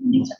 Dice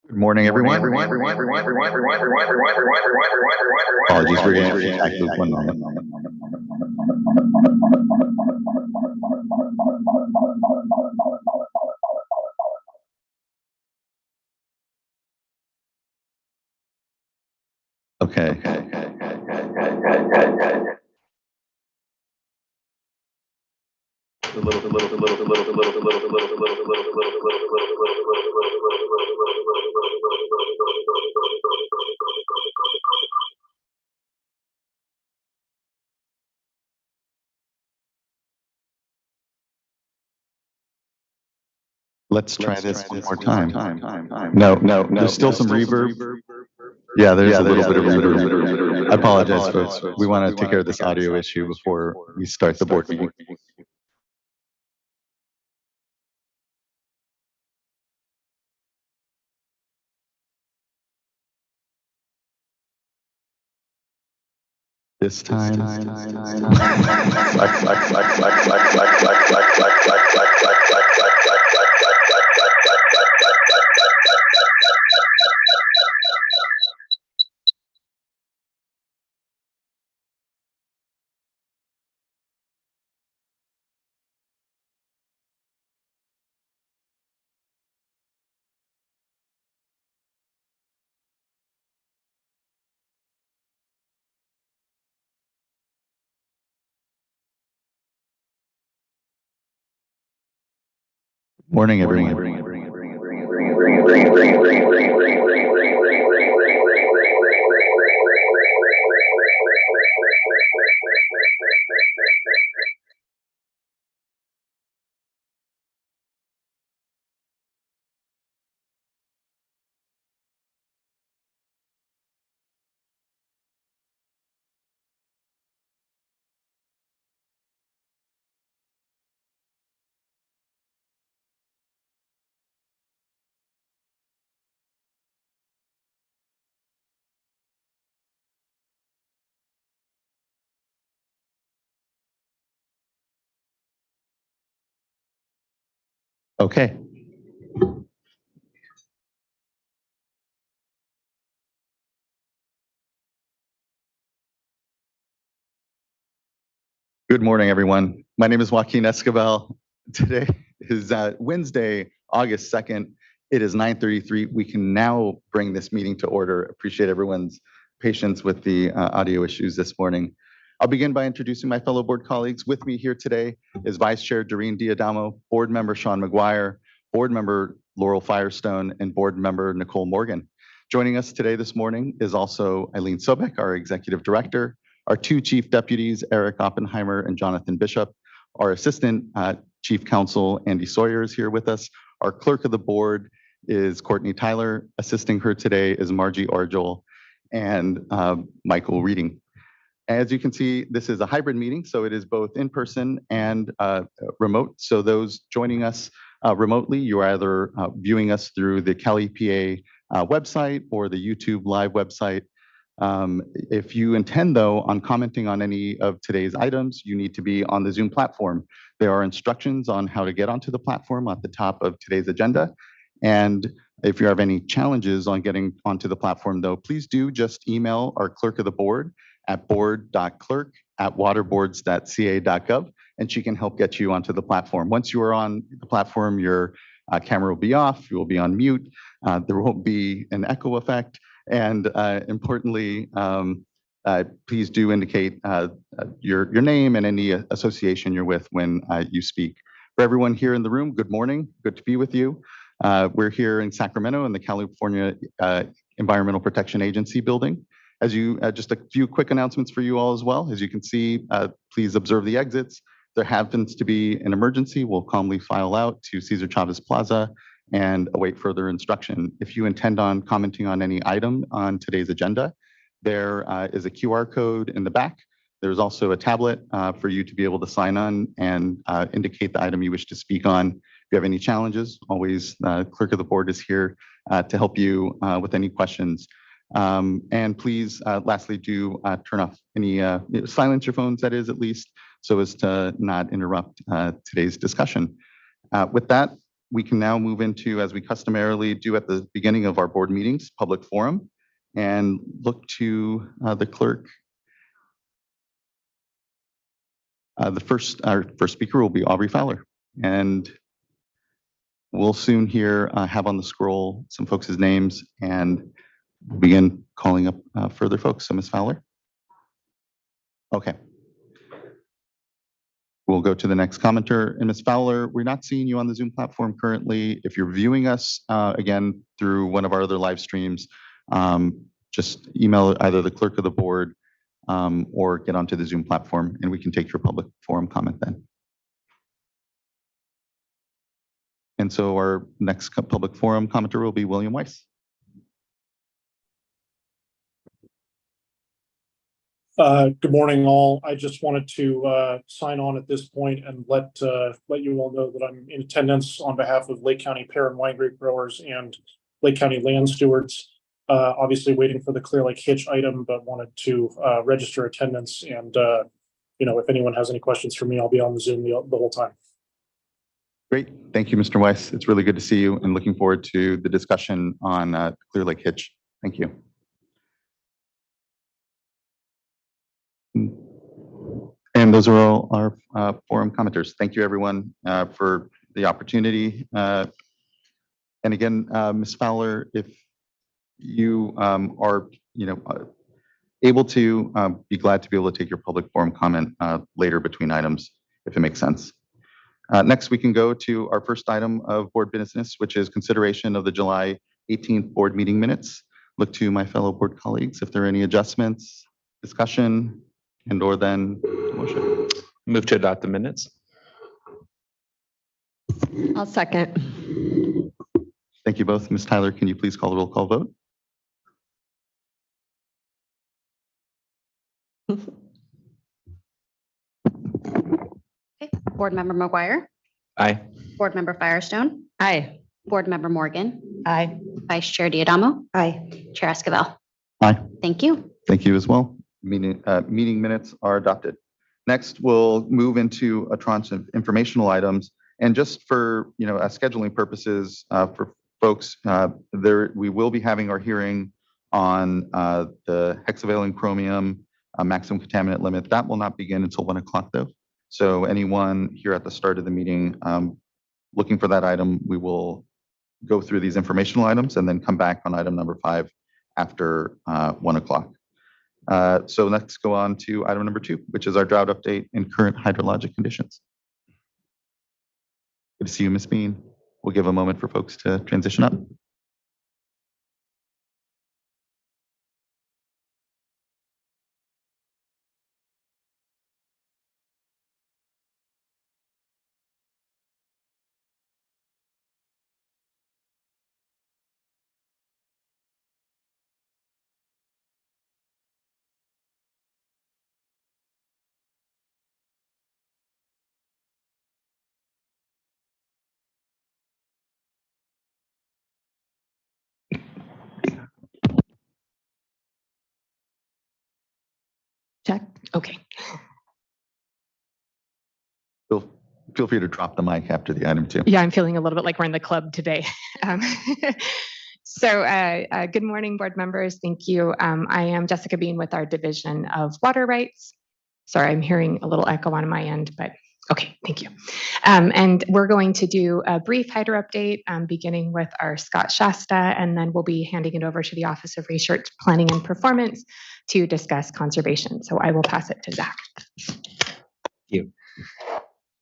Good morning, everyone. Apologies for getting feedback. One moment. Okay. Let's try this one more time. No, there's still some reverb. Yeah, there's a little bit of reverb. I apologize, folks. We want to take care of this audio issue before we start the board meeting. This time. Morning, everyone. Okay. Good morning, everyone. My name is Joaquin Escobar. Today is Wednesday, August 2nd. It is 9:33. We can now bring this meeting to order. Appreciate everyone's patience with the audio issues this morning. I'll begin by introducing my fellow board colleagues. With me here today is Vice Chair Doreen Diadamo, Board Member Sean McGuire, Board Member Laurel Firestone, and Board Member Nicole Morgan. Joining us today this morning is also Eileen Sobek, our Executive Director, our two Chief Deputies, Eric Oppenheimer and Jonathan Bishop, our Assistant Chief Counsel, Andy Sawyer, is here with us. Our Clerk of the Board is Courtney Tyler. Assisting her today is Margie Argel and Michael Reading. As you can see, this is a hybrid meeting, so it is both in person and remote. So those joining us remotely, you're either viewing us through the Cal EPA website or the YouTube live website. If you intend, though, on commenting on any of today's items, you need to be on the Zoom platform. There are instructions on how to get onto the platform at the top of today's agenda. And if you have any challenges on getting onto the platform, though, please do just email our clerk of the board at board.clerk@waterboards.ca.gov, and she can help get you onto the platform. Once you are on the platform, your camera will be off, you will be on mute, there won't be an echo effect, and importantly, please do indicate your name and any association you're with when you speak. For everyone here in the room, good morning, good to be with you. We're here in Sacramento in the California Environmental Protection Agency building. As you, just a few quick announcements for you all as well. As you can see, please observe the exits. There happens to be an emergency, we'll calmly file out to Cesar Chavez Plaza and await further instruction. If you intend on commenting on any item on today's agenda, there is a QR code in the back. There's also a tablet for you to be able to sign on and indicate the item you wish to speak on. If you have any challenges, always clerk of the board is here to help you with any questions. And please, lastly, do turn off any, silence your phones, that is, at least, so as to not interrupt today's discussion. With that, we can now move into, as we customarily do at the beginning of our board meetings, public forum, and look to the clerk. Our first speaker will be Aubrey Fowler, and we'll soon have on the scroll some folks' names and begin calling up further folks. So Ms. Fowler. Okay. We'll go to the next commenter. And Ms. Fowler, we're not seeing you on the Zoom platform currently. If you're viewing us again through one of our other live streams, just email either the clerk of the board or get onto the Zoom platform and we can take your public forum comment then. And so our next public forum commenter will be William Weiss. Good morning, all. I just wanted to sign on at this point and let you all know that I'm in attendance on behalf of Lake County pear and wine grape growers and Lake County land stewards. Obviously waiting for the Clear Lake hitch item, but wanted to register attendance. And if anyone has any questions for me, I'll be on the Zoom the whole time. Great. Thank you, Mr. Weiss. It's really good to see you and looking forward to the discussion on Clear Lake hitch. Thank you. And those are all our forum commenters. Thank you, everyone, for the opportunity. And again, Ms. Fowler, if you are, able to, be glad to be able to take your public forum comment later between items, if it makes sense. Next, we can go to our first item of board business, which is consideration of the July 18th board meeting minutes. Look to my fellow board colleagues if there are any adjustments, discussion, and or then motion. Move to adopt the minutes. I'll second. Thank you both. Ms. Tyler, can you please call the roll call vote? Okay. Board Member McGuire. Aye. Board Member Firestone. Aye. Board Member Morgan. Aye. Vice Chair Diadamo. Aye. Chair Esquivel. Aye. Thank you. Thank you as well. Meeting minutes are adopted. Next, we'll move into a tranche of informational items. And just for scheduling purposes for folks, we will be having our hearing on the hexavalent chromium maximum contaminant limit. That will not begin until 1 o'clock though. So anyone here at the start of the meeting looking for that item, we will go through these informational items and then come back on item number 5 after 1 o'clock. So let's go on to item number 2, which is our drought update and current hydrologic conditions. Good to see you, Ms. Bean. We'll give a moment for folks to transition up. Check. Okay. Feel free to drop the mic after the item 2. Yeah, I'm feeling a little bit like we're in the club today. Good morning, board members. Thank you. I am Jessica Bean with our Division of Water Rights. Sorry, I'm hearing a little echo on my end, but okay, thank you. And we're going to do a brief hydro update, beginning with our Scott Shasta, and then we'll be handing it over to the Office of Research Planning and Performance to discuss conservation. So I will pass it to Zach. Thank you.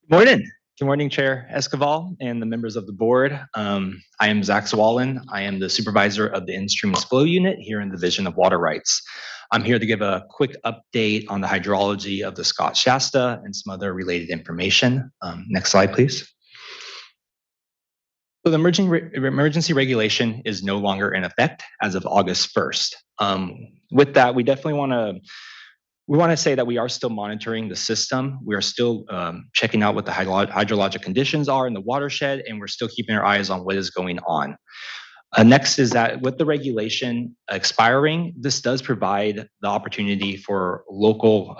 Good morning. Good morning, Chair Esquivel and the members of the board. I am Zach Zwallen. I am the supervisor of the In-Streams Flow Unit here in the Division of Water Rights. I'm here to give a quick update on the hydrology of the Scott Shasta and some other related information. Next slide, please. So the emergency regulation is no longer in effect as of August 1st. With that, we definitely want to say that we are still monitoring the system. We are still checking out what the hydrologic conditions are in the watershed, and we're still keeping our eyes on what is going on. Next is that with the regulation expiring, this does provide the opportunity for local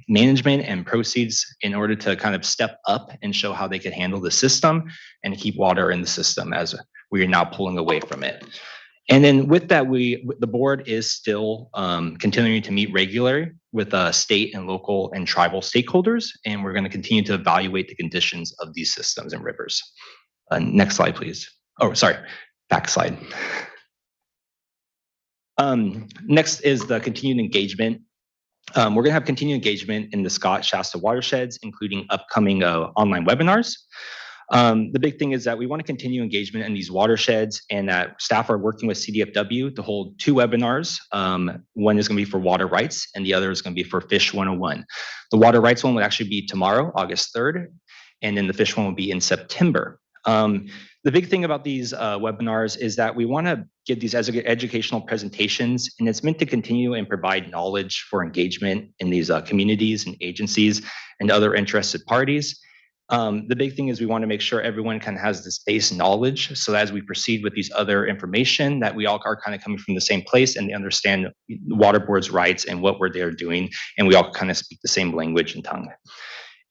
management and proceeds in order to kind of step up and show how they could handle the system and keep water in the system as we are now pulling away from it. And then with that, the board is still continuing to meet regularly with state and local and tribal stakeholders, and we're going to continue to evaluate the conditions of these systems and rivers. Next slide, please. Oh, sorry. Back slide. Next is the continued engagement. We're going to have continued engagement in the Scott Shasta watersheds, including upcoming online webinars. The big thing is that we want to continue engagement in these watersheds, and that staff are working with CDFW to hold 2 webinars. One is going to be for water rights, and the other is going to be for Fish 101. The water rights one will actually be tomorrow, August 3rd, and then the fish one will be in September. The big thing about these webinars is that we want to give these educational presentations, and it's meant to continue and provide knowledge for engagement in these communities and agencies and other interested parties. The big thing is we want to make sure everyone kind of has this base knowledge, so as we proceed with these other information, that we all are kind of coming from the same place and they understand the water board's rights and what we're there doing, and we all kind of speak the same language and tongue.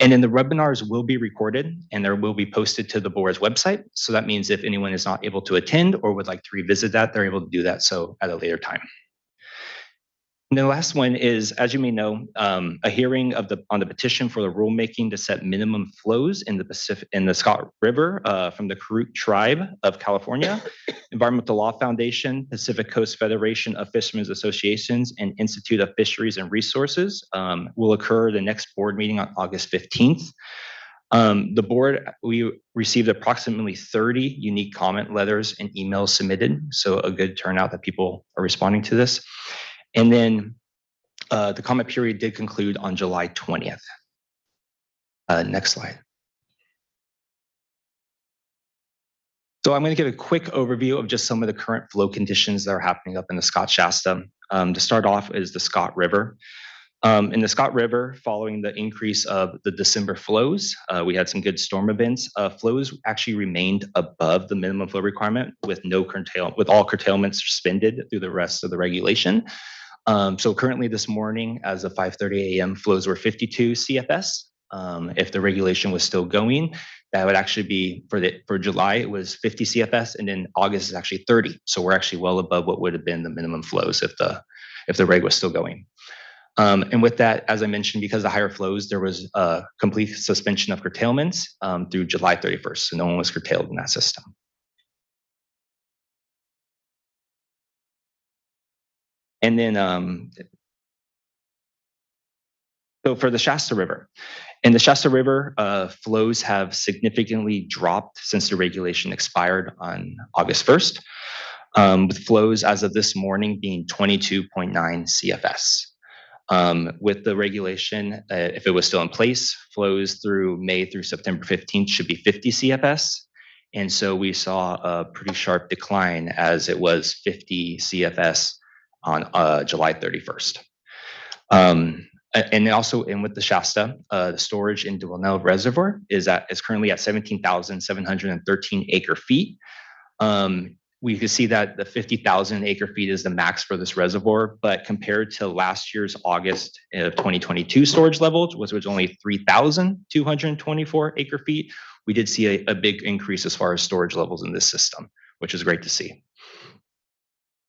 And then the webinars will be recorded and they will be posted to the board's website. So that means if anyone is not able to attend or would like to revisit that, they're able to do that so at a later time. And the last one is, as you may know, a hearing on the petition for the rulemaking to set minimum flows in the Scott River from the Karuk Tribe of California, Environmental Law Foundation, Pacific Coast Federation of Fishermen's Associations, and Institute of Fisheries and Resources will occur the next board meeting on August 15th. The board, we received approximately 30 unique comment letters and emails submitted, so a good turnout that people are responding to this. And then the comment period did conclude on July 20th. Next slide. So I'm going to give a quick overview of just some of the current flow conditions that are happening up in the Scott Shasta. To start off is the Scott River. In the Scott River, following the increase of the December flows, we had some good storm events. Flows actually remained above the minimum flow requirement with all curtailments suspended through the rest of the regulation. So currently this morning, as of 5:30 a.m., flows were 52 CFS. If the regulation was still going, that would actually be for July, it was 50 CFS, and then August is actually 30. So we're actually well above what would have been the minimum flows if the reg was still going. And with that, as I mentioned, because of the higher flows, there was a complete suspension of curtailments through July 31st. So no one was curtailed in that system. And then, so for the Shasta River, and the Shasta River flows have significantly dropped since the regulation expired on August 1st, with flows as of this morning being 22.9 CFS. With the regulation, if it was still in place, flows through May through September 15th should be 50 CFS. And so we saw a pretty sharp decline as it was 50 CFS on July 31st. And also with the Shasta, the storage in Dwell Reservoir is currently at 17,713 acre feet. We can see that the 50,000 acre feet is the max for this reservoir, but compared to last year's August of 2022 storage levels, which was only 3,224 acre feet, we did see a big increase as far as storage levels in this system, which is great to see.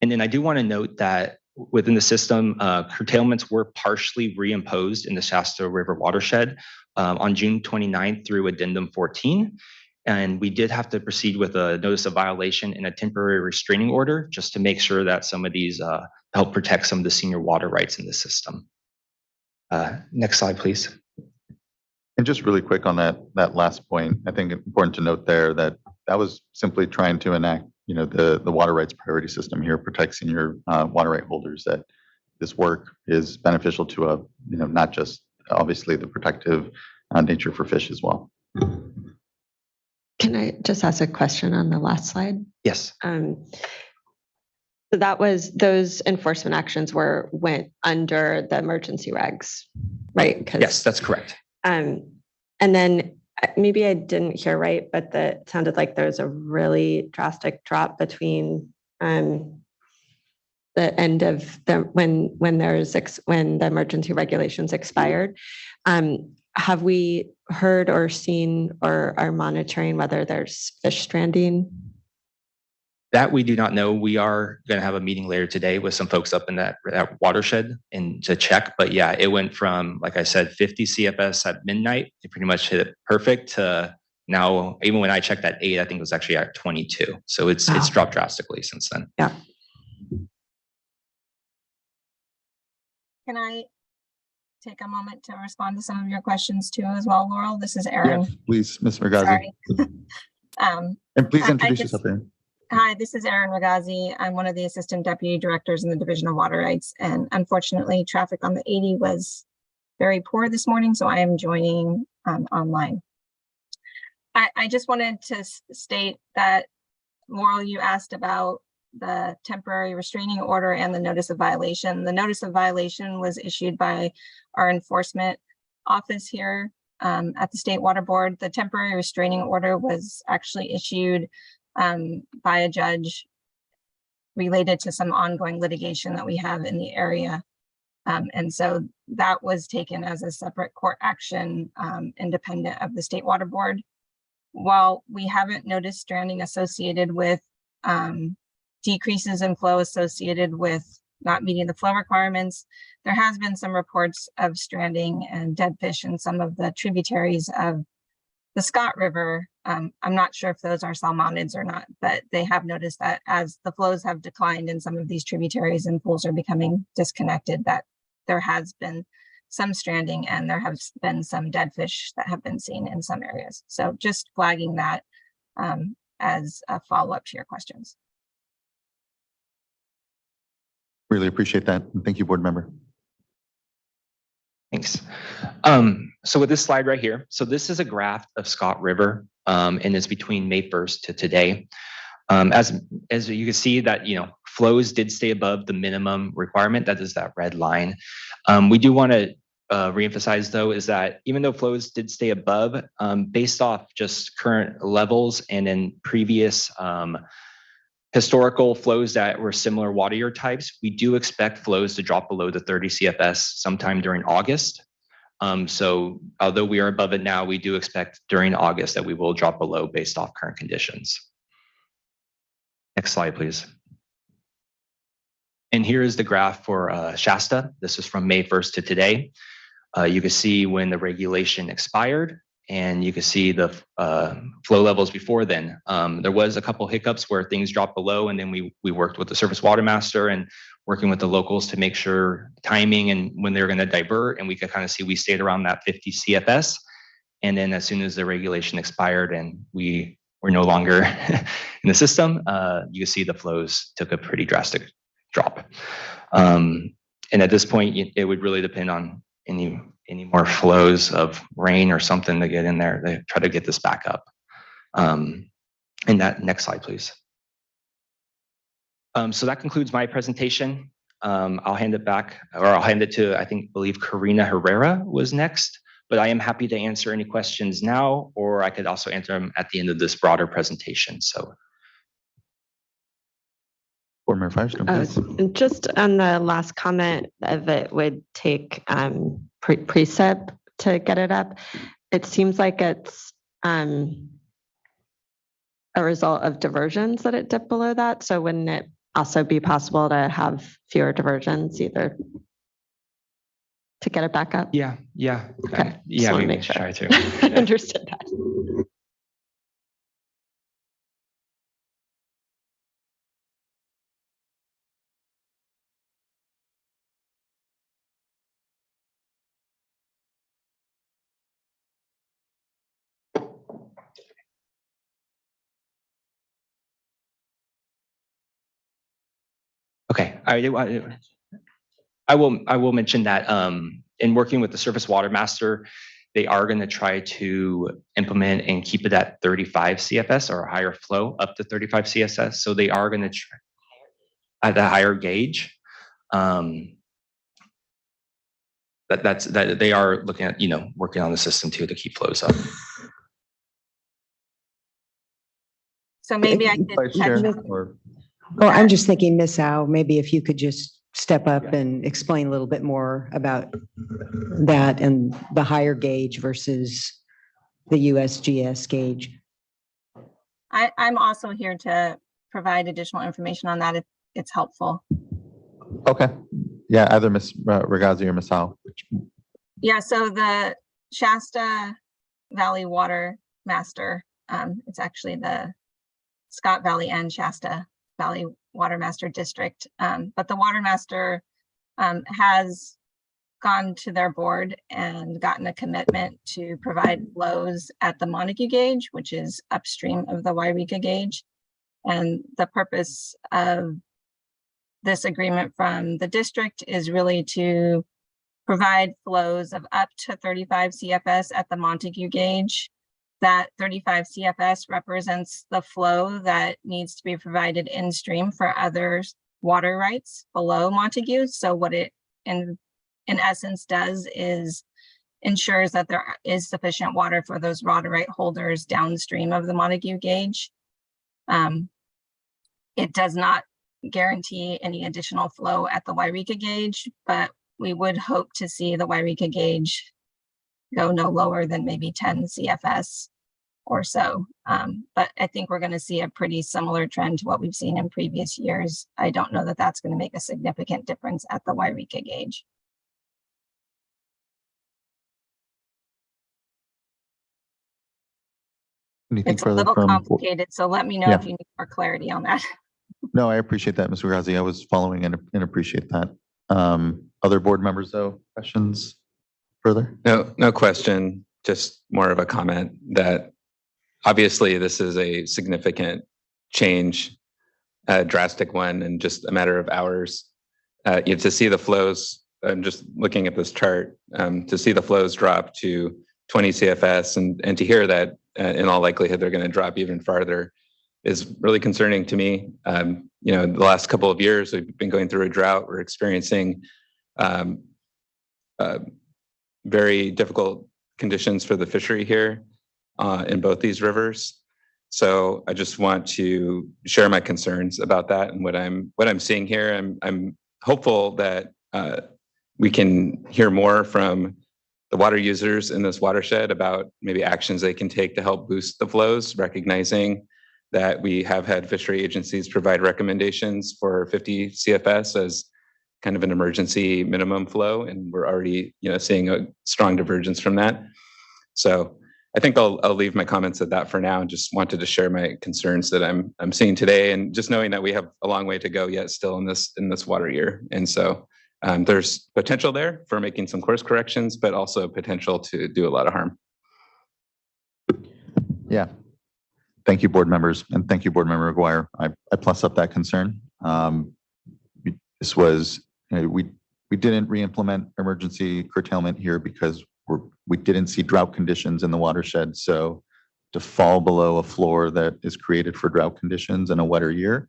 And then I do want to note that within the system, curtailments were partially reimposed in the Shasta River watershed on June 29th through Addendum 14. And we did have to proceed with a notice of violation and a temporary restraining order just to make sure that some of these help protect some of the senior water rights in the system. Next slide, please. And just really quick on that last point, I think it's important to note there that was simply trying to enact, the water rights priority system here protects senior water right holders, that this work is beneficial to not just obviously the protective nature for fish as well. Can I just ask a question on the last slide? Yes. So those enforcement actions went under the emergency regs, right? Yes, that's correct. And then maybe I didn't hear right, but that sounded like there was a really drastic drop between the end of the when the emergency regulations expired. Have we heard or seen or are monitoring whether there's fish stranding? That we do not know. We are going to have a meeting later today with some folks up in that watershed and to check. But yeah, it went from, like I said, 50 CFS at midnight. It pretty much hit it perfect to now, even when I checked at 8, I think it was actually at 22. So it's dropped drastically since then. Yeah. Can I take a moment to respond to some of your questions too as well, Laurel? This is Erin. Yes, please, Ms. Mergazi. Sorry. And please introduce yourself, Erin. Hi, this is Erin Ragazzi. I'm one of the assistant deputy directors in the Division of Water Rights. And unfortunately, traffic on the 80 was very poor this morning, so I am joining online. I just wanted to state that, Laurel, you asked about the temporary restraining order and the notice of violation. The notice of violation was issued by our enforcement office here at the State Water Board. The temporary restraining order was actually issued by a judge related to some ongoing litigation that we have in the area. And so that was taken as a separate court action independent of the State Water Board. While we haven't noticed stranding associated with decreases in flow associated with not meeting the flow requirements, there has been some reports of stranding and dead fish in some of the tributaries of the Scott River. I'm not sure if those are salmonids or not, but they have noticed that as the flows have declined in some of these tributaries and pools are becoming disconnected, that there has been some stranding and there have been some dead fish that have been seen in some areas. So just flagging that as a follow-up to your questions. Really appreciate that. Thank you, board member. Thanks. So with this slide right here, so this is a graph of Scott River, and it's between May 1st to today. As you can see that, flows did stay above the minimum requirement. That is that red line. We do want to reemphasize though, is that even though flows did stay above, based off just current levels and in previous historical flows that were similar water year types, we do expect flows to drop below the 30 CFS sometime during August. So although we are above it now, we do expect during August that we will drop below based off current conditions. Next slide, please. And here is the graph for Shasta. This is from May 1st to today. You can see when the regulation expired, and you can see the flow levels before then. There was a couple hiccups where things dropped below, and then we worked with the Surface Water Master and working with the locals to make sure timing and when they were going to divert, and we could kind of see we stayed around that 50 CFS. And then as soon as the regulation expired and we were no longer in the system, you can see the flows took a pretty drastic drop. And at this point, it would really depend on any more flows of rain or something to get in there. They try to get this back up. And that next slide, please. So that concludes my presentation. I'll hand it back, or I'll hand it to, believe Karina Herrera was next, but I am happy to answer any questions now, or I could also answer them at the end of this broader presentation. So. Board Member Firestone, please. Just on the last comment of it would take precip to get it up. It seems like it's a result of diversions that it dipped below that. So wouldn't it also be possible to have fewer diversions either to get it back up? Yeah. Okay. Yeah, we make sure. Try to. I understood that. Okay, I will mention that in working with the Surface Water Master, they are going to try to implement and keep it at 35 CFS or a higher flow up to 35 CSS. So they are going to try at the higher gauge. That they are looking at working on the system too to keep flows up. So maybe I Vice could Chair, catch up. or Well, I'm just thinking, Miss Al, maybe if you could just step up and explain a little bit more about that and the higher gauge versus the USGS gauge. I'm also here to provide additional information on that if it's helpful. okay, yeah, either Ms. Regazzi or Ms. Howe. Yeah, so the Shasta Valley Water Master, it's actually the Scott Valley and Shasta Valley Water Master District. But the Water Master has gone to their board and gotten a commitment to provide flows at the Montague gauge, which is upstream of the Wairika gauge. And the purpose of this agreement from the district is really to provide flows of up to 35 CFS at the Montague gauge. That 35 CFS represents the flow that needs to be provided in stream for other water rights below Montague. So what it in essence does is ensures that there is sufficient water for those water right holders downstream of the Montague gauge. It does not guarantee any additional flow at the Wairika gauge, but we would hope to see the Wairika gauge go no lower than maybe 10 CFS or so. But I think we're going to see a pretty similar trend to what we've seen in previous years. I don't know that that's going to make a significant difference at the Wairika gauge. Anything It's a further little from? complicated, so let me know Yeah. if you need more clarity on that. No, I appreciate that, Ms. Regazzi. I was following and appreciate that. Other board members, though, questions further? No question, just more of a comment that obviously this is a significant change, a drastic one in just a matter of hours. To see the flows, I'm just looking at this chart, to see the flows drop to 20 CFS and to hear that in all likelihood they're going to drop even farther is really concerning to me. The last couple of years we've been going through a drought. We're experiencing very difficult conditions for the fishery here in both these rivers. So I just want to share my concerns about that and what I'm seeing here. I'm hopeful that we can hear more from the water users in this watershed about maybe actions they can take to help boost the flows, recognizing that we have had fishery agencies provide recommendations for 50 CFS as kind of an emergency minimum flow, and we're already seeing a strong divergence from that. So I think I'll leave my comments at that for now, and just wanted to share my concerns that I'm seeing today, and just knowing that we have a long way to go yet still in this water year. And so there's potential there for making some course corrections, but also potential to do a lot of harm. Yeah. Thank you, board members, and thank you, Board Member McGuire. I plus up that concern. This was, we didn't re-implement emergency curtailment here because we didn't see drought conditions in the watershed. So to fall below a floor that is created for drought conditions in a wetter year,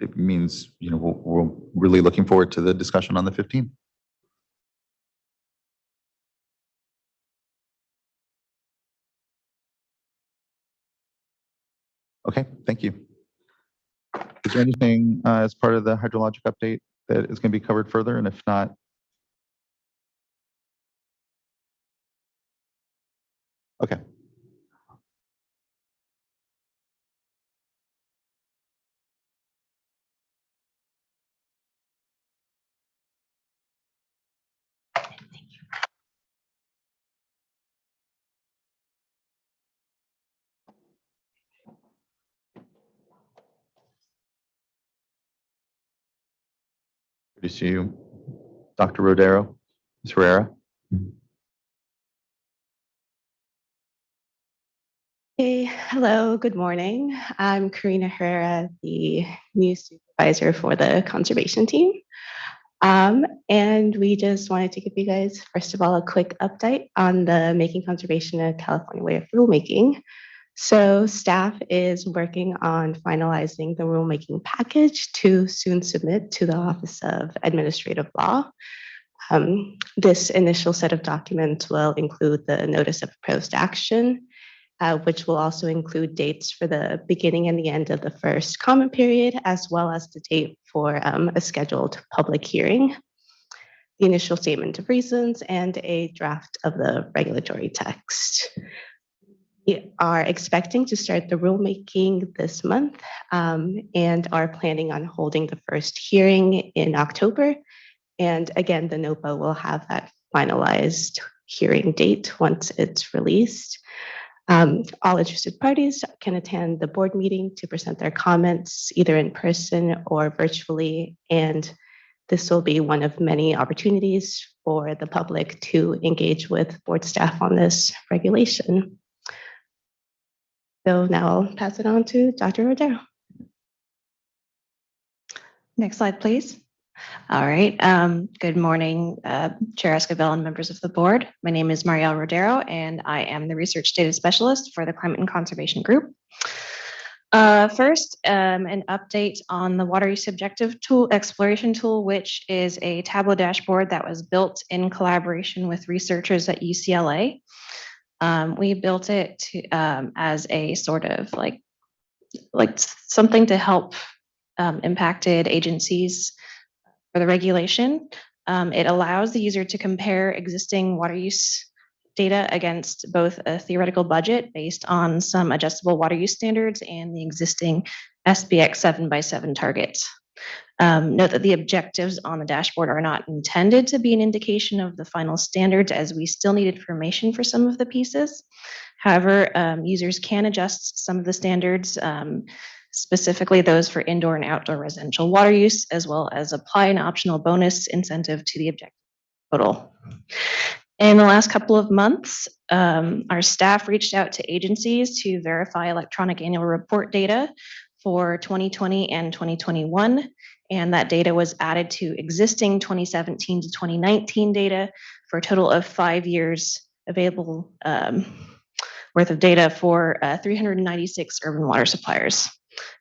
it means, we're really looking forward to the discussion on the 15th. Okay, thank you. Is there anything as part of the hydrologic update that is going to be covered further? And if not, okay. Good to see you, Dr. Rodero, Ms. Herrera. Hey, hello, good morning. I'm Karina Herrera, the new supervisor for the conservation team. And we just wanted to give you guys, first of all, a quick update on the Making Conservation a California Way of Rulemaking. So staff is working on finalizing the rulemaking package to soon submit to the Office of Administrative Law. This initial set of documents will include the notice of proposed action which will also include dates for the beginning and the end of the first comment period, as well as the date for a scheduled public hearing, the initial statement of reasons, and a draft of the regulatory text. We are expecting to start the rulemaking this month and are planning on holding the first hearing in October. And again, the NOPA will have that finalized hearing date once it's released. All interested parties can attend the board meeting to present their comments either in person or virtually. And this will be one of many opportunities for the public to engage with board staff on this regulation. So now I'll pass it on to Dr. Rodero. Next slide, please. All right. Good morning, Chair Esquivel and members of the board. My name is Marielle Rodero, and I am the Research Data Specialist for the Climate and Conservation Group. First, an update on the Water Use Objective Tool Exploration Tool, which is a Tableau dashboard that was built in collaboration with researchers at UCLA. We built it to, as a sort of like something to help impacted agencies for the regulation. It allows the user to compare existing water use data against both a theoretical budget based on some adjustable water use standards and the existing SBX 7x7 targets. Note that the objectives on the dashboard are not intended to be an indication of the final standards, as we still need information for some of the pieces. However, users can adjust some of the standards, specifically those for indoor and outdoor residential water use, as well as apply an optional bonus incentive to the objective total. In the last couple of months, our staff reached out to agencies to verify electronic annual report data for 2020 and 2021, and that data was added to existing 2017 to 2019 data for a total of 5 years available worth of data for 396 urban water suppliers.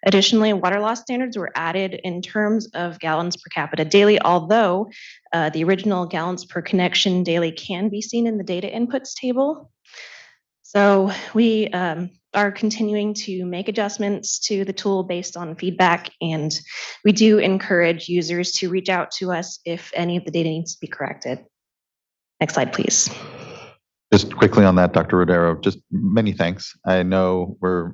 Additionally, water loss standards were added in terms of gallons per capita daily, although the original gallons per connection daily can be seen in the data inputs table. So we are continuing to make adjustments to the tool based on feedback, and we do encourage users to reach out to us if any of the data needs to be corrected. Next slide, please. Just quickly on that, Dr. Rodero, just many thanks. I know we're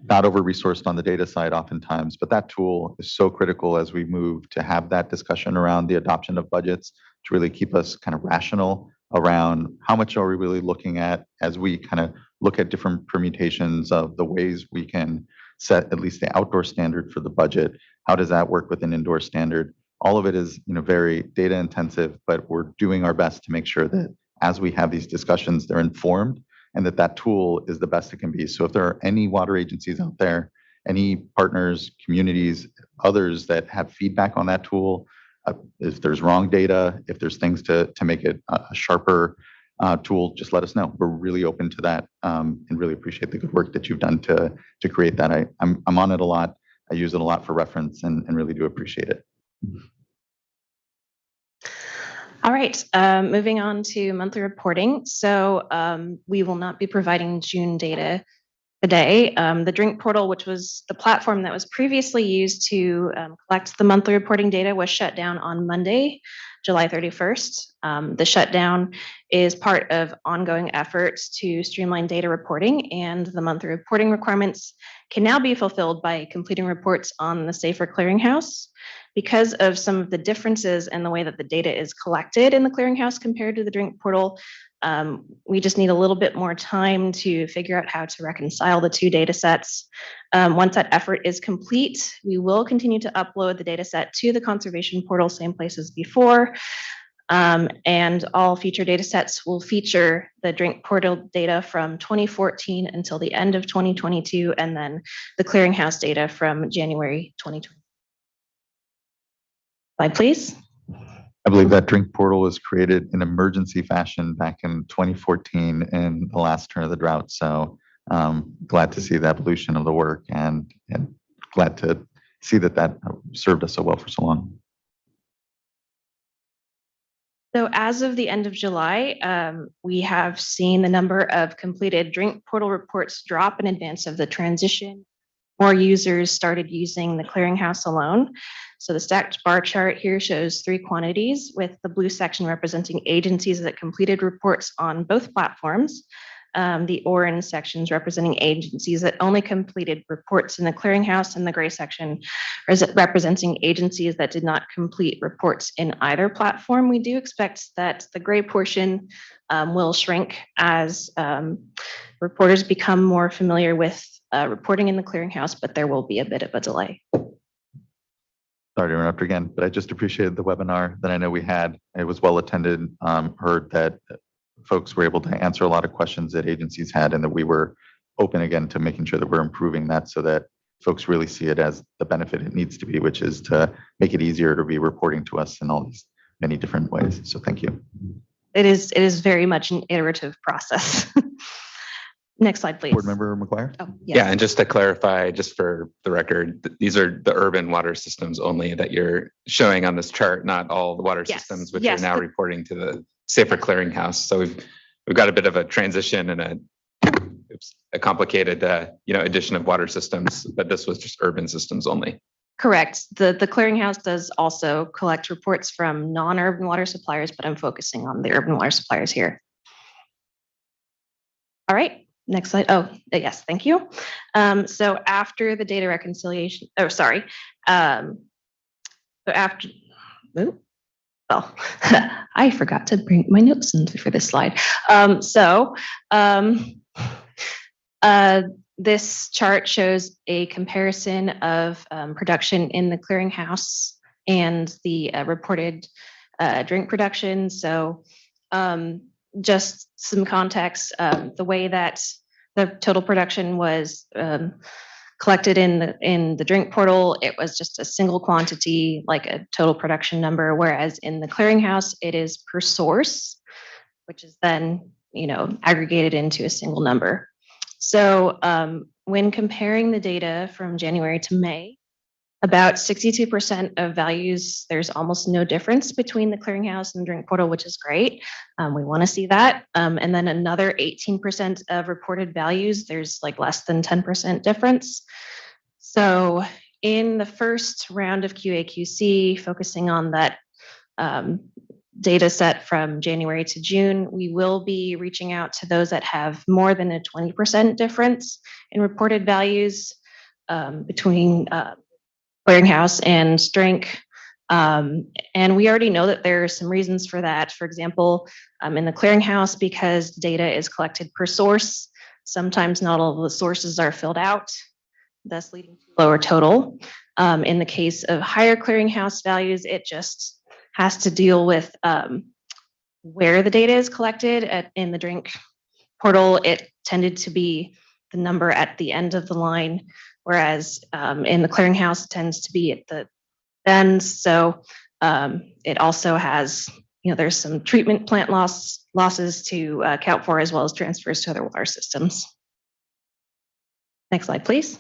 not over-resourced on the data side oftentimes, but that tool is so critical as we move to have that discussion around the adoption of budgets to really keep us kind of rational around how much are we really looking at as we kind of look at different permutations of the ways we can set at least the outdoor standard for the budget. How does that work with an indoor standard? All of it is, very data intensive, but we're doing our best to make sure that as we have these discussions, they're informed and that tool is the best it can be. So if there are any water agencies out there, any partners, communities, others that have feedback on that tool, if there's wrong data, if there's things to make it a sharper tool, just let us know. We're really open to that and really appreciate the good work that you've done to create that. I'm on it a lot. I use it a lot for reference and really do appreciate it. All right, moving on to monthly reporting. So we will not be providing June data today. The drink portal, which was the platform that was previously used to collect the monthly reporting data, was shut down on Monday, July 31st. The shutdown is part of ongoing efforts to streamline data reporting, and the monthly reporting requirements can now be fulfilled by completing reports on the Safer Clearinghouse. Because of some of the differences in the way that the data is collected in the clearinghouse compared to the drink portal, we just need a little bit more time to figure out how to reconcile the two data sets. Once that effort is complete, we will continue to upload the data set to the conservation portal, same place as before. And all future data sets will feature the drink portal data from 2014 until the end of 2022, and then the clearinghouse data from January 2020. Slide, please. I believe that drink portal was created in emergency fashion back in 2014 in the last turn of the drought. So glad to see the evolution of the work and glad to see that served us so well for so long. So as of the end of July, we have seen the number of completed drink portal reports drop in advance of the transition. More users started using the clearinghouse alone. So the stacked bar chart here shows 3 quantities, with the blue section representing agencies that completed reports on both platforms. The orange sections representing agencies that only completed reports in the clearinghouse, and the gray section representing agencies that did not complete reports in either platform. We do expect that the gray portion will shrink as reporters become more familiar with reporting in the clearinghouse, but there will be a bit of a delay. Sorry to interrupt again, but I just appreciated the webinar that I know we had. It was well attended. Heard that folks were able to answer a lot of questions that agencies had, and that we were open again to making sure that we're improving that so that folks really see it as the benefit it needs to be, which is to make it easier to be reporting to us in all these many different ways. So thank you. It is very much an iterative process. Next slide, please. Board Member McGuire? Oh, Yeah, and just to clarify, just for the record, these are the urban water systems only that you're showing on this chart, not all the water Yes, systems, which yes, are now reporting to the safer clearinghouse. So we've got a bit of a transition and a complicated addition of water systems, but this was just urban systems only. Correct. The clearinghouse does also collect reports from non-urban water suppliers, but I'm focusing on the urban water suppliers here. All right. Next slide. Oh, yes, thank you. So after the data reconciliation, so after, well, I forgot to bring my notes in for this slide. This chart shows a comparison of production in the clearinghouse and the reported drink production. So just some context, the way that the total production was collected in the drink portal, it was just a single quantity, like a total production number, whereas in the clearinghouse, it is per source, which is then aggregated into a single number. So when comparing the data from January to May, about 62% of values, there's almost no difference between the clearinghouse and the drink portal, which is great. We want to see that. And then another 18% of reported values, there's like less than 10% difference. So in the first round of QA/QC, focusing on that data set from January to June, we will be reaching out to those that have more than a 20% difference in reported values between clearinghouse and drink. And we already know that there are some reasons for that. For example, in the clearinghouse, because data is collected per source, sometimes not all of the sources are filled out, thus leading to lower total. In the case of higher clearinghouse values, it just has to deal with where the data is collected. In the drink portal, it tended to be the number at the end of the line, whereas in the clearinghouse it tends to be at the ends. So it also has, there's some treatment plant losses to account for, as well as transfers to other water systems. Next slide, please.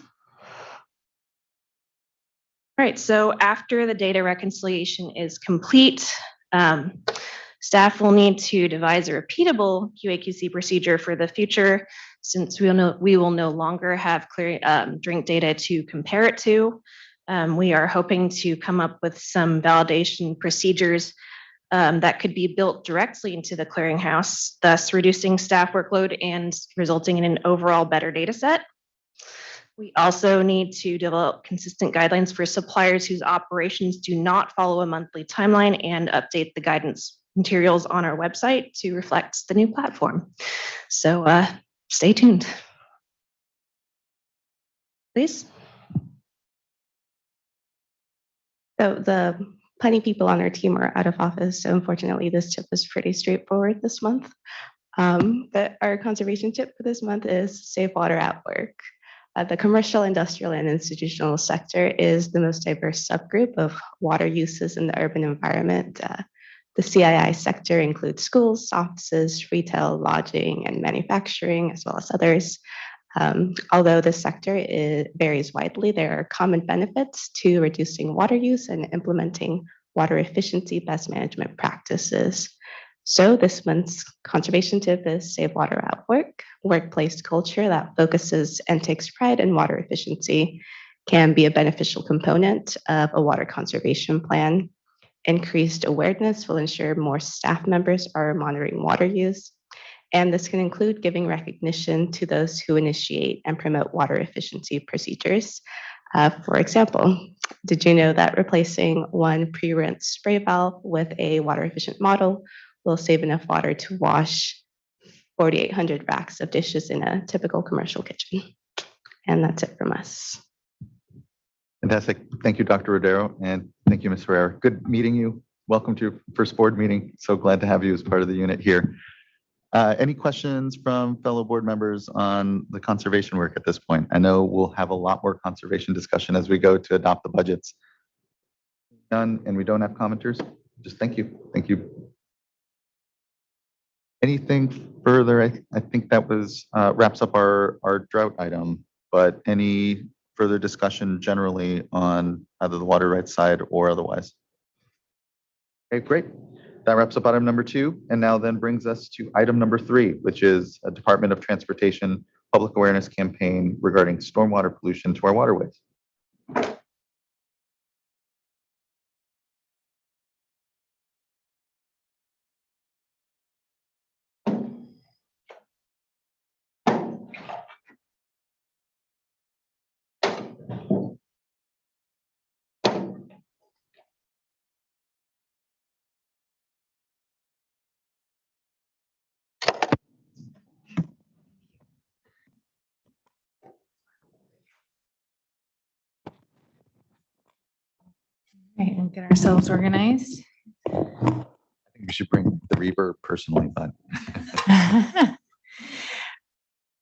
All right, so after the data reconciliation is complete, staff will need to devise a repeatable QA/QC procedure for the future, since we will no longer have clear drink data to compare it to. We are hoping to come up with some validation procedures that could be built directly into the clearinghouse, thus reducing staff workload and resulting in an overall better data set. We also need to develop consistent guidelines for suppliers whose operations do not follow a monthly timeline, and update the guidance materials on our website to reflect the new platform. So stay tuned. Please. So the plenty people on our team are out of office. So unfortunately, this tip is pretty straightforward this month. But our conservation tip for this month is safe water at work. The commercial, industrial, and institutional sector is the most diverse subgroup of water uses in the urban environment. The CII sector includes schools, offices, retail, lodging, and manufacturing, as well as others. Although this sector varies widely, there are common benefits to reducing water use and implementing water efficiency best management practices. So this month's conservation tip is Save Water at Work. Workplace culture that focuses and takes pride in water efficiency can be a beneficial component of a water conservation plan. Increased awareness will ensure more staff members are monitoring water use. And this can include giving recognition to those who initiate and promote water efficiency procedures. For example, did you know that replacing one pre-rinse spray valve with a water efficient model will save enough water to wash 4,800 racks of dishes in a typical commercial kitchen? And that's it from us. Fantastic. Thank you, Dr. Rodero, and thank you, Ms. Ferrer. Good meeting you. Welcome to your first board meeting. So glad to have you as part of the unit here. Any questions from fellow board members on the conservation work at this point? I know we'll have a lot more conservation discussion as we go to adopt the budgets. Done, and we don't have commenters. Just thank you. Thank you. Anything further? I think that was wraps up our drought item, but any further discussion generally on either the water rights side or otherwise? Okay, great. That wraps up item number 2, and now then brings us to item number 3, which is a Department of Transportation public awareness campaign regarding stormwater pollution to our waterways. Right, and get ourselves organized. I think we should bring the reverb personally, but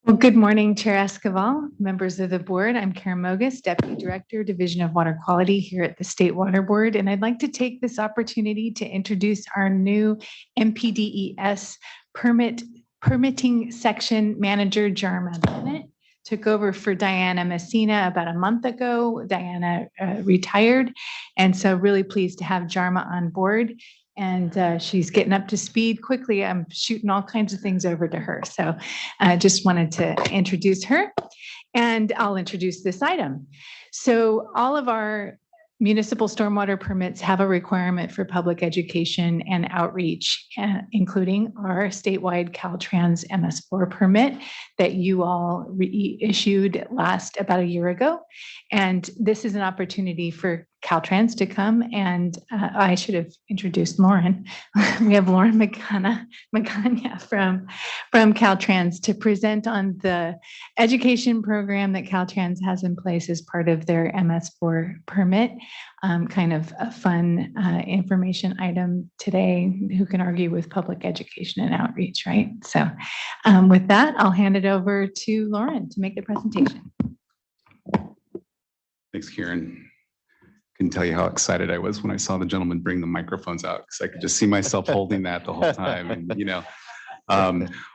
Well, good morning, Chair Esquivel, members of the board. I'm Karen Mogus, Deputy Director, Division of Water Quality here at the State Water Board. And I'd like to take this opportunity to introduce our new MPDES permitting section manager, Jarma Bennett. Took over for Diana Messina about a month ago. Diana retired. And so really pleased to have Jarma on board. And she's getting up to speed quickly. I'm shooting all kinds of things over to her. So I just wanted to introduce her, and I'll introduce this item. So all of our municipal stormwater permits have a requirement for public education and outreach, including our statewide Caltrans MS4 permit that you all reissued about a year ago. And this is an opportunity for Caltrans to come, and I should have introduced Lauren. We have Lauren Magana from Caltrans to present on the education program that Caltrans has in place as part of their MS4 permit. Kind of a fun information item today. Who can argue with public education and outreach, right? So with that, I'll hand it over to Lauren to make the presentation. Thanks, Karen. Couldn't tell you how excited I was when I saw the gentleman bring the microphones out, because I could just see myself holding that the whole time. And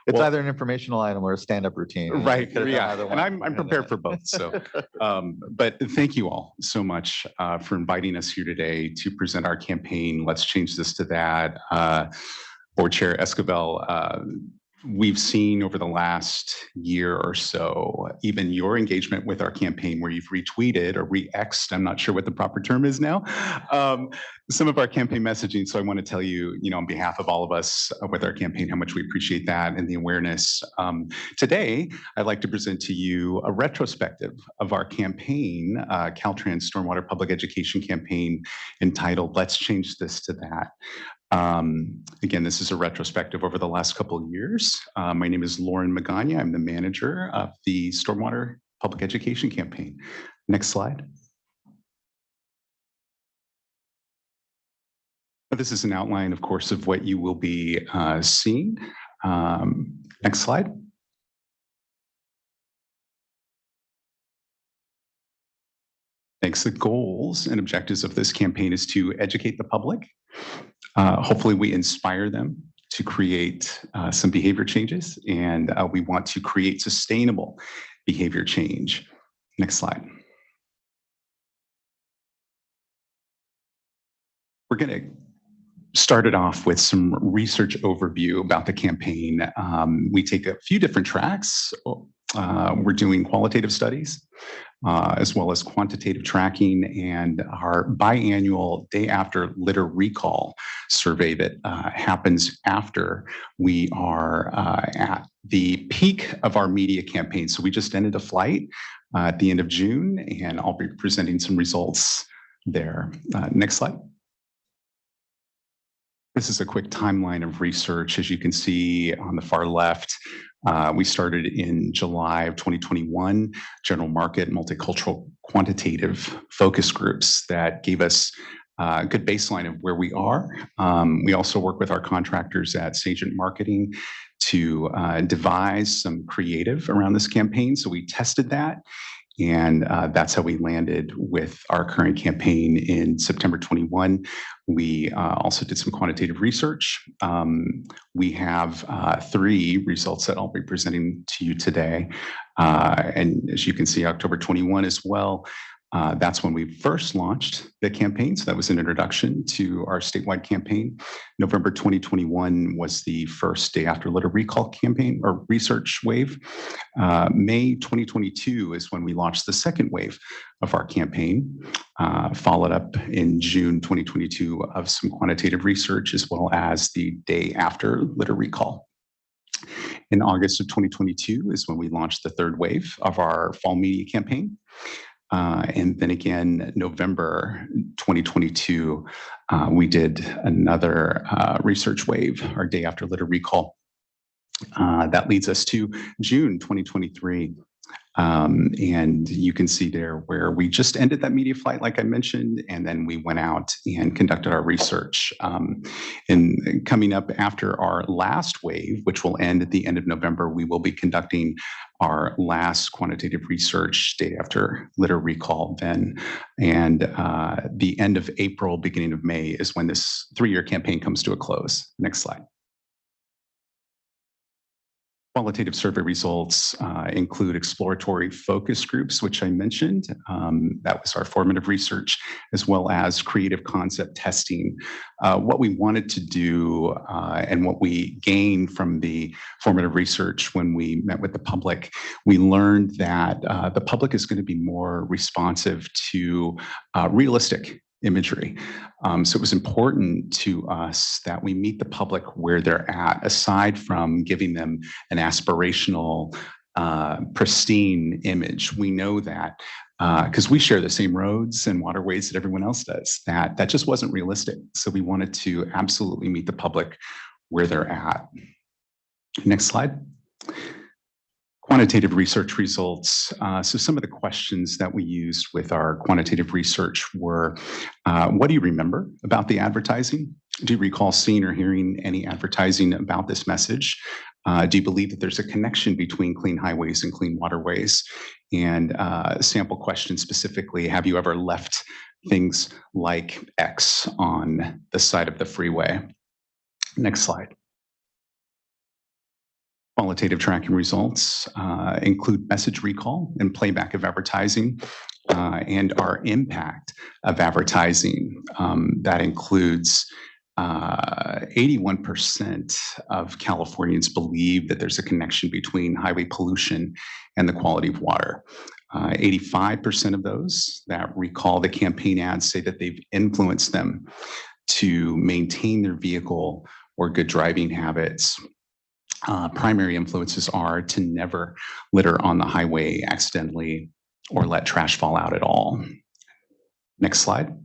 it's either an informational item or a stand-up routine. Right. Yeah. And I'm prepared for both. So, but thank you all so much for inviting us here today to present our campaign. Let's change this to that. Board Chair Esquivel, we've seen over the last year or so, even your engagement with our campaign where you've retweeted or re-X'd, I'm not sure what the proper term is now, some of our campaign messaging. So I want to tell you, on behalf of all of us with our campaign, how much we appreciate that and the awareness. Today, I'd like to present to you a retrospective of our campaign, Caltrans Stormwater Public Education Campaign, entitled Let's Change This to That. Again, this is a retrospective over the last couple of years. My name is Lauren Magana. I'm the manager of the Stormwater Public Education Campaign. Next slide. This is an outline, of course, of what you will be seeing. Next slide. Thanks. The goals and objectives of this campaign is to educate the public. Hopefully we inspire them to create some behavior changes, and we want to create sustainable behavior change. Next slide. We're going to started off with some research overview about the campaign. We take a few different tracks. We're doing qualitative studies, as well as quantitative tracking, and our biannual day after litter recall survey that happens after we are at the peak of our media campaign. So we just ended a flight at the end of June, and I'll be presenting some results there. Next slide. This is a quick timeline of research. As you can see on the far left, we started in July of 2021, general market, multicultural, quantitative focus groups that gave us a good baseline of where we are. We also work with our contractors at Sagent Marketing to devise some creative around this campaign. So we tested that. And that's how we landed with our current campaign in September 21. We also did some quantitative research. We have 3 results that I'll be presenting to you today. And as you can see, October 21 as well. That's when we first launched the campaign. So that was an introduction to our statewide campaign. November 2021 was the first day after litter recall campaign or research wave. May 2022 is when we launched the second wave of our campaign, followed up in June 2022 of some quantitative research, as well as the day after litter recall. In August of 2022 is when we launched the third wave of our fall media campaign. And then again, November 2022, we did another research wave, our day after litter recall. That leads us to June 2023. And you can see there where we just ended that media flight, like I mentioned, and then we went out and conducted our research. And coming up after our last wave, which will end at the end of November, we will be conducting our last quantitative research day after litter recall then. And the end of April, beginning of May is when this 3-year campaign comes to a close. Next slide. Qualitative survey results include exploratory focus groups, which I mentioned. That was our formative research, as well as creative concept testing. What we wanted to do and what we gained from the formative research when we met with the public, we learned that the public is going to be more responsive to realistic imagery. So it was important to us that we meet the public where they're at, aside from giving them an aspirational, pristine image. We know that because we share the same roads and waterways that everyone else does, that just wasn't realistic. So we wanted to absolutely meet the public where they're at. Next slide. Quantitative research results. So some of the questions that we used with our quantitative research were, what do you remember about the advertising? Do you recall seeing or hearing any advertising about this message? Do you believe that there's a connection between clean highways and clean waterways? And sample question specifically, have you ever left things like X on the side of the freeway? Next slide. Qualitative tracking results include message recall and playback of advertising and our impact of advertising. That includes 81% of Californians believe that there's a connection between highway pollution and the quality of water. 85% of those that recall the campaign ads say that they've influenced them to maintain their vehicle or good driving habits. Primary influences are to never litter on the highway accidentally or let trash fall out at all. Next slide.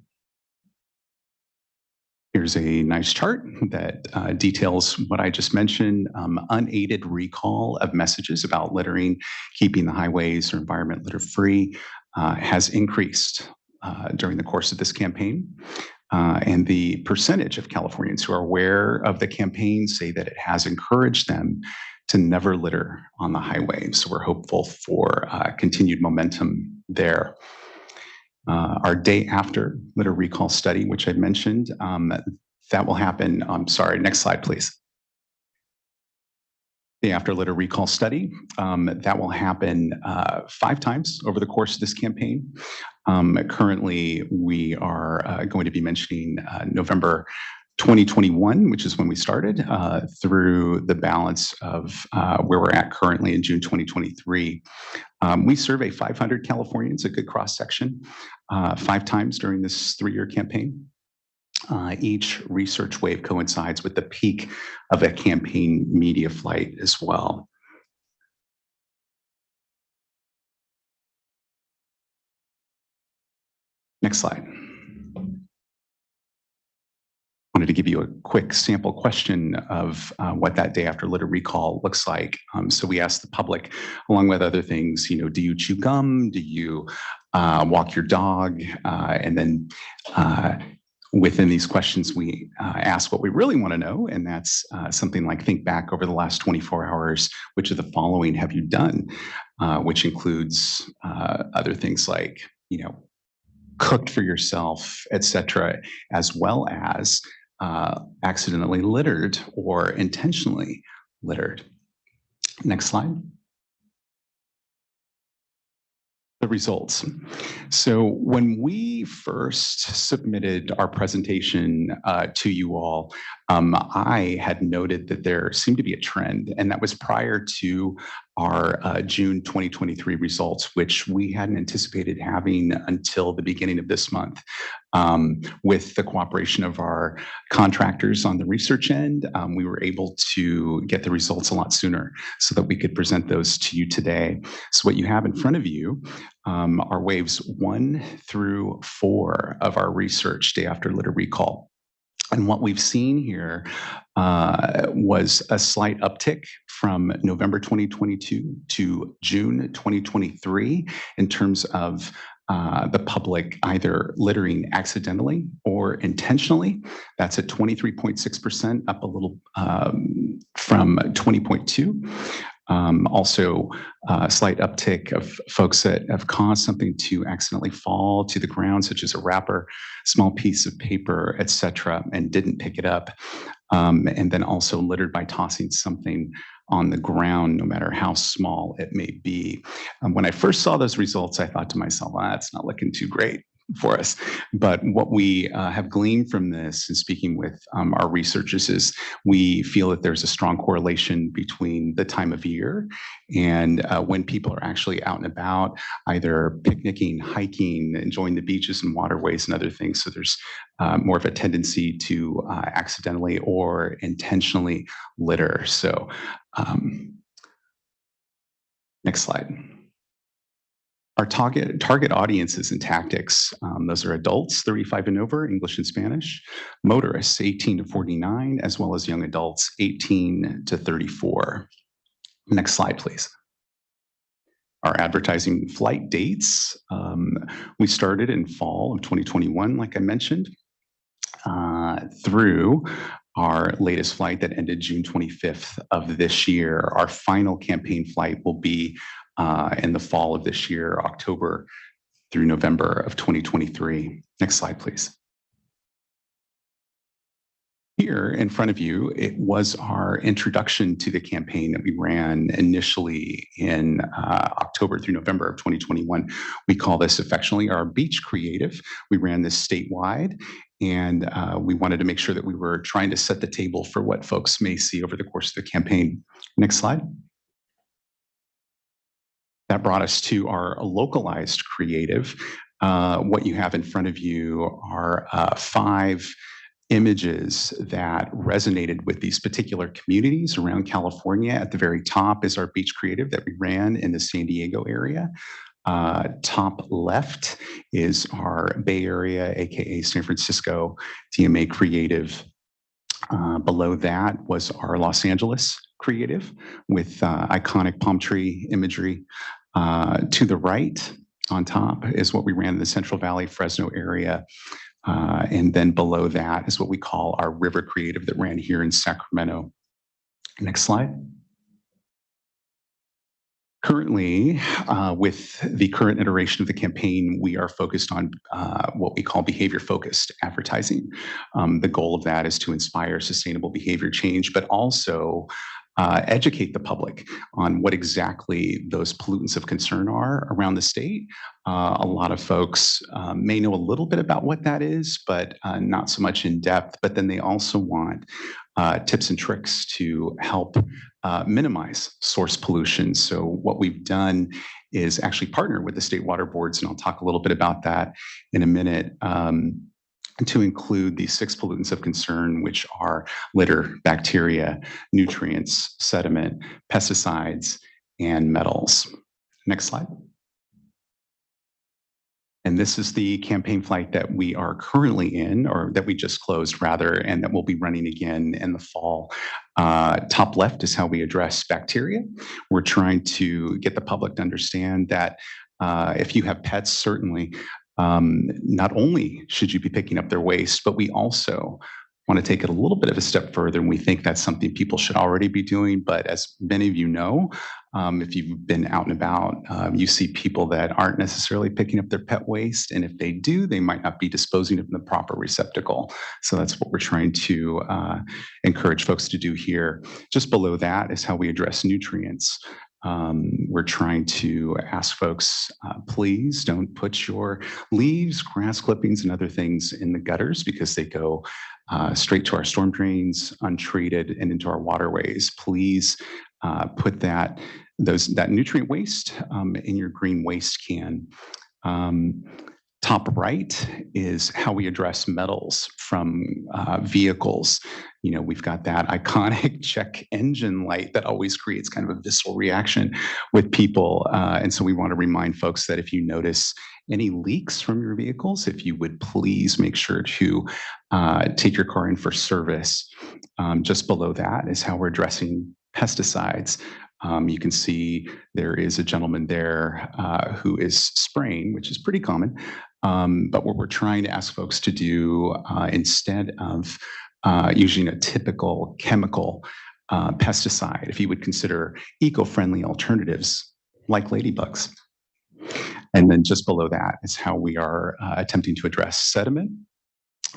Here's a nice chart that details what I just mentioned. Unaided recall of messages about littering, keeping the highways or environment litter free has increased during the course of this campaign. And the percentage of Californians who are aware of the campaign say that it has encouraged them to never litter on the highway. So we're hopeful for continued momentum there. Our day after litter recall study, which I mentioned, that will happen. Sorry, next slide, please. Day after litter recall study, that will happen 5 times over the course of this campaign. Currently, we are going to be mentioning November 2021, which is when we started, through the balance of where we're at currently in June 2023. We survey 500 Californians, a good cross-section, 5 times during this 3-year campaign. Each research wave coincides with the peak of a campaign media flight as well. Next slide. Wanted to give you a quick sample question of what that day after litter recall looks like. So we asked the public, along with other things, do you chew gum? Do you walk your dog? And then within these questions, we ask what we really want to know, and that's something like, think back over the last 24 hours, which of the following have you done? Which includes other things like, cooked for yourself, etc., as well as accidentally littered or intentionally littered. Next slide. The results. So when we first submitted our presentation to you all, I had noted that there seemed to be a trend, and that was prior to our June 2023 results, which we hadn't anticipated having until the beginning of this month. With the cooperation of our contractors on the research end, we were able to get the results a lot sooner so that we could present those to you today. So what you have in front of you are waves 1 through 4 of our research day after litter recall. And what we've seen here was a slight uptick from November 2022 to June 2023 in terms of the public either littering accidentally or intentionally. That's at 23.6%, up a little from 20.2. Also, a slight uptick of folks that have caused something to accidentally fall to the ground, such as a wrapper, small piece of paper, etc., and didn't pick it up. And then also littered by tossing something on the ground, no matter how small it may be. When I first saw those results, I thought to myself, well, that's not looking too great for us. But what we have gleaned from this, and speaking with our researchers, is we feel that there's a strong correlation between the time of year and when people are actually out and about, either picnicking, hiking, enjoying the beaches and waterways and other things. So there's more of a tendency to accidentally or intentionally litter. So next slide. Our target audiences and tactics, those are adults 35 and over, English and Spanish, motorists 18 to 49, as well as young adults 18 to 34. Next slide, please. Our advertising flight dates, we started in fall of 2021, like I mentioned, through our latest flight that ended June 25th of this year. Our final campaign flight will be in the fall of this year, October through November of 2023. Next slide, please. Here in front of you, it was our introduction to the campaign that we ran initially in October through November of 2021. We call this affectionately our beach creative. We ran this statewide, and we wanted to make sure that we were trying to set the table for what folks may see over the course of the campaign. Next slide. That brought us to our localized creative. What you have in front of you are 5 images that resonated with these particular communities around California. At the very top is our beach creative that we ran in the San Diego area. Top left is our Bay Area, aka San Francisco DMA creative. Below that was our Los Angeles creative with iconic palm tree imagery. To the right on top is what we ran in the Central Valley, Fresno area. And then below that is what we call our river creative that ran here in Sacramento. Next slide. Currently, with the current iteration of the campaign, we are focused on what we call behavior-focused advertising. The goal of that is to inspire sustainable behavior change, but also educate the public on what exactly those pollutants of concern are around the state. A lot of folks may know a little bit about what that is, but not so much in depth. But then they also want tips and tricks to help minimize source pollution. So what we've done is actually partner with the state water boards, and I'll talk a little bit about that in a minute, to include the 6 pollutants of concern, which are litter, bacteria, nutrients, sediment, pesticides, and metals. Next slide. And this is the campaign flight that we are currently in, or that we just closed rather, and that will be running again in the fall. Top left is how we address bacteria. We're trying to get the public to understand that if you have pets, certainly, not only should you be picking up their waste, but we also want to take it a little bit of a step further, and we think that's something people should already be doing. But as many of you know, if you've been out and about, you see people that aren't necessarily picking up their pet waste, and if they do, they might not be disposing of it in the proper receptacle. So that's what we're trying to encourage folks to do here. Just below that is how we address nutrients. We're trying to ask folks, please don't put your leaves, grass clippings, and other things in the gutters, because they go straight to our storm drains, untreated, and into our waterways. Please put that nutrient waste in your green waste can. Top right is how we address metals from vehicles. You know, we've got that iconic check engine light that always creates kind of a visceral reaction with people. And so we want to remind folks that if you notice any leaks from your vehicles, if you would please make sure to take your car in for service. Just below that is how we're addressing pesticides. You can see there is a gentleman there who is spraying, which is pretty common. But what we're trying to ask folks to do, instead of using a typical chemical pesticide, if you would consider eco-friendly alternatives like ladybugs. And then just below that is how we are attempting to address sediment.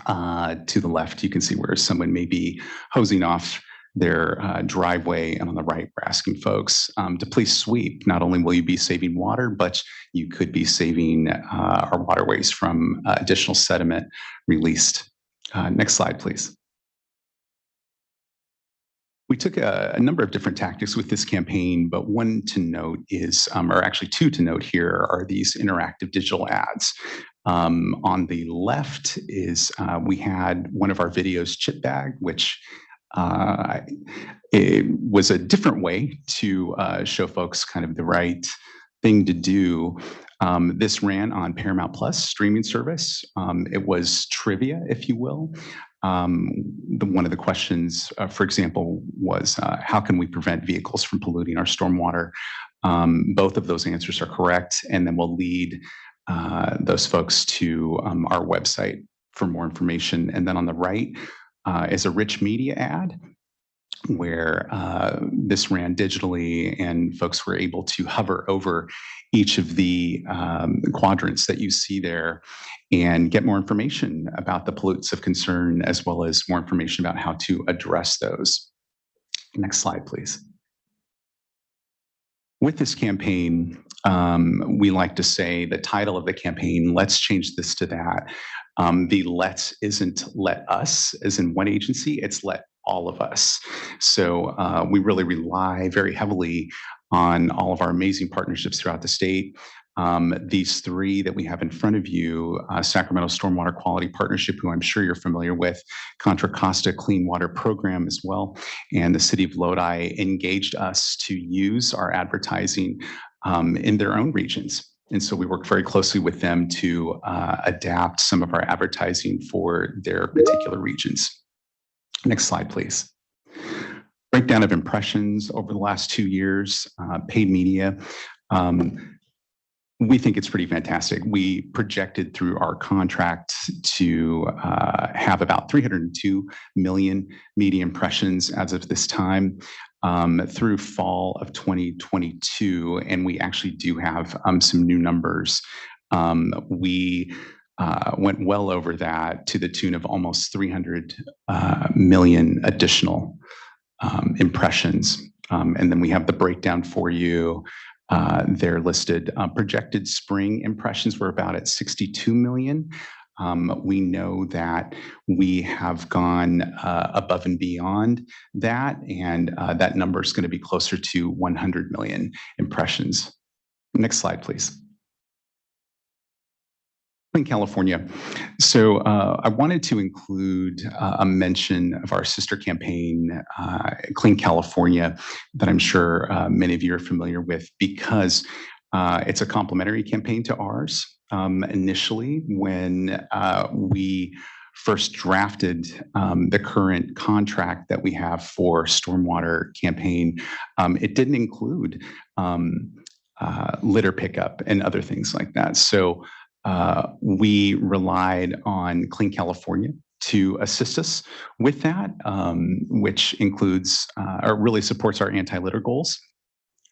To the left, you can see where someone may be hosing off their driveway, and on the right, we're asking folks to please sweep. Not only will you be saving water, but you could be saving our waterways from additional sediment released. Next slide, please. We took a number of different tactics with this campaign, but one to note is, or actually 2 to note here, are these interactive digital ads. On the left is we had one of our videos, chip bag, which it was a different way to show folks kind of the right thing to do. This ran on Paramount Plus streaming service. It was trivia, if you will. One of the questions, for example, was how can we prevent vehicles from polluting our stormwater? Both of those answers are correct, and then we'll lead those folks to our website for more information. And then on the right is a rich media ad where this ran digitally, and folks were able to hover over each of the quadrants that you see there and get more information about the pollutants of concern, as well as more information about how to address those. Next slide, please. With this campaign, we like to say the title of the campaign, let's change this to that. The let's isn't let us as in one agency, it's let all of us. So we really rely very heavily on all of our amazing partnerships throughout the state. These 3 that we have in front of you, Sacramento Stormwater Quality Partnership, who I'm sure you're familiar with, Contra Costa Clean Water Program as well, and the City of Lodi engaged us to use our advertising in their own regions. And so we work very closely with them to adapt some of our advertising for their particular regions. Next slide, please. Breakdown of impressions over the last 2 years, paid media. We think it's pretty fantastic. We projected through our contract to have about 302 million media impressions as of this time through fall of 2022. And we actually do have some new numbers. We went well over that to the tune of almost 300 million additional impressions And then we have the breakdown for you. They're listed. Projected spring impressions were about at 62 million. We know that we have gone above and beyond that, and that number is going to be closer to 100 million impressions. Next slide, please. In California. So I wanted to include a mention of our sister campaign, Clean California, that I'm sure many of you are familiar with, because it's a complementary campaign to ours. Initially, when we first drafted the current contract that we have for Stormwater campaign, it didn't include litter pickup and other things like that. So we relied on Clean California to assist us with that, which includes or really supports our anti-litter goals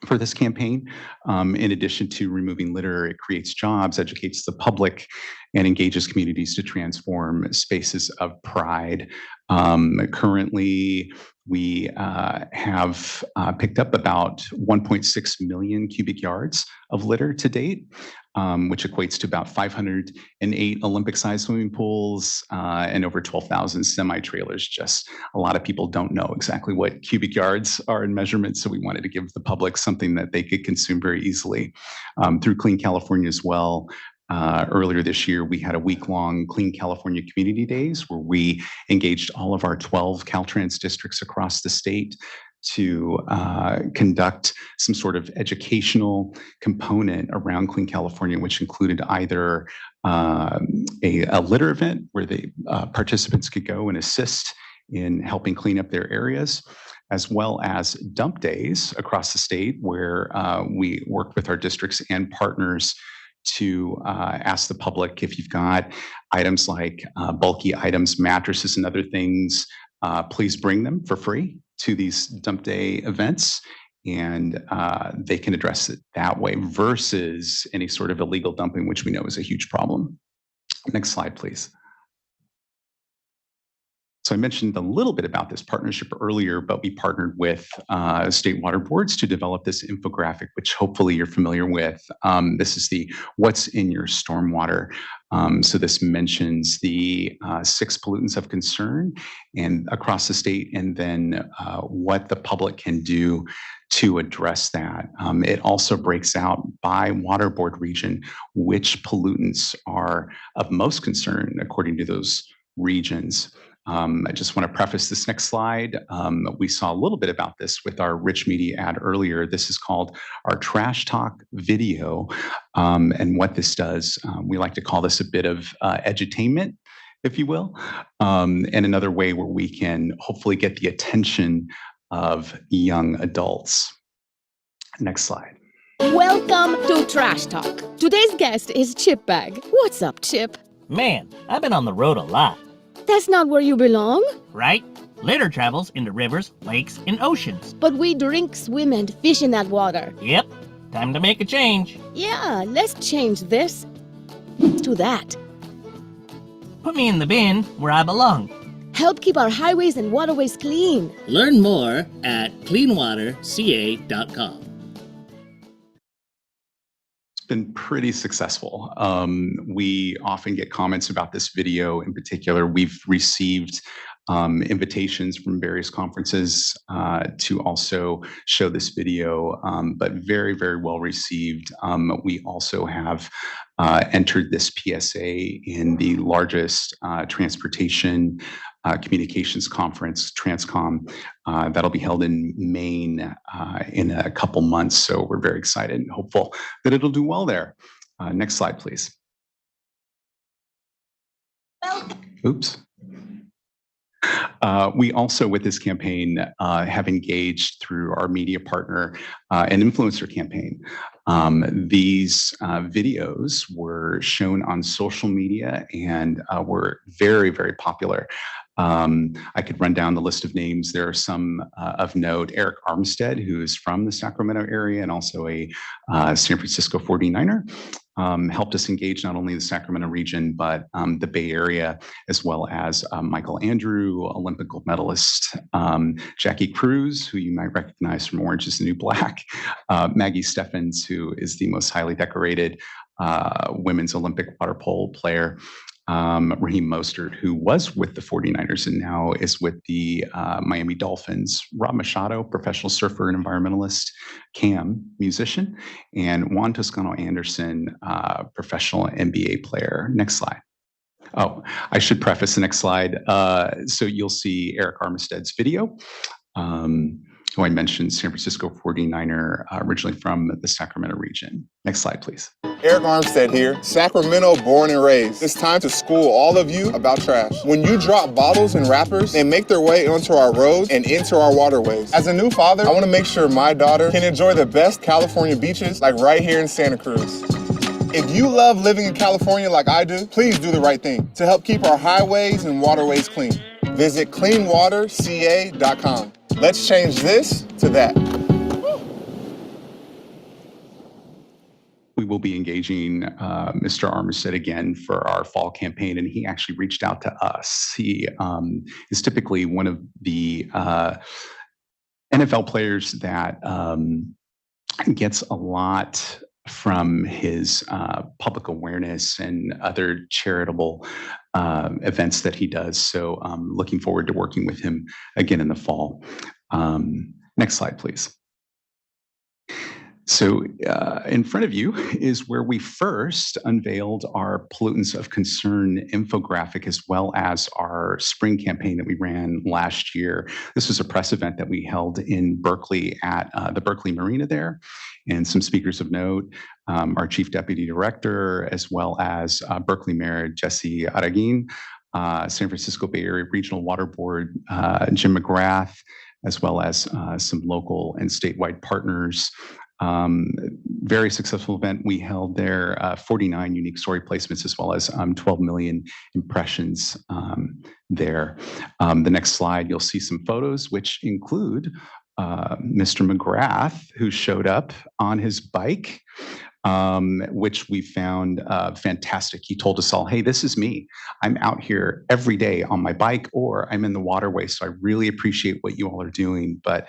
for this campaign. In addition to removing litter, it creates jobs, educates the public, and engages communities to transform spaces of pride. Currently, we have picked up about 1.6 million cubic yards of litter to date, which equates to about 508 Olympic-sized swimming pools and over 12,000 semi-trailers. Just a lot of people don't know exactly what cubic yards are in measurement, so we wanted to give the public something that they could consume very easily. Through Clean California as well, earlier this year, we had a week-long Clean California Community Days where we engaged all of our 12 Caltrans districts across the state to conduct some sort of educational component around Clean California, which included either a litter event where the participants could go and assist in helping clean up their areas, as well as dump days across the state where we work with our districts and partners to ask the public if you've got items like bulky items, mattresses, and other things, please bring them for free to these dump day events, and they can address it that way versus any sort of illegal dumping, which we know is a huge problem. Next slide, please. So I mentioned a little bit about this partnership earlier, but we partnered with state water boards to develop this infographic, which hopefully you're familiar with. This is the What's in Your Stormwater. So this mentions the 6 pollutants of concern and across the state, and then what the public can do to address that. It also breaks out by water board region which pollutants are of most concern according to those regions. I just want to preface this next slide. We saw a little bit about this with our Rich Media ad earlier. This is called our Trash Talk video. And what this does, we like to call this a bit of edutainment, if you will, and another way where we can hopefully get the attention of young adults. Next slide. Welcome to Trash Talk. Today's guest is Chip Bag. What's up, Chip? Man, I've been on the road a lot. That's not where you belong. Right? Litter travels into rivers, lakes, and oceans. But we drink, swim, and fish in that water. Yep. Time to make a change. Yeah, let's change this to that. Put me in the bin where I belong. Help keep our highways and waterways clean. Learn more at cleanwaterca.com. Been pretty successful. We often get comments about this video in particular. We've received invitations from various conferences to also show this video, but very, very well received. We also have entered this PSA in the largest transportation communications conference, Transcom, that'll be held in Maine in a couple months. So we're very excited and hopeful that it'll do well there. Next slide, please. Oops. We also, with this campaign, have engaged through our media partner, an influencer campaign. These videos were shown on social media and were very, very popular. I could run down the list of names. There are some of note. Eric Armstead, who is from the Sacramento area and also a San Francisco 49er. helped us engage not only the Sacramento region, but the Bay Area, as well as Michael Andrew, Olympic gold medalist, Jackie Cruz, who you might recognize from Orange is the New Black, Maggie Steffens, who is the most highly decorated women's Olympic water polo player, Raheem Mostert, who was with the 49ers and now is with the Miami Dolphins, Rob Machado, professional surfer and environmentalist, Cam, musician, and Juan Toscano Anderson, professional NBA player. Next slide. Oh, I should preface the next slide. So you'll see Eric Armstead's video, who I mentioned, San Francisco 49er, originally from the Sacramento region. Next slide, please. Eric Armstead here, Sacramento born and raised. It's time to school all of you about trash. When you drop bottles and wrappers, they make their way onto our roads and into our waterways. As a new father, I want to make sure my daughter can enjoy the best California beaches like right here in Santa Cruz. If you love living in California like I do, please do the right thing to help keep our highways and waterways clean. Visit cleanwaterca.com. Let's change this to that. We will be engaging Mr. Armstead again for our fall campaign, and he actually reached out to us. He is typically one of the NFL players that gets a lot from his public awareness and other charitable events that he does. So looking forward to working with him again in the fall. Next slide, please. So in front of you is where we first unveiled our Pollutants of Concern infographic, as well as our spring campaign that we ran last year. This was a press event that we held in Berkeley at the Berkeley Marina there. And some speakers of note, our Chief Deputy Director, as well as Berkeley Mayor Jesse Arreguin, San Francisco Bay Area Regional Water Board, Jim McGrath, as well as some local and statewide partners. Very successful event we held there, 49 unique story placements, as well as 12 million impressions there. The next slide, you'll see some photos, which include Mr. McGrath, who showed up on his bike, which we found fantastic. He told us all, hey, this is me. I'm out here every day on my bike, or I'm in the waterway. So I really appreciate what you all are doing. But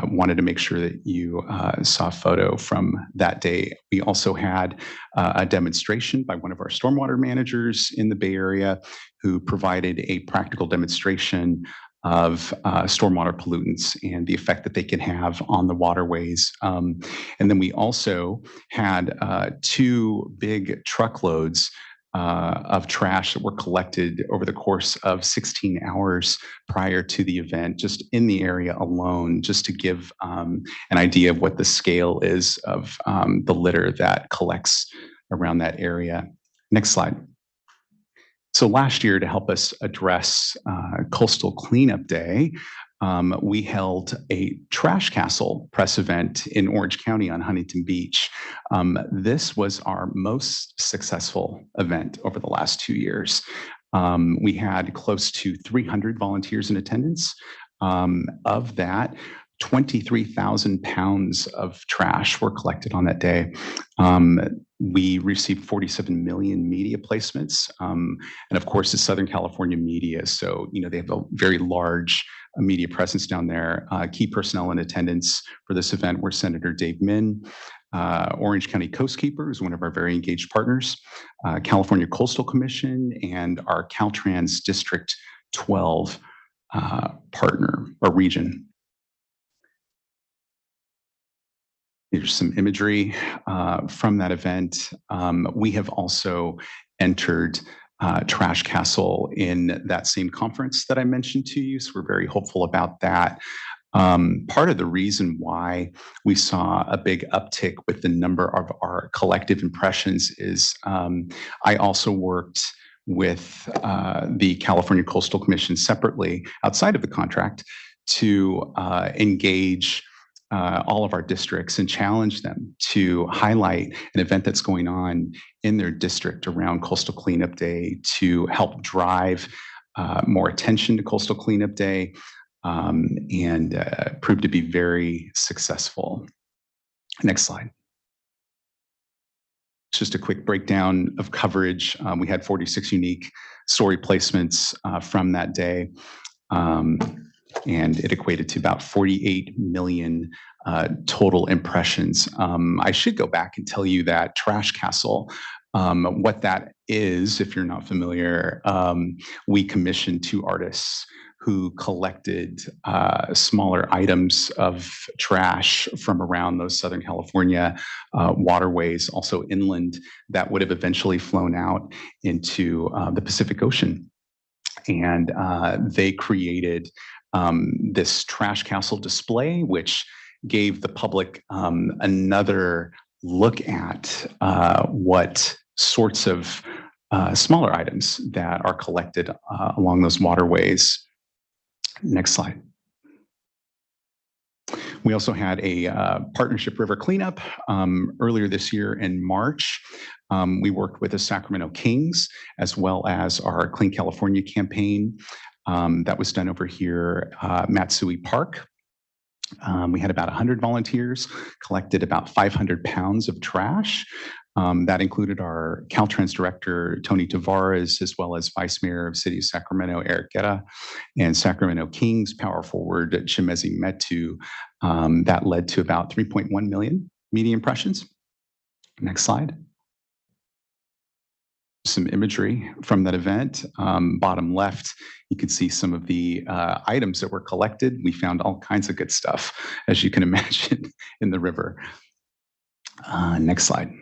wanted to make sure that you saw a photo from that day. We also had a demonstration by one of our stormwater managers in the Bay Area, who provided a practical demonstration of stormwater pollutants and the effect that they can have on the waterways. And then we also had 2 big truckloads of trash that were collected over the course of 16 hours prior to the event, just in the area alone, just to give an idea of what the scale is of the litter that collects around that area. Next slide. So last year, to help us address Coastal Cleanup Day, we held a Trash Castle press event in Orange County on Huntington Beach. This was our most successful event over the last 2 years. We had close to 300 volunteers in attendance. Of that, 23,000 pounds of trash were collected on that day. We received 47 million media placements. And of course, it's Southern California media. So, they have a very large media presence down there. Key personnel in attendance for this event were Senator Dave Min, Orange County Coastkeeper is one of our very engaged partners, California Coastal Commission, and our Caltrans District 12 partner or region. Here's some imagery from that event. We have also entered Trash Castle in that same conference that I mentioned to you, so we're very hopeful about that. Part of the reason why we saw a big uptick with the number of our collective impressions is I also worked with the California Coastal Commission separately outside of the contract to engage all of our districts and challenge them to highlight an event that's going on in their district around Coastal Cleanup Day to help drive more attention to Coastal Cleanup Day and proved to be very successful. Next slide. Just a quick breakdown of coverage. We had 46 unique story placements from that day, and it equated to about 48 million total impressions. I should go back and tell you that Trash Castle, what that is, if you're not familiar, we commissioned 2 artists who collected smaller items of trash from around those Southern California waterways, also inland, that would have eventually flown out into the Pacific Ocean. And they created this Trash Castle display, which gave the public another look at what sorts of smaller items that are collected along those waterways. Next slide. We also had a partnership river cleanup earlier this year in March. We worked with the Sacramento Kings as well as our Clean California campaign that was done over here at Matsui Park. We had about 100 volunteers, collected about 500 pounds of trash. That included our Caltrans director, Tony Tavares, as well as Vice Mayor of City of Sacramento, Eric Guetta, and Sacramento Kings power forward, Chimezi Metu. That led to about 3.1 million media impressions. Next slide. Some imagery from that event. Bottom left, you can see some of the items that were collected. We found all kinds of good stuff, as you can imagine, in the river. Next slide.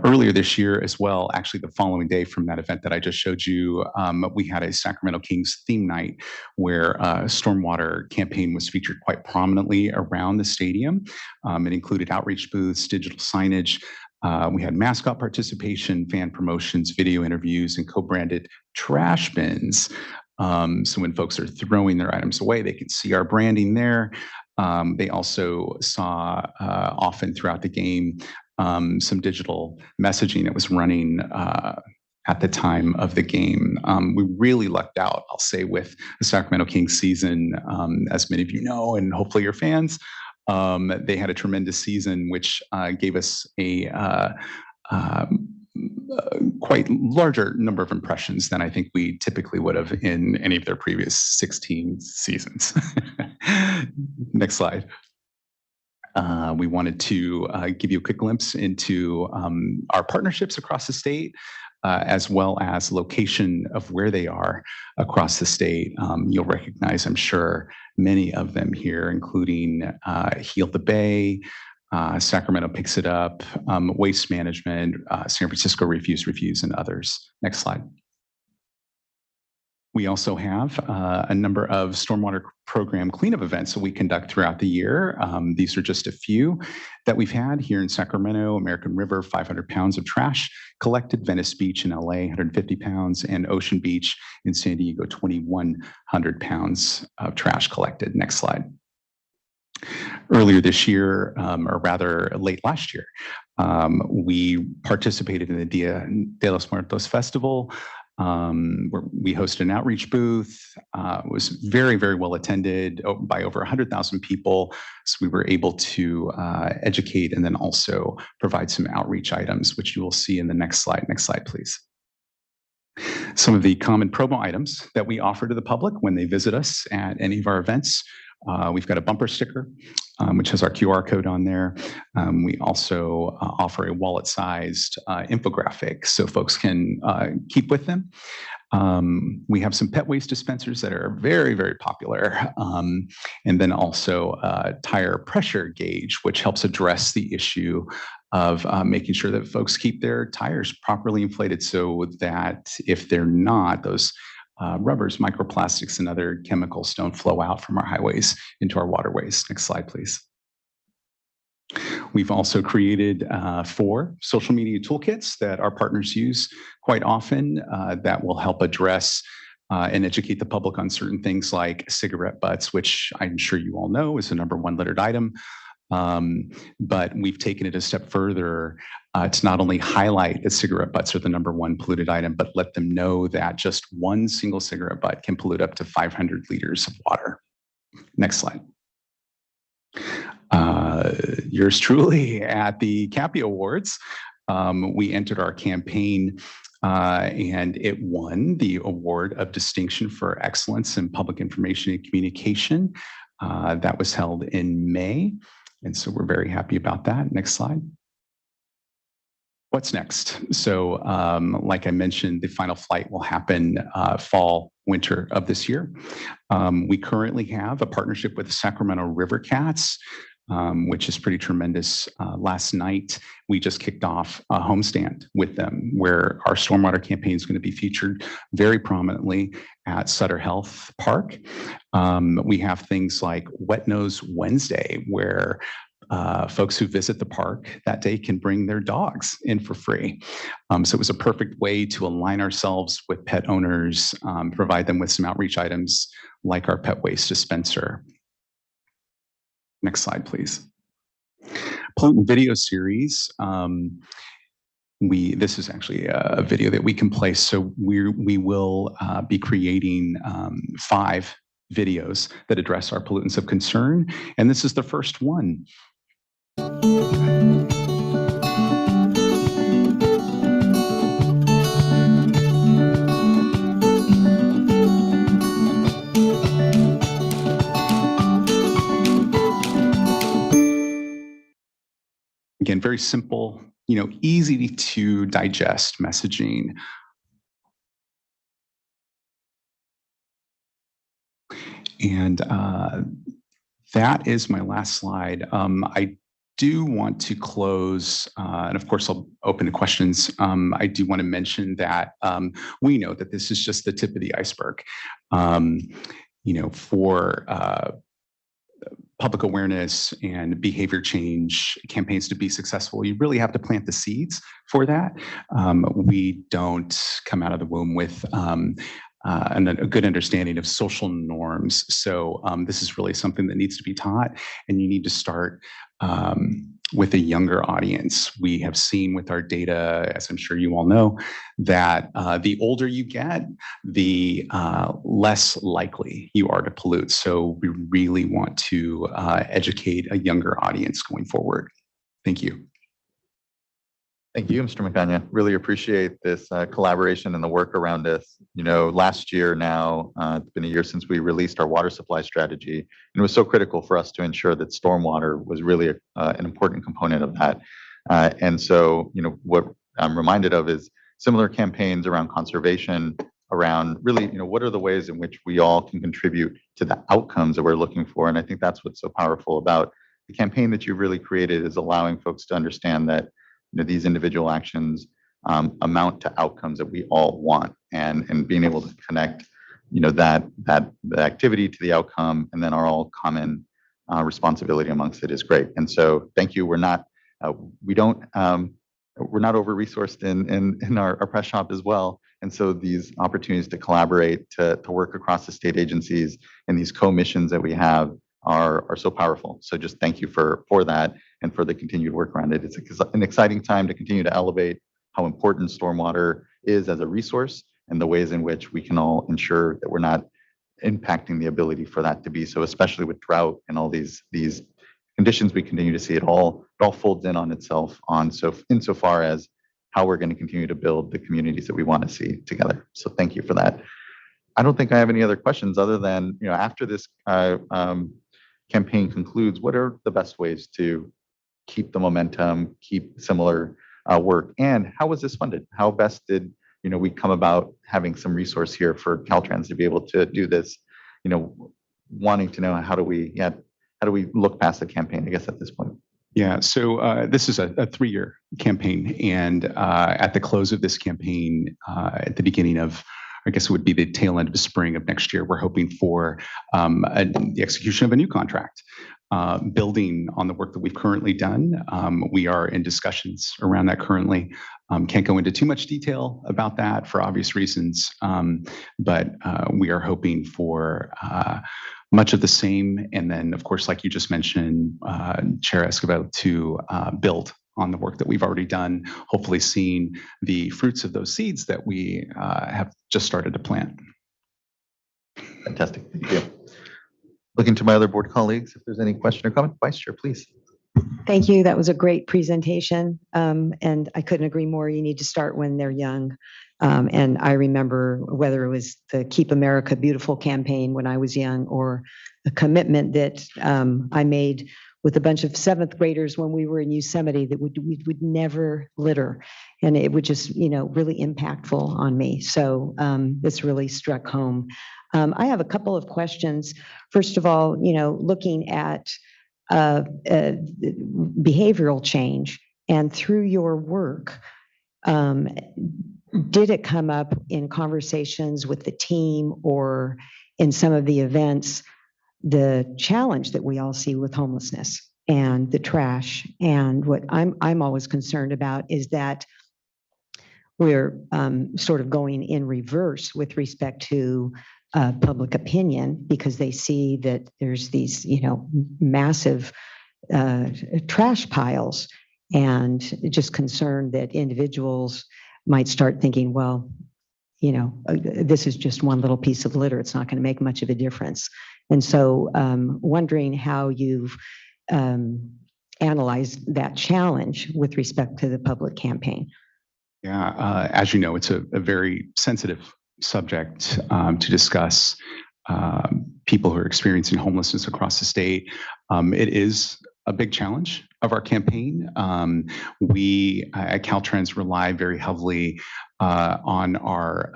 Earlier this year as well, actually the following day from that event that I just showed you, we had a Sacramento Kings theme night where Stormwater campaign was featured quite prominently around the stadium. It included outreach booths, digital signage. We had mascot participation, fan promotions, video interviews, and co-branded trash bins. So when folks are throwing their items away, they can see our branding there. They also saw often throughout the game some digital messaging that was running at the time of the game. We really lucked out, I'll say, with the Sacramento Kings season, as many of you know, and hopefully your fans. They had a tremendous season, which gave us a quite larger number of impressions than I think we typically would have in any of their previous 16 seasons. Next slide. We wanted to give you a quick glimpse into our partnerships across the state, as well as location of where they are across the state. You'll recognize, I'm sure, many of them here, including Heal the Bay, Sacramento Picks It Up, Waste Management, San Francisco Refuse, and others. Next slide. We also have a number of stormwater program cleanup events that we conduct throughout the year. These are just a few that we've had here in Sacramento. American River, 500 pounds of trash collected. Venice Beach in LA, 150 pounds. And Ocean Beach in San Diego, 2,100 pounds of trash collected. Next slide. Earlier this year, or rather late last year, we participated in the Dia de los Muertos Festival. Where we hosted an outreach booth. It was very, very well attended by over 100,000 people. So we were able to educate and then also provide some outreach items, which you will see in the next slide. Next slide, please. Some of the common promo items that we offer to the public when they visit us at any of our events. We've got a bumper sticker, which has our QR code on there. We also offer a wallet-sized infographic so folks can keep with them. We have some pet waste dispensers that are very, very popular. And then also a tire pressure gauge, which helps address the issue of making sure that folks keep their tires properly inflated so that if they're not, those rubbers, microplastics, and other chemicals don't flow out from our highways into our waterways. Next slide, please. We've also created 4 social media toolkits that our partners use quite often that will help address and educate the public on certain things like cigarette butts, which I'm sure you all know is the #1 littered item. But we've taken it a step further to not only highlight that cigarette butts are the #1 polluted item, but let them know that just one single cigarette butt can pollute up to 500 liters of water. Next slide. Yours truly at the Cappy Awards. We entered our campaign and it won the Award of Distinction for Excellence in Public Information and Communication. That was held in May. And so we're very happy about that. Next slide. What's next? So like I mentioned, the final flight will happen fall, winter of this year. We currently have a partnership with the Sacramento River Cats, which is pretty tremendous. Last night, we just kicked off a homestand with them where our stormwater campaign is going to be featured very prominently at Sutter Health Park. We have things like Wet Nose Wednesday, where folks who visit the park that day can bring their dogs in for free. So it was a perfect way to align ourselves with pet owners, provide them with some outreach items like our pet waste dispenser. Next slide, please. Pollutant video series. This is actually a video that we can place. So we will be creating 5 videos that address our pollutants of concern. And this is the first one. Again, very simple, easy to digest messaging. And that is my last slide. I do want to close, and of course I'll open to questions. I do want to mention that we know that this is just the tip of the iceberg. For public awareness and behavior change campaigns to be successful, you really have to plant the seeds for that. We don't come out of the womb with a good understanding of social norms. So this is really something that needs to be taught, and you need to start with a younger audience. We have seen with our data, as I'm sure you all know, that the older you get, the less likely you are to pollute. So we really want to educate a younger audience going forward. Thank you. Thank you, Mr. McCanya. Really appreciate this collaboration and the work around this. Last year now, it's been a year since we released our water supply strategy, and it was so critical for us to ensure that stormwater was really an important component of that. And so, what I'm reminded of is similar campaigns around conservation, around really, what are the ways in which we all can contribute to the outcomes that we're looking for. And I think that's what's so powerful about the campaign that you've really created, is allowing folks to understand that these individual actions amount to outcomes that we all want, and being able to connect, the activity to the outcome, and then our all common responsibility amongst it is great. And so, thank you. We're not over-resourced in our press shop as well. And so these opportunities to collaborate, to work across the state agencies, and these co-missions that we have are so powerful. So just thank you for that, and for the continued work around it. It's an exciting time to continue to elevate how important stormwater is as a resource, and the ways in which we can all ensure that we're not impacting the ability for that to be so, especially with drought and all these conditions we continue to see. It all folds in on itself insofar as how we're going to continue to build the communities that we want to see together. So thank you for that. I don't think I have any other questions other than, after this campaign concludes, what are the best ways to keep the momentum, keep similar work, and how was this funded? How best did we come about having some resource here for Caltrans to be able to do this? Wanting to know how do we look past the campaign, I guess, at this point. Yeah, so this is a 3-year campaign, and at the close of this campaign, at the beginning of, I guess it would be the tail end of the spring of next year, we're hoping for the execution of a new contract, building on the work that we've currently done. We are in discussions around that currently. Can't go into too much detail about that for obvious reasons, but we are hoping for much of the same. And then, of course, like you just mentioned, Chair Escobar, to build on the work that we've already done, hopefully seeing the fruits of those seeds that we have just started to plant. Fantastic. Thank you. Looking to my other board colleagues, if there's any question or comment, Vice Chair, please. Thank you. That was a great presentation. And I couldn't agree more. You need to start when they're young. And I remember whether it was the Keep America Beautiful campaign when I was young, or a commitment that I made with a bunch of seventh graders when we were in Yosemite, that we would never litter. And it would just, really impactful on me. So this really struck home. I have a couple of questions. First of all, looking at behavioral change, and through your work, did it come up in conversations with the team or in some of the events, the challenge that we all see with homelessness and the trash? And what I'm always concerned about is that we're sort of going in reverse with respect to public opinion, because they see that there's these, massive trash piles, and just concerned that individuals might start thinking, well, this is just one little piece of litter. It's not going to make much of a difference. And so wondering how you've analyzed that challenge with respect to the public campaign. Yeah, as you know, it's a very sensitive subject to discuss people who are experiencing homelessness across the state. It is a big challenge of our campaign. We at Caltrans rely very heavily on our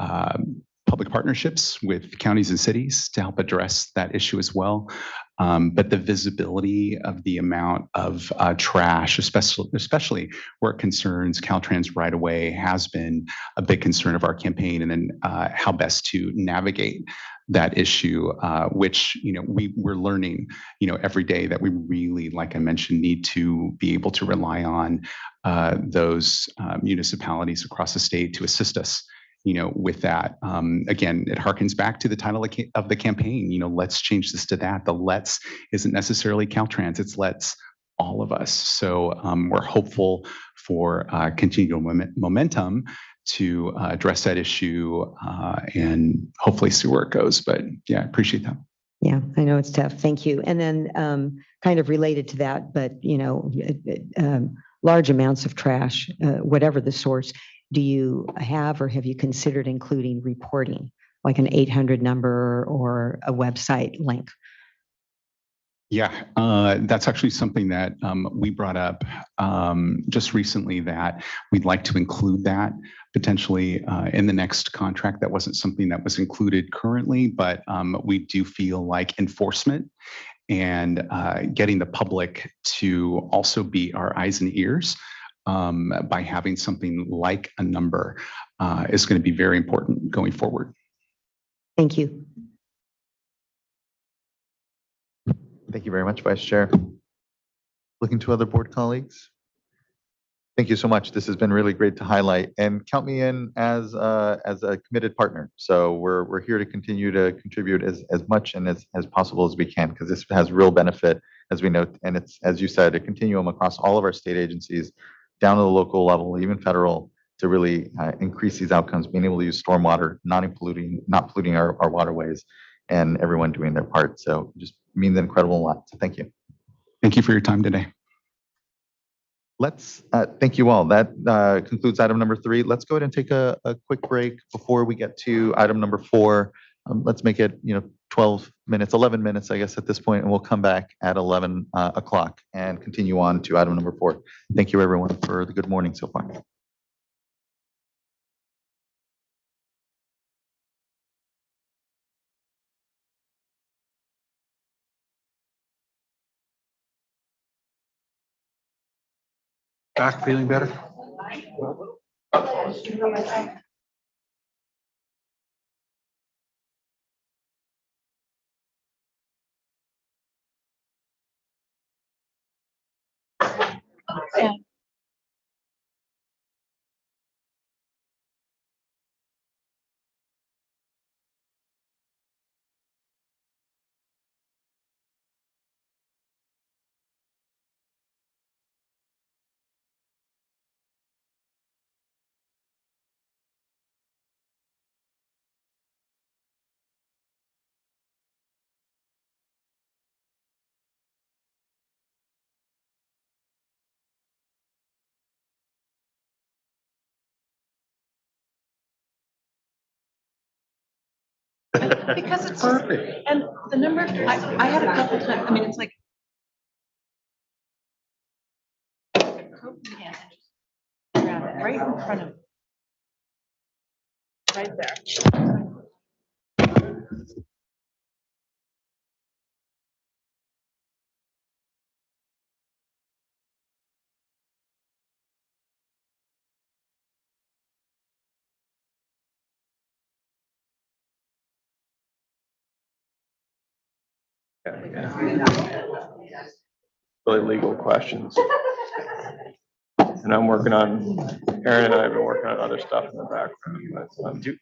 public partnerships with counties and cities to help address that issue as well. But the visibility of the amount of trash, especially where it concerns Caltrans right away, has been a big concern of our campaign. And then how best to navigate that issue, which we're learning every day, that we really, like I mentioned, need to be able to rely on those municipalities across the state to assist us with that. Again, it harkens back to the title of the campaign. Let's change this to that. The let's isn't necessarily Caltrans, it's let's all of us. So we're hopeful for continual momentum to address that issue and hopefully see where it goes. But yeah, I appreciate that. Yeah, I know it's tough. Thank you. And then kind of related to that, but large amounts of trash, whatever the source, do you have or have you considered including reporting, like an 800 number or a website link? Yeah, that's actually something that we brought up just recently, that we'd like to include that potentially in the next contract. That wasn't something that was included currently, but we do feel like enforcement and getting the public to also be our eyes and ears by having something like a number is going to be very important going forward. Thank you. Thank you very much, Vice Chair. Looking to other board colleagues. Thank you so much. This has been really great to highlight, and count me in as a committed partner. So we're here to continue to contribute as much and as possible as we can, because this has real benefit, as we note. And it's, as you said, a continuum across all of our state agencies, down to the local level, even federal, to really increase these outcomes, being able to use stormwater, not polluting our waterways, and everyone doing their part. So just means an incredible lot. So thank you. Thank you for your time today. Let's thank you all. That concludes item number 3. Let's go ahead and take a quick break before we get to item number 4. Let's make it 12 minutes, 11 minutes, I guess, at this point, and we'll come back at 11 o'clock and continue on to item number 4. Thank you, everyone, for the good morning so far. Back feeling better? Yeah. Because it's Perfect. and the number, I had a couple times, I mean, it's like. Coke can and just grab it right in front of. Right there. Really legal questions. And I'm working on, Aaron and I have been working on other stuff in the background, but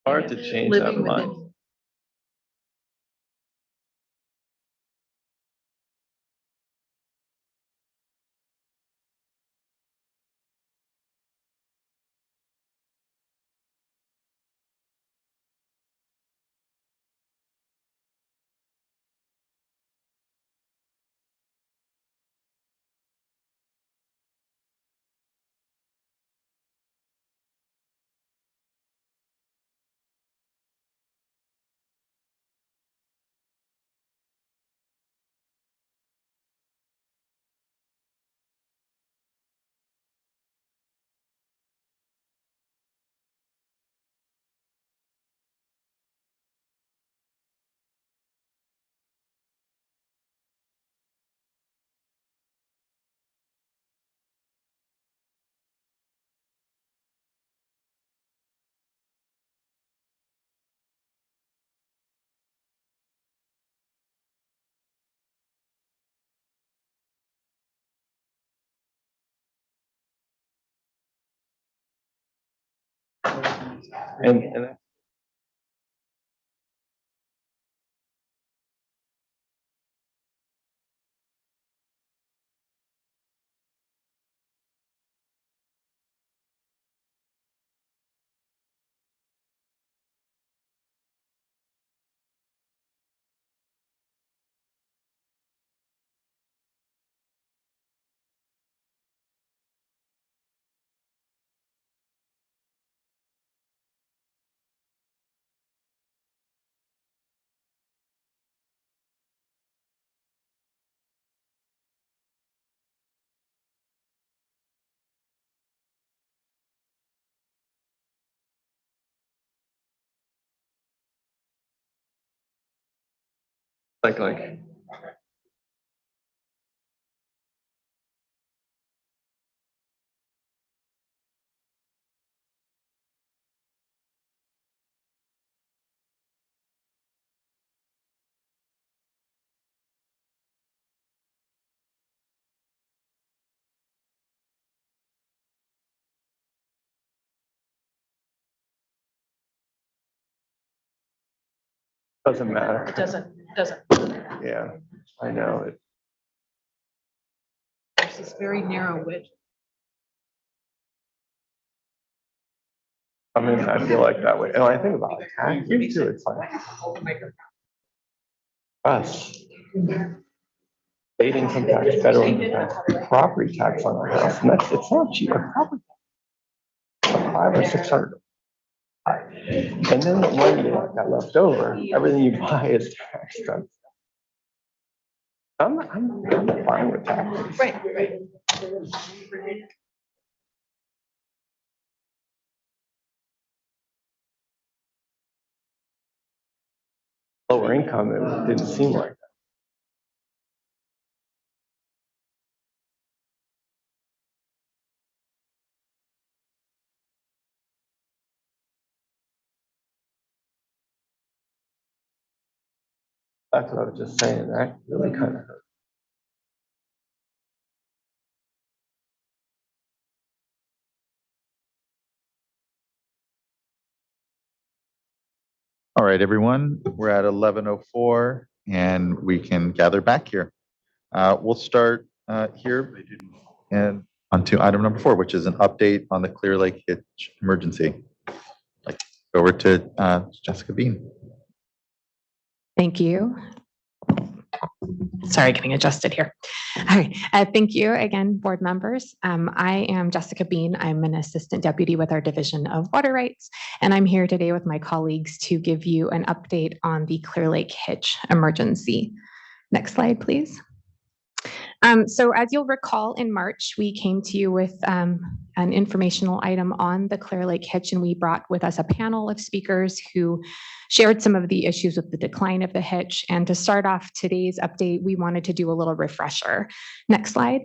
Hard to change that much. And like Doesn't matter. It doesn't. Yeah, I know it. There's this very narrow width. I mean, I feel like that way. And I think about taxes too. It's like us. State income tax, federal income tax, property tax on our house, and it's not cheap. A property tax, $500 or $600. And then the money that left over, everything you buy is tax expensive. I'm fine with taxes. Right. Lower income, it didn't seem like that. That's what I was just saying. That really kind of hurt. All right, everyone, we're at 11:04 and we can gather back here. We'll start here and onto item number 4, which is an update on the Clear Lake hitch emergency. Over to Jessica Bean. Thank you. Sorry, getting adjusted here. All right. Thank you again, board members. I am Jessica Bean. I'm an assistant deputy with our Division of Water Rights, and I'm here today with my colleagues to give you an update on the Clear Lake hitch emergency. Next slide, please. So as you'll recall, in March, we came to you with an informational item on the Clear Lake hitch, and we brought with us a panel of speakers who shared some of the issues with the decline of the hitch. And to start off today's update, we wanted to do a little refresher. Next slide.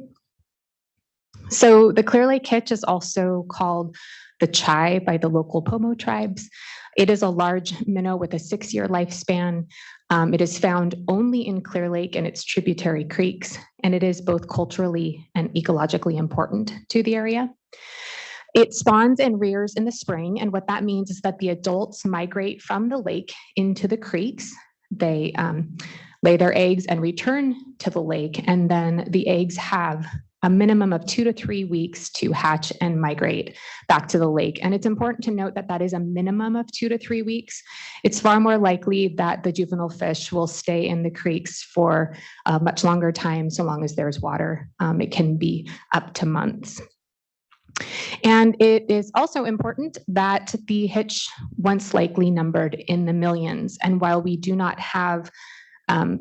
So the Clear Lake hitch is also called the chai by the local Pomo tribes. It is a large minnow with a 6-year lifespan. It is found only in Clear Lake and its tributary creeks, and it is both culturally and ecologically important to the area. It spawns and rears in the spring, and what that means is that the adults migrate from the lake into the creeks. They lay their eggs and return to the lake, and then the eggs have a minimum of 2 to 3 weeks to hatch and migrate back to the lake. And it's important to note that that is a minimum of 2 to 3 weeks. It's far more likely that the juvenile fish will stay in the creeks for a much longer time, so long as there's water. It can be up to months. And it is also important that the hitch once likely numbered in the millions. And while we do not have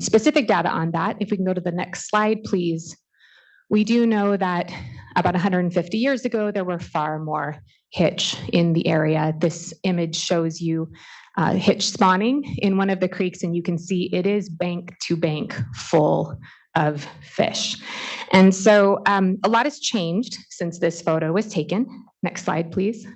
specific data on that, if we can go to the next slide, please. We do know that about 150 years ago, there were far more hitch in the area. This image shows you hitch spawning in one of the creeks, and you can see it is bank to bank full of fish. And so a lot has changed since this photo was taken. Next slide, please.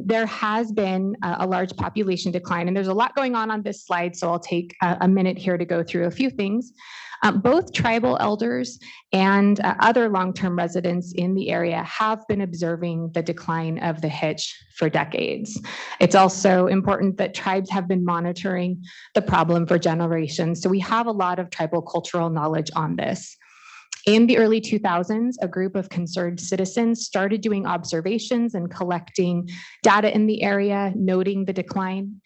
There has been a large population decline, and there's a lot going on this slide, so I'll take a minute here to go through a few things. Both tribal elders and other long-term residents in the area have been observing the decline of the hitch for decades. It's also important that tribes have been monitoring the problem for generations, so we have a lot of tribal cultural knowledge on this. In the early 2000s, a group of concerned citizens started doing observations and collecting data in the area, noting the decline.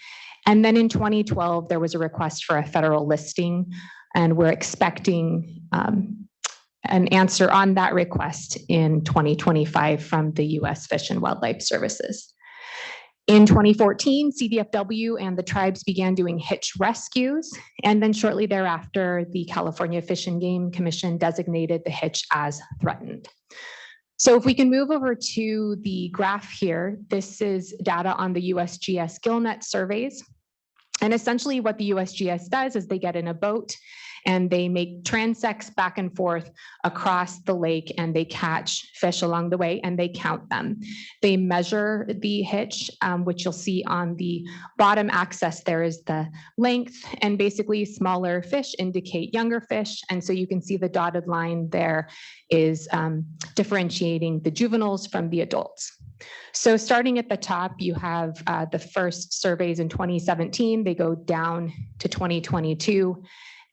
And then in 2012, there was a request for a federal listing, and we're expecting an answer on that request in 2025 from the U.S. Fish and Wildlife Services. In 2014, CDFW and the tribes began doing hitch rescues, and then shortly thereafter, the California Fish and Game Commission designated the hitch as threatened. So if we can move over to the graph here, this is data on the USGS gillnet surveys. And essentially what the USGS does is they get in a boat and they make transects back and forth across the lake, and they catch fish along the way, and they count them. They measure the hitch, which you'll see on the bottom axis. There is the length, and basically smaller fish indicate younger fish. And so you can see the dotted line there is differentiating the juveniles from the adults. So starting at the top, you have the first surveys in 2017. They go down to 2022.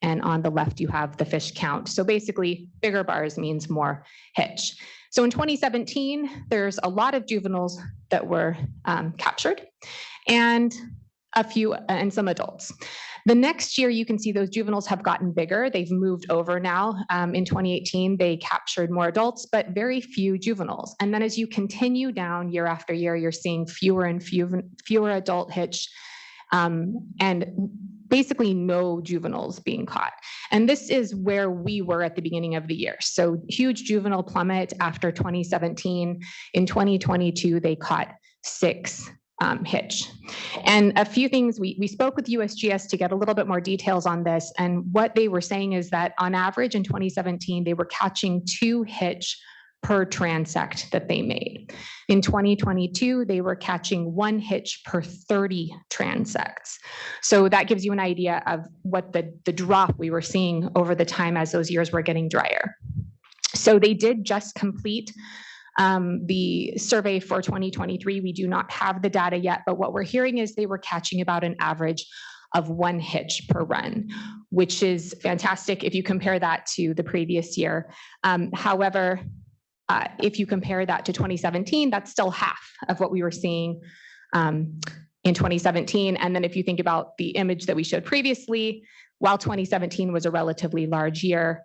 And on the left, you have the fish count. So basically, bigger bars means more hitch. So in 2017, there's a lot of juveniles that were captured, and a few and some adults. The next year, you can see those juveniles have gotten bigger. They've moved over now. In 2018, they captured more adults, but very few juveniles. And then as you continue down year after year, you're seeing fewer and fewer adult hitch, and basically no juveniles being caught. And this is where we were at the beginning of the year. So huge juvenile plummet after 2017. In 2022, they caught 6 hitch. And a few things, we spoke with USGS to get a little bit more details on this. And what they were saying is that on average in 2017, they were catching 2 hitch per transect that they made. In 2022, they were catching 1 hitch per 30 transects. So that gives you an idea of what the drop we were seeing over the time as those years were getting drier. So they did just complete the survey for 2023. We do not have the data yet, but what we're hearing is they were catching about an average of 1 hitch per run, which is fantastic if you compare that to the previous year. However, if you compare that to 2017, that's still half of what we were seeing in 2017. And then if you think about the image that we showed previously, while 2017 was a relatively large year,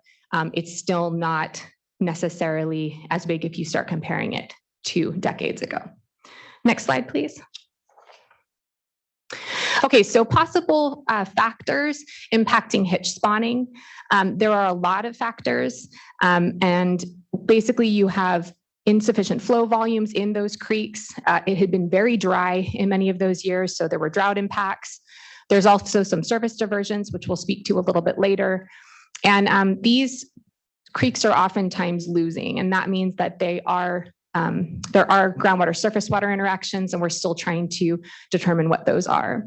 it's still not necessarily as big if you start comparing it to decades ago. Next slide, please. Okay, so possible factors impacting hitch spawning. There are a lot of factors, and basically you have insufficient flow volumes in those creeks. It had been very dry in many of those years, so there were drought impacts. There's also some service diversions, which we'll speak to a little bit later. And these creeks are oftentimes losing, and that means that there are groundwater surface water interactions, and we're still trying to determine what those are.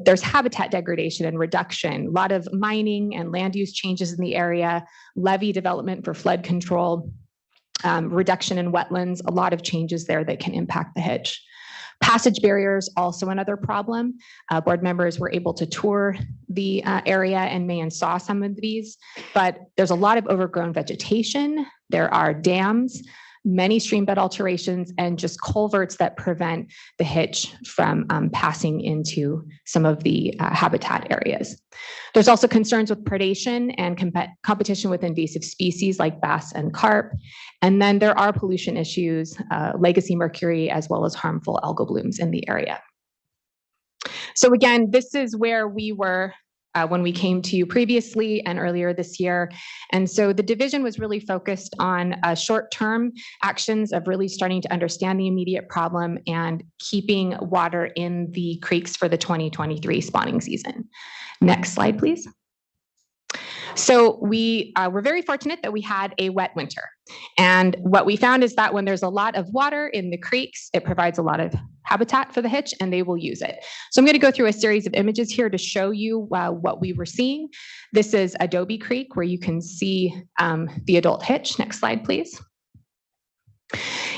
There's habitat degradation and reduction, a lot of mining and land use changes in the area, levee development for flood control, reduction in wetlands, a lot of changes there that can impact the hitch. Passage barriers, also another problem. Board members were able to tour the area and may and saw some of these, but there's a lot of overgrown vegetation. There are dams, many streambed alterations, and just culverts that prevent the hitch from passing into some of the habitat areas. There's also concerns with predation and competition with invasive species like bass and carp. And then there are pollution issues, legacy mercury, as well as harmful algal blooms in the area. So again, this is where we were when we came to you previously and earlier this year. And so the division was really focused on short-term actions of really starting to understand the immediate problem and keeping water in the creeks for the 2023 spawning season. Next slide, please. So we were very fortunate that we had a wet winter. And what we found is that when there's a lot of water in the creeks, it provides a lot of habitat for the hitch, and they will use it. So I'm going to go through a series of images here to show you what we were seeing. This is Adobe Creek, where you can see the adult hitch. Next slide, please.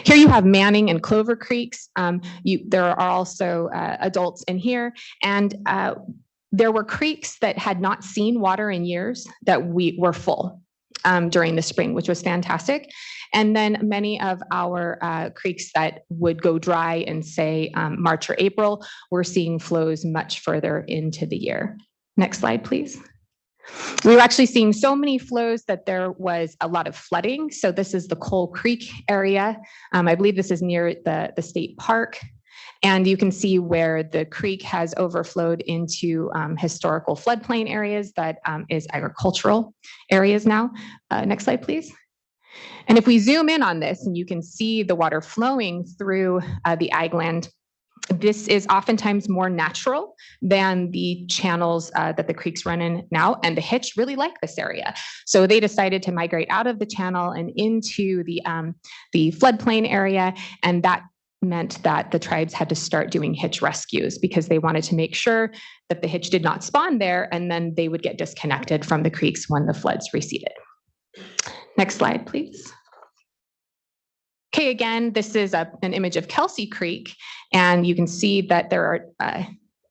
Here you have Manning and Clover Creeks. There are also adults in here, and there were creeks that had not seen water in years that were full during the spring, which was fantastic. And then many of our creeks that would go dry in, say, March or April, we're seeing flows much further into the year. Next slide, please. We were actually seeing so many flows that there was a lot of flooding. So this is the Coal Creek area. I believe this is near the state park. And you can see where the creek has overflowed into historical floodplain areas that is agricultural areas now. Next slide, please. And if we zoom in on this, and you can see the water flowing through the ag land This is oftentimes more natural than the channels that the creeks run in now, and the hitch really like this area. So they decided to migrate out of the channel and into the floodplain area, and that meant that the tribes had to start doing hitch rescues because they wanted to make sure that the hitch did not spawn there, and then they would get disconnected from the creeks when the floods receded. Next slide, please. Okay, again, this is an image of Kelsey Creek, and you can see that there are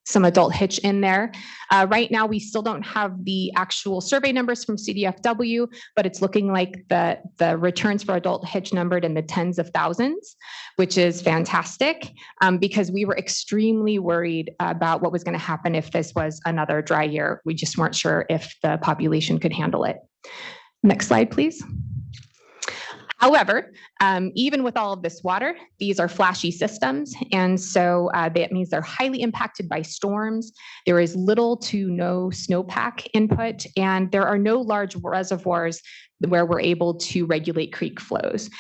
some adult hitch in there. Right now, we still don't have the actual survey numbers from CDFW, but it's looking like the returns for adult hitch numbered in the tens of thousands, which is fantastic because we were extremely worried about what was going to happen if this was another dry year. We just weren't sure if the population could handle it. Next slide, please. However, even with all of this water, these are flashy systems, and so that means they're highly impacted by storms. There is little to no snowpack input, and there are no large reservoirs where we're able to regulate creek flows.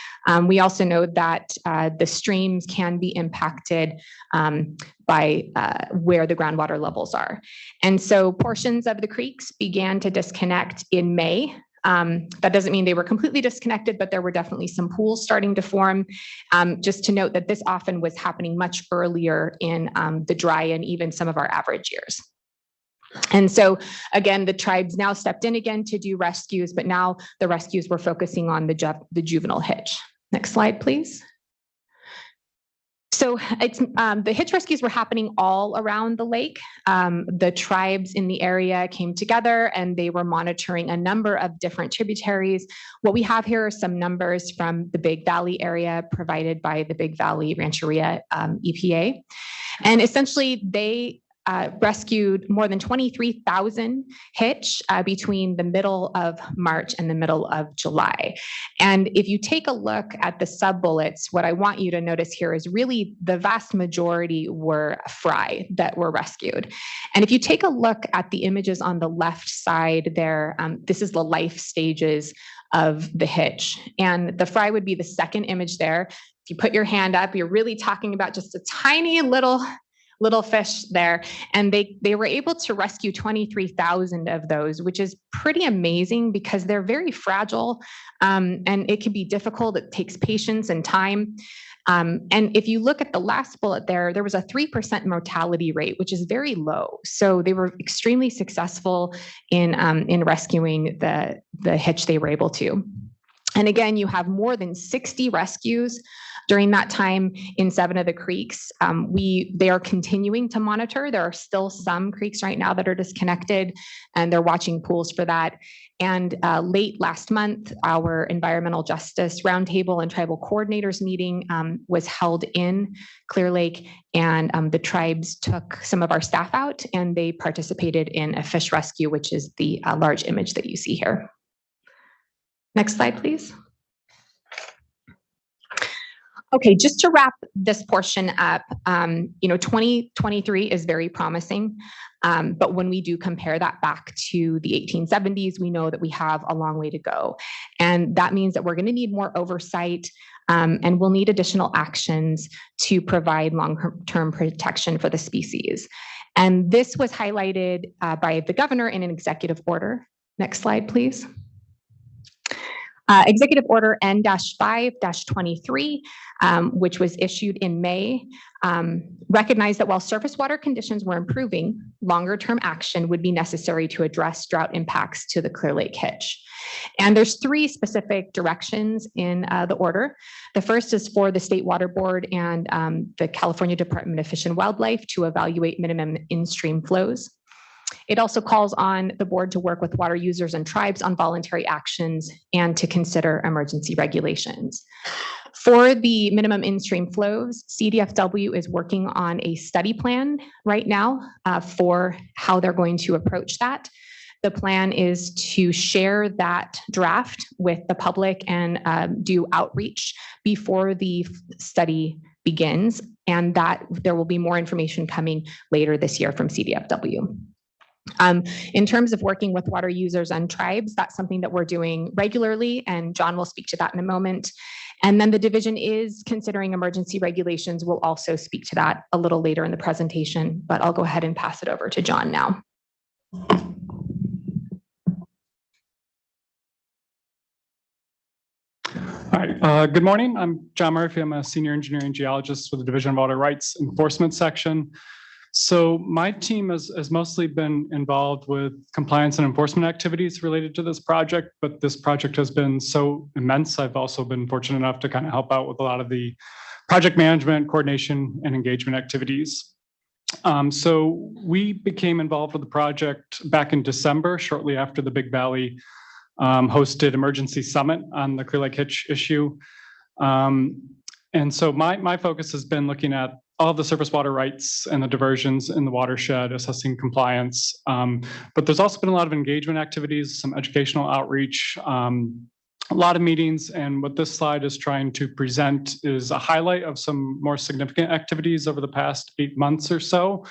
We also know that the streams can be impacted by where the groundwater levels are. And so portions of the creeks began to disconnect in May. That doesn't mean they were completely disconnected, but there were definitely some pools starting to form. Just to note that this often was happening much earlier in the dry and even some of our average years. And so again, the tribes now stepped in again to do rescues, but now the rescues were focusing on the juvenile hitch. Next slide, please. So it's the hitch rescues were happening all around the lake. The tribes in the area came together and they were monitoring a number of different tributaries. What we have here are some numbers from the Big Valley area provided by the Big Valley Rancheria EPA. And essentially they rescued more than 23,000 hitch between the middle of March and the middle of July. And if you take a look at the sub-bullets, what I want you to notice here is really the vast majority were fry that were rescued. And if you take a look at the images on the left side there, this is the life stages of the hitch. And the fry would be the second image there. If you put your hand up, you're really talking about just a tiny little fish there, and they were able to rescue 23,000 of those, which is pretty amazing because they're very fragile, and it can be difficult. It takes patience and time. And if you look at the last bullet there was a 3% mortality rate, which is very low. So they were extremely successful in rescuing the hitch they were able to. And again, you have more than 60 rescues during that time in 7 of the creeks. They are continuing to monitor. There are still some creeks right now that are disconnected, and they're watching pools for that. And late last month, our environmental justice roundtable and tribal coordinators meeting was held in Clear Lake, and the tribes took some of our staff out and they participated in a fish rescue, which is the large image that you see here. Next slide, please. Okay, just to wrap this portion up, 2023 is very promising, but when we do compare that back to the 1870s, we know that we have a long way to go. And that means that we're going to need more oversight, and we'll need additional actions to provide long-term protection for the species. And this was highlighted by the governor in an executive order. Next slide, please. Executive Order N-5-23, which was issued in May, recognized that while surface water conditions were improving, longer-term action would be necessary to address drought impacts to the Clear Lake hitch. And there's 3 specific directions in the order. The first is for the State Water Board and the California Department of Fish and Wildlife to evaluate minimum in-stream flows. It also calls on the board to work with water users and tribes on voluntary actions and to consider emergency regulations. For the minimum in-stream flows, CDFW is working on a study plan right now for how they're going to approach that. The plan is to share that draft with the public and do outreach before the study begins, and that there will be more information coming later this year from CDFW. In terms of working with water users and tribes, that's something that we're doing regularly, and John will speak to that in a moment. And then the division is considering emergency regulations. We'll also speak to that a little later in the presentation, but I'll go ahead and pass it over to John now. All right, good morning. I'm John Murphy. I'm a senior engineering geologist with the Division of Water Rights Enforcement Section. So my team has mostly been involved with compliance and enforcement activities related to this project, but this project has been so immense. I've also been fortunate enough to kind of help out with a lot of the project management, coordination, and engagement activities. So we became involved with the project back in December, shortly after the Big Valley hosted emergency summit on the Clear Lake Hitch issue. And so my focus has been looking at all of the surface water rights and the diversions in the watershed, assessing compliance. But there's also been a lot of engagement activities, some educational outreach, a lot of meetings. And what this slide is trying to present is a highlight of some more significant activities over the past 8 months or so.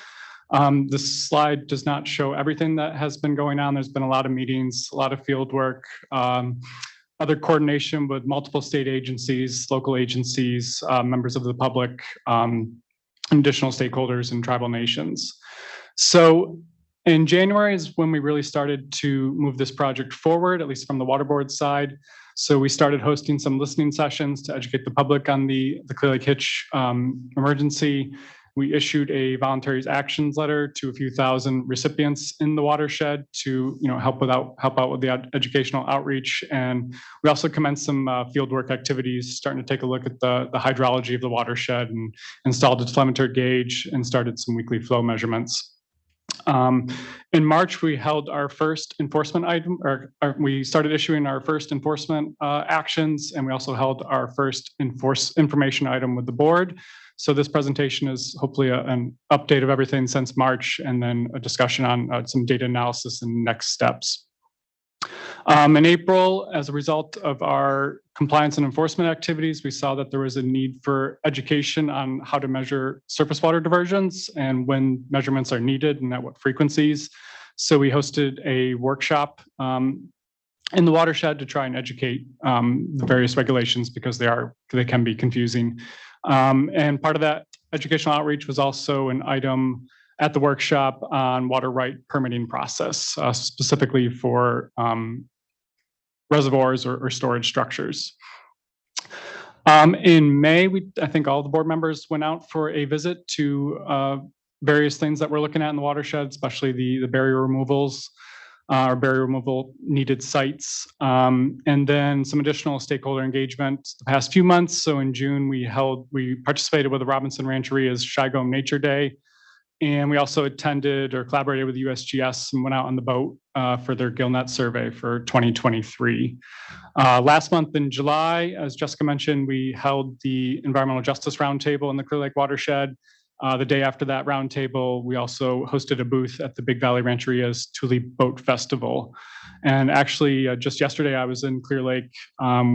This slide does not show everything that has been going on. There's been a lot of meetings, a lot of field work, other coordination with multiple state agencies, local agencies, members of the public, additional stakeholders and tribal nations. So in January is when we really started to move this project forward, at least from the water board side. So we started hosting some listening sessions to educate the public on the Clear Lake Hitch emergency. We issued a voluntaries actions letter to a few thousand recipients in the watershed to help out with the educational outreach. And we also commenced some fieldwork activities, starting to take a look at the hydrology of the watershed and installed a telemeter gauge and started some weekly flow measurements. In March, we held our first enforcement item, or we started issuing our first enforcement actions, and we also held our first information item with the board. So this presentation is hopefully an update of everything since March, and then a discussion on some data analysis and next steps. In April, as a result of our compliance and enforcement activities, we saw that there was a need for education on how to measure surface water diversions and when measurements are needed and at what frequencies. So we hosted a workshop in the watershed to try and educate the various regulations, because they can be confusing. And part of that educational outreach was also an item at the workshop on water right permitting process, specifically for reservoirs or storage structures. In May, I think all the board members went out for a visit to various things that we're looking at in the watershed, especially the barrier removals, or barrier removal needed sites, and then some additional stakeholder engagement the past few months. So in June, we participated with the Robinson Rancheria's Shigome Nature Day, and we also attended or collaborated with USGS and went out on the boat for their GillNet survey for 2023. Last month in July, as Jessica mentioned, we held the Environmental Justice Roundtable in the Clear Lake watershed. The day after that roundtable, we also hosted a booth at the Big Valley Rancheria's Tule Boat Festival. And actually, just yesterday, I was in Clear Lake.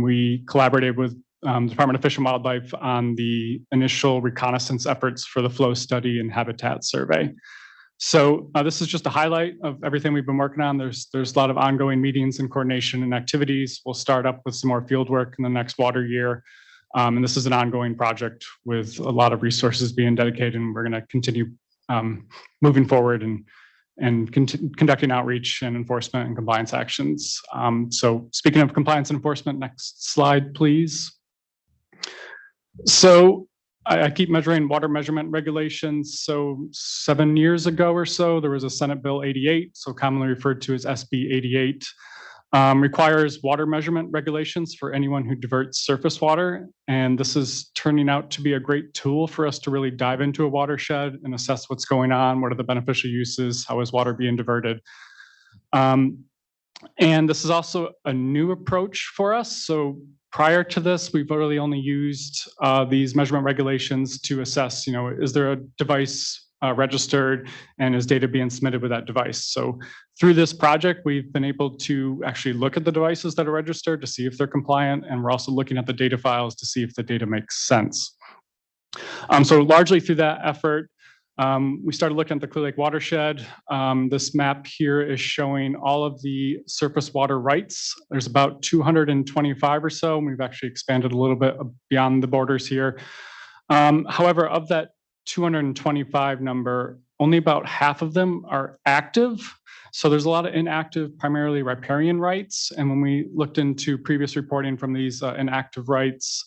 We collaborated with the Department of Fish and Wildlife on the initial reconnaissance efforts for the flow study and habitat survey. So this is just a highlight of everything we've been working on. There's a lot of ongoing meetings and coordination and activities. We'll start up with some more field work in the next water year. And this is an ongoing project with a lot of resources being dedicated, and we're going to continue moving forward and conducting outreach and enforcement and compliance actions. So speaking of compliance and enforcement, next slide, please. So I keep measuring water measurement regulations. So 7 years ago or so, there was a Senate Bill 88, so commonly referred to as SB 88. Requires water measurement regulations for anyone who diverts surface water. And this is turning out to be a great tool for us to really dive into a watershed and assess what's going on, what are the beneficial uses, how is water being diverted. And this is also a new approach for us. So prior to this, we've really only used these measurement regulations to assess, is there a device registered and is data being submitted with that device. So through this project, we've been able to actually look at the devices that are registered to see if they're compliant. And we're also looking at the data files to see if the data makes sense. So largely through that effort, We started looking at the Clear Lake watershed. This map here is showing all of the surface water rights. There's about 225 or so. And we've actually expanded a little bit beyond the borders here. However, of that 225 number, only about half of them are active. So there's a lot of inactive, primarily riparian rights. And when we looked into previous reporting from these inactive rights,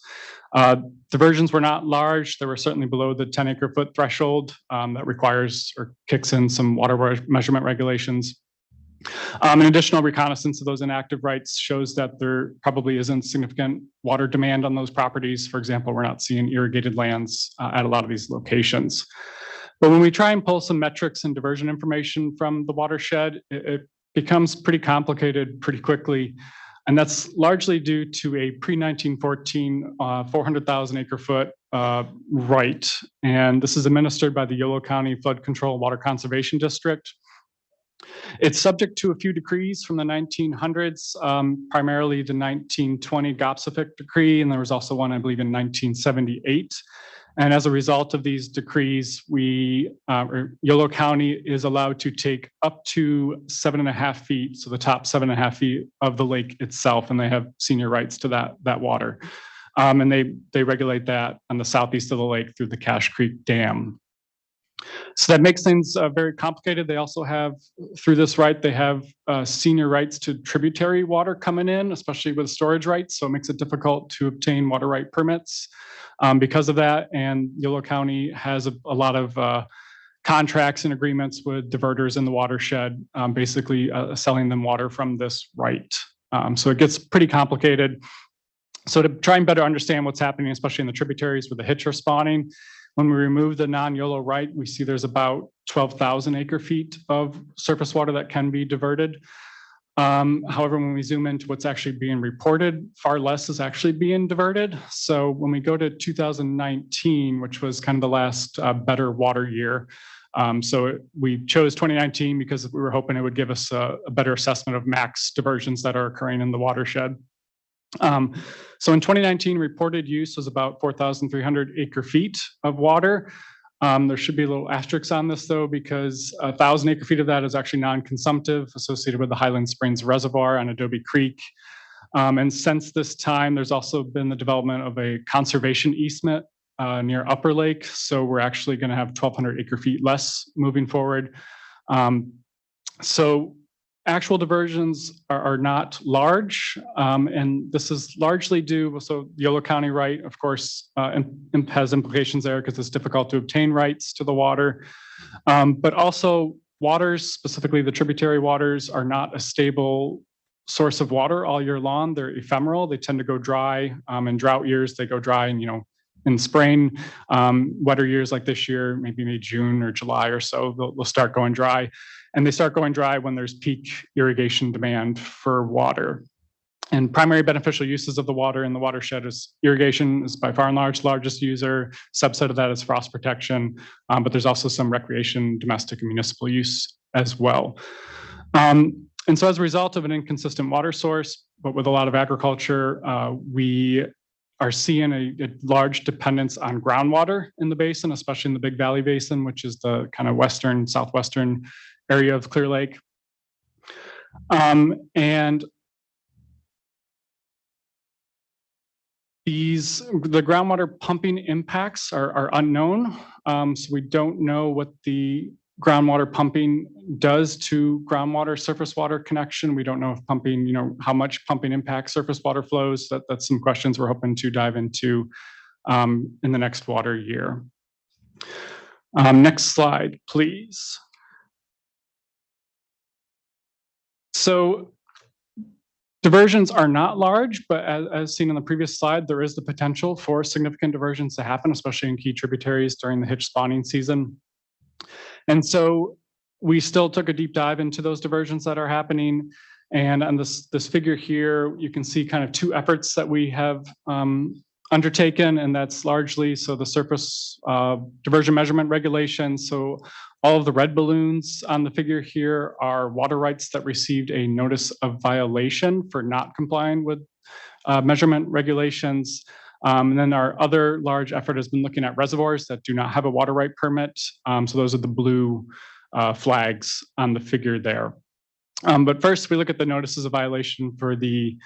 diversions were not large. They were certainly below the 10 acre foot threshold that requires or kicks in some water measurement regulations. An additional reconnaissance of those inactive rights shows that there probably isn't significant water demand on those properties. For example, we're not seeing irrigated lands at a lot of these locations. But when we try and pull some metrics and diversion information from the watershed, it becomes pretty complicated pretty quickly. And that's largely due to a pre-1914 400,000 acre foot right. And this is administered by the Yolo County Flood Control Water Conservation District. It's subject to a few decrees from the 1900s, primarily the 1920 Gopsific decree, and there was also one, I believe, in 1978. And as a result of these decrees, Yolo County is allowed to take up to 7.5 feet, so the top 7.5 feet of the lake itself, and they have senior rights to that water. And they regulate that on the southeast of the lake through the Cache Creek Dam. So that makes things very complicated. They also have, through this right, they have senior rights to tributary water coming in, especially with storage rights. So it makes it difficult to obtain water right permits because of that. And Yolo County has a lot of contracts and agreements with diverters in the watershed, basically selling them water from this right. So it gets pretty complicated. So to try and better understand what's happening, especially in the tributaries where the hitch are spawning, when we remove the non-YOLO right, we see there's about 12,000 acre feet of surface water that can be diverted. However, when we zoom into what's actually being reported, far less is actually being diverted. So when we go to 2019, which was kind of the last better water year, we chose 2019 because we were hoping it would give us a better assessment of max diversions that are occurring in the watershed. So in 2019, reported use was about 4,300 acre feet of water. There should be a little asterisk on this though, because 1,000 acre feet of that is actually non-consumptive associated with the Highland Springs Reservoir on Adobe Creek. And since this time, there's also been the development of a conservation easement near Upper Lake. So we're actually going to have 1,200 acre feet less moving forward. So actual diversions are not large, and this is largely due, so Yolo County right, of course, has implications there because it's difficult to obtain rights to the water. But also waters, specifically the tributary waters, are not a stable source of water all year long. They're ephemeral. They tend to go dry. In drought years, they go dry, and in spring, wetter years like this year, maybe June or July or so, they'll start going dry. And they start going dry when there's peak irrigation demand for water. And primary beneficial uses of the water in the watershed is irrigation is by far and large largest user. Subset of that is frost protection, but there's also some recreation, domestic, and municipal use as well. And so as a result of an inconsistent water source, but with a lot of agriculture, we are seeing a large dependence on groundwater in the basin, especially in the Big Valley Basin, which is the kind of western, southwestern area of Clear Lake. And the groundwater pumping impacts are unknown. So we don't know what the groundwater pumping does to groundwater surface water connection. We don't know if pumping, how much pumping impacts surface water flows. That's some questions we're hoping to dive into in the next water year. Next slide, please. So diversions are not large, but as seen in the previous slide, there is the potential for significant diversions to happen, especially in key tributaries during the hitch spawning season. And so we still took a deep dive into those diversions that are happening. And on this figure here, you can see kind of two efforts that we have undertaken, and that's largely the surface diversion measurement regulations. So all of the red balloons on the figure here are water rights that received a notice of violation for not complying with measurement regulations. And then our other large effort has been looking at reservoirs that do not have a water right permit. So those are the blue flags on the figure there. But first, we look at the notices of violation for the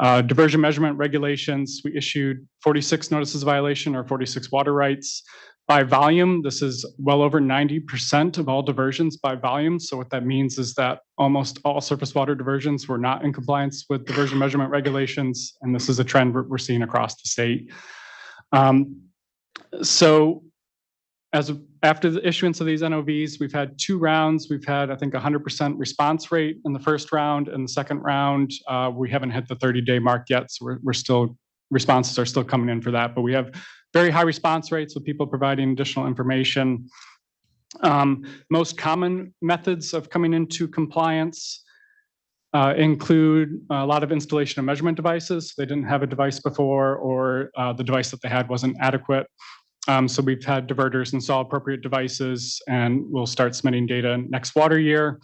diversion measurement regulations. We issued 46 notices of violation, or 46 water rights. By volume, this is well over 90% of all diversions by volume. So what that means is that almost all surface water diversions were not in compliance with diversion measurement regulations. And this is a trend we're seeing across the state. So after the issuance of these NOVs, we've had 2 rounds. We've had, I think, 100% response rate in the first round. And the second round, we haven't hit the 30-day mark yet. So we're still, responses are still coming in for that. But we have very high response rates with people providing additional information. Most common methods of coming into compliance include a lot of installation of measurement devices. They didn't have a device before, or the device that they had wasn't adequate. So we've had diverters install appropriate devices, and we'll start submitting data next water year.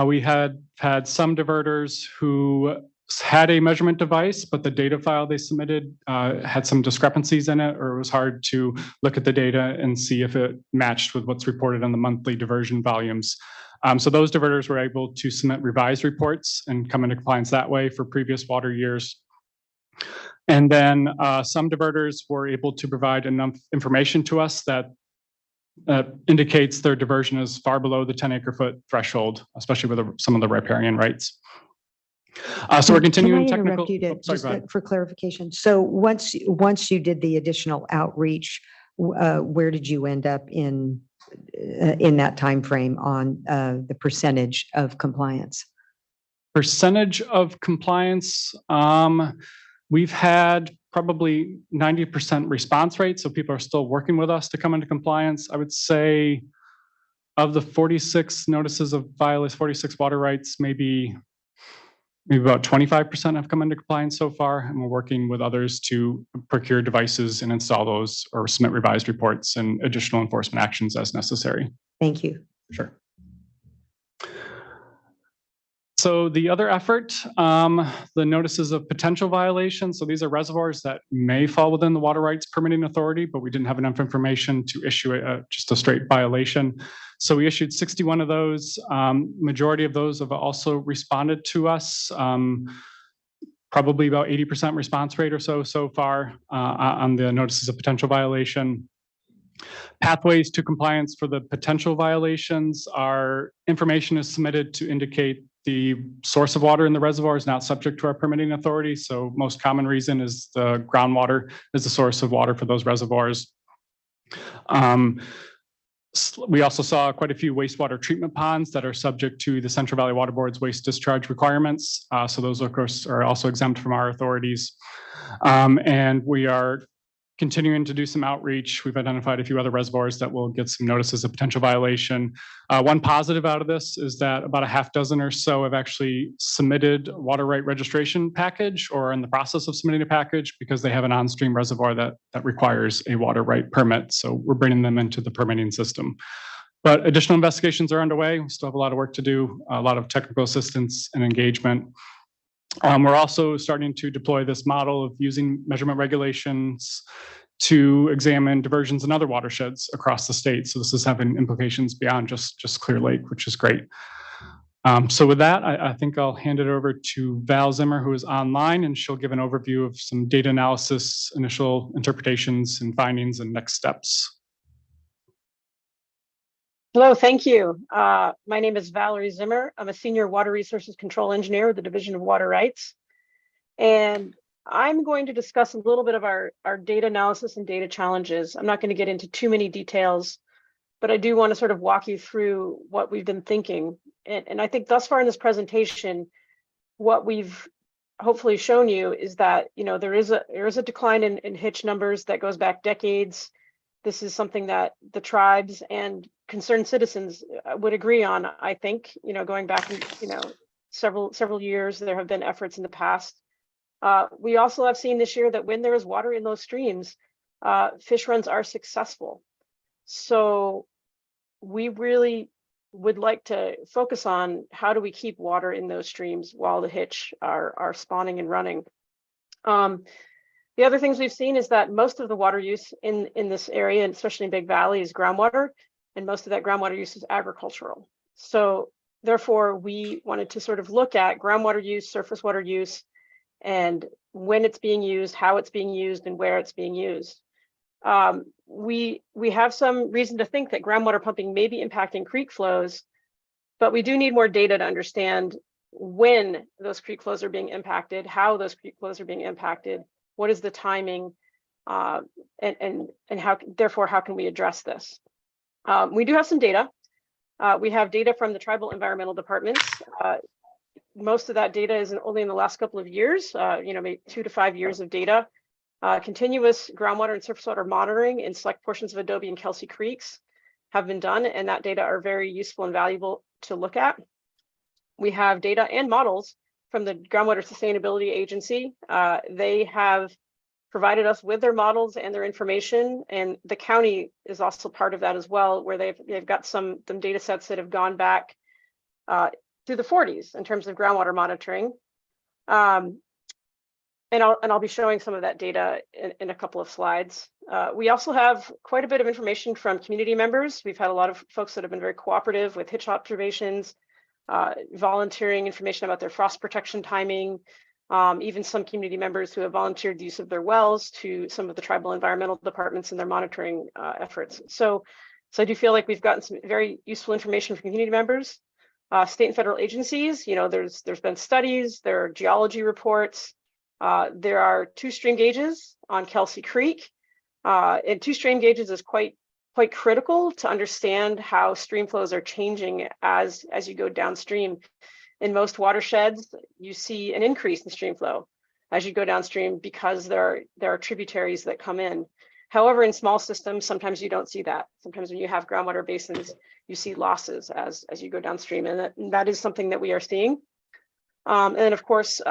We had some diverters who had a measurement device, but the data file they submitted had some discrepancies in it, or it was hard to look at the data and see if it matched with what's reported on the monthly diversion volumes. So those diverters were able to submit revised reports and come into compliance that way for previous water years. And then some diverters were able to provide enough information to us that indicates their diversion is far below the 10 acre-foot threshold, especially with some of the riparian rights. So we're continuing Can I technical. interrupt you Oh, sorry, go ahead. for clarification? So once you did the additional outreach, where did you end up in that time frame on the percentage of compliance? Percentage of compliance, we've had probably 90% response rate, so people are still working with us to come into compliance. I would say of the 46 notices of violation, 46 water rights, maybe about 25% have come into compliance so far, and we're working with others to procure devices and install those, or submit revised reports and additional enforcement actions as necessary. Thank you. Sure. So the other effort, the notices of potential violations. So these are reservoirs that may fall within the water rights permitting authority, but we didn't have enough information to issue just a straight violation. So we issued 61 of those. Majority of those have also responded to us. Probably about 80% response rate or so far on the notices of potential violation. Pathways to compliance for the potential violations are information is submitted to indicate the source of water in the reservoir is not subject to our permitting authority. So most common reason is the groundwater is the source of water for those reservoirs. We also saw quite a few wastewater treatment ponds that are subject to the Central Valley Water Board's waste discharge requirements. So those, of course, are also exempt from our authorities. And we are continuing to do some outreach. We've identified a few other reservoirs that will get some notices of potential violation. One positive out of this is that about a half dozen or so have actually submitted water right registration package, or in the process of submitting a package, because they have an on-stream reservoir that requires a water right permit. So we're bringing them into the permitting system. But additional investigations are underway. We still have a lot of work to do, a lot of technical assistance and engagement. We're also starting to deploy this model of using measurement regulations to examine diversions in other watersheds across the state. So this is having implications beyond just Clear Lake, which is great. So with that, I think I'll hand it over to Val Zimmer, who is online, and she'll give an overview of some data analysis, initial interpretations and findings, and next steps. Hello, thank you. My name is Valerie Zimmer. I'm a senior water resources control engineer with the Division of Water Rights. And I'm going to discuss a little bit of our data analysis and data challenges. I'm not going to get into too many details, but I do want to sort of walk you through what we've been thinking. And I think thus far in this presentation, what we've hopefully shown you is that, you know, there is a decline in hitch numbers that goes back decades. This is something that the tribes and concerned citizens would agree on. I think, you know, going back, you know, several years, there have been efforts in the past. We also have seen this year that when there is water in those streams, fish runs are successful. So we really would like to focus on how do we keep water in those streams while the hitch are spawning and running. The other things we've seen is that most of the water use in this area, and especially in Big Valley, is groundwater, and most of that groundwater use is agricultural. So therefore, we wanted to sort of look at groundwater use, surface water use, and when it's being used, how it's being used, and where it's being used. We have some reason to think that groundwater pumping may be impacting creek flows, but we do need more data to understand when those creek flows are being impacted, how those creek flows are being impacted, what is the timing, and how, therefore, how can we address this? We do have some data. We have data from the tribal environmental departments. Most of that data is only in the last couple of years, maybe 2 to 5 years of data. Continuous groundwater and surface water monitoring in select portions of Adobe and Kelsey Creeks have been done, and that data are very useful and valuable to look at. We have data and models from the Groundwater Sustainability Agency. They have provided us with their models and their information, and the county is also part of that as well, where they've got some data sets that have gone back to the 40s in terms of groundwater monitoring. And I'll be showing some of that data in a couple of slides. We also have quite a bit of information from community members. We've had a lot of folks that have been very cooperative with hitch observations, volunteering information about their frost protection timing, even some community members who have volunteered the use of their wells to some of the tribal environmental departments in their monitoring efforts. So I do feel like we've gotten some very useful information from community members. State and federal agencies, there's been studies, there are geology reports. There are 2 stream gauges on Kelsey Creek, and 2 stream gauges is quite critical to understand how stream flows are changing as you go downstream. In most watersheds, you see an increase in stream flow as you go downstream because there are tributaries that come in. However, in small systems, sometimes you don't see that. Sometimes when you have groundwater basins, you see losses as you go downstream, and that is something that we are seeing. And then, of course,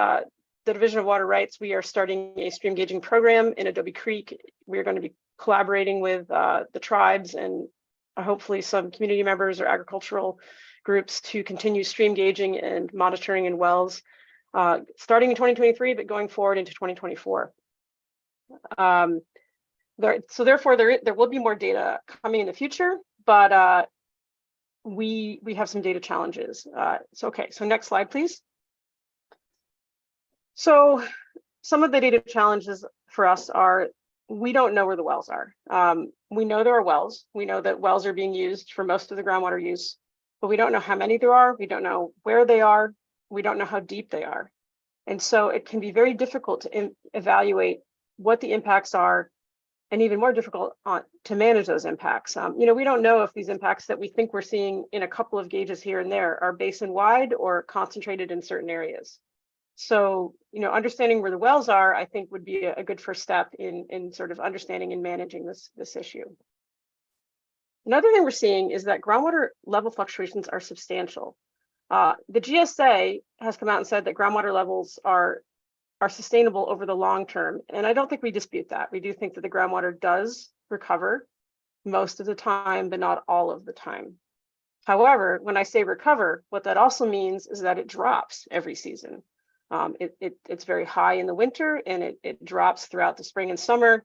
the Division of Water Rights, we are starting a stream gauging program in Adobe Creek. We're going to be collaborating with the tribes and hopefully some community members or agricultural groups to continue stream gauging and monitoring in wells, starting in 2023, but going forward into 2024. So therefore, there will be more data coming in the future, but we have some data challenges. So next slide, please. So some of the data challenges for us are, we don't know where the wells are. We know there are wells. We know that wells are being used for most of the groundwater use, but we don't know how many there are. We don't know where they are. We don't know how deep they are. And so it can be very difficult to evaluate what the impacts are, and even more difficult to manage those impacts. We don't know if these impacts that we think we're seeing in a couple of gauges here and there are basin-wide or concentrated in certain areas. So, understanding where the wells are, I think, would be a good first step in sort of understanding and managing this issue. Another thing we're seeing is that groundwater level fluctuations are substantial. The GSA has come out and said that groundwater levels are sustainable over the long term, and I don't think we dispute that. We do think that the groundwater does recover most of the time, but not all of the time. However, when I say recover, what that also means is that it drops every season. It's very high in the winter, and it drops throughout the spring and summer,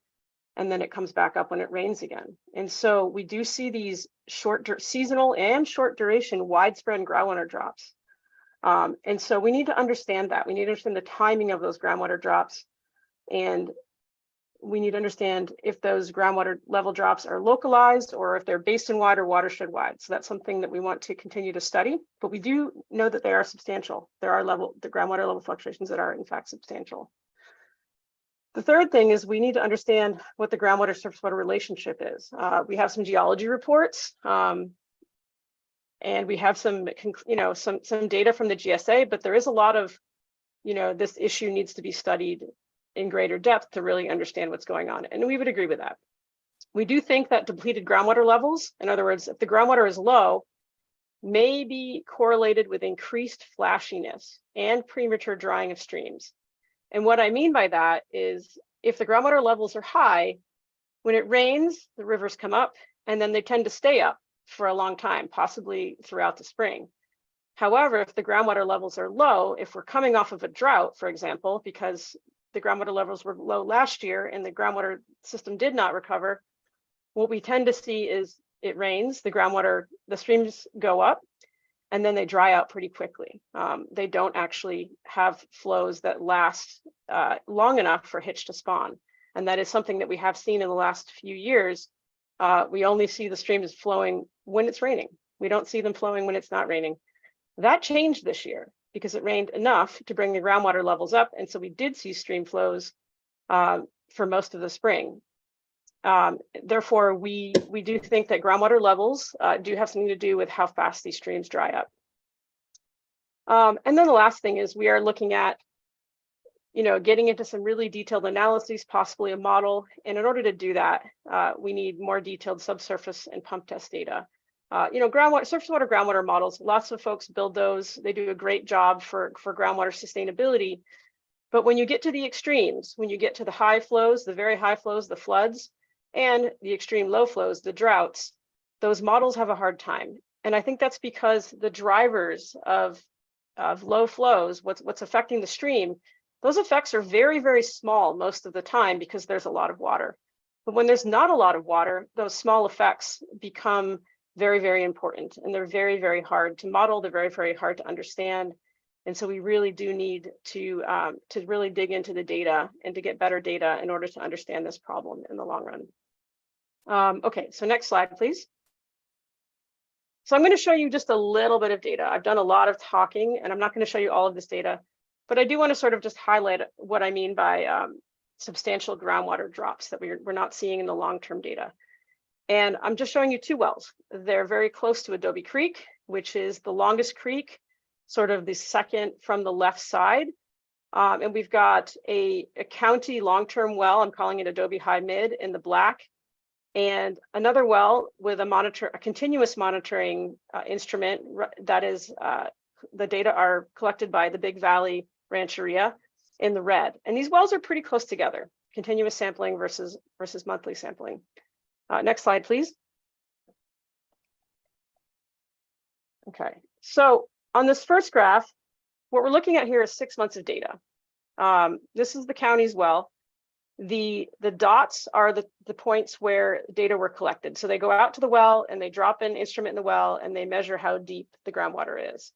and then it comes back up when it rains again. And so we do see these seasonal and short duration widespread groundwater drops. And so we need to understand that. We need to understand the timing of those groundwater drops, and we need to understand if those groundwater level drops are localized or if they're basin-wide or watershed-wide. So that's something that we want to continue to study, but we do know that they are substantial. There are the groundwater level fluctuations that are in fact substantial. The third thing is we need to understand what the groundwater surface water relationship is. We have some geology reports, and we have some data from the GSA, but there is a lot of, this issue needs to be studied in greater depth to really understand what's going on. And we would agree with that. We do think that depleted groundwater levels, in other words, if the groundwater is low, may be correlated with increased flashiness and premature drying of streams. And what I mean by that is if the groundwater levels are high, when it rains, the rivers come up, and then they tend to stay up for a long time, possibly throughout the spring. However, if the groundwater levels are low, if we're coming off of a drought, for example, because the groundwater levels were low last year and the groundwater system did not recover, what we tend to see is it rains, the streams go up, and then they dry out pretty quickly. They don't actually have flows that last long enough for hitch to spawn. And that is something that we have seen in the last few years. We only see the streams flowing when it's raining. We don't see them flowing when it's not raining. That changed this year because it rained enough to bring the groundwater levels up. And so we did see stream flows for most of the spring. Therefore, we do think that groundwater levels do have something to do with how fast these streams dry up. And then the last thing is we are looking at, getting into some really detailed analyses, possibly a model. And in order to do that, we need more detailed subsurface and pump test data. Surface water groundwater models, lots of folks build those. They do a great job for groundwater sustainability. But when you get to the extremes, when you get to the high flows, the very high flows, the floods, and the extreme low flows, the droughts, those models have a hard time. And I think that's because the drivers of low flows, what's affecting the stream, those effects are very, very small most of the time because there's a lot of water. But when there's not a lot of water, those small effects become very, very important. And they're very, very hard to model. They're very, very hard to understand. And so we really do need to really dig into the data and to get better data in order to understand this problem in the long run. Okay, so next slide, please. So I'm going to show you just a little bit of data. I've done a lot of talking, and I'm not going to show you all of this data, but I do want to sort of just highlight what I mean by substantial groundwater drops that we're not seeing in the long-term data. And I'm just showing you two wells. They're very close to Adobe Creek, which is the longest creek, sort of the second from the left side. And we've got a county long-term well, I'm calling it Adobe High Mid in the black, and another well with a continuous monitoring instrument that is, the data are collected by the Big Valley Rancheria in the red. And these wells are pretty close together, continuous sampling versus monthly sampling. Next slide, please. Okay, so on this first graph, what we're looking at here is 6 months of data. This is the county's well. The dots are the points where data were collected. So they go out to the well and they drop an instrument in the well and they measure how deep the groundwater is.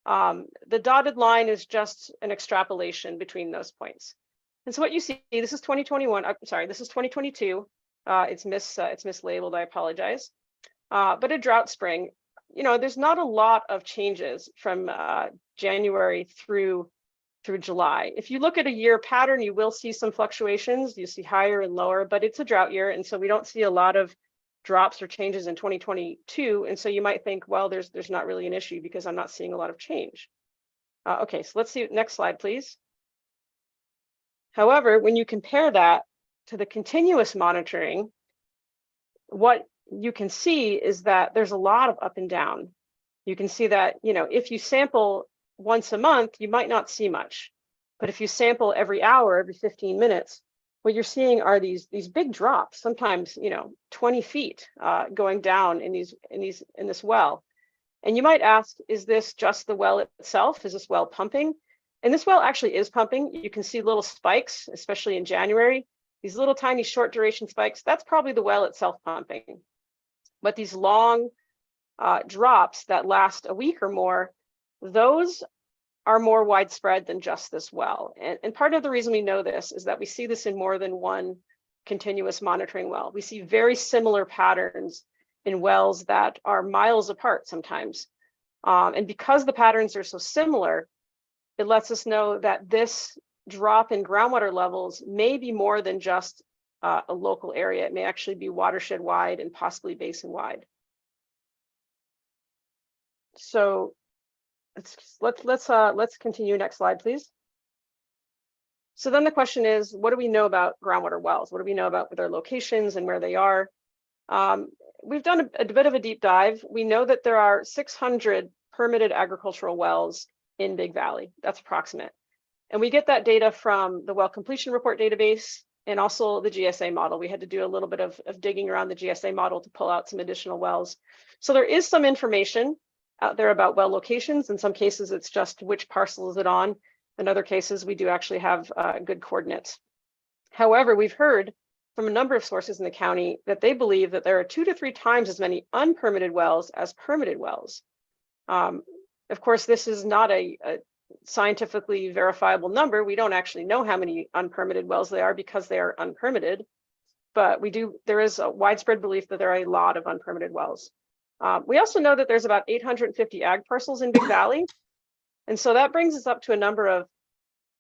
The dotted line is just an extrapolation between those points. And so what you see, this is 2021, I'm sorry, this is 2022. It's mislabeled, I apologize. But a drought spring, there's not a lot of changes from January through July. If you look at a year pattern, you will see some fluctuations. You see higher and lower, but it's a drought year. And so we don't see a lot of drops or changes in 2022. And so you might think, well, there's not really an issue because I'm not seeing a lot of change. Okay, so let's see, next slide, please. However, when you compare that to the continuous monitoring, what you can see is that there's a lot of up and down. You can see that, if you sample once a month, you might not see much. But if you sample every hour, every 15 minutes, what you're seeing are these big drops, sometimes 20 feet going down in this well. And you might ask, is this just the well itself? Is this well pumping? And this well actually is pumping. You can see little spikes, especially in January. These little tiny short duration spikes, that's probably the well itself pumping. But these long drops that last a week or more, those are more widespread than just this well. And part of the reason we know this is that we see this in more than one continuous monitoring well. We see very similar patterns in wells that are miles apart sometimes. And because the patterns are so similar, it lets us know that this drop in groundwater levels may be more than just a local area. It may actually be watershed wide and possibly basin wide. So let's continue. Next slide, please. So then the question is, what do we know about groundwater wells? What do we know about their locations and where they are? We've done a bit of a deep dive. We know that there are 600 permitted agricultural wells in Big Valley. That's approximate. And we get that data from the well completion report database and also the GSA model. We had to do a little bit of digging around the GSA model to pull out some additional wells. So there is some information out there about well locations. In some cases, it's just which parcel is it on. In other cases, we do actually have good coordinates. However, we've heard from a number of sources in the county that they believe that there are 2 to 3 times as many unpermitted wells as permitted wells. Of course, this is not a scientifically verifiable number. We don't actually know how many unpermitted wells there are because they are unpermitted, but there is a widespread belief that there are a lot of unpermitted wells. We also know that there's about 850 ag parcels in Big Valley. And so that brings us up to a number of,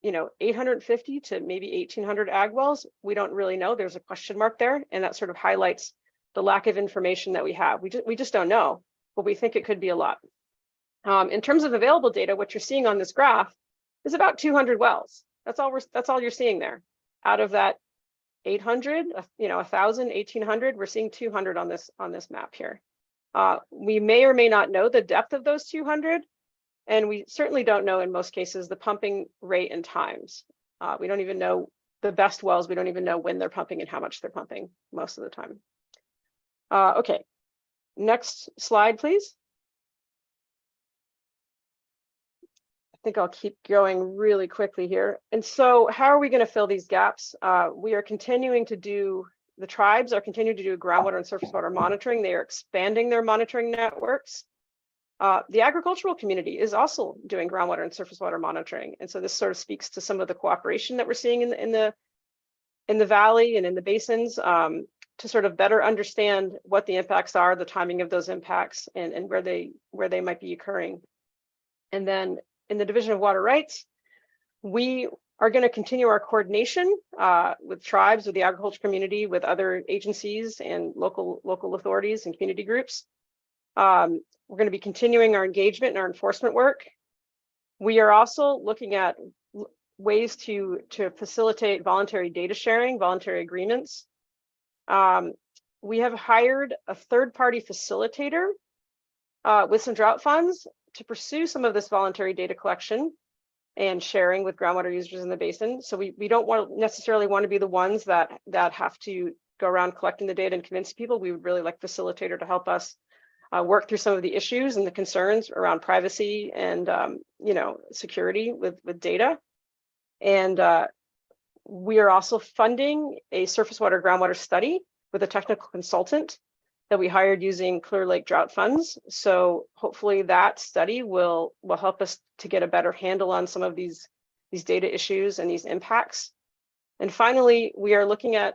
850 to maybe 1,800 ag wells. We don't really know. There's a question mark there. And that sort of highlights the lack of information that we have. We just don't know, but we think it could be a lot. In terms of available data, what you're seeing on this graph is about 200 wells. That's all you're seeing there. Out of that 800, 1,000, 1,800, we're seeing 200 on this map here. We may or may not know the depth of those 200. And we certainly don't know in most cases the pumping rate and times. We don't even know the best wells. We don't even know when they're pumping and how much they're pumping most of the time. Okay, next slide, please. I think I'll keep going really quickly here. And so how are we going to fill these gaps? We are continuing to do, the tribes are continuing to do groundwater and surface water monitoring. They are expanding their monitoring networks. The agricultural community is also doing groundwater and surface water monitoring. And so this sort of speaks to some of the cooperation that we're seeing in the valley and in the basins to sort of better understand what the impacts are, the timing of those impacts, and where they might be occurring. And then in the Division of Water Rights, we are going to continue our coordination with tribes, with the agriculture community, with other agencies and local authorities and community groups. We're going to be continuing our engagement and our enforcement work. We are also looking at ways to facilitate voluntary data sharing, voluntary agreements. We have hired a third-party facilitator with some drought funds to pursue some of this voluntary data collection and sharing with groundwater users in the basin. So we don't necessarily want to be the ones that have to go around collecting the data and convince people. We would really like a facilitator to help us work through some of the issues and the concerns around privacy and security with data. And we are also funding a surface water groundwater study with a technical consultant that we hired using Clear Lake drought funds. So hopefully that study will help us to get a better handle on some of these data issues and these impacts. And finally, we are looking at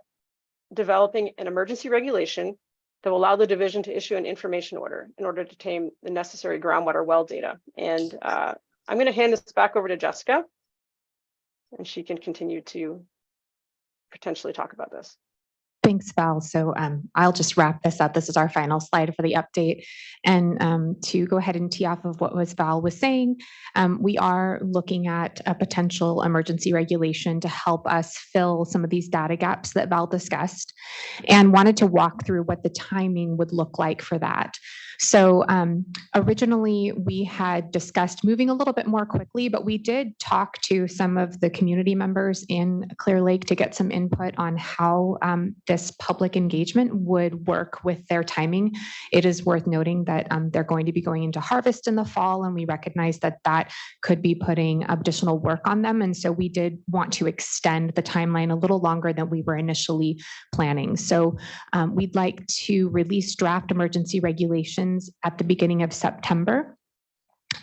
developing an emergency regulation that will allow the division to issue an information order in order to obtain the necessary groundwater well data. And I'm going to hand this back over to Jessica, and she can continue to potentially talk about this. Thanks, Val. So I'll just wrap this up. This is our final slide for the update. And to go ahead and tee off of what Val was saying, we are looking at a potential emergency regulation to help us fill some of these data gaps that Val discussed, and wanted to walk through what the timing would look like for that. So originally we had discussed moving a little bit more quickly, but we did talk to some of the community members in Clear Lake to get some input on how this public engagement would work with their timing. It is worth noting that they're going to be going into harvest in the fall, and we recognize that that could be putting additional work on them. And so we did want to extend the timeline a little longer than we were initially planning. So we'd like to release draft emergency regulations at the beginning of September.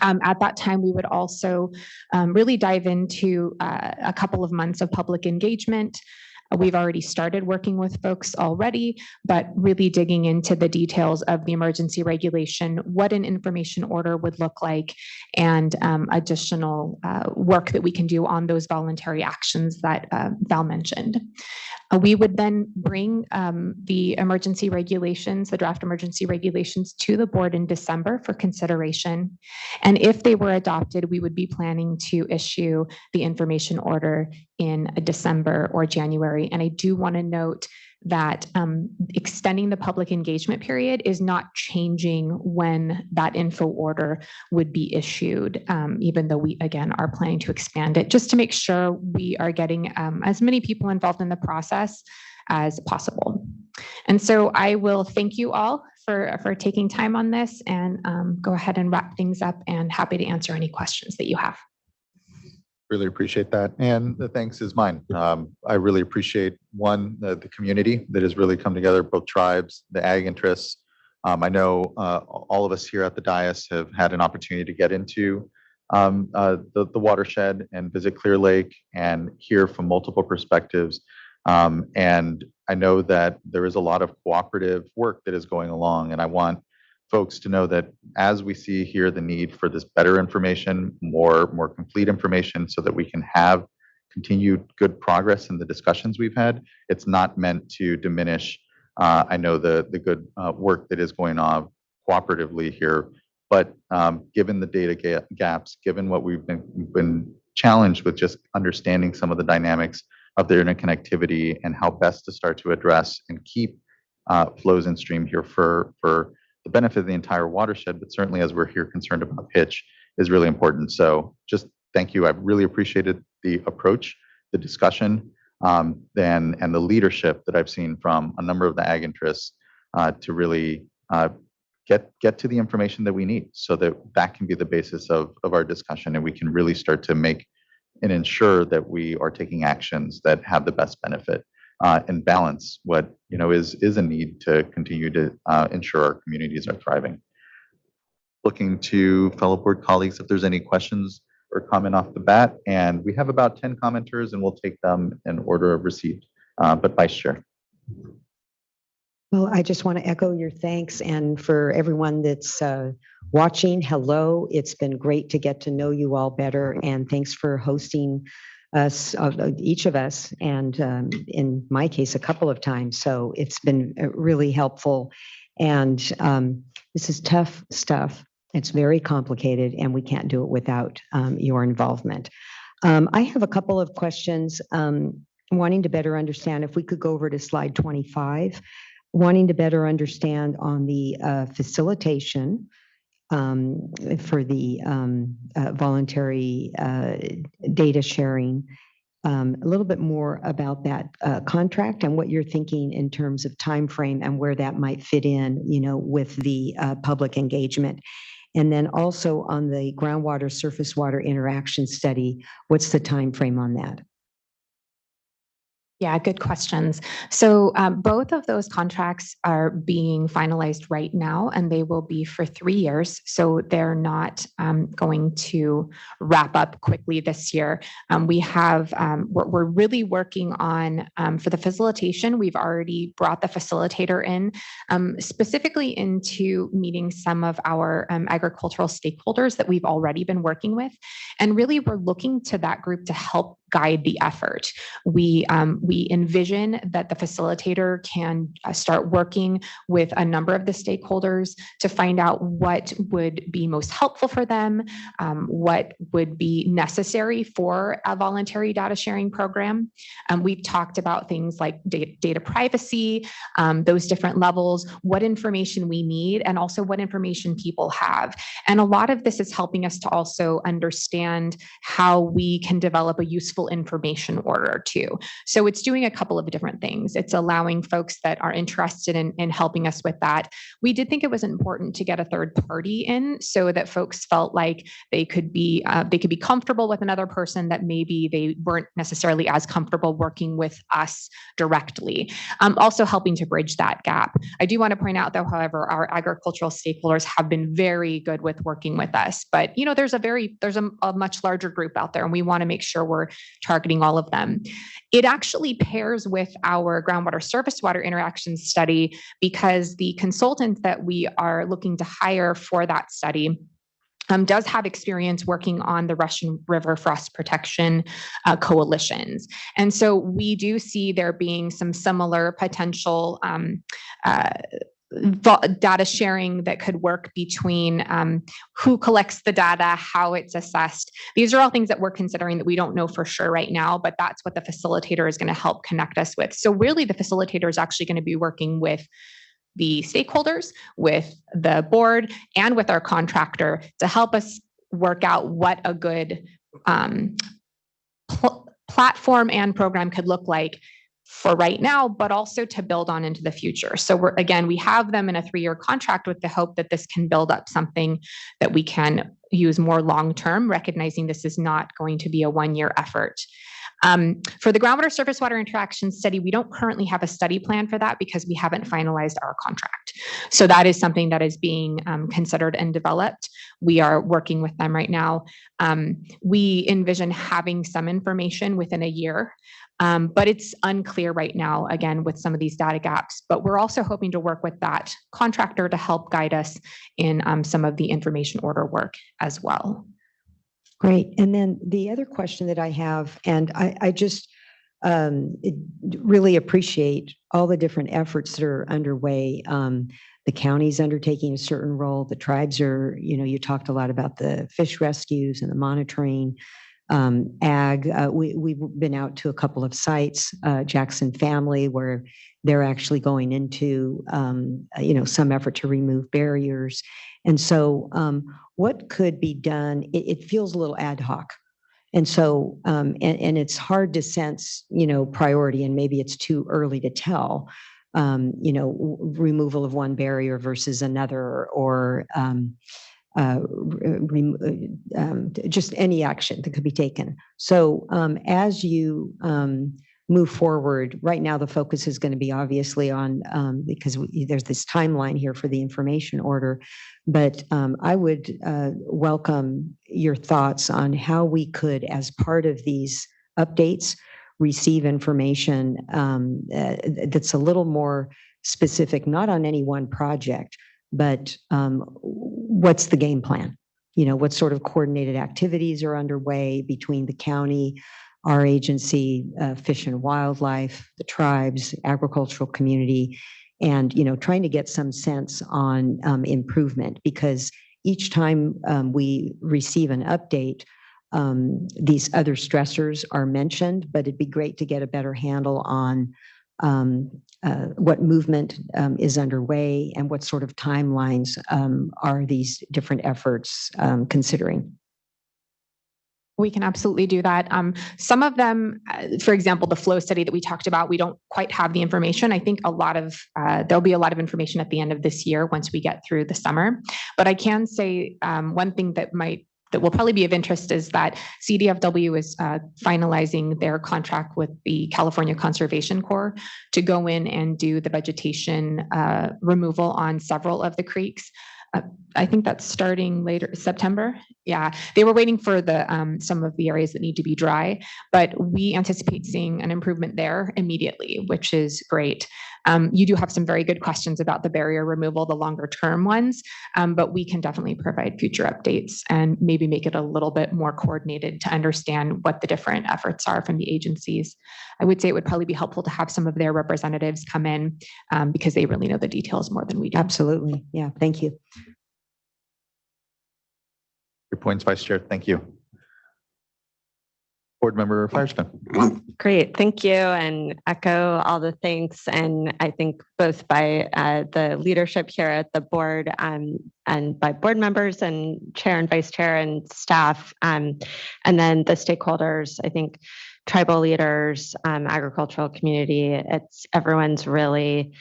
At that time, we would also really dive into a couple of months of public engagement. We've already started working with folks already, but really digging into the details of the emergency regulation, what an information order would look like, and additional work that we can do on those voluntary actions that Val mentioned. We would then bring the emergency regulations, the draft emergency regulations, to the board in December for consideration. And if they were adopted, we would be planning to issue the information order in December or January. And I do want to note that extending the public engagement period is not changing when that info order would be issued, even though we, again, are planning to expand it, just to make sure we are getting as many people involved in the process as possible. And so I will thank you all for taking time on this, and go ahead and wrap things up, and happy to answer any questions that you have. Really appreciate that. And the thanks is mine. I really appreciate the community that has really come together, both tribes, the ag interests. I know all of us here at the dais have had an opportunity to get into the watershed and visit Clear Lake and hear from multiple perspectives. And I know that there is a lot of cooperative work that is going along, and I want folks to know that as we see here the need for this better information, more complete information so that we can have continued good progress in the discussions we've had, it's not meant to diminish I know the good work that is going on cooperatively here, but given the data gaps, given what we've been challenged with just understanding some of the dynamics of the interconnectivity and how best to start to address and keep flows in stream here for the benefit of the entire watershed, but certainly as we're here concerned about pitch is really important. So just thank you. I've really appreciated the approach, the discussion, and the leadership that I've seen from a number of the ag interests to really get to the information that we need so that that can be the basis of our discussion and we can really start to make and ensure that we are taking actions that have the best benefit and balance what is a need to continue to ensure our communities are thriving. Looking to fellow board colleagues if there's any questions or comment off the bat, and we have about 10 commenters and we'll take them in order of receipt. But Vice Chair. Well, I just want to echo your thanks, and for everyone that's watching, hello. It's been great to get to know you all better, and thanks for hosting us, each of us, and in my case, a couple of times. So it's been really helpful, and this is tough stuff. It's very complicated, and we can't do it without your involvement. I have a couple of questions, wanting to better understand, if we could go over to slide 25, wanting to better understand on the facilitation for the voluntary data sharing, a little bit more about that contract and what you're thinking in terms of time frame and where that might fit in, with the public engagement. And then also on the groundwater surface water interaction study, what's the time frame on that? Yeah, good questions. So both of those contracts are being finalized right now, and they will be for 3 years. So they're not going to wrap up quickly this year. We have, we're really working on, for the facilitation, we've already brought the facilitator in, specifically into meeting some of our agricultural stakeholders that we've already been working with. And really, we're looking to that group to help guide the effort. We envision that the facilitator can start working with a number of the stakeholders to find out what would be most helpful for them, what would be necessary for a voluntary data sharing program. We've talked about things like data privacy, those different levels, what information we need, and also what information people have. And a lot of this is helping us to also understand how we can develop a useful information order too. So it's doing a couple of different things. It's allowing folks that are interested in helping us with that. We did think it was important to get a third party in so that folks felt like they could be comfortable with another person that maybe they weren't necessarily as comfortable working with us directly. Also helping to bridge that gap. I do want to point out though, however, our agricultural stakeholders have been very good with working with us, but there's a much larger group out there, and we want to make sure we're targeting all of them. It actually pairs with our groundwater surface water interaction study because the consultant that we are looking to hire for that study does have experience working on the Russian River frost protection coalitions. And so we do see there being some similar potential data sharing that could work between who collects the data, how it's assessed. These are all things that we're considering that we don't know for sure right now, but that's what the facilitator is going to help connect us with. So really the facilitator is actually going to be working with the stakeholders, with the board, and with our contractor to help us work out what a good platform and program could look like for right now, but also to build on into the future. So we have them in a 3-year contract with the hope that this can build up something that we can use more long-term, recognizing this is not going to be a one-year effort. For the groundwater surface water interaction study, we don't currently have a study plan for that because we haven't finalized our contract. So that is something that is being considered and developed. We are working with them right now. We envision having some information within a year, but it's unclear right now, again, with some of these data gaps. But we're also hoping to work with that contractor to help guide us in some of the information order work as well. Great. And then the other question that I have, and I just really appreciate all the different efforts that are underway. The county's undertaking a certain role. The tribes are, you talked a lot about the fish rescues and the monitoring. Ag, we've been out to a couple of sites, Jackson Family, where they're actually going into, some effort to remove barriers. And so what could be done? It feels a little ad hoc. And so, and it's hard to sense, priority, and maybe it's too early to tell, removal of one barrier versus another, or just any action that could be taken. So as you move forward, right now the focus is going to be obviously on, because there's this timeline here for the information order, but I would welcome your thoughts on how we could, as part of these updates, receive information that's a little more specific, not on any one project, but what's the game plan? What sort of coordinated activities are underway between the county, our agency, Fish and Wildlife, the tribes, agricultural community, and trying to get some sense on improvement, because each time we receive an update, these other stressors are mentioned, but it'd be great to get a better handle on what movement is underway and what sort of timelines are these different efforts considering. We can absolutely do that. Some of them, for example, the flow study that we talked about, we don't quite have the information. I think there'll be a lot of information at the end of this year once we get through the summer. But I can say one thing that will probably be of interest is that CDFW is finalizing their contract with the California Conservation Corps to go in and do the vegetation removal on several of the creeks. I think that's starting later September. Yeah, they were waiting for some of the areas that need to be dry, but we anticipate seeing an improvement there immediately, which is great. You do have some very good questions about the barrier removal, the longer term ones, but we can definitely provide future updates and maybe make it a little bit more coordinated to understand what the different efforts are from the agencies. I would say it would probably be helpful to have some of their representatives come in because they really know the details more than we do. Absolutely. Yeah. Thank you. Your points, Vice Chair. Thank you. Board Member Firestone. Great, thank you, and echo all the thanks. And I think both by the leadership here at the board and by board members and chair and vice chair and staff, and then the stakeholders, I think tribal leaders, agricultural community, everyone's really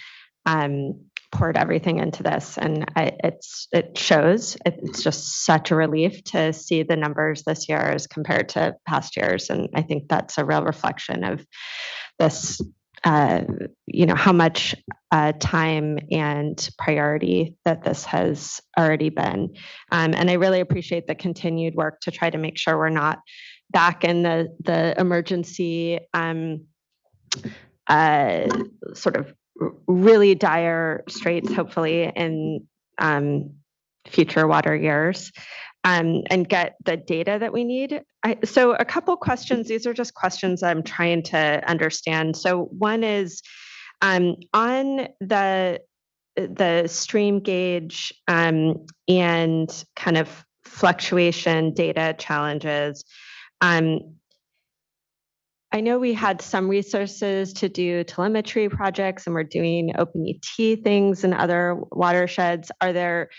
poured everything into this, and it shows. It's just such a relief to see the numbers this year as compared to past years, and I think that's a real reflection of this. How much time and priority that this has already been, and I really appreciate the continued work to try to make sure we're not back in the emergency sort of really dire straits, hopefully in future water years, and get the data that we need. So a couple questions, these are just questions I'm trying to understand. So one is on the stream gauge and kind of fluctuation data challenges. I know we had some resources to do telemetry projects, and we're doing OpenET things in other watersheds. Are there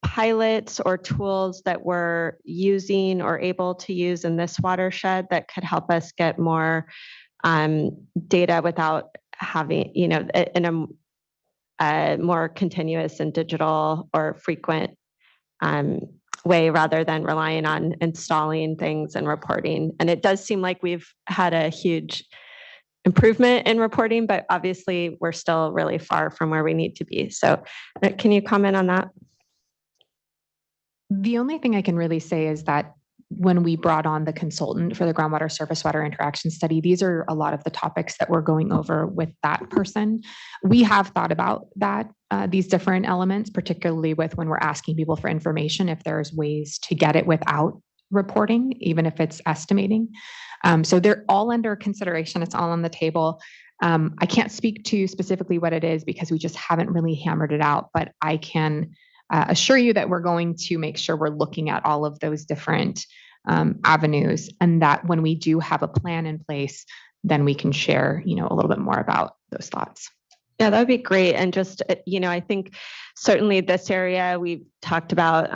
pilots or tools that we're using or able to use in this watershed that could help us get more data without having, in a more continuous and digital or frequent way rather than relying on installing things and reporting. And it does seem like we've had a huge improvement in reporting, but obviously we're still really far from where we need to be. So can you comment on that? The only thing I can really say is that when we brought on the consultant for the groundwater surface water interaction study, these are a lot of the topics that we're going over with that person. We have thought about that, these different elements, particularly with when we're asking people for information, if there's ways to get it without reporting, even if it's estimating. So they're all under consideration. It's all on the table. I can't speak to specifically what it is because we just haven't really hammered it out, but I can assure you that we're going to make sure we're looking at all of those different avenues, and that when we do have a plan in place, then we can share, a little bit more about those thoughts. Yeah, that would be great. And just, I think certainly this area we've talked about,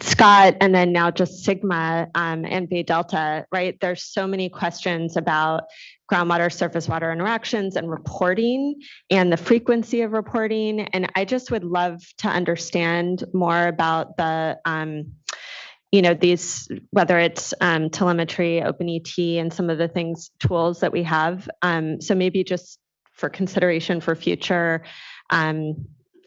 Scott, and then now just Sigma and Bay Delta, right? There's so many questions about groundwater surface water interactions and reporting and the frequency of reporting. And I just would love to understand more about the, these, whether it's telemetry, OpenET, and some of the tools that we have. So maybe just for consideration for future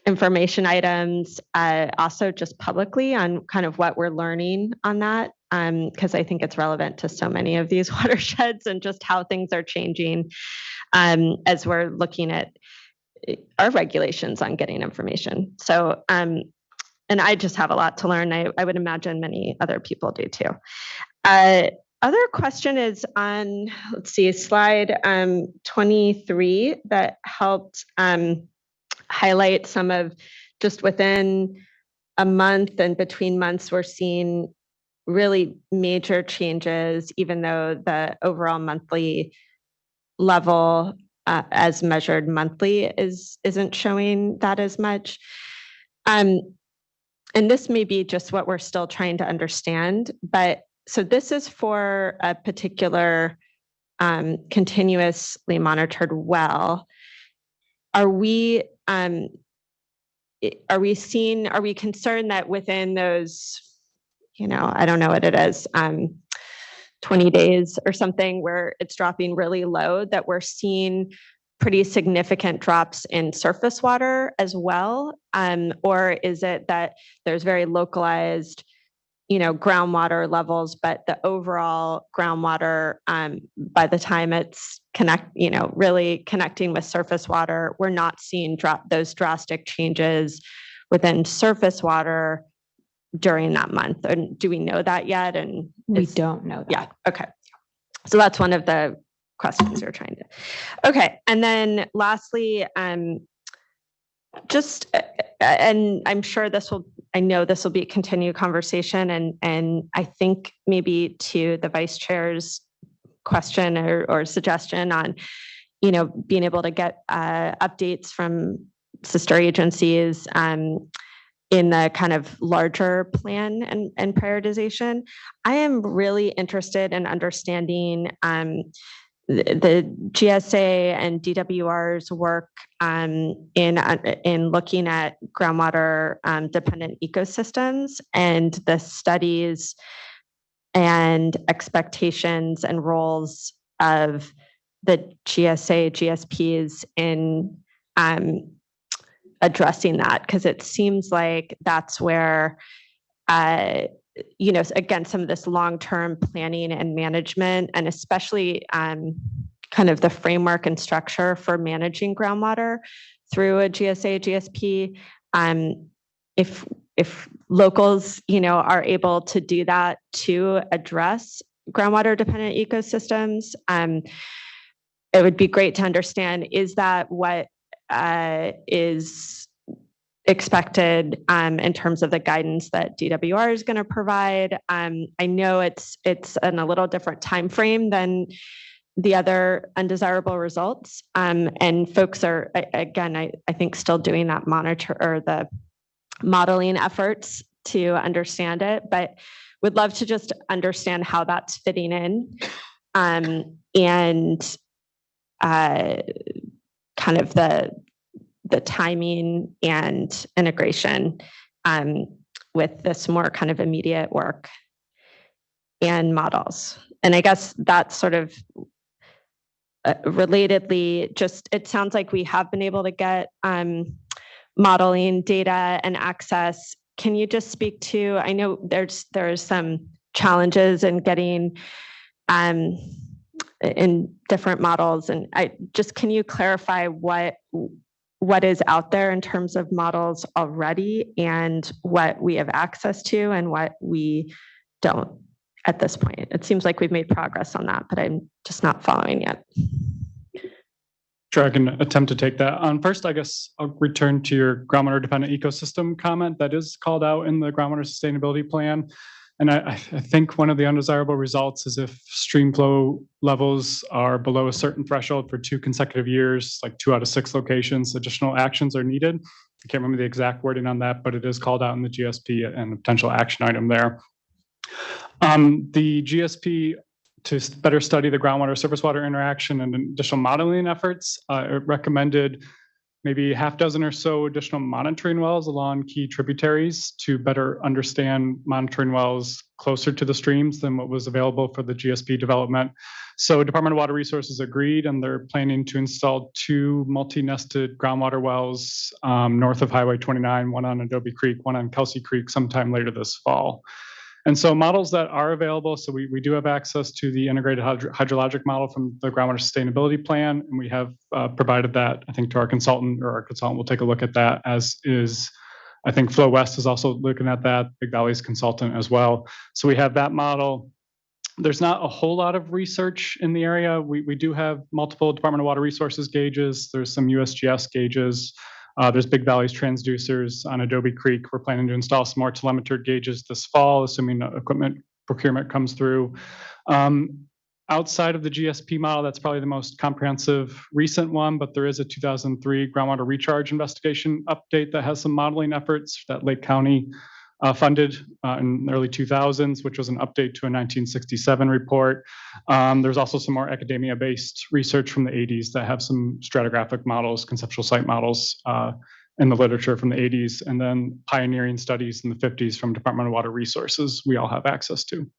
information items, also just publicly on kind of what we're learning on that, because I think it's relevant to so many of these watersheds and just how things are changing as we're looking at our regulations on getting information. So, and I just have a lot to learn. I would imagine many other people do too. Other question is on, let's see, slide 23 that helped highlight some of just within a month and between months, we're seeing really major changes, even though the overall monthly level as measured monthly isn't showing that as much. And this may be just what we're still trying to understand, but so this is for a particular continuously monitored well. Are we concerned that within those, I don't know what it is, 20 days or something where it's dropping really low, that we're seeing pretty significant drops in surface water as well? Or is it that there's very localized, groundwater levels, but the overall groundwater, by the time it's really connecting with surface water, we're not seeing those drastic changes within surface water during that month? And do we know that yet? And we don't know that. Yeah. Okay. So that's one of the questions we're trying to. Okay. And then lastly, just, and I'm sure I know this will be a continued conversation, and I think maybe to the vice chair's question or suggestion on, being able to get updates from sister agencies in the kind of larger plan and prioritization. I am really interested in understanding the GSA and DWR's work in looking at groundwater dependent ecosystems and the studies and expectations and roles of the GSA, GSPs in addressing that, because it seems like that's where again, some of this long-term planning and management, and especially kind of the framework and structure for managing groundwater through a GSA, GSP. If locals, are able to do that to address groundwater dependent ecosystems, it would be great to understand, is that what is expected in terms of the guidance that DWR is going to provide? I know it's in a little different time frame than the other undesirable results, and folks are, again, I think still doing that monitor or the modeling efforts to understand it, but would love to just understand how that's fitting in, and kind of the timing and integration with this more kind of immediate work and models. And I guess that's sort of relatedly, just it sounds like we have been able to get modeling data and access. Can you just speak to, I know there's some challenges in getting in different models, and can you clarify what is out there in terms of models already and what we have access to and what we don't at this point? It seems like we've made progress on that, but I'm just not following yet. Sure, I can attempt to take that. First, I guess I'll return to your groundwater dependent ecosystem comment that is called out in the groundwater sustainability plan. And I think one of the undesirable results is if stream flow levels are below a certain threshold for 2 consecutive years, like 2 out of 6 locations, additional actions are needed. I can't remember the exact wording on that, but it is called out in the GSP and a potential action item there. The GSP, to better study the groundwater surface water interaction and additional modeling efforts, it recommended maybe 6 or so additional monitoring wells along key tributaries to better understand monitoring wells closer to the streams than what was available for the GSP development. So Department of Water Resources agreed, and they're planning to install 2 multi-nested groundwater wells north of Highway 29, one on Adobe Creek, one on Kelsey Creek, sometime later this fall. And so models that are available, so we do have access to the integrated hydrologic model from the groundwater sustainability plan, and we have provided that, I think, to our consultant, or our consultant will take a look at that, as is, I think Flow West is also looking at that, Big Valley's consultant as well. So we have that model. There's not a whole lot of research in the area. We do have multiple Department of Water Resources gauges. There's some USGS gauges. There's Big Valley's transducers on Adobe Creek. We're planning to install some more telemetered gauges this fall, assuming equipment procurement comes through. Outside of the GSP model, that's probably the most comprehensive recent one, but there is a 2003 groundwater recharge investigation update that has some modeling efforts that Lake County funded in the early 2000s, which was an update to a 1967 report. There's also some more academia-based research from the 80s that have some stratigraphic models, conceptual site models in the literature from the 80s, and then pioneering studies in the 50s from Department of Water Resources we all have access to.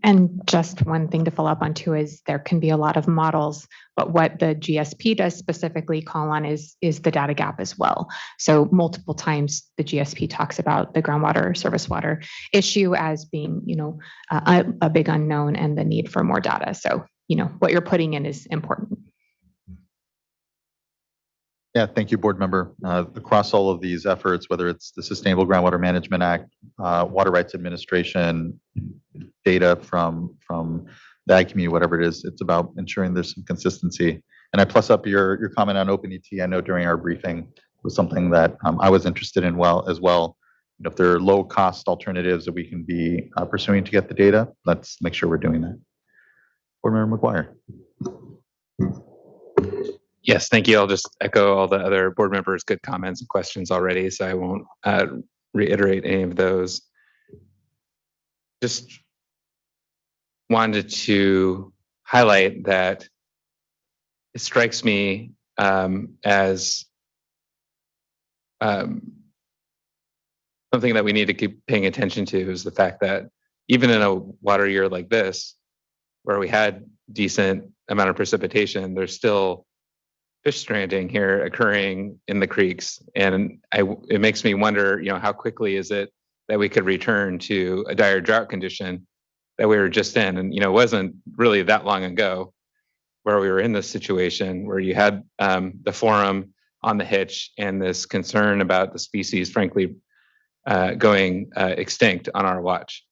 And just one thing to follow up on too is there can be a lot of models, but what the GSP does specifically call on is the data gap as well. So multiple times the GSP talks about the groundwater surface water issue as being, a big unknown and the need for more data. So, what you're putting in is important. Yeah, thank you, board member. Across all of these efforts, whether it's the Sustainable Groundwater Management Act, Water Rights Administration, data from the ag community, whatever it is, it's about ensuring there's some consistency. And I plus up your comment on OpenET. I know during our briefing was something that I was interested in as well. If there are low cost alternatives that we can be pursuing to get the data, let's make sure we're doing that. Board Member McGuire. Yes, thank you. I'll just echo all the other board members' good comments and questions already, so I won't reiterate any of those. Just wanted to highlight that it strikes me as something that we need to keep paying attention to is the fact that even in a water year like this, where we had decent amount of precipitation, there's still fish stranding here occurring in the creeks. And it makes me wonder, how quickly is it that we could return to a dire drought condition that we were just in? And, it wasn't really that long ago where we were in this situation where you had the forum on the hitch and this concern about the species, frankly, going extinct on our watch.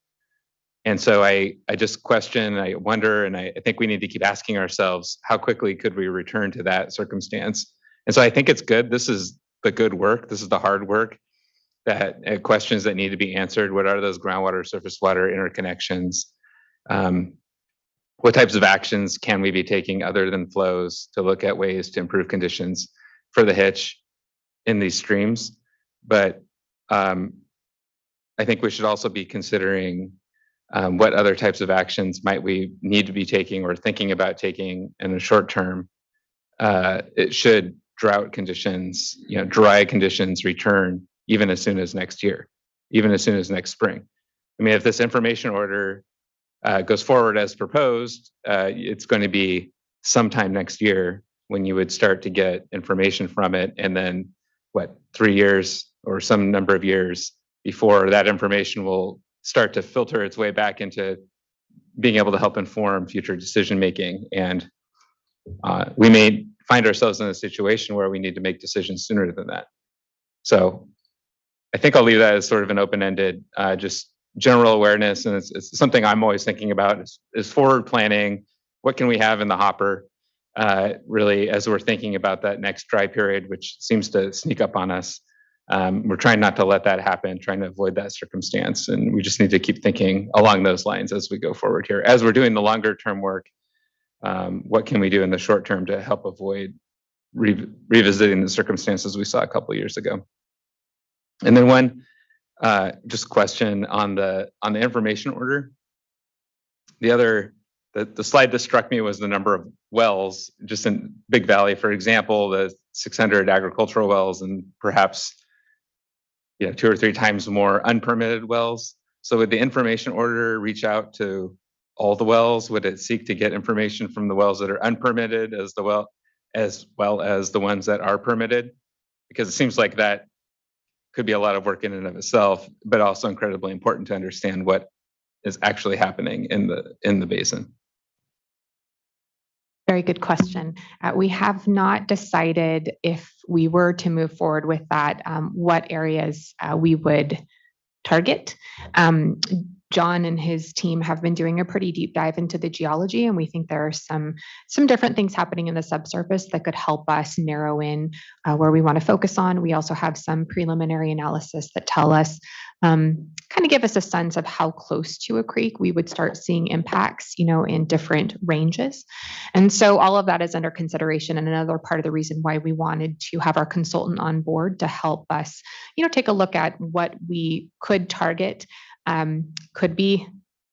And so I just question, I wonder, and I think we need to keep asking ourselves, how quickly could we return to that circumstance? And so I think it's good. This is the good work. This is the hard work, that questions that need to be answered. What are those groundwater, surface water interconnections? What types of actions can we be taking other than flows to look at ways to improve conditions for the hitch in these streams? But I think we should also be considering what other types of actions might we need to be taking or thinking about taking in the short term. It should drought conditions, dry conditions return even as soon as next year, even as soon as next spring. I mean, if this information order goes forward as proposed, it's going to be sometime next year when you would start to get information from it. And then 3 years or some number of years before that information will start to filter its way back into being able to help inform future decision making. And we may find ourselves in a situation where we need to make decisions sooner than that. So I think I'll leave that as sort of an open-ended, just general awareness. And it's something I'm always thinking about is forward planning. What can we have in the hopper, really, as we're thinking about that next dry period, which seems to sneak up on us. We're trying not to let that happen, trying to avoid that circumstance. And we just need to keep thinking along those lines as we go forward here. As we're doing the longer term work, what can we do in the short term to help avoid revisiting the circumstances we saw a couple of years ago? And then one just question on the information order. The slide that struck me was the number of wells just in Big Valley, for example, the 600 agricultural wells and perhaps 2 or 3 times more unpermitted wells. So would the information order reach out to all the wells? Would it seek to get information from the wells that are unpermitted as well as the ones that are permitted? Because it seems like that could be a lot of work in and of itself, but also incredibly important to understand what is actually happening in the basin. Very good question. We have not decided if we were to move forward with that, what areas we would target. John and his team have been doing a pretty deep dive into the geology, and we think there are some different things happening in the subsurface that could help us narrow in where we want to focus on. We also have some preliminary analysis that tell us, kind of give us a sense of how close to a creek we would start seeing impacts, in different ranges. And so all of that is under consideration, and another part of the reason why we wanted to have our consultant on board to help us, take a look at what we could target. Could be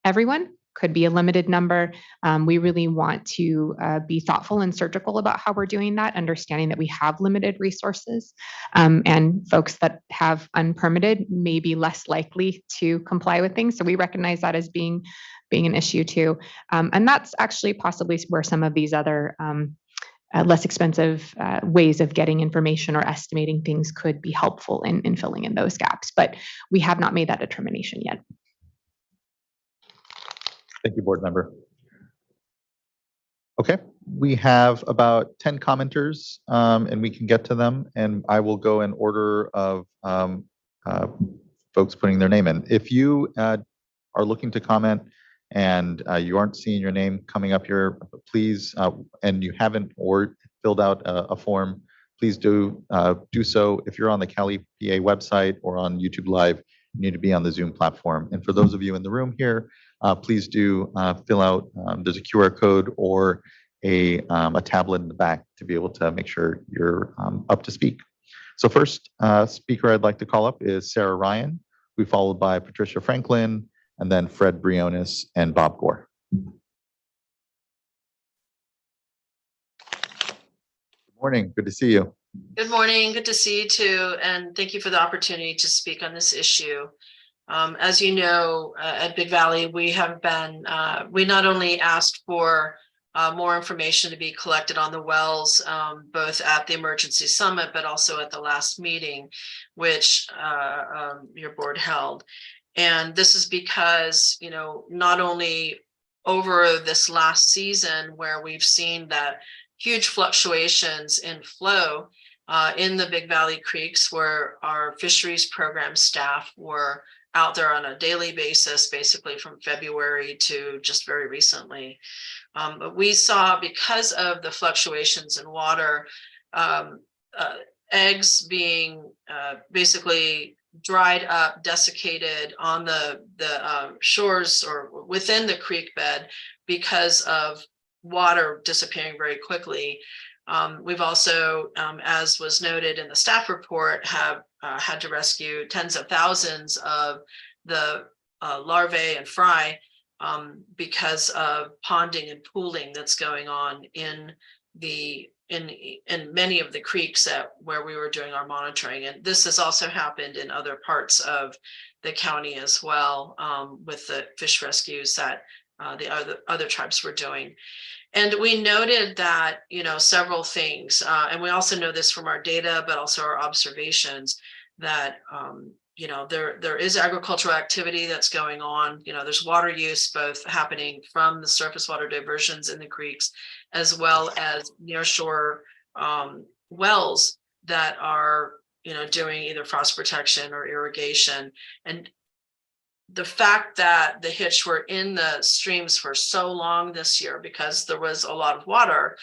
everyone, could be a limited number. We really want to be thoughtful and surgical about how we're doing that, understanding that we have limited resources, and folks that have unpermitted may be less likely to comply with things. So we recognize that as being an issue too. And that's actually possibly where some of these other less expensive ways of getting information or estimating things could be helpful in filling in those gaps. But we have not made that determination yet. Thank you, board member. Okay, we have about 10 commenters, and we can get to them, and I will go in order of folks putting their name in. If you are looking to comment and you aren't seeing your name coming up here, please, and you haven't or filled out a form, please do so. If you're on the Cali PA website or on YouTube Live, you need to be on the Zoom platform. And for those of you in the room here, please do fill out, there's a QR code or a tablet in the back to be able to make sure you're up to speak. So first speaker I'd like to call up is Sarah Ryan, we followed by Patricia Franklin, and then Fred Briones and Bob Gore. Good morning, good to see you. Good morning, good to see you too, and thank you for the opportunity to speak on this issue. As you know, at Big Valley, we have been, we not only asked for more information to be collected on the wells, both at the emergency summit, but also at the last meeting, which your board held. And this is because, not only over this last season where we've seen that huge fluctuations in flow in the Big Valley creeks, where our fisheries program staff were out there on a daily basis, basically from February to just very recently. But we saw, because of the fluctuations in water, eggs being basically dried up, desiccated on the shores or within the creek bed because of water disappearing very quickly. We've also, as was noted in the staff report, have had to rescue tens of thousands of the larvae and fry because of ponding and pooling that's going on in the in many of the creeks where we were doing our monitoring. And this has also happened in other parts of the county as well, with the fish rescues that the other tribes were doing. And we noted that, several things, and we also know this from our data, but also our observations, that there is agricultural activity that's going on. There's water use both happening from the surface water diversions in the creeks, as well as near shore wells that are doing either frost protection or irrigation. And the fact that the hitch were in the streams for so long this year because there was a lot of water,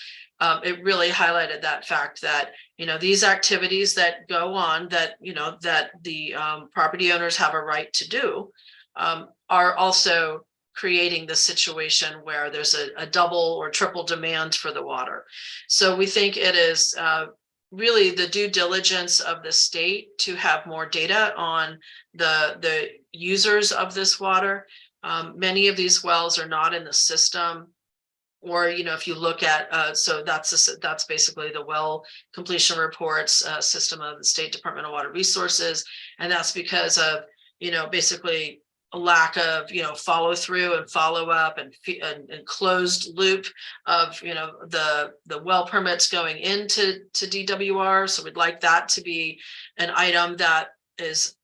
it really highlighted that fact that these activities that go on that that the property owners have a right to do are also creating the situation where there's a double or triple demand for the water. So we think it is really the due diligence of the state to have more data on the users of this water. Many of these wells are not in the system, or if you look at so that's basically the well completion reports system of the State Department of Water Resources, and that's because of basically a lack of follow through and follow up and closed loop of the well permits going into DWR. So we'd like that to be an item that is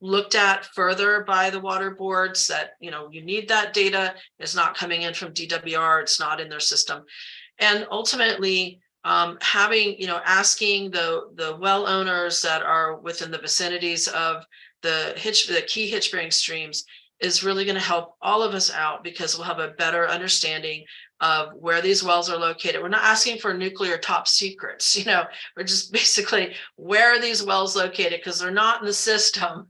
looked at further by the water boards, that you need that data. It's not coming in from DWR, it's not in their system. And ultimately having asking the well owners that are within the vicinities of the key hitch bearing streams is really going to help all of us out, because we'll have a better understanding of where these wells are located. We're not asking for nuclear top secrets, we're just basically, where are these wells located? Because they're not in the system,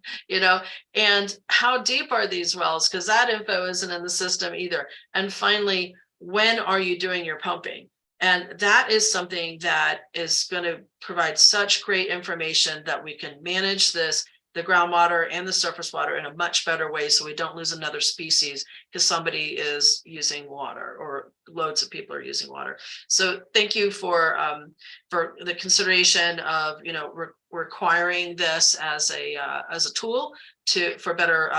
and how deep are these wells? Because that info isn't in the system either. And finally, when are you doing your pumping? And that is something that is going to provide such great information that we can manage the groundwater and the surface water in a much better way, so we don't lose another species because somebody is using water or loads of people are using water. So thank you for the consideration of requiring this as a tool for better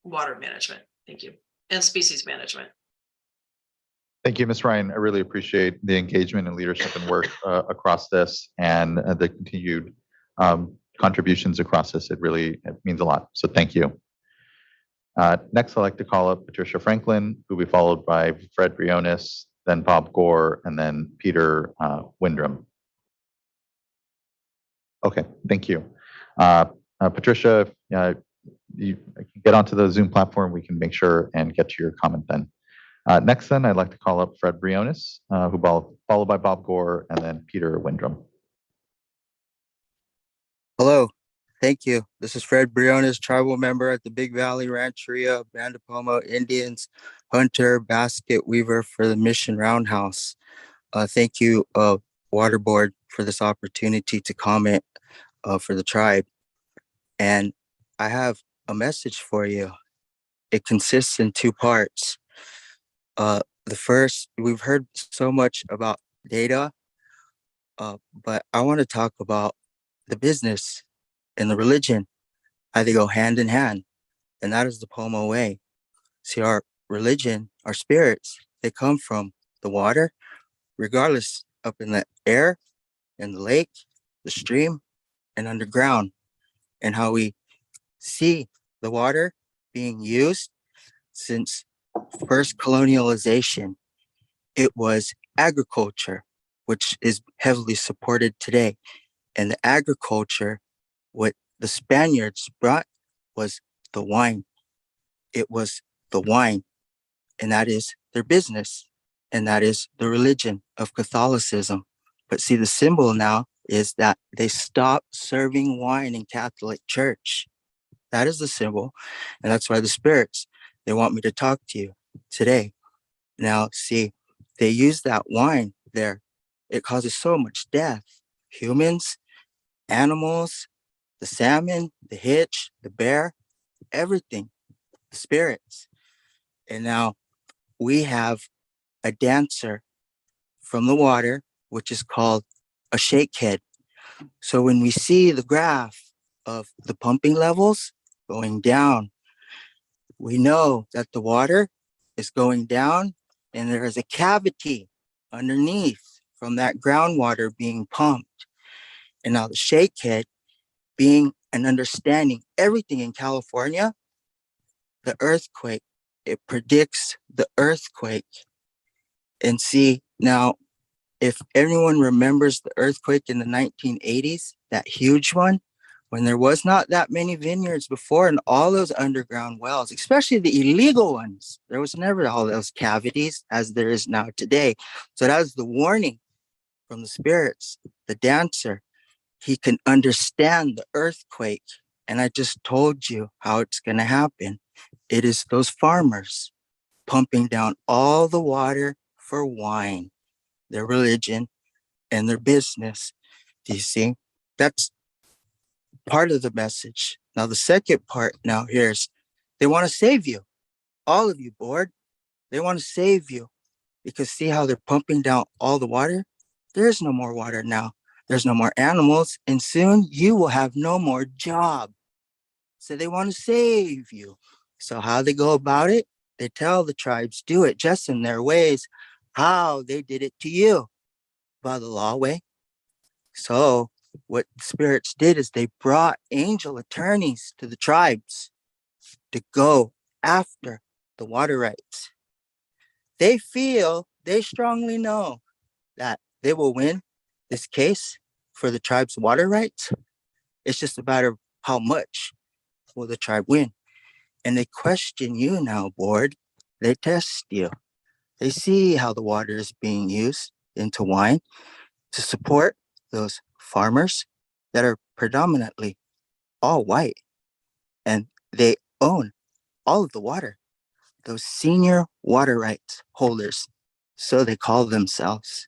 water management. Thank you, and species management. Thank you, Ms. Ryan. I really appreciate the engagement and leadership and work across this, and the continued contributions across this. It means a lot. So thank you. Next, I'd like to call up Patricia Franklin, who will be followed by Fred Briones, then Bob Gore, and then Peter Windrum. Okay, thank you. Patricia, you can get onto the Zoom platform. We can make sure and get to your comment then. Next, then, I'd like to call up Fred Briones, followed by Bob Gore, and then Peter Windrum. Hello, thank you. This is Fred Briones, tribal member at the Big Valley Rancheria, Bandapomo Indians, hunter, basket weaver for the Mission Roundhouse. Thank you, Water Board, for this opportunity to comment for the tribe. And I have a message for you. It consists in two parts. The first, we've heard so much about data, but I want to talk about the business and the religion, how they go hand in hand, and that is the Pomo way. See, our religion, our spirits, they come from the water, regardless, up in the air, in the lake, the stream, and underground, and how we see the water being used since first colonialization. It was agriculture, which is heavily supported today. And the agriculture, what the Spaniards brought was the wine. It was the wine, and that is their business, and that is the religion of Catholicism. But see, the symbol now is that they stopped serving wine in Catholic Church. That is the symbol, and that's why the spirits, they want me to talk to you today. Now, see, they use that wine there. It causes so much death. Humans, animals, the salmon, the hitch, the bear, everything, the spirits. And now we have a dancer from the water which is called a shake head. So when we see the graph of the pumping levels going down, we know that the water is going down and there is a cavity underneath from that groundwater being pumped. And now the shake head being an understanding, everything in California, the earthquake, it predicts the earthquake. And see, now, if anyone remembers the earthquake in the 1980s, that huge one, when there was not that many vineyards before and all those underground wells, especially the illegal ones, there was never all those cavities as there is now today. So that was the warning from the spirits, the dancer. He can understand the earthquake. And I just told you how it's going to happen. It is those farmers pumping down all the water for wine, their religion, and their business. Do you see? That's part of the message. Now, the second part now here's they want to save you. All of you, board. They want to save you because see how they're pumping down all the water? There's no more water now. There's no more animals, and soon you will have no more job. So they want to save you. So how they go about it? They tell the tribes do it just in their ways. How they did it to you by the law way. So what the spirits did is they brought angel attorneys to the tribes to go after the water rights. They feel, they strongly know that they will win this case for the tribe's water rights. It's just a matter of how much will the tribe win. And they question you now, board. They test you. They see how the water is being used into wine to support those farmers that are predominantly all white. And they own all of the water, those senior water rights holders. So they call themselves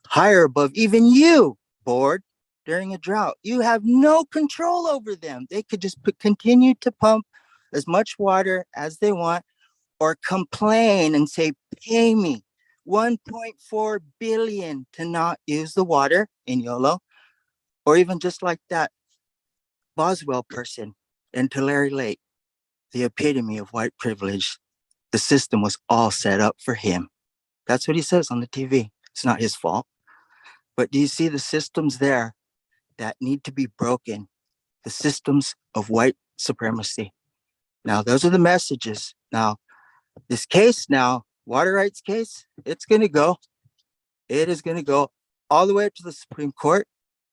higher above even you, board. During a drought, you have no control over them. They could just continue to pump as much water as they want or complain and say, pay me $1.4 billion to not use the water in YOLO, or even just like that Boswell person in Tulare Lake, the epitome of white privilege. The system was all set up for him. That's what he says on the TV. It's not his fault. But do you see the systems there that need to be broken? The systems of white supremacy. Now, those are the messages. Now, this case now, water rights case, it's going to go. It is going to go all the way up to the Supreme Court,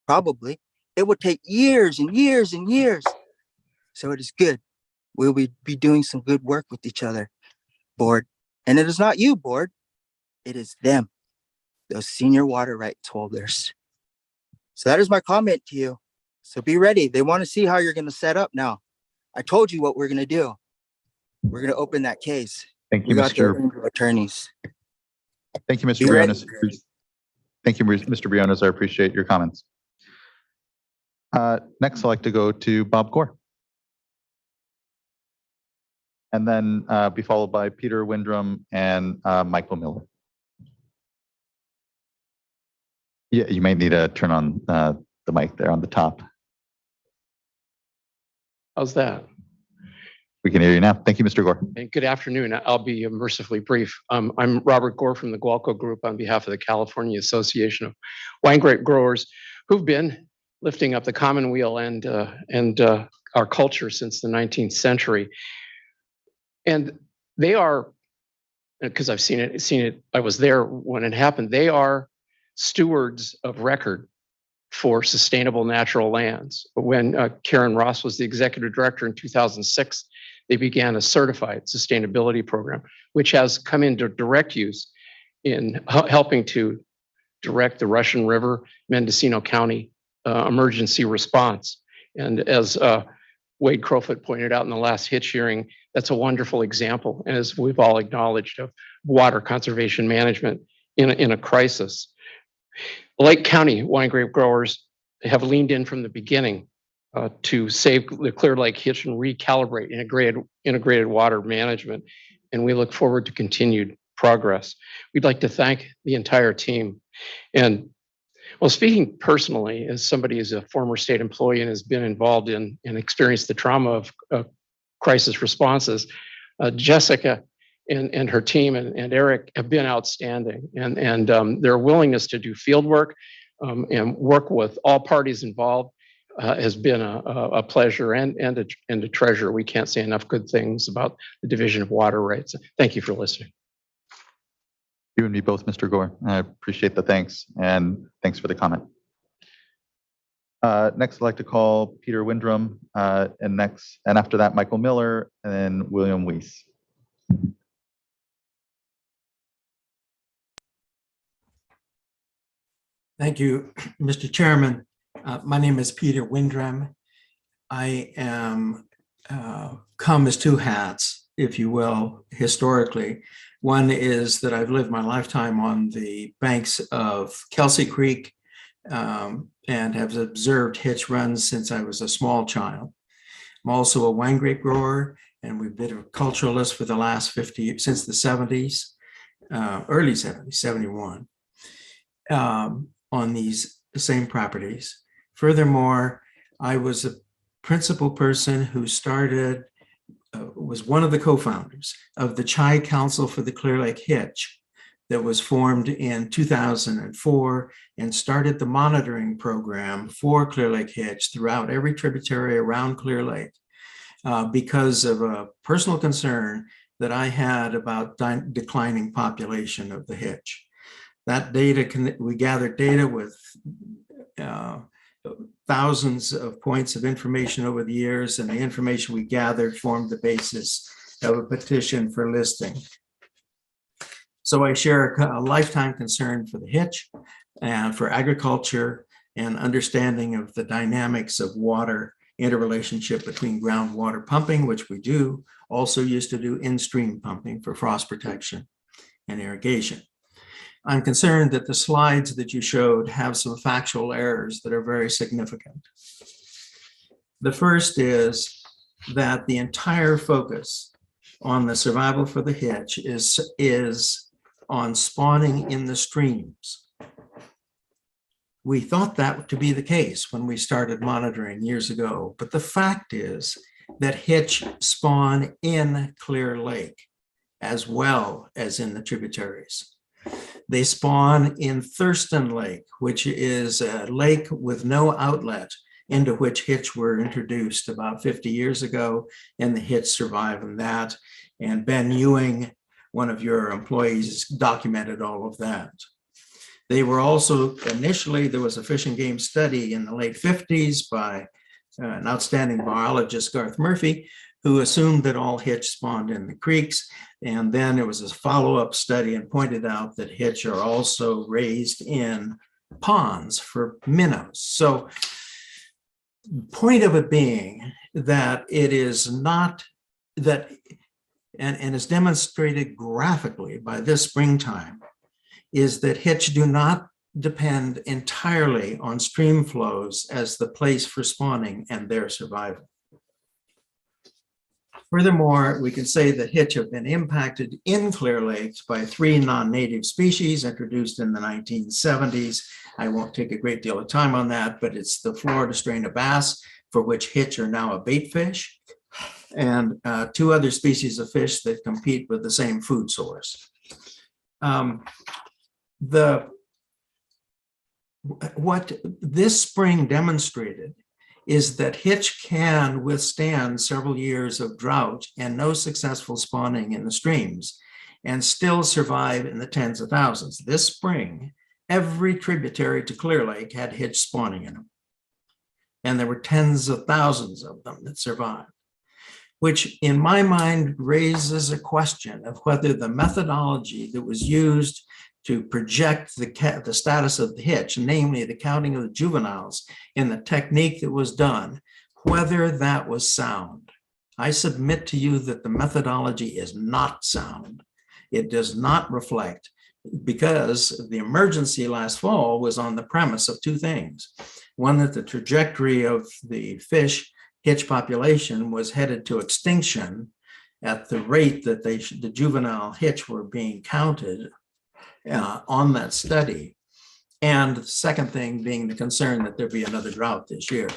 probably. It will take years and years and years. So it is good. We'll be doing some good work with each other, board. And it is not you, board. It is them, those senior water rights holders. So that is my comment to you. So be ready. They want to see how you're going to set up now. I told you what we're going to do. We're going to open that case. Thank you, We got Mr. the attorneys. Thank you, Mr. Be ready. Briones. Thank you, Mr. Briones. I appreciate your comments. Next, I'd like to go to Bob Gore. And then be followed by Peter Windrum and Michael Miller. Yeah, you may need to turn on the mic there on the top. How's that? We can hear you now. Thank you, Mr. Gore. And good afternoon. I'll be mercifully brief. I'm Robert Gore from the Gualco Group on behalf of the California Association of Wine Grape Growers, who've been lifting up the commonweal and our culture since the 19th century. And they are, because I've seen it, I was there when it happened, they are stewards of record for sustainable natural lands. When Karen Ross was the executive director in 2006, they began a certified sustainability program, which has come into direct use in helping to direct the Russian River, Mendocino County emergency response. And as Wade Crowfoot pointed out in the last hitch hearing, that's a wonderful example, and as we've all acknowledged, of water conservation management in a crisis. Lake County wine grape growers have leaned in from the beginning to save the Clear Lake hitch and recalibrate integrated water management, and we look forward to continued progress. We'd like to thank the entire team, and Well, speaking personally, as somebody who's a former state employee and has been involved in and experienced the trauma of crisis responses, Jessica and her team and Eric have been outstanding, and their willingness to do field work and work with all parties involved has been a pleasure and a treasure. We can't say enough good things about the Division of Water Rights. Thank you for listening. You and me both, Mr. Gore. I appreciate the thanks, and thanks for the comment. Next, I'd like to call Peter Windrum, and after that, Michael Miller, and then William Weiss. Thank you, Mr. Chairman. My name is Peter Windrum. I am come as two hats, if you will, historically. One is that I've lived my lifetime on the banks of Kelsey Creek and have observed hitch runs since I was a small child. I'm also a wine grape grower, and we've been a culturalist for the last 50 years, since the 70s, early 70s, 71, on these same properties. Furthermore, I was a principal person who started, was one of the co-founders of the Chi Council for the Clear Lake Hitch that was formed in 2004 and started the monitoring program for Clear Lake Hitch throughout every tributary around Clear Lake because of a personal concern that I had about declining population of the hitch. That data, we gathered data with thousands of points of information over the years, and the information we gathered formed the basis of a petition for listing. So I share a lifetime concern for the hitch and for agriculture and understanding of the dynamics of water interrelationship between groundwater pumping, which we do, also used to do in-stream pumping for frost protection and irrigation. I'm concerned that the slides that you showed have some factual errors that are very significant. The first is that the entire focus on the survival for the hitch is on spawning in the streams. We thought that to be the case when we started monitoring years ago, but the fact is that hitch spawn in Clear Lake as well as in the tributaries. They spawn in Thurston Lake, which is a lake with no outlet into which hitch were introduced about 50 years ago, and the hitch survive in that. And Ben Ewing, one of your employees, documented all of that. They were also, initially, there was a fish and game study in the late 50s by an outstanding biologist, Garth Murphy, who assumed that all hitch spawned in the creeks. And then there was a follow-up study and pointed out that hitch are also raised in ponds for minnows. So point of it being that it is not that, and is demonstrated graphically by this springtime, is that hitch do not depend entirely on stream flows as the place for spawning and their survival. Furthermore, we can say that hitch have been impacted in Clear Lakes by 3 non-native species introduced in the 1970s. I won't take a great deal of time on that, but it's the Florida strain of bass, for which hitch are now a bait fish, and 2 other species of fish that compete with the same food source. What this spring demonstrated is that hitch can withstand several years of drought and no successful spawning in the streams and still survive in the tens of thousands. This spring, every tributary to Clear Lake had hitch spawning in them. And there were tens of thousands of them that survived, which in my mind raises a question of whether the methodology that was used to project the status of the hitch, namely the counting of the juveniles in the technique that was done, whether that was sound. I submit to you that the methodology is not sound. It does not reflect, because the emergency last fall was on the premise of 2 things. One, that the trajectory of the fish hitch population was headed to extinction at the rate that the juvenile hitch were being counted on that study. And the second thing being the concern that there'll be another drought this year.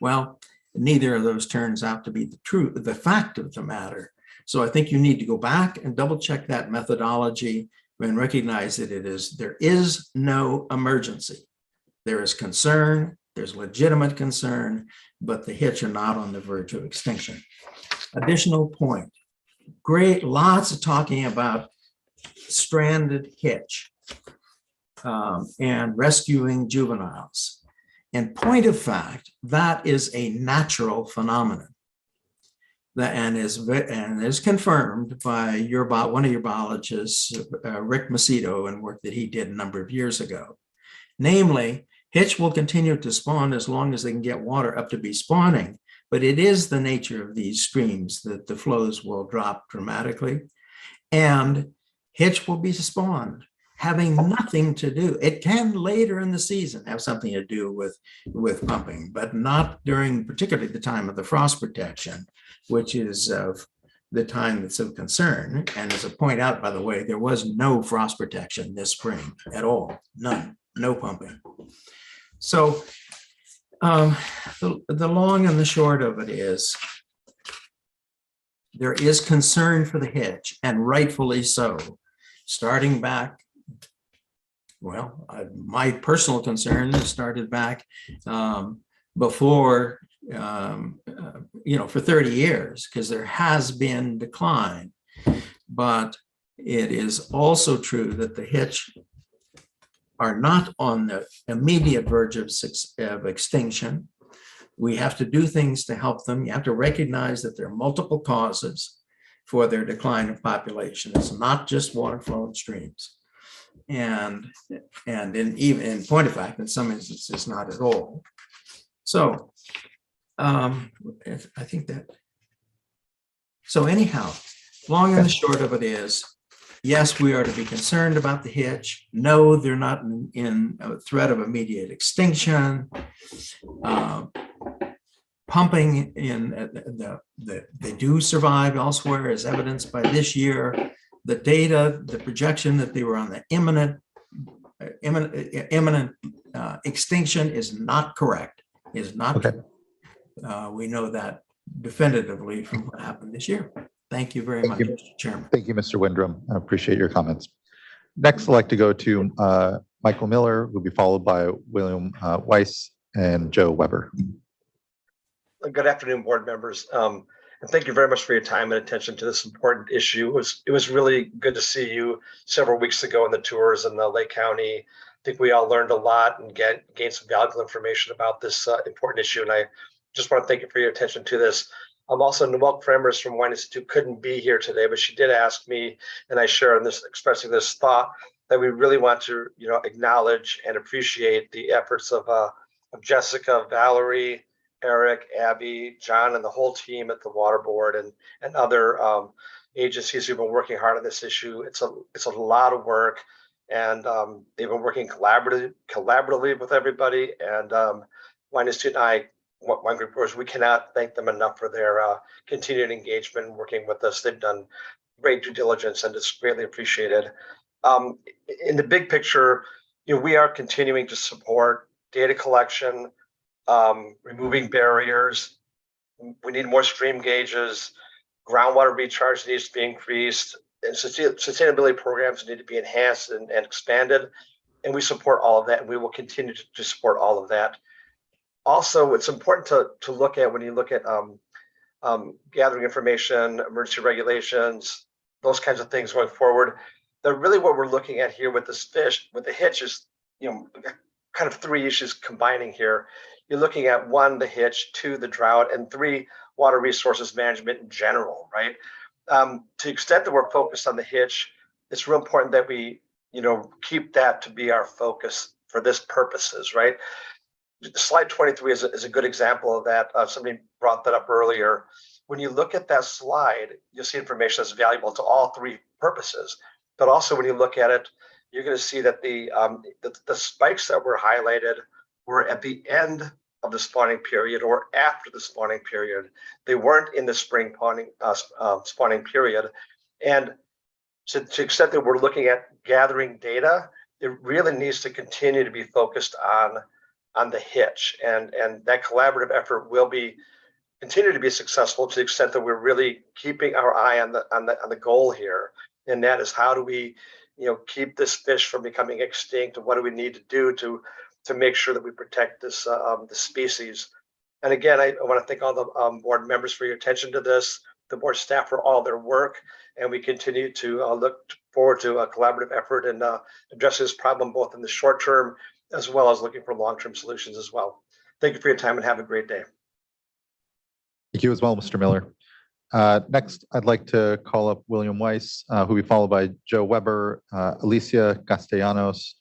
Well, neither of those turns out to be the fact of the matter. So I think you need to go back and double check that methodology and recognize that there is no emergency. There is concern, there's legitimate concern, but the hitch are not on the verge of extinction. Additional point, great, lots of talking about stranded hitch and rescuing juveniles. And point of fact, that is a natural phenomenon. And is confirmed by one of your biologists, Rick Macedo, and work that he did a number of years ago. Namely, hitch will continue to spawn as long as they can get water up to be spawning, but it is the nature of these streams that the flows will drop dramatically, and hitch will be spawned, having nothing to do. It can later in the season have something to do with pumping, but not during particularly the time of the frost protection, which is of the time that's of concern. And as I point out, by the way, there was no frost protection this spring at all, none, no pumping. So the long and the short of it is there is concern for the hitch, and rightfully so. Starting back, well, my personal concern started back before, for 30 years, because there has been decline. But it is also true that the hitch are not on the immediate verge of extinction. We have to do things to help them. You have to recognize that there are multiple causes for their decline of population. It's not just water flowing streams. And even in point of fact, in some instances, not at all. So I think that, so anyhow, long and the short of it is, yes, we are to be concerned about the hitch. No, they're not in a threat of immediate extinction. Pumping they do survive elsewhere, as evidenced by this year. The data, the projection that they were on the imminent extinction is not correct. Is not. Okay. We know that definitively from what happened this year. Thank you very much, Mr. Chairman. Thank you, Mr. Windrum. I appreciate your comments. Next, I'd like to go to Michael Miller, who will be followed by William Weiss and Joe Weber. Good afternoon, board members. And thank you very much for your time and attention to this important issue. It was really good to see you several weeks ago in the tours in Lake County. I think we all learned a lot and gained some valuable information about this important issue. And I just want to thank you for your attention to this. Also, Noelle Kremers from Wine Institute couldn't be here today, but she did ask me, and I share in this, expressing this thought that we really want to, acknowledge and appreciate the efforts of Jessica, Valerie, Eric, Abby, John, and the whole team at the Water Board and other agencies who've been working hard on this issue. It's a lot of work, and they've been working collaboratively with everybody. And Wine Institute and I, Wine Group Brewers, we cannot thank them enough for their continued engagement and working with us. They've done great due diligence, and it's greatly appreciated. In the big picture, we are continuing to support data collection, removing barriers. We need more stream gauges. Groundwater recharge needs to be increased, and sustainability programs need to be enhanced and expanded. And we support all of that, and we will continue to support all of that. Also, it's important to look at when you look at gathering information, emergency regulations, those kinds of things going forward. That really what we're looking at here with this fish, with the hitch, is kind of three issues combining here. You're looking at 1, the hitch, 2, the drought, and 3, water resources management in general, right? To the extent that we're focused on the hitch, it's real important that we, keep that to be our focus for this purposes, right? Slide 23 is a good example of that. Somebody brought that up earlier. When you look at that slide, you'll see information that's valuable to all 3 purposes. But also when you look at it, you're going to see that the spikes that were highlighted were at the end of the spawning period or after the spawning period. They weren't in the spring spawning period. And to the extent that we're looking at gathering data, it really needs to continue to be focused on the hitch, and that collaborative effort will continue to be successful to the extent that we're really keeping our eye on the goal here, and that is how do we keep this fish from becoming extinct, and what do we need to do to make sure that we protect this the species. And again, I want to thank all the board members for your attention to this, the board staff for all their work, and we continue to look forward to a collaborative effort in addressing this problem both in the short term as well as looking for long-term solutions as well. Thank you for your time and have a great day. Thank you as well, Mr. Miller. Next, I'd like to call up William Weiss, who will be followed by Joe Weber, Alicia Castellanos,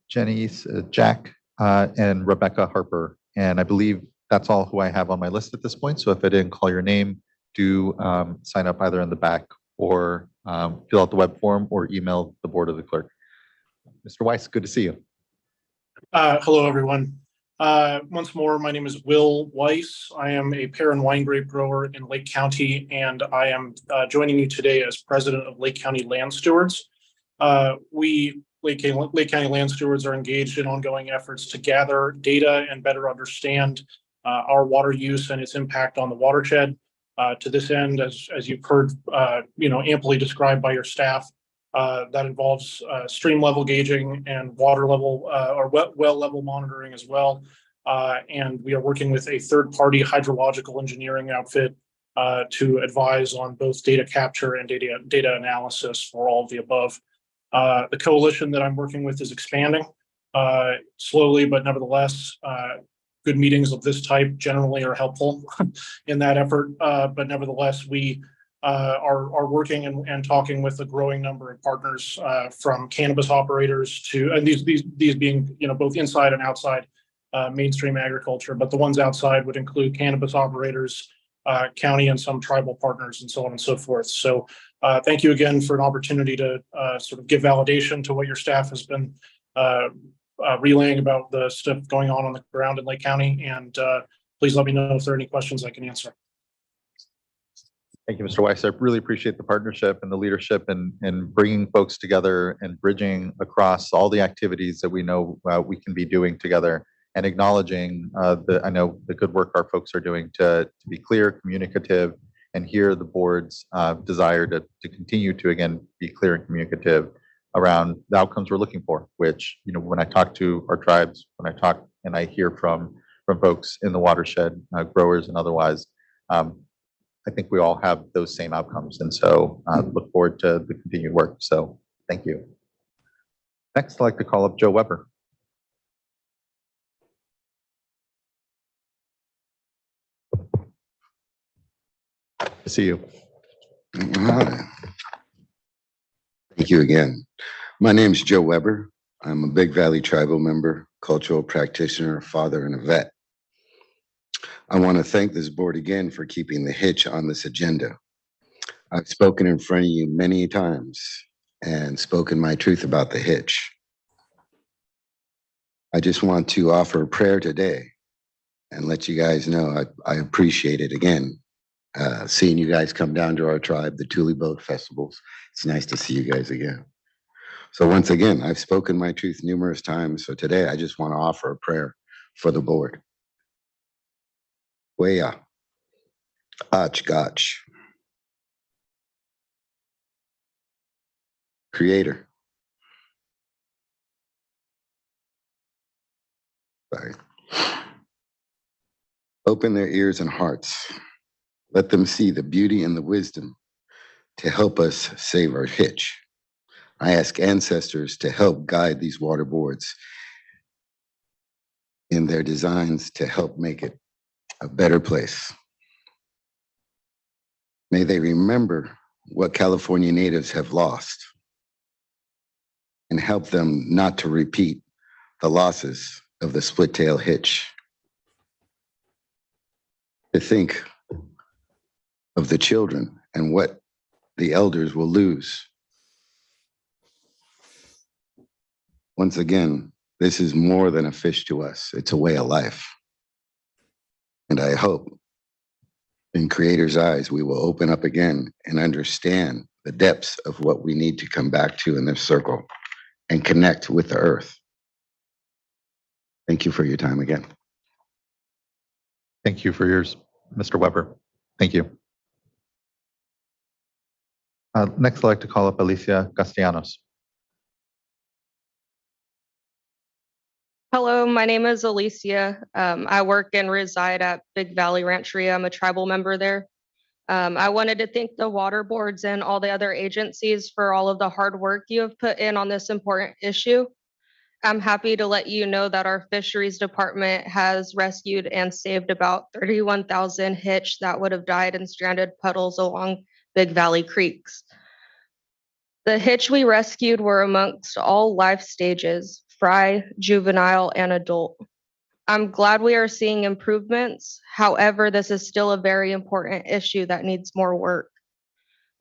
Janice, Jack, and Rebecca Harper. And I believe that's all who I have on my list at this point. So if I didn't call your name, do sign up either in the back or fill out the web form or email the board or the clerk. Mr. Weiss, good to see you. Hello, everyone. Once more, my name is Will Weiss. I am a pear and wine grape grower in Lake County, and I am joining you today as president of Lake County Land Stewards. We, Lake County Land Stewards, are engaged in ongoing efforts to gather data and better understand our water use and its impact on the watershed. To this end, as you've heard, amply described by your staff, that involves stream level gauging and water level or well level monitoring as well. And we are working with a third-party hydrological engineering outfit to advise on both data capture and data analysis for all of the above. The coalition that I'm working with is expanding slowly, but nevertheless, good meetings of this type generally are helpful in that effort. But nevertheless, we are working and talking with a growing number of partners, from cannabis operators to, and these being both inside and outside mainstream agriculture, but the ones outside would include cannabis operators, county and some tribal partners, and so on and so forth. So thank you again for an opportunity to sort of give validation to what your staff has been relaying about the stuff going on the ground in Lake County, and please let me know if there are any questions I can answer. Thank you, Mr. Weiss. I really appreciate the partnership and the leadership and bringing folks together and bridging across all the activities that we know we can be doing together, and acknowledging I know the good work our folks are doing to be clear, communicative, and hear the board's desire to continue to, again, be clear and communicative around the outcomes we're looking for, which, when I talk to our tribes, when I talk and I hear from folks in the watershed, growers and otherwise, I think we all have those same outcomes. And so look forward to the continued work. So thank you. Next, I'd like to call up Joe Weber. Good to see you. Thank you again. My name is Joe Weber. I'm a Big Valley tribal member, cultural practitioner, father, and a vet. I want to thank this board again for keeping the hitch on this agenda. I've spoken in front of you many times and spoken my truth about the hitch. I just want to offer a prayer today and let you guys know I appreciate it again. Seeing you guys come down to our tribe, the Thule Boat Festivals. It's nice to see you guys again. So once again, I've spoken my truth numerous times. So today I just want to offer a prayer for the board. Weya, Ach Gach. Creator. Sorry. Open their ears and hearts. Let them see the beauty and the wisdom to help us save our hitch. I ask ancestors to help guide these water boards in their designs to help make it a better place. May they remember what California natives have lost and help them not to repeat the losses of the split tail hitch. To think of the children and what the elders will lose. Once again, this is more than a fish to us. It's a way of life. And I hope in Creator's eyes, we will open up again and understand the depths of what we need to come back to in this circle and connect with the earth. Thank you for your time again. Thank you for yours, Mr. Weber. Thank you. Next, I'd like to call up Alicia Castellanos. Hello, my name is Alicia. I work and reside at Big Valley Rancheria. I'm a tribal member there. I wanted to thank the water boards and all the other agencies for all of the hard work you have put in on this important issue. I'm happy to let you know that our fisheries department has rescued and saved about 31,000 hitch that would have died in stranded puddles along Big Valley creeks. The hitch we rescued were amongst all life stages, fry, juvenile, and adult. I'm glad we are seeing improvements. However, this is still a very important issue that needs more work.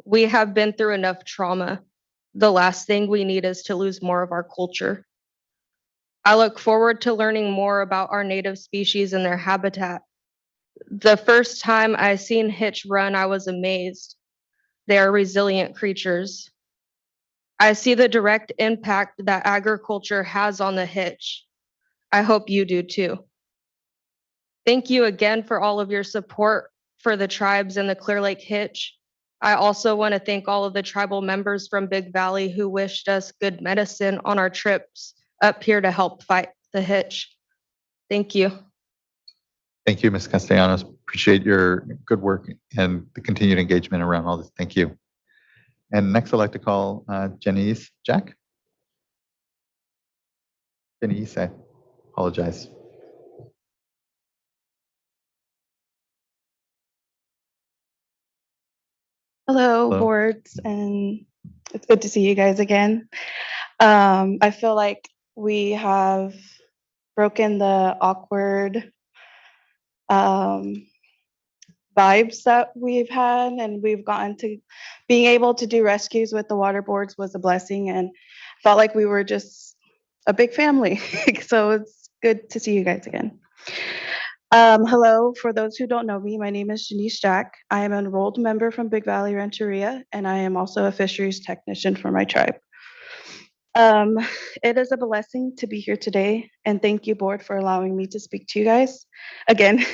We have been through enough trauma. The last thing we need is to lose more of our culture. I look forward to learning more about our native species and their habitat. The first time I seen hitch run, I was amazed. They are resilient creatures. I see the direct impact that agriculture has on the hitch. I hope you do too. Thank you again for all of your support for the tribes and the Clear Lake Hitch. I also want to thank all of the tribal members from Big Valley who wished us good medicine on our trips up here to help fight the hitch. Thank you. Thank you, Ms. Castellanos. Appreciate your good work and the continued engagement around all this. Thank you. And next, I'd like to call Janice Jack. Janice, I apologize. Hello, Hello. boards, and it's good to see you guys again. I feel like we have broken the awkward vibes that we've had, and we've gotten to being able to do rescues with the water boards was a blessing, and felt like we were just a big family. So it's good to see you guys again. Hello, for those who don't know me, my name is Janice Jack. I am an enrolled member from Big Valley Rancheria, and I am also a fisheries technician for my tribe. It is a blessing to be here today, and thank you, board, for allowing me to speak to you guys again.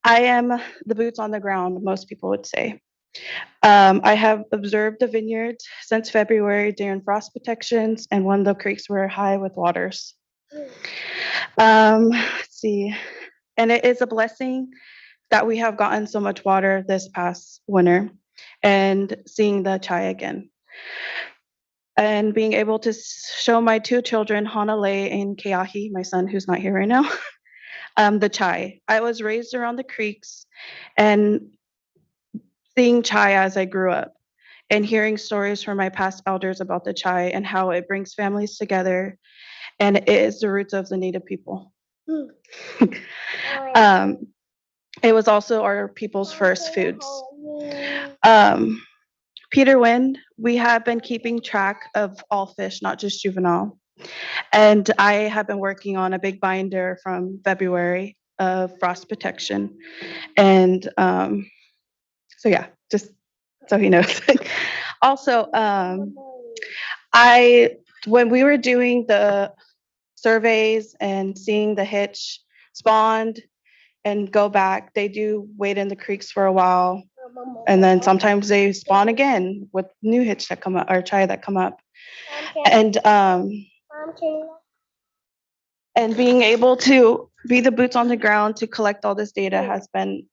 I am the boots on the ground, most people would say. I have observed the vineyards since February during frost protections and when the creeks were high with waters. Let's see. And it is a blessing that we have gotten so much water this past winter and seeing the chai again. And being able to show my two children, Hanalei and Keahi, my son who's not here right now, the chai. I was raised around the creeks and seeing chai as I grew up and hearing stories from my past elders about the chai and how it brings families together and it is the roots of the Native people. It was also our people's first foods. Peter Wind, we have been keeping track of all fish, not just juvenile. And I have been working on a big binder from February of frost protection. And so yeah, just so he knows. Also, when we were doing the surveys and seeing the hitch spawned and go back, they do wait in the creeks for a while. And then sometimes they spawn again with new hitch that come up or chai that come up. And being able to be the boots on the ground to collect all this data has been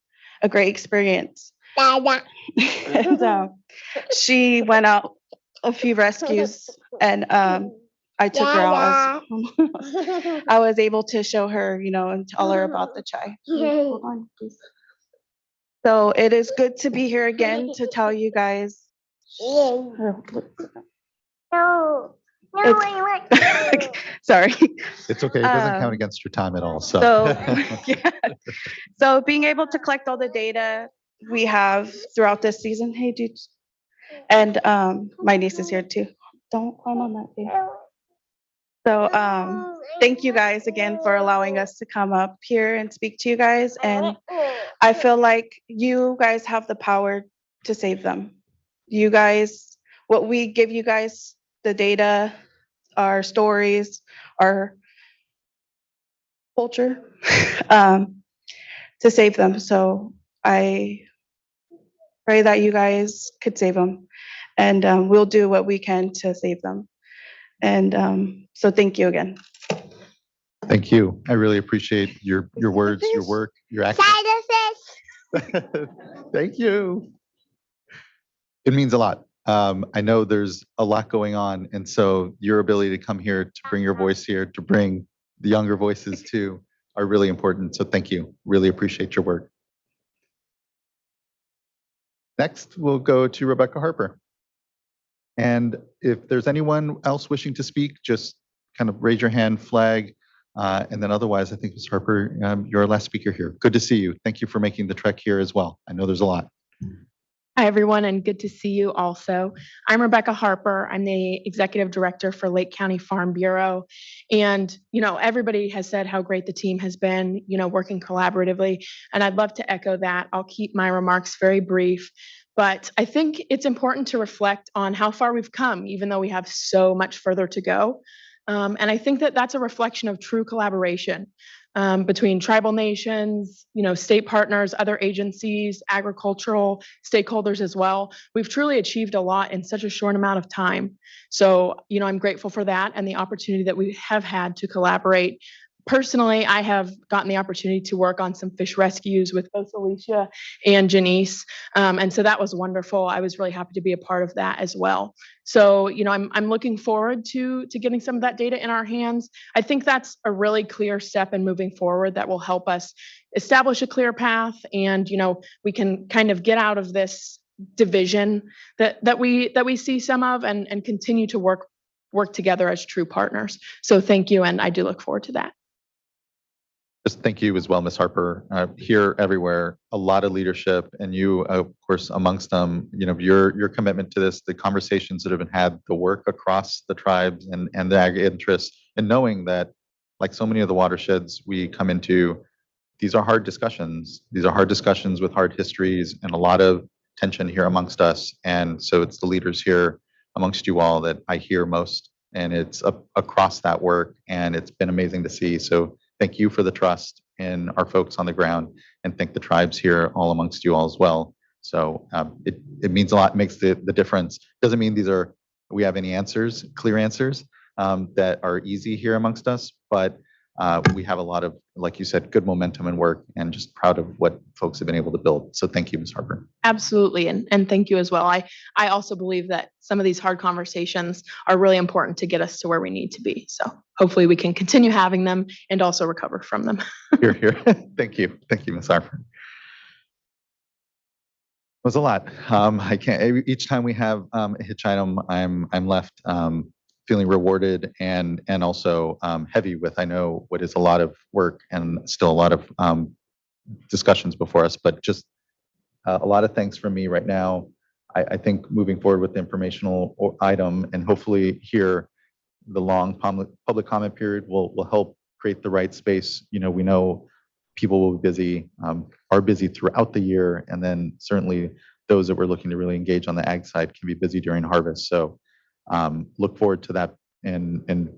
a great experience. And she went out a few rescues and I took her out as I was able to show her, you know, and tell her about the chai. Hold on, please. So it is good to be here again to tell you guys. Sorry. It's okay. It doesn't count against your time at all. So, yeah. So being able to collect all the data we have throughout this season. Hey, dudes. And my niece is here too. Don't climb on that thing. So thank you guys again for allowing us to come up here and speak to you guys. And I feel like you guys have the power to save them. You guys, what we give you guys, the data, our stories, our culture, to save them. So I pray that you guys could save them, and we'll do what we can to save them. And so thank you again. Thank you. I really appreciate your words, your work, your actions. Thank you. It means a lot. I know there's a lot going on, and so your ability to come here, to bring your voice here, to bring the younger voices too, are really important. So thank you. Really appreciate your work. Next, we'll go to Rebecca Harper. And if there's anyone else wishing to speak, just kind of raise your hand, flag, and then otherwise, I think Ms. Harper, you're our last speaker here. Good to see you. Thank you for making the trek here as well. I know there's a lot. Hi, everyone, and good to see you also. I'm Rebecca Harper. I'm the Executive Director for Lake County Farm Bureau. And, everybody has said how great the team has been, working collaboratively. And I'd love to echo that. I'll keep my remarks very brief. But I think it's important to reflect on how far we've come, even though we have so much further to go. And I think that that's a reflection of true collaboration between tribal nations, state partners, other agencies, agricultural stakeholders as well. We've truly achieved a lot in such a short amount of time. So, I'm grateful for that and the opportunity that we have had to collaborate. Personally, I have gotten the opportunity to work on some fish rescues with both Alicia and Janice. And so that was wonderful. I was really happy to be a part of that as well. So, I'm looking forward to getting some of that data in our hands. I think that's a really clear step in moving forward that will help us establish a clear path. And, we can kind of get out of this division that we see some of and continue to work together as true partners. So thank you. And I do look forward to that. Just thank you as well, Ms. Harper. Here, everywhere, a lot of leadership, and you, of course, amongst them. Your commitment to this, the conversations that have been had, the work across the tribes and the ag interests, and knowing that, like so many of the watersheds we come into, these are hard discussions. These are hard discussions with hard histories and a lot of tension here amongst us. And so it's the leaders here amongst you all that I hear most, and it's across that work, and it's been amazing to see. So thank you for the trust in our folks on the ground, and thank the tribes here all amongst you all as well. So it means a lot, makes the difference. Doesn't mean we have any answers, clear answers that are easy here amongst us, but we have a lot of, like you said, good momentum and work, and just proud of what folks have been able to build. So thank you, Ms. Harper. Absolutely. And thank you as well. I also believe that some of these hard conversations are really important to get us to where we need to be. So hopefully we can continue having them and also recover from them. Here. Thank you. Thank you, Ms. Harper. It was a lot. I can't, each time we have a hitch item, I'm left feeling rewarded and also heavy with, I know, what is a lot of work and still a lot of discussions before us, but just a lot of thanks from me right now. I think moving forward with the informational item, and hopefully here, the long public comment period will help create the right space. We know people will be busy, are busy throughout the year, and then certainly those that we're looking to really engage on the ag side can be busy during harvest. So look forward to that and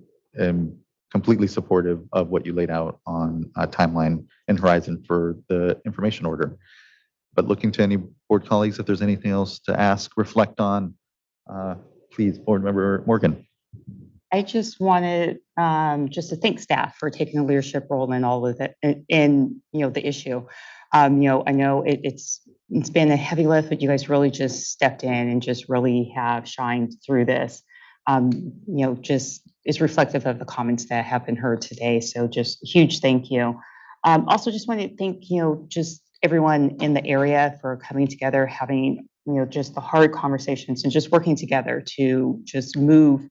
completely supportive of what you laid out on a timeline and horizon for the information order. But looking to any board colleagues, if there's anything else to ask, reflect on, please, Board Member Morgan. I just wanted just to thank staff for taking a leadership role in all of it, in the issue. I know it's been a heavy lift, but you guys really just stepped in and just really have shined through this. Just is reflective of the comments that have been heard today. So just huge thank you. Also just want to thank, just everyone in the area for coming together, having, just the hard conversations and just working together to just move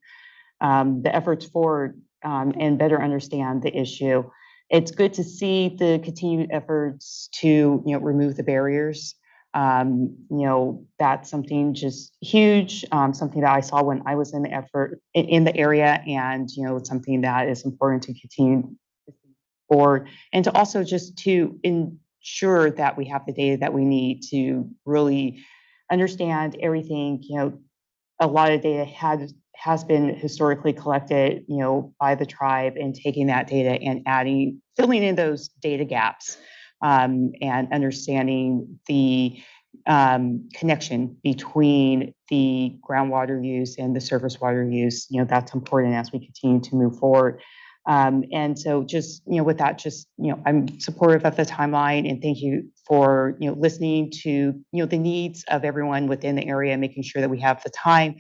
the efforts forward and better understand the issue. It's good to see the continued efforts to, remove the barriers. That's something just huge, something that I saw when I was in the area, and it's something that is important to continue forward, and to also just to ensure that we have the data that we need to really understand everything, a lot of data has been historically collected, by the tribe, and taking that data and filling in those data gaps, and understanding the connection between the groundwater use and the surface water use. That's important as we continue to move forward. And so just, with that, I'm supportive of the timeline, and thank you for, listening to, the needs of everyone within the area, making sure that we have the time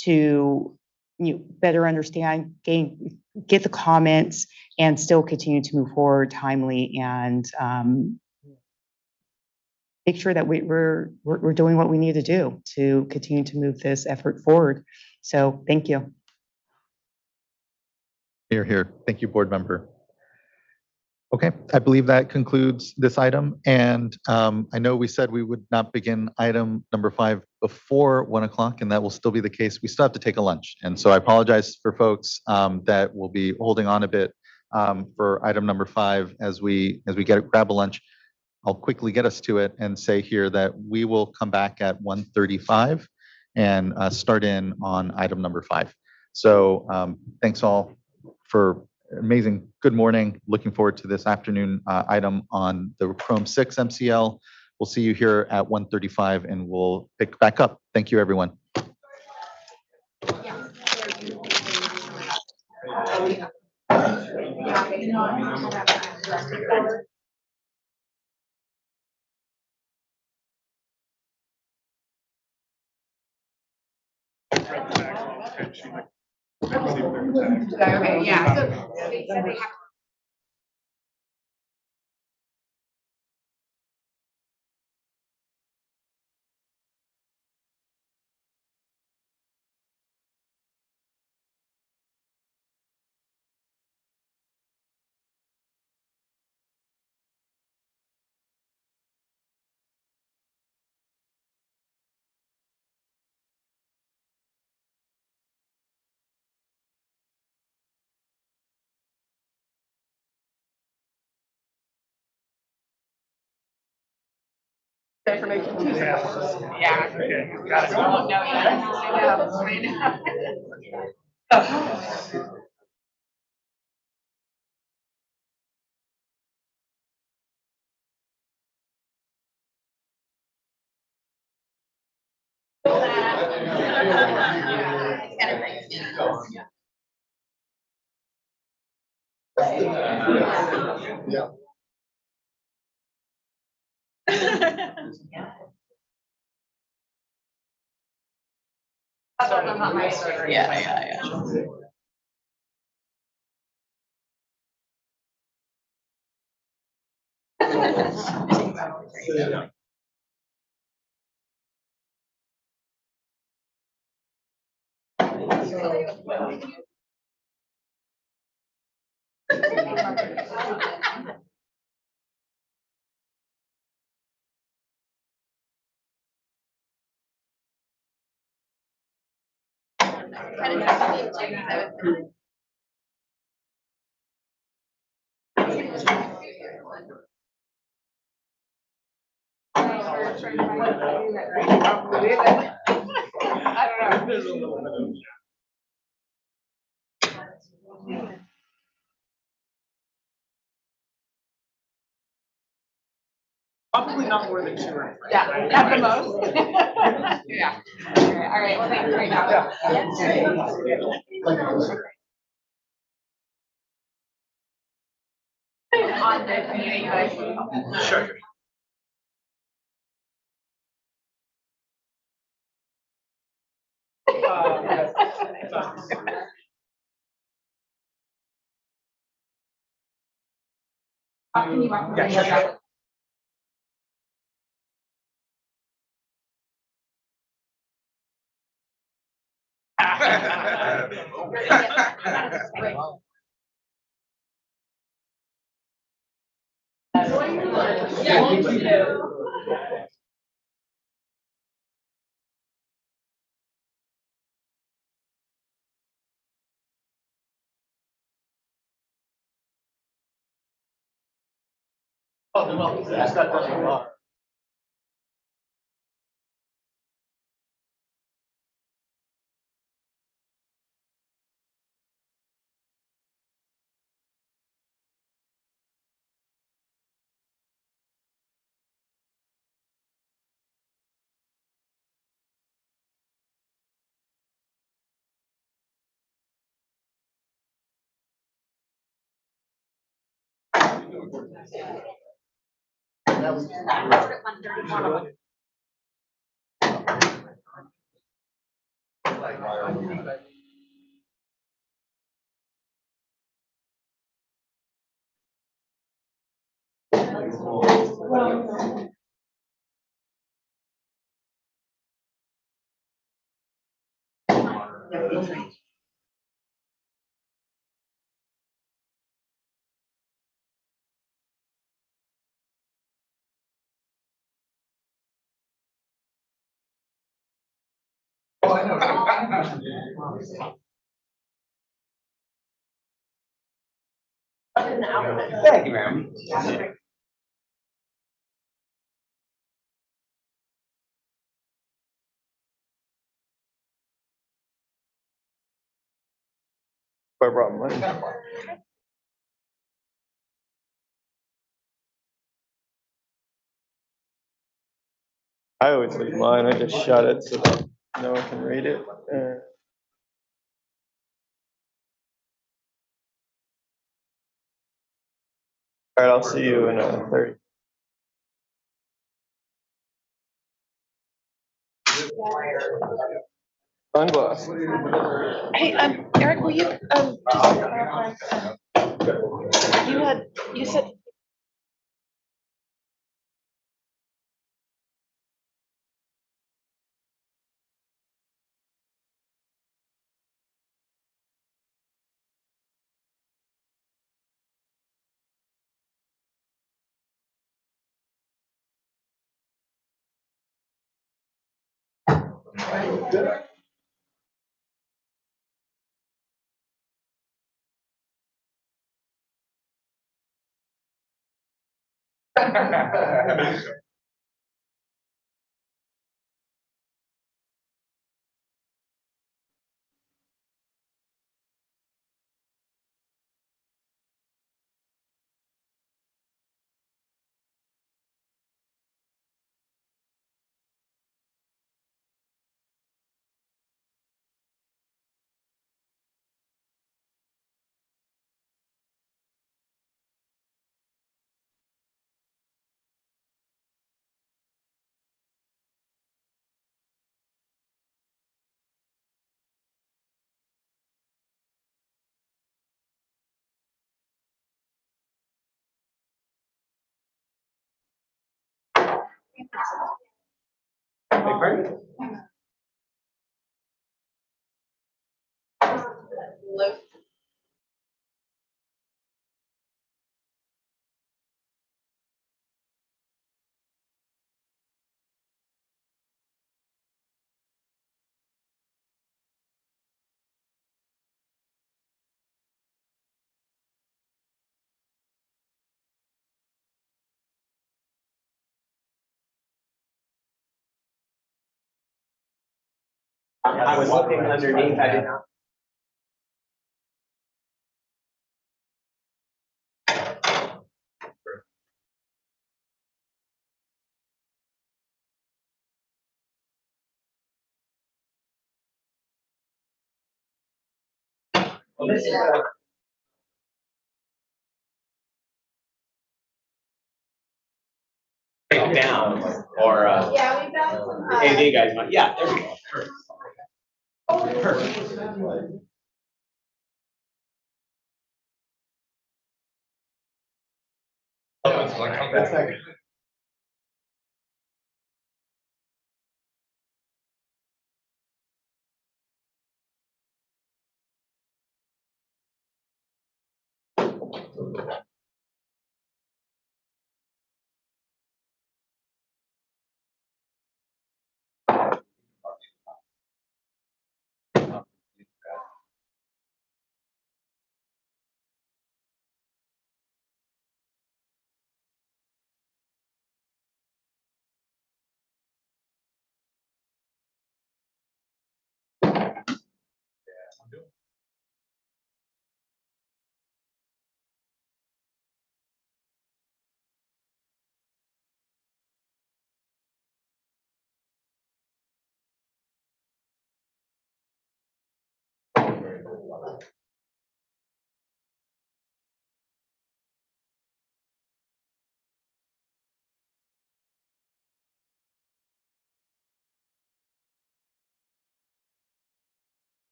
to, better understand, get the comments, and still continue to move forward timely, and make sure that we're doing what we need to do to continue to move this effort forward. So thank you. Here. Thank you, board member. Okay, I believe that concludes this item. And I know we said we would not begin item number 5 before 1 o'clock, and that will still be the case. We still have to take a lunch. And so I apologize for folks that will be holding on a bit for item number 5 as we grab a lunch. I'll quickly get us to it and say here that we will come back at 1:35 and start in on item number 5. So thanks all for amazing. Good morning. Looking forward to this afternoon item on the Chrome 6 MCL. We'll see you here at 1:35 and we'll pick back up. Thank you, everyone. Okay, yeah. So they said they have information. Yeah. Got it. Oh, no, yeah. Yeah. Yeah. Probably not more than 2 or 3. Yeah, at the most. Yeah. All right. Well, thanks right now. On this meeting, Sure. Yeah, sure. Thank you, ma'am. No problem. I always leave mine. I just shut it so that no one can read it. All right, I'll see you in 30. Sunglasses. Hey, Eric, will you, just clarify, you said I was looking underneath. I didn't. Well, this is take down or yeah, we got some AV guys might. Yeah, there we go. Perfect. Perfect.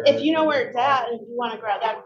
If you know where it's at, if you want to grab that.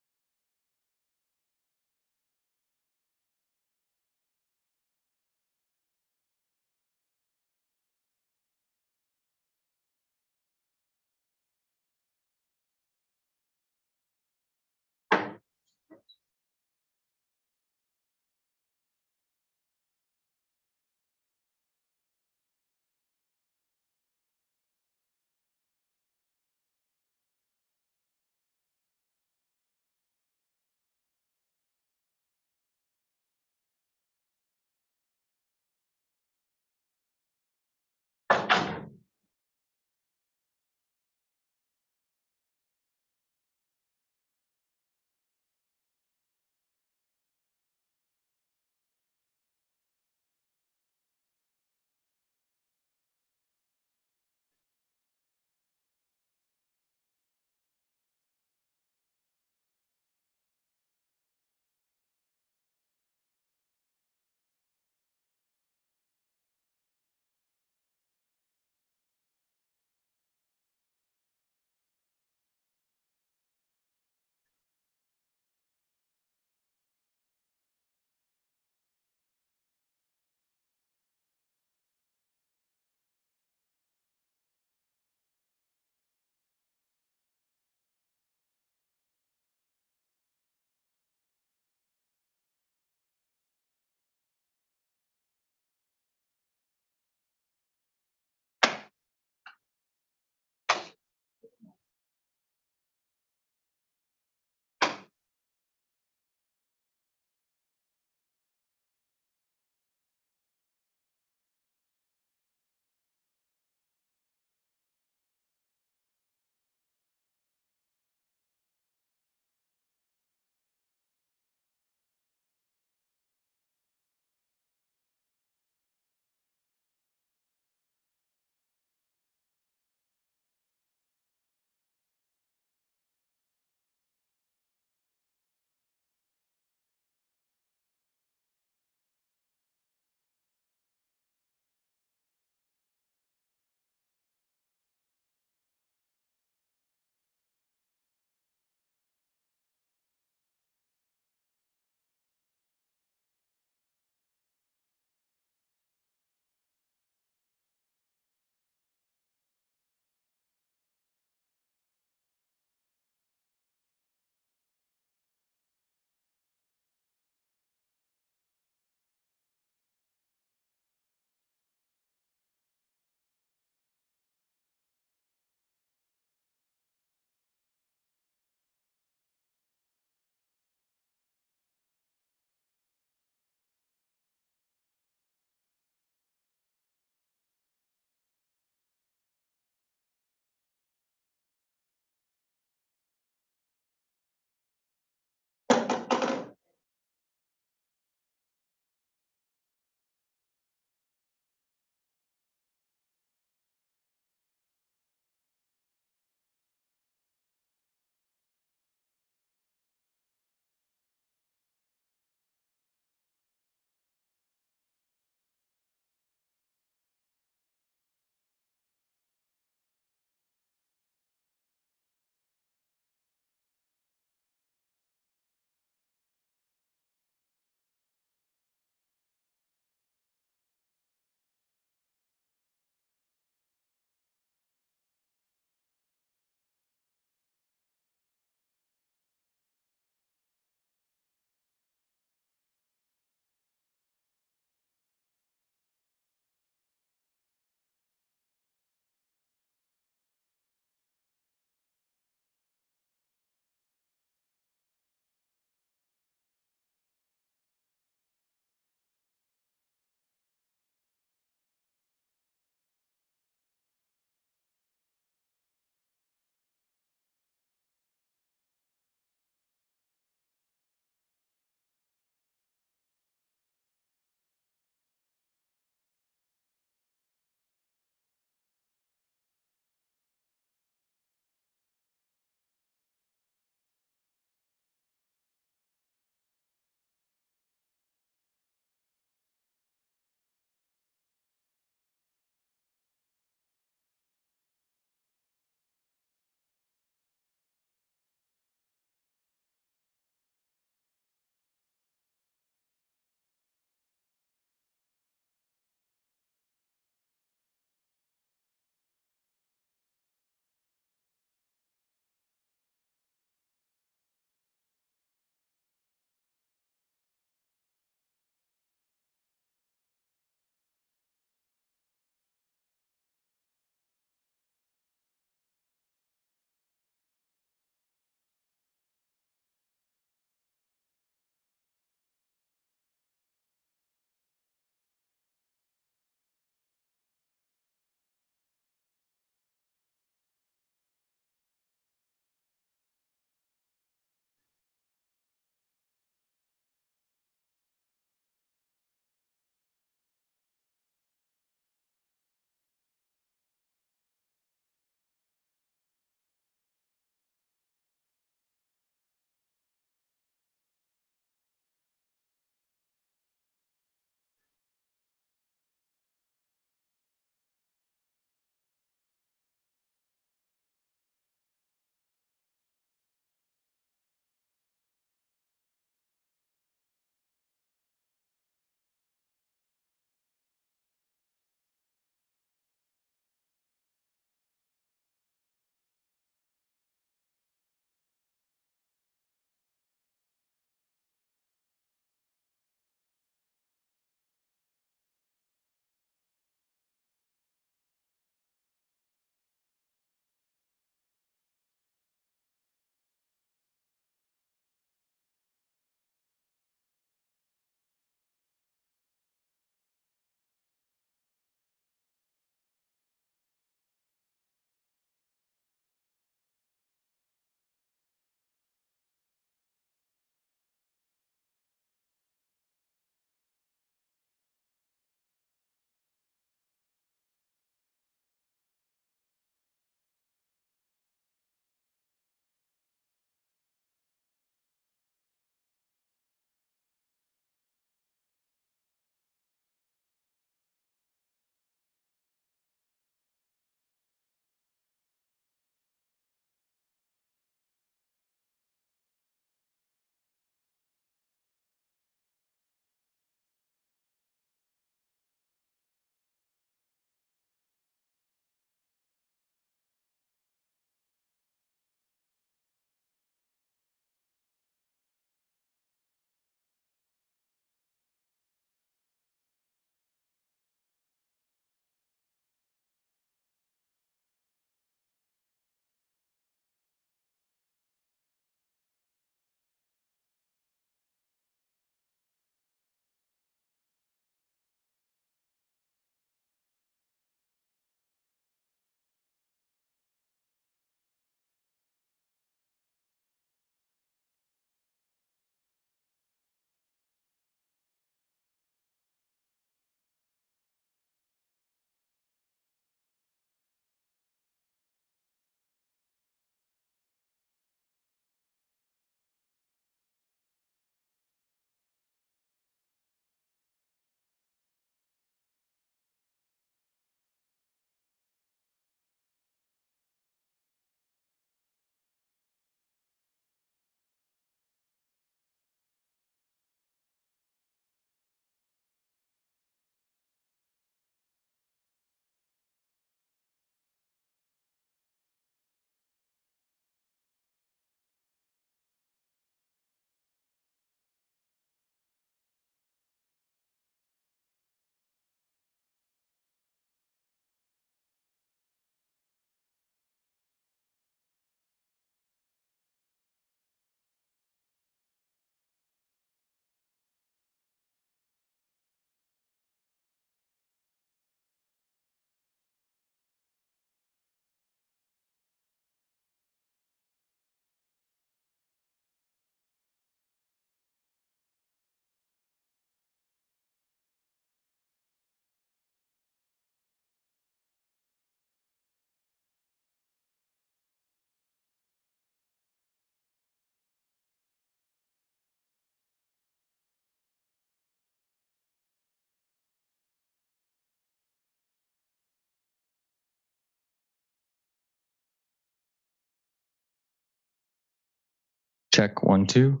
Check 1, 2.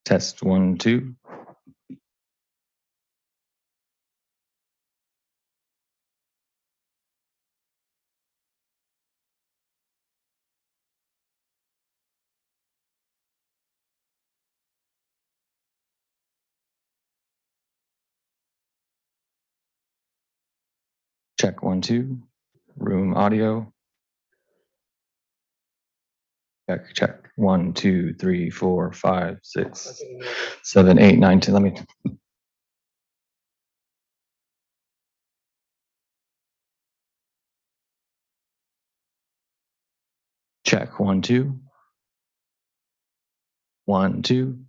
Test 1, 2. Check 1, 2. Room audio. Check 1, 2, 3, 4, 5, 6, 7, 8, 9, 10. Let me. Check 1, 2. 1, 2.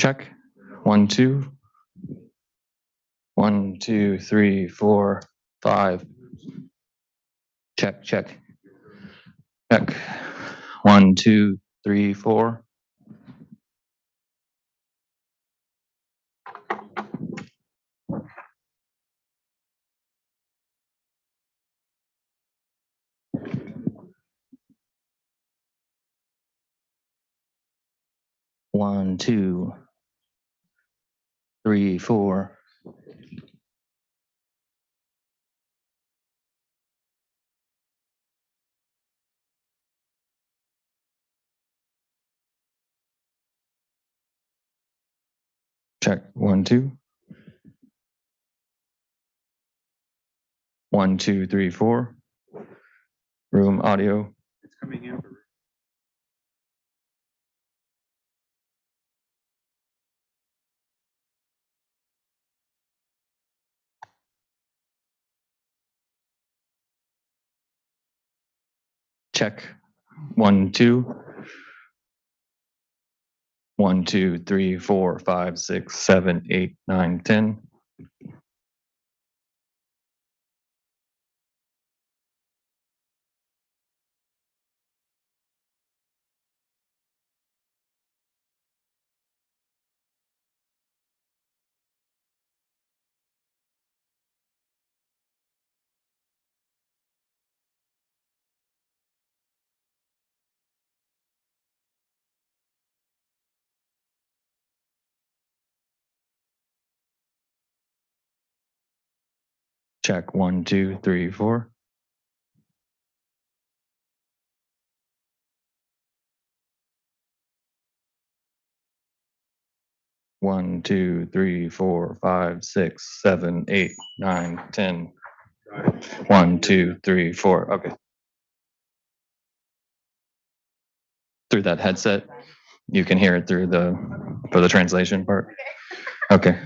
Check 1, 2. 1, 2, 3, 4, 5. Check, check. Check. 1, 2, 3, 4. One, 2, 3, 4. Check 1, 2. 1, 2, 3, 4. Room audio. It's coming in. Check 1, 2. 1, 2, 3, 4, 5, 6, 7, 8, 9, 10. Check 1, 2, 3, 4. One, 2, 3, 4, 5, 6, 7, 8, 9, 10. 1, 2, 3, 4. Okay. Through that headset, you can hear it through for the translation part. Okay.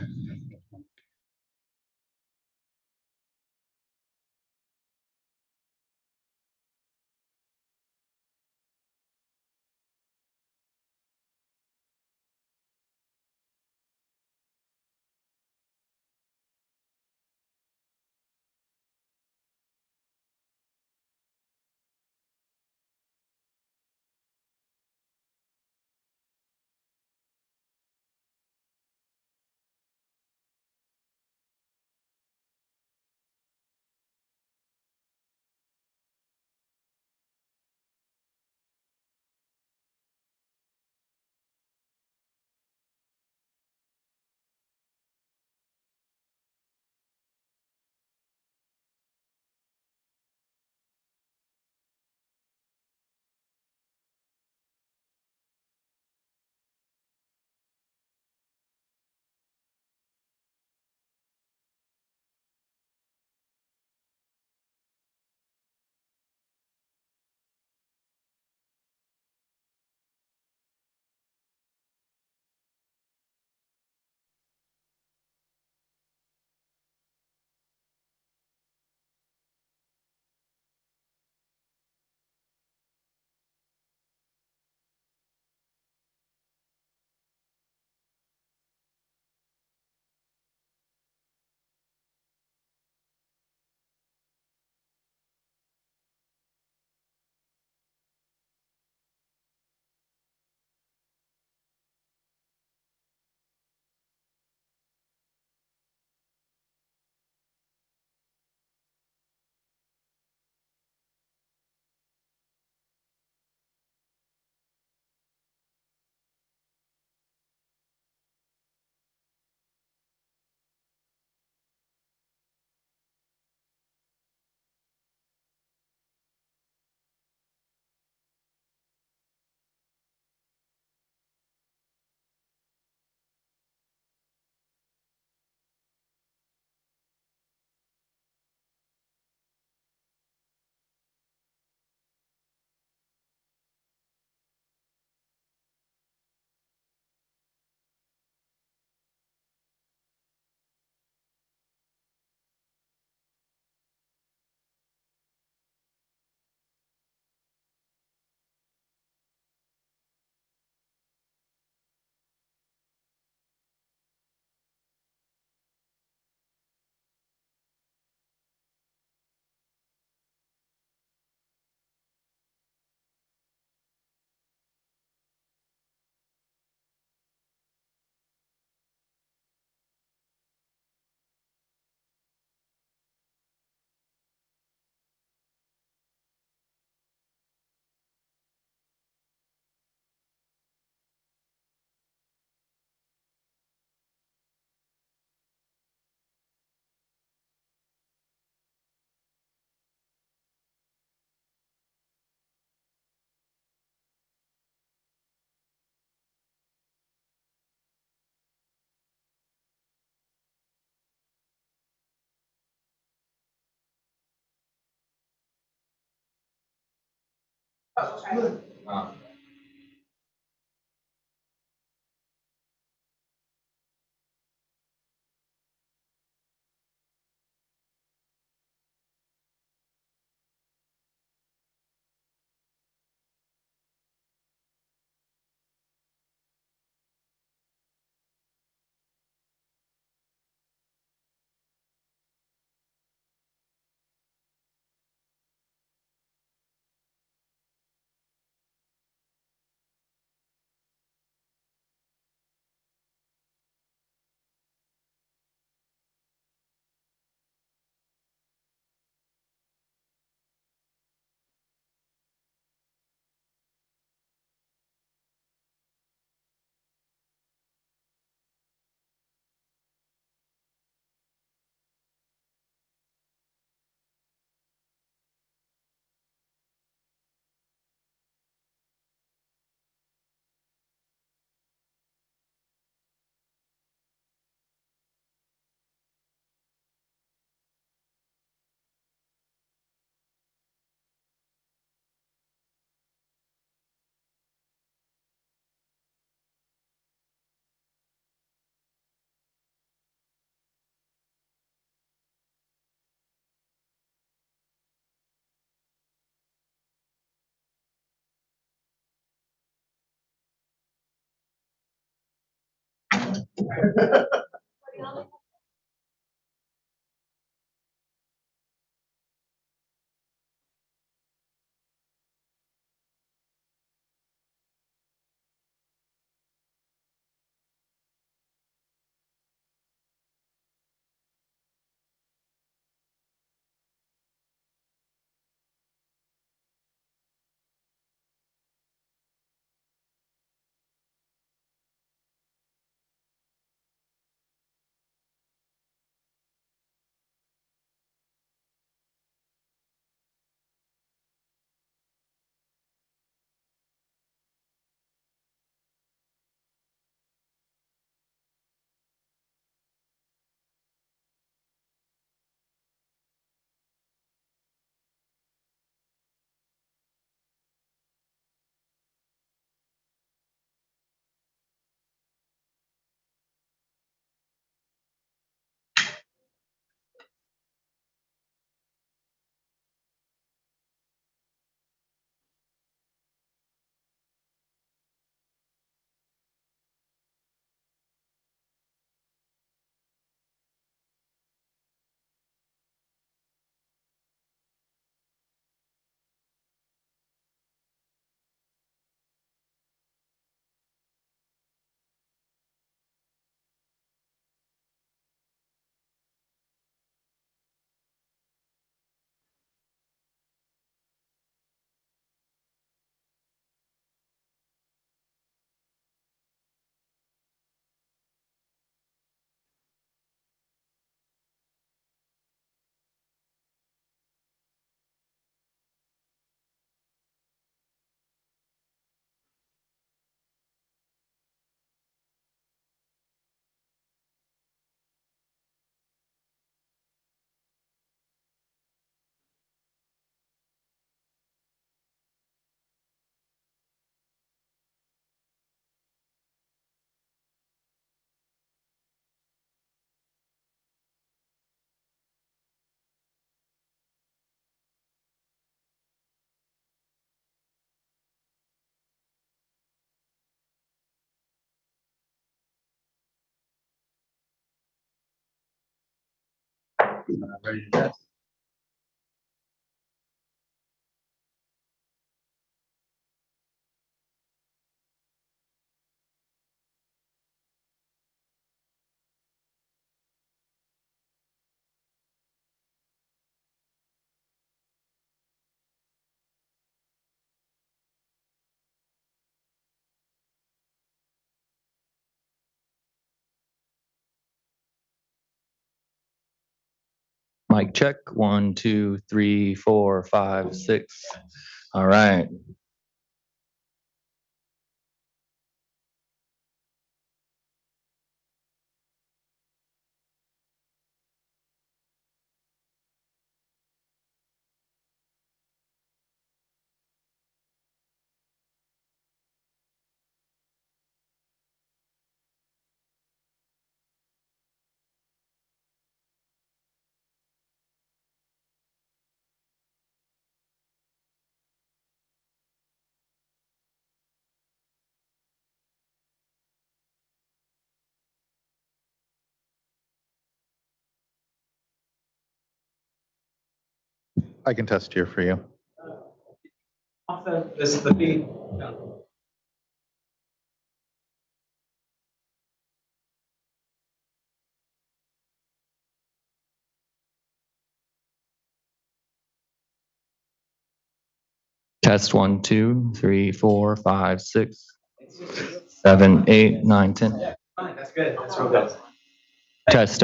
Mic check. 1, 2, 3, 4, 5, 6. All right. I can test here for you. This is the feed. Test 1, 2, 3, 4, 5, 6, 7, 8, 9, 10. Fine, that's good. That's real good. Test.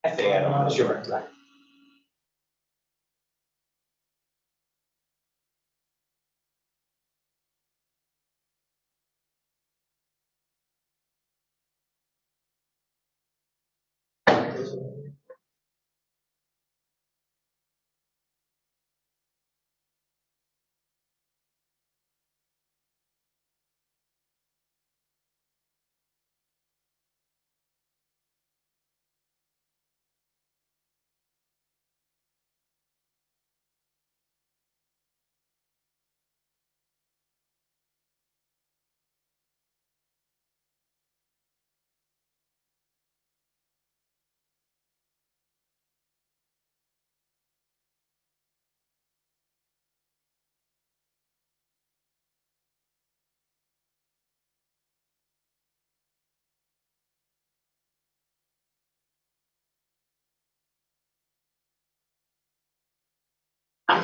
I think I don't know. Sure.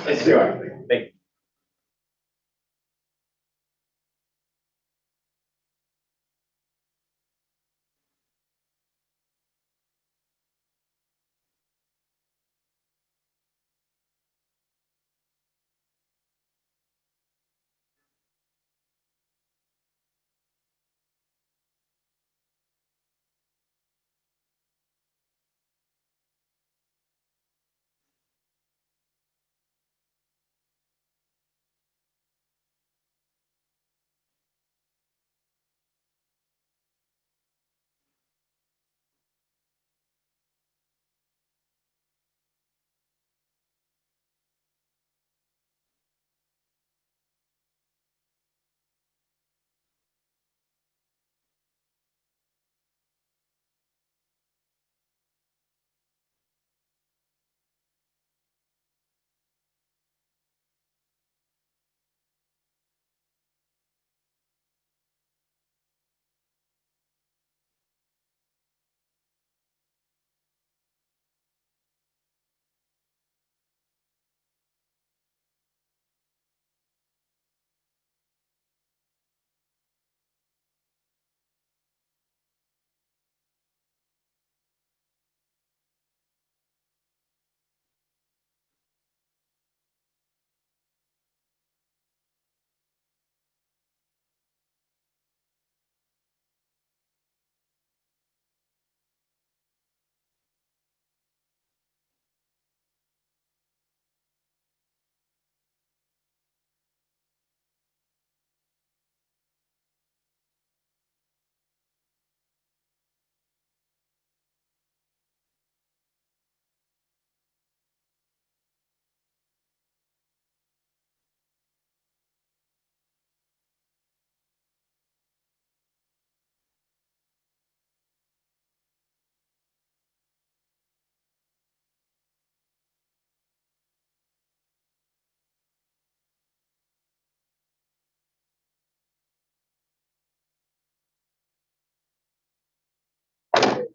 Let's do it. Thank you.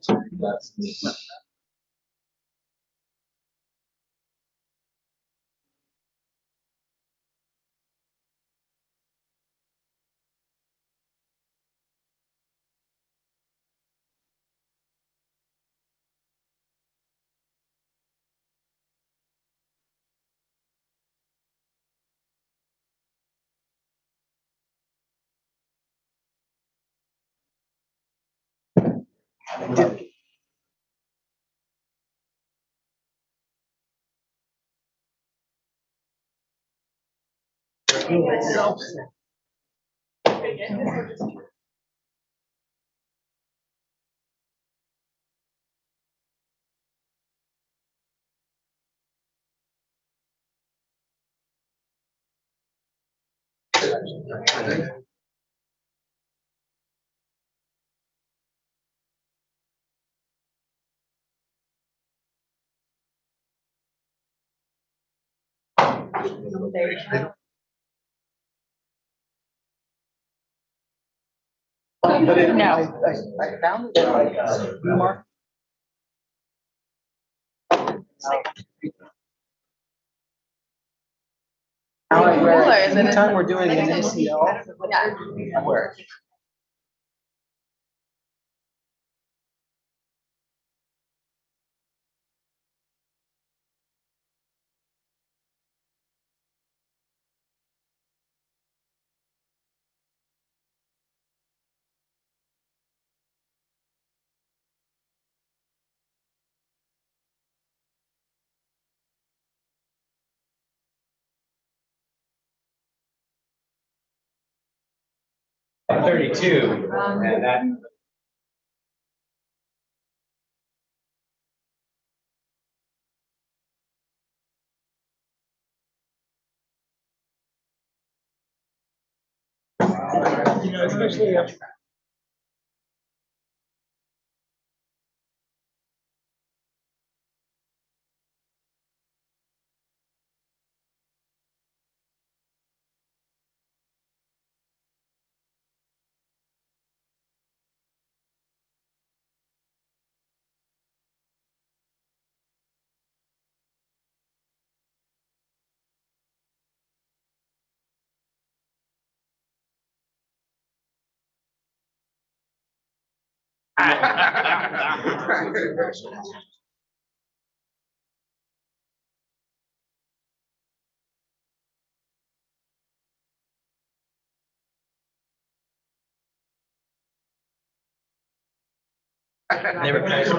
No, I found it like Mark. Anytime we're doing an ACL, I wear it. At 32, and that. You know, especially. Never passed.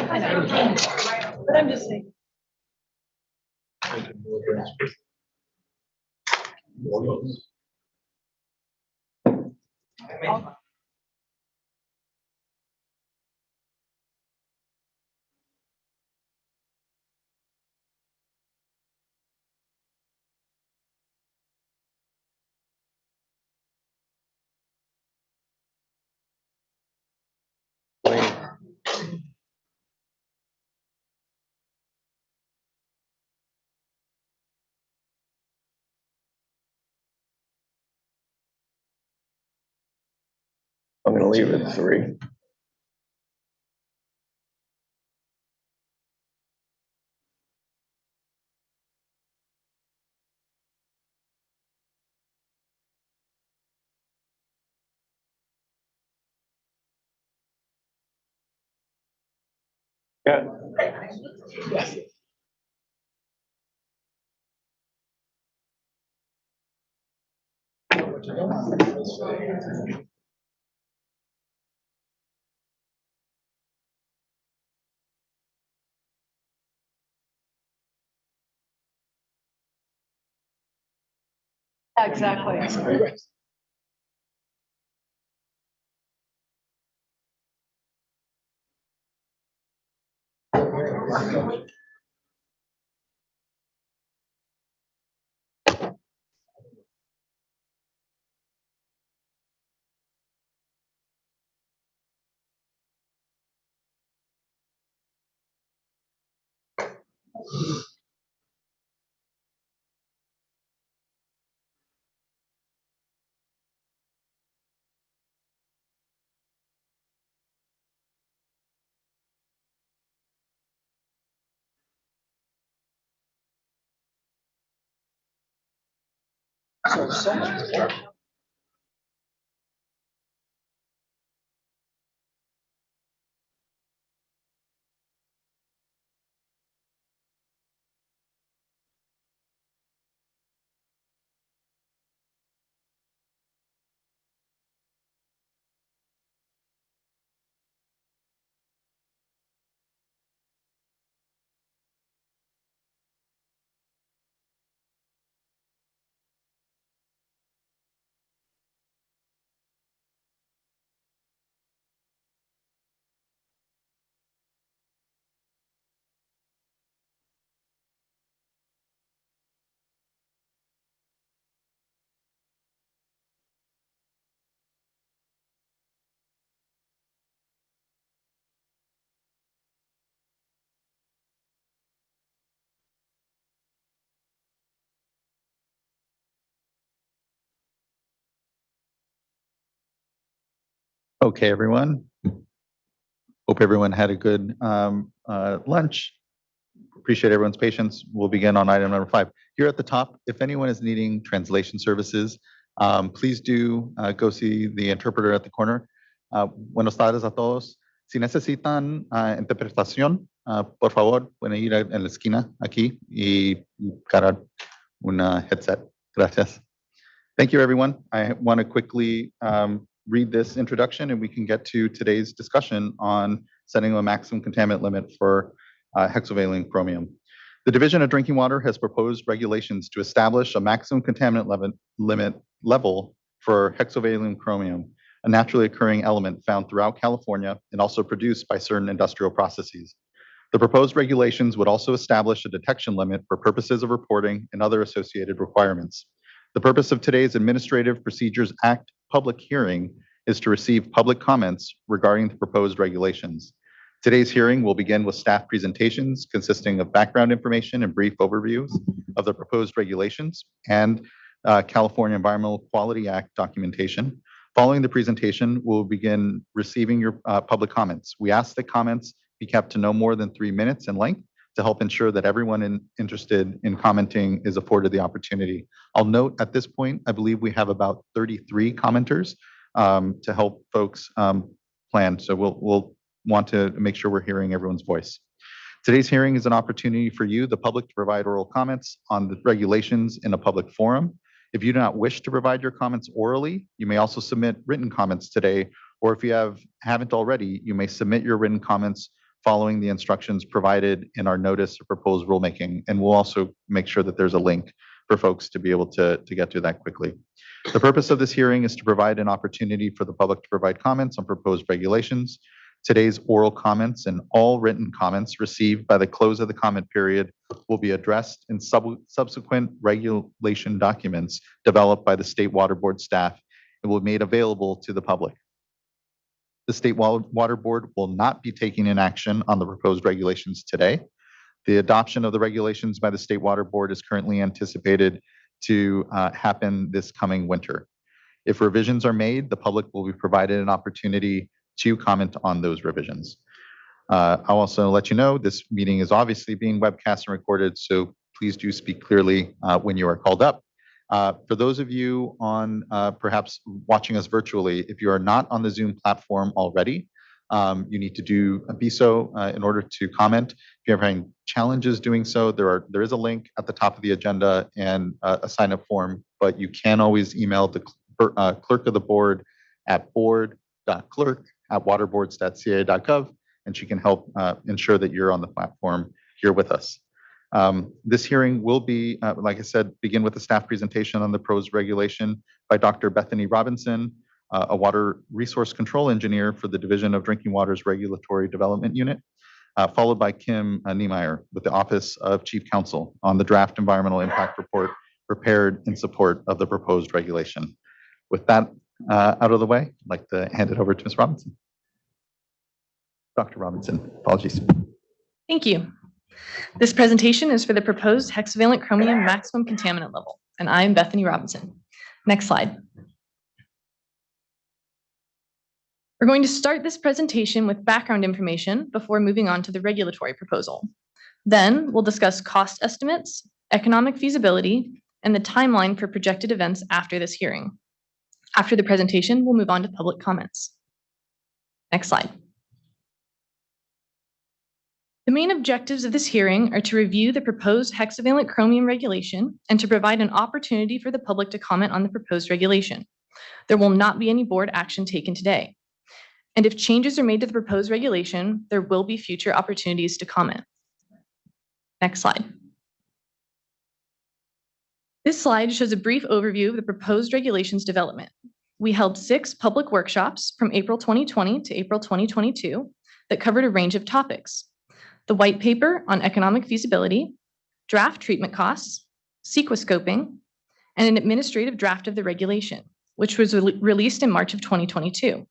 I know, but I'm just saying. I'm gonna leave it at 3. Yeah. Exactly. So much. Okay, everyone. Hope everyone had a good lunch. Appreciate everyone's patience. We'll begin on item number 5. Here at the top, if anyone is needing translation services, please do go see the interpreter at the corner. Buenos tardes a todos. Si necesitan interpretación, por favor, pueden ir en la esquina aquí y cargar una headset. Gracias. Thank you, everyone. I want to quickly read this introduction and we can get to today's discussion on setting a maximum contaminant limit for hexavalent chromium. The Division of Drinking Water has proposed regulations to establish a maximum contaminant limit level for hexavalent chromium, a naturally occurring element found throughout California and also produced by certain industrial processes. The proposed regulations would also establish a detection limit for purposes of reporting and other associated requirements. The purpose of today's Administrative Procedures Act public hearing is to receive public comments regarding the proposed regulations. Today's hearing will begin with staff presentations consisting of background information and brief overviews of the proposed regulations and California Environmental Quality Act documentation. Following the presentation, we'll begin receiving your public comments. We ask that comments be kept to no more than 3 minutes in length to help ensure that everyone interested in commenting is afforded the opportunity. I'll note at this point, I believe we have about 33 commenters to help folks plan. So we'll want to make sure we're hearing everyone's voice. Today's hearing is an opportunity for you, the public, to provide oral comments on the regulations in a public forum. If you do not wish to provide your comments orally, you may also submit written comments today, or if you haven't already, you may submit your written comments following the instructions provided in our notice of proposed rulemaking. And we'll also make sure that there's a link for folks to be able to get to that quickly. The purpose of this hearing is to provide an opportunity for the public to provide comments on proposed regulations. Today's oral comments and all written comments received by the close of the comment period will be addressed in subsequent regulation documents developed by the State Water Board staff and will be made available to the public. The State Water Board will not be taking an action on the proposed regulations today. The adoption of the regulations by the State Water Board is currently anticipated to happen this coming winter. If revisions are made, the public will be provided an opportunity to comment on those revisions. I'll also let you know this meeting is obviously being webcast and recorded, so please do speak clearly when you are called up. For those of you on perhaps watching us virtually, if you are not on the Zoom platform already, you need to be so in order to comment. If you're having challenges doing so, there is a link at the top of the agenda and a sign-up form, but you can always email the clerk of the board at board.clerk@waterboards.ca.gov, and she can help ensure that you're on the platform here with us. This hearing will be, like I said, begin with a staff presentation on the proposed regulation by Dr. Bethany Robinson, a water resource control engineer for the Division of Drinking Water's Regulatory Development Unit, followed by Kim Niemeyer with the Office of Chief Counsel on the draft environmental impact report prepared in support of the proposed regulation. With that out of the way, I'd like to hand it over to Ms. Robinson. Dr. Robinson, apologies. Thank you. This presentation is for the proposed hexavalent chromium maximum contaminant level, and I am Bethany Robinson. Next slide. We're going to start this presentation with background information before moving on to the regulatory proposal. Then we'll discuss cost estimates, economic feasibility, and the timeline for projected events after this hearing. After the presentation, we'll move on to public comments. Next slide. The main objectives of this hearing are to review the proposed hexavalent chromium regulation and to provide an opportunity for the public to comment on the proposed regulation. There will not be any board action taken today. And if changes are made to the proposed regulation, there will be future opportunities to comment. Next slide. This slide shows a brief overview of the proposed regulations development. We held 6 public workshops from April 2020 to April 2022 that covered a range of topics: the white paper on economic feasibility, draft treatment costs, sequescoping, and an administrative draft of the regulation, which was released in March of 2022.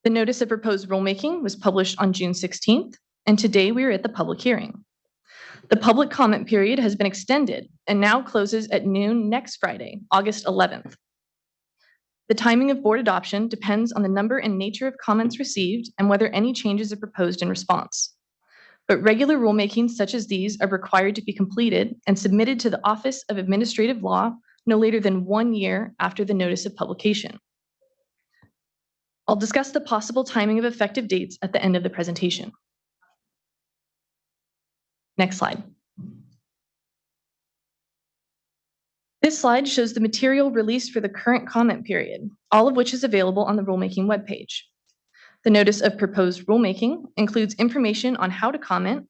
The notice of proposed rulemaking was published on June 16th, and today we are at the public hearing. The public comment period has been extended and now closes at noon next Friday, August 11th. The timing of board adoption depends on the number and nature of comments received and whether any changes are proposed in response. But regular rulemakings such as these are required to be completed and submitted to the Office of Administrative Law no later than 1 year after the notice of publication. I'll discuss the possible timing of effective dates at the end of the presentation. Next slide. This slide shows the material released for the current comment period, all of which is available on the rulemaking webpage. The notice of proposed rulemaking includes information on how to comment,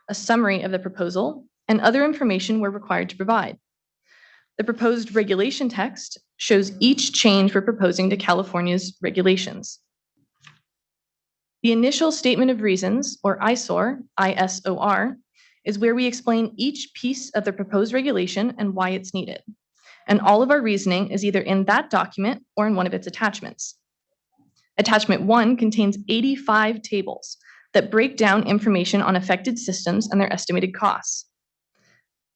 a summary of the proposal, and other information we're required to provide. The proposed regulation text shows each change we're proposing to California's regulations. The initial statement of reasons, or ISOR, ISOR, is where we explain each piece of the proposed regulation and why it's needed. And all of our reasoning is either in that document or in one of its attachments. Attachment 1 contains 85 tables that break down information on affected systems and their estimated costs.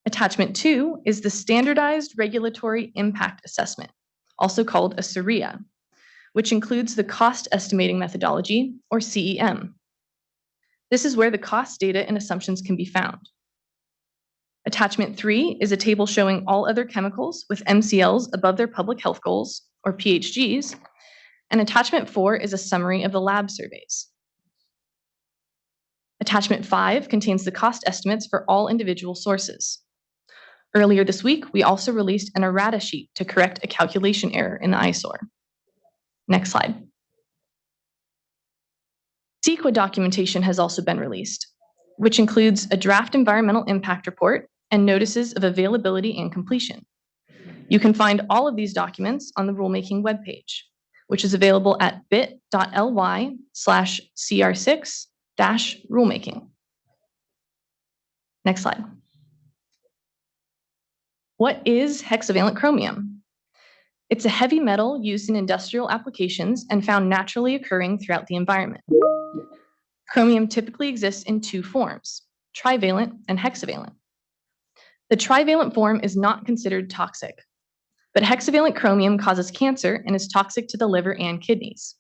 Attachment 2 is the Standardized Regulatory Impact Assessment, also called a SWRCB, which includes the Cost Estimating Methodology, or CEM. This is where the cost data and assumptions can be found. Attachment 3 is a table showing all other chemicals with MCLs above their public health goals, or PHGs, and Attachment 4 is a summary of the lab surveys. Attachment 5 contains the cost estimates for all individual sources. Earlier this week, we also released an errata sheet to correct a calculation error in the ISOR. Next slide. CEQA documentation has also been released, which includes a draft environmental impact report and notices of availability and completion. You can find all of these documents on the rulemaking webpage, which is available at bit.ly/CR6-rulemaking. Next slide. What is hexavalent chromium? It's a heavy metal used in industrial applications and found naturally occurring throughout the environment. Chromium typically exists in two forms, trivalent and hexavalent. The trivalent form is not considered toxic, but hexavalent chromium causes cancer and is toxic to the liver and kidneys.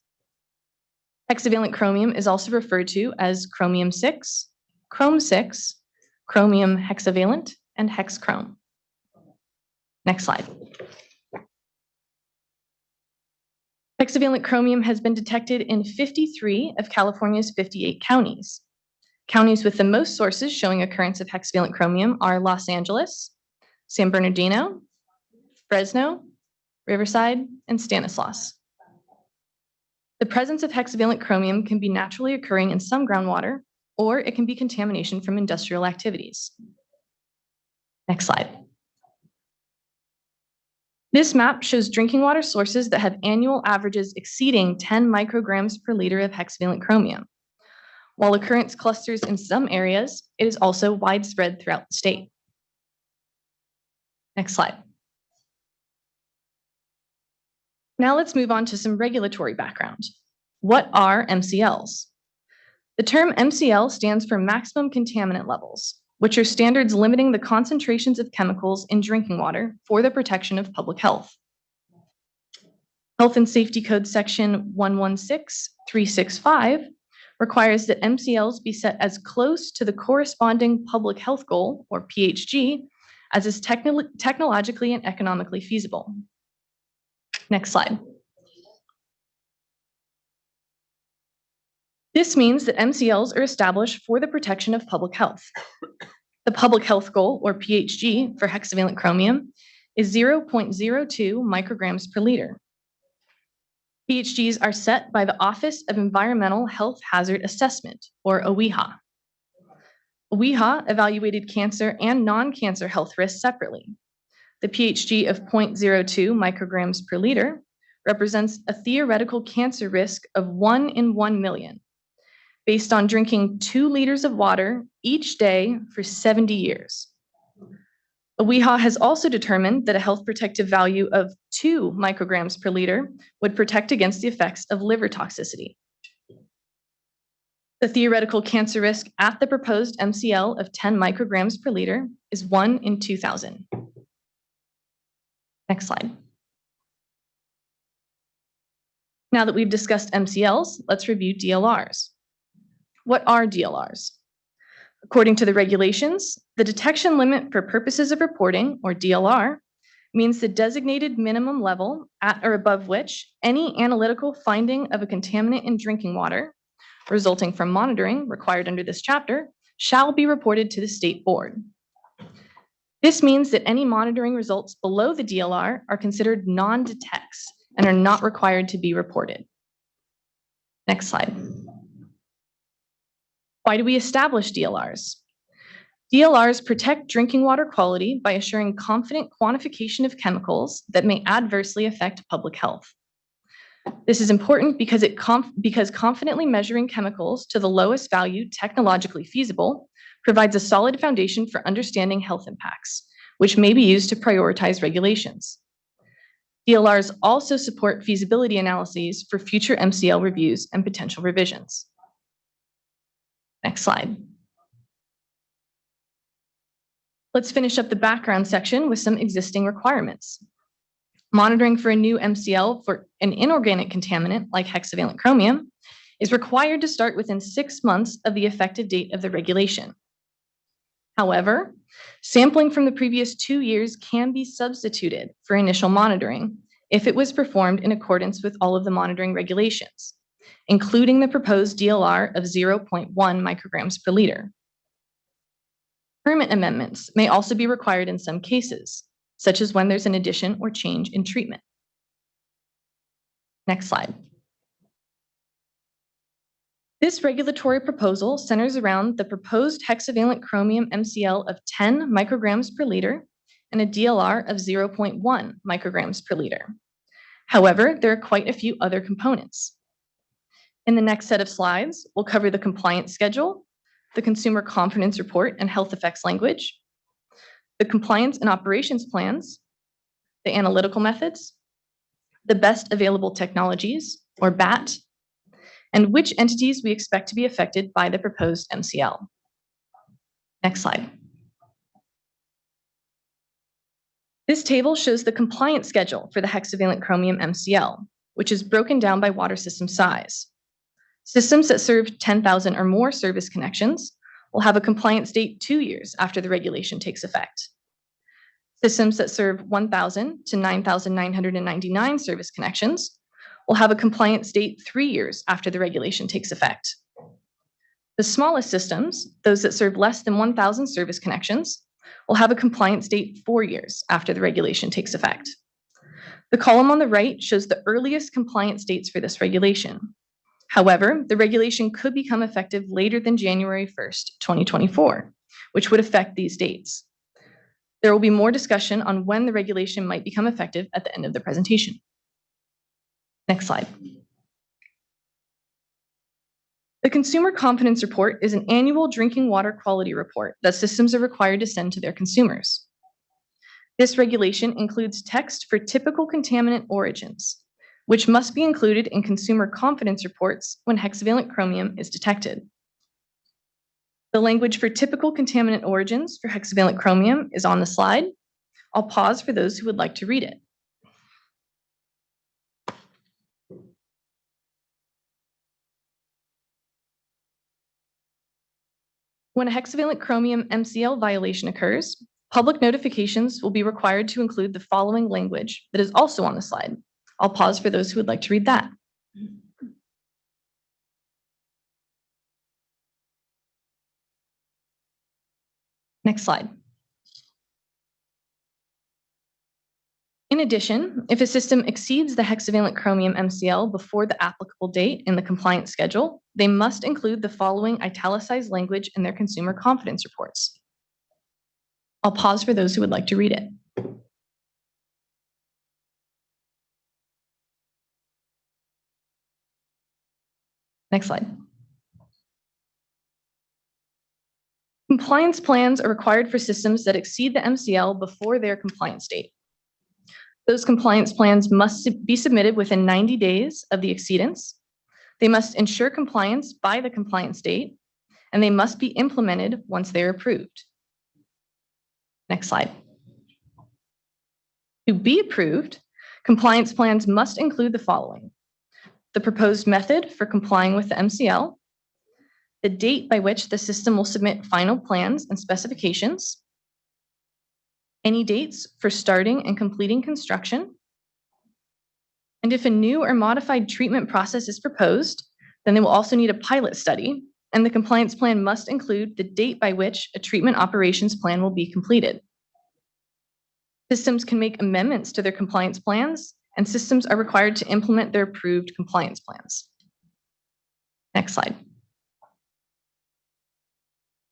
Hexavalent chromium is also referred to as chromium 6, chrome 6, chromium hexavalent, and hexchrome. Next slide. Hexavalent chromium has been detected in 53 of California's 58 counties. Counties with the most sources showing occurrence of hexavalent chromium are Los Angeles, San Bernardino, Fresno, Riverside, and Stanislaus. The presence of hexavalent chromium can be naturally occurring in some groundwater, or it can be contamination from industrial activities. Next slide. This map shows drinking water sources that have annual averages exceeding 10 micrograms per liter of hexavalent chromium. While occurrence clusters in some areas, it is also widespread throughout the state. Next slide. Now let's move on to some regulatory background. What are MCLs? The term MCL stands for maximum contaminant levels, which are standards limiting the concentrations of chemicals in drinking water for the protection of public health. Health and Safety Code Section 116365 requires that MCLs be set as close to the corresponding public health goal, or PHG, as is technologically and economically feasible. Next slide. This means that MCLs are established for the protection of public health. The public health goal, or PHG, for hexavalent chromium is 0.02 micrograms per liter. PHGs are set by the Office of Environmental Health Hazard Assessment, or OEHA. OEHA evaluated cancer and non-cancer health risks separately. The PHG of 0.02 micrograms per liter represents a theoretical cancer risk of 1 in 1 million, based on drinking 2 liters of water each day for 70 years. OEHA has also determined that a health protective value of 2 micrograms per liter would protect against the effects of liver toxicity. The theoretical cancer risk at the proposed MCL of 10 micrograms per liter is 1 in 2,000. Next slide. Now that we've discussed MCLs, let's review DLRs. What are DLRs? According to the regulations, the detection limit for purposes of reporting, or DLR, means the designated minimum level at or above which any analytical finding of a contaminant in drinking water, resulting from monitoring required under this chapter, shall be reported to the state board. This means that any monitoring results below the DLR are considered non-detects and are not required to be reported. Next slide. Why do we establish DLRs? DLRs protect drinking water quality by assuring confident quantification of chemicals that may adversely affect public health. This is important because because confidently measuring chemicals to the lowest value technologically feasible provides a solid foundation for understanding health impacts, which may be used to prioritize regulations. DLRs also support feasibility analyses for future MCL reviews and potential revisions. Next slide. Let's finish up the background section with some existing requirements. Monitoring for a new MCL for an inorganic contaminant like hexavalent chromium is required to start within 6 months of the effective date of the regulation. However, sampling from the previous 2 years can be substituted for initial monitoring if it was performed in accordance with all of the monitoring regulations, including the proposed DLR of 0.1 micrograms per liter. Permit amendments may also be required in some cases, such as when there's an addition or change in treatment. Next slide. This regulatory proposal centers around the proposed hexavalent chromium MCL of 10 micrograms per liter and a DLR of 0.1 micrograms per liter. However, there are quite a few other components. In the next set of slides, we'll cover the compliance schedule, the consumer confidence report and health effects language, the compliance and operations plans, the analytical methods, the best available technologies, or BAT, and which entities we expect to be affected by the proposed MCL. Next slide. This table shows the compliance schedule for the hexavalent chromium MCL, which is broken down by water system size. Systems that serve 10,000 or more service connections will have a compliance date 2 years after the regulation takes effect. Systems that serve 1,000 to 9,999 service connections will have a compliance date 3 years after the regulation takes effect. The smallest systems, those that serve less than 1,000 service connections, will have a compliance date 4 years after the regulation takes effect. The column on the right shows the earliest compliance dates for this regulation. However, the regulation could become effective later than January 1st, 2024, which would affect these dates. There will be more discussion on when the regulation might become effective at the end of the presentation. Next slide. The Consumer Confidence Report is an annual drinking water quality report that systems are required to send to their consumers. This regulation includes text for typical contaminant origins, which must be included in consumer confidence reports when hexavalent chromium is detected. The language for typical contaminant origins for hexavalent chromium is on the slide. I'll pause for those who would like to read it. When a hexavalent chromium MCL violation occurs, public notifications will be required to include the following language that is also on the slide. I'll pause for those who would like to read that. Next slide. In addition, if a system exceeds the hexavalent chromium MCL before the applicable date in the compliance schedule, they must include the following italicized language in their consumer confidence reports. I'll pause for those who would like to read it. Next slide. Compliance plans are required for systems that exceed the MCL before their compliance date. Those compliance plans must be submitted within 90 days of the exceedance. They must ensure compliance by the compliance date, and they must be implemented once they're approved. Next slide. To be approved, compliance plans must include the following: the proposed method for complying with the MCL, the date by which the system will submit final plans and specifications, any dates for starting and completing construction, and if a new or modified treatment process is proposed, then they will also need a pilot study, and the compliance plan must include the date by which a treatment operations plan will be completed. Systems can make amendments to their compliance plans, and systems are required to implement their approved compliance plans. Next slide.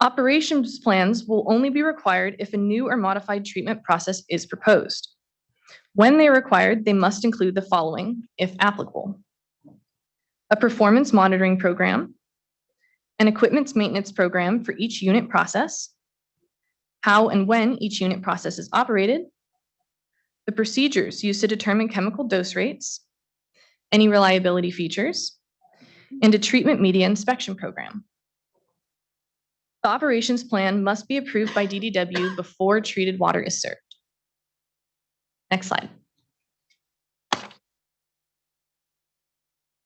Operations plans will only be required if a new or modified treatment process is proposed. When they're required, they must include the following, if applicable: a performance monitoring program, an equipment maintenance program for each unit process, how and when each unit process is operated, the procedures used to determine chemical dose rates, any reliability features, and a treatment media inspection program. The operations plan must be approved by DDW before treated water is served. Next slide.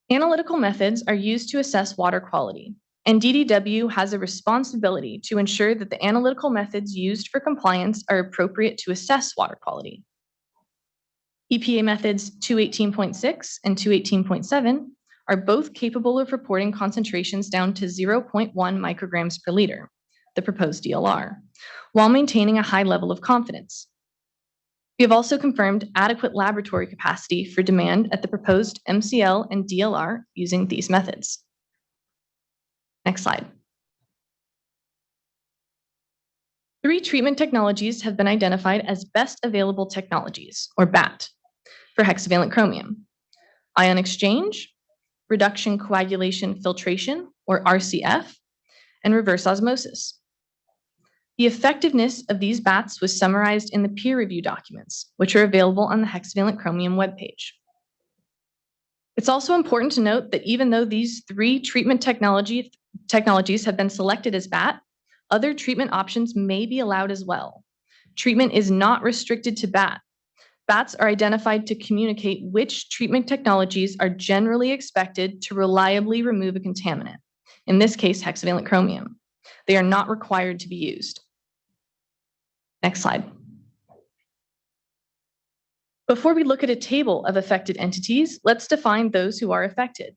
Analytical methods are used to assess water quality, and DDW has a responsibility to ensure that the analytical methods used for compliance are appropriate to assess water quality. EPA methods 218.6 and 218.7 are both capable of reporting concentrations down to 0.1 micrograms per liter, the proposed DLR, while maintaining a high level of confidence. We have also confirmed adequate laboratory capacity for demand at the proposed MCL and DLR using these methods. Next slide. 3 treatment technologies have been identified as best available technologies, or BAT, for hexavalent chromium: ion exchange, reduction coagulation filtration, or RCF, and reverse osmosis. The effectiveness of these BATs was summarized in the peer review documents, which are available on the Hexavalent Chromium webpage. It's also important to note that even though these 3 treatment technologies have been selected as BAT, other treatment options may be allowed as well. Treatment is not restricted to BAT. BATs are identified to communicate which treatment technologies are generally expected to reliably remove a contaminant, in this case, hexavalent chromium. They are not required to be used. Next slide. Before we look at a table of affected entities, let's define those who are affected.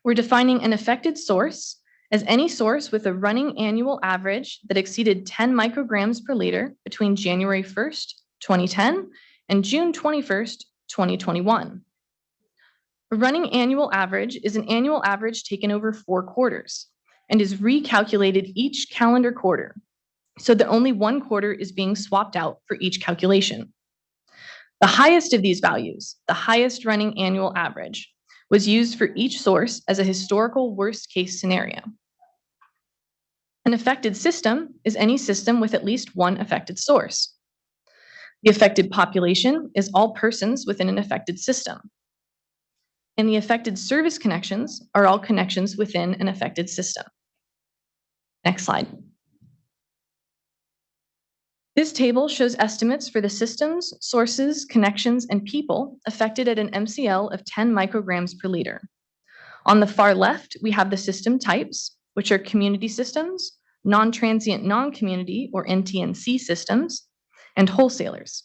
We're defining an affected source as any source with a running annual average that exceeded 10 micrograms per liter between January 1st, 2010 and June 21st, 2021. A running annual average is an annual average taken over 4 quarters and is recalculated each calendar quarter, so that only 1 quarter is being swapped out for each calculation. The highest of these values, the highest running annual average, was used for each source as a historical worst-case scenario. An affected system is any system with at least 1 affected source. The affected population is all persons within an affected system. And the affected service connections are all connections within an affected system. Next slide. This table shows estimates for the systems, sources, connections, and people affected at an MCL of 10 micrograms per liter. On the far left, we have the system types, which are community systems, non-transient non-community or NTNC systems, and wholesalers.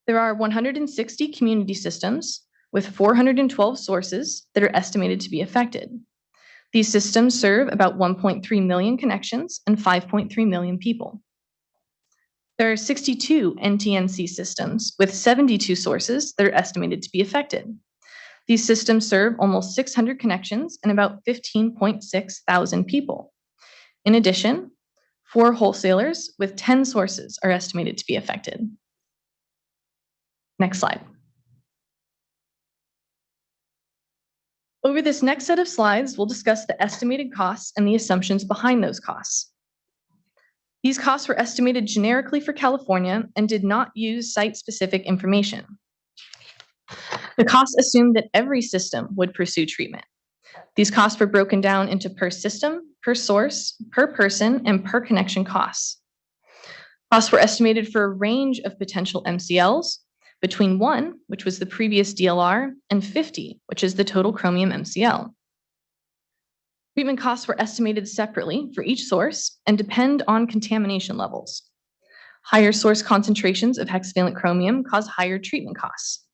There are 160 community systems with 412 sources that are estimated to be affected. These systems serve about 1.3 million connections and 5.3 million people. There are 62 NTNC systems with 72 sources that are estimated to be affected. These systems serve almost 600 connections and about 15.6 thousand people. In addition, 4 wholesalers with 10 sources are estimated to be affected. Next slide. Over this next set of slides, we'll discuss the estimated costs and the assumptions behind those costs. These costs were estimated generically for California and did not use site-specific information. The costs assumed that every system would pursue treatment. These costs were broken down into per system, per source, per person, and per connection costs. Costs were estimated for a range of potential MCLs between 1, which was the previous DLR, and 50, which is the total chromium MCL. Treatment costs were estimated separately for each source and depend on contamination levels. Higher source concentrations of hexavalent chromium cause higher treatment costs.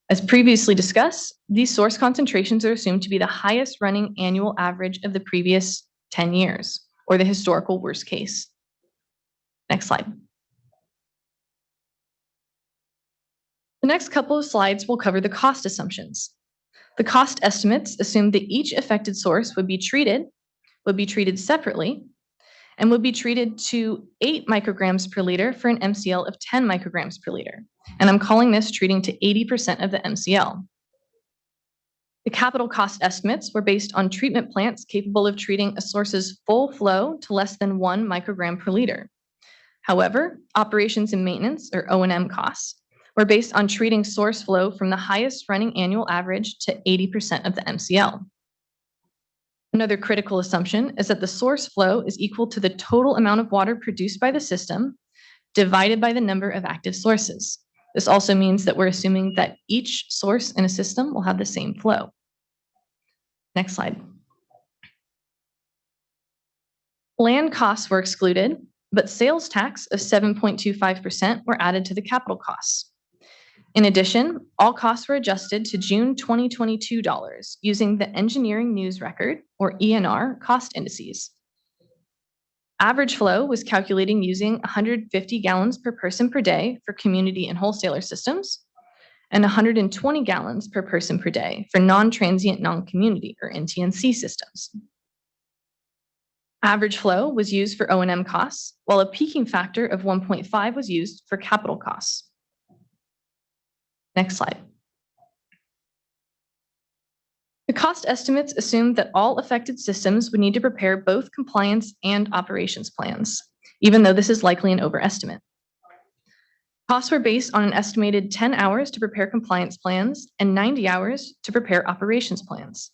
As previously discussed, these source concentrations are assumed to be the highest running annual average of the previous 10 years, or the historical worst case. Next slide. The next couple of slides will cover the cost assumptions. The cost estimates assume that each affected source would be treated separately, and would be treated to 8 micrograms per liter for an MCL of 10 micrograms per liter, and I'm calling this treating to 80% of the MCL. The capital cost estimates were based on treatment plants capable of treating a source's full flow to less than 1 microgram per liter. However, operations and maintenance, or O&M costs, were based on treating source flow from the highest running annual average to 80% of the MCL. Another critical assumption is that the source flow is equal to the total amount of water produced by the system divided by the number of active sources. This also means that we're assuming that each source in a system will have the same flow. Next slide. Land costs were excluded, but sales tax of 7.25% were added to the capital costs. In addition, all costs were adjusted to June 2022 dollars using the Engineering News Record, or ENR, cost indices. Average flow was calculating using 150 gallons per person per day for community and wholesaler systems, and 120 gallons per person per day for non-transient non-community, or NTNC systems. Average flow was used for O&M costs, while a peaking factor of 1.5 was used for capital costs. Next slide. The cost estimates assumed that all affected systems would need to prepare both compliance and operations plans, even though this is likely an overestimate. Costs were based on an estimated 10 hours to prepare compliance plans and 90 hours to prepare operations plans.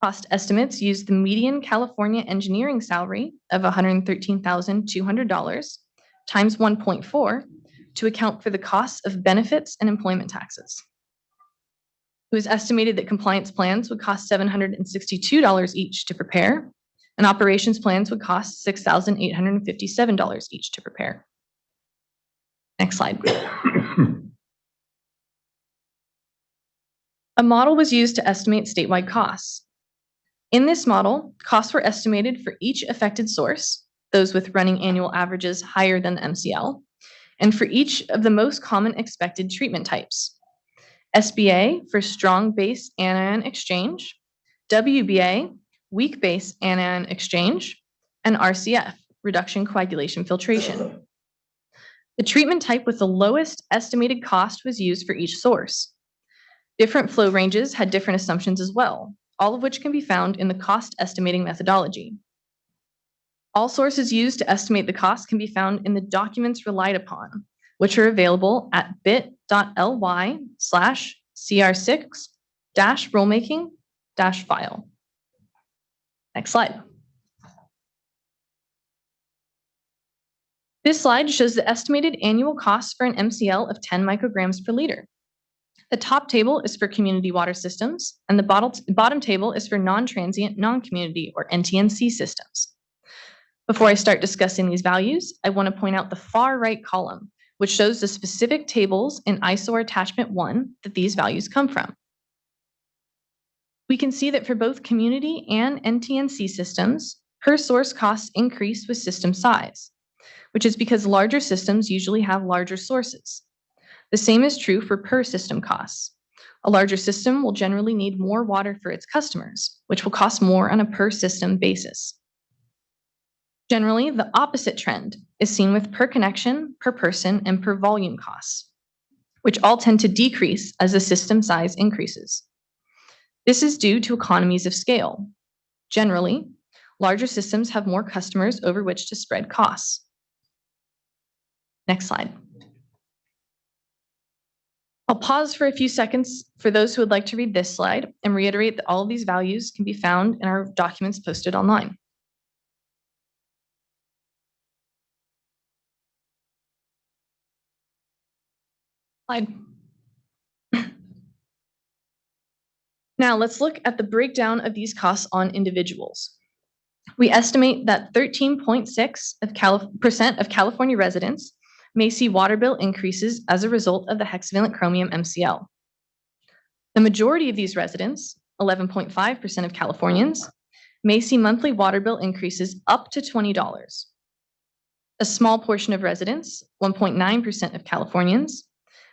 Cost estimates used the median California engineering salary of $113,200 times 1.4 to account for the costs of benefits and employment taxes. It was estimated that compliance plans would cost $762 each to prepare, and operations plans would cost $6,857 each to prepare. Next slide. A model was used to estimate statewide costs. In this model, costs were estimated for each affected source, those with running annual averages higher than the MCL, and for each of the most common expected treatment types. SBA for strong base anion exchange, WBA, weak base anion exchange, and RCF, reduction coagulation filtration. The treatment type with the lowest estimated cost was used for each source. Different flow ranges had different assumptions as well, all of which can be found in the cost estimating methodology. All sources used to estimate the cost can be found in the documents relied upon, which are available at bit.ly/CR6-rulemaking-file. Next slide. This slide shows the estimated annual cost for an MCL of 10 micrograms per liter. The top table is for community water systems, and the bottom table is for non-transient, non-community, or NTNC systems. Before I start discussing these values, I want to point out the far right column, which shows the specific tables in ISOR Attachment 1 that these values come from. We can see that for both community and NTNC systems, per source costs increase with system size, which is because larger systems usually have larger sources. The same is true for per system costs. A larger system will generally need more water for its customers, which will cost more on a per system basis. Generally, the opposite trend is seen with per connection, per person, and per volume costs, which all tend to decrease as the system size increases. This is due to economies of scale. Generally, larger systems have more customers over which to spread costs. Next slide. I'll pause for a few seconds for those who would like to read this slide and reiterate that all of these values can be found in our documents posted online. Slide. Now let's look at the breakdown of these costs on individuals. We estimate that 13.6% of California residents may see water bill increases as a result of the hexavalent chromium MCL. The majority of these residents, 11.5% of Californians, may see monthly water bill increases up to $20. A small portion of residents, 1.9% of Californians,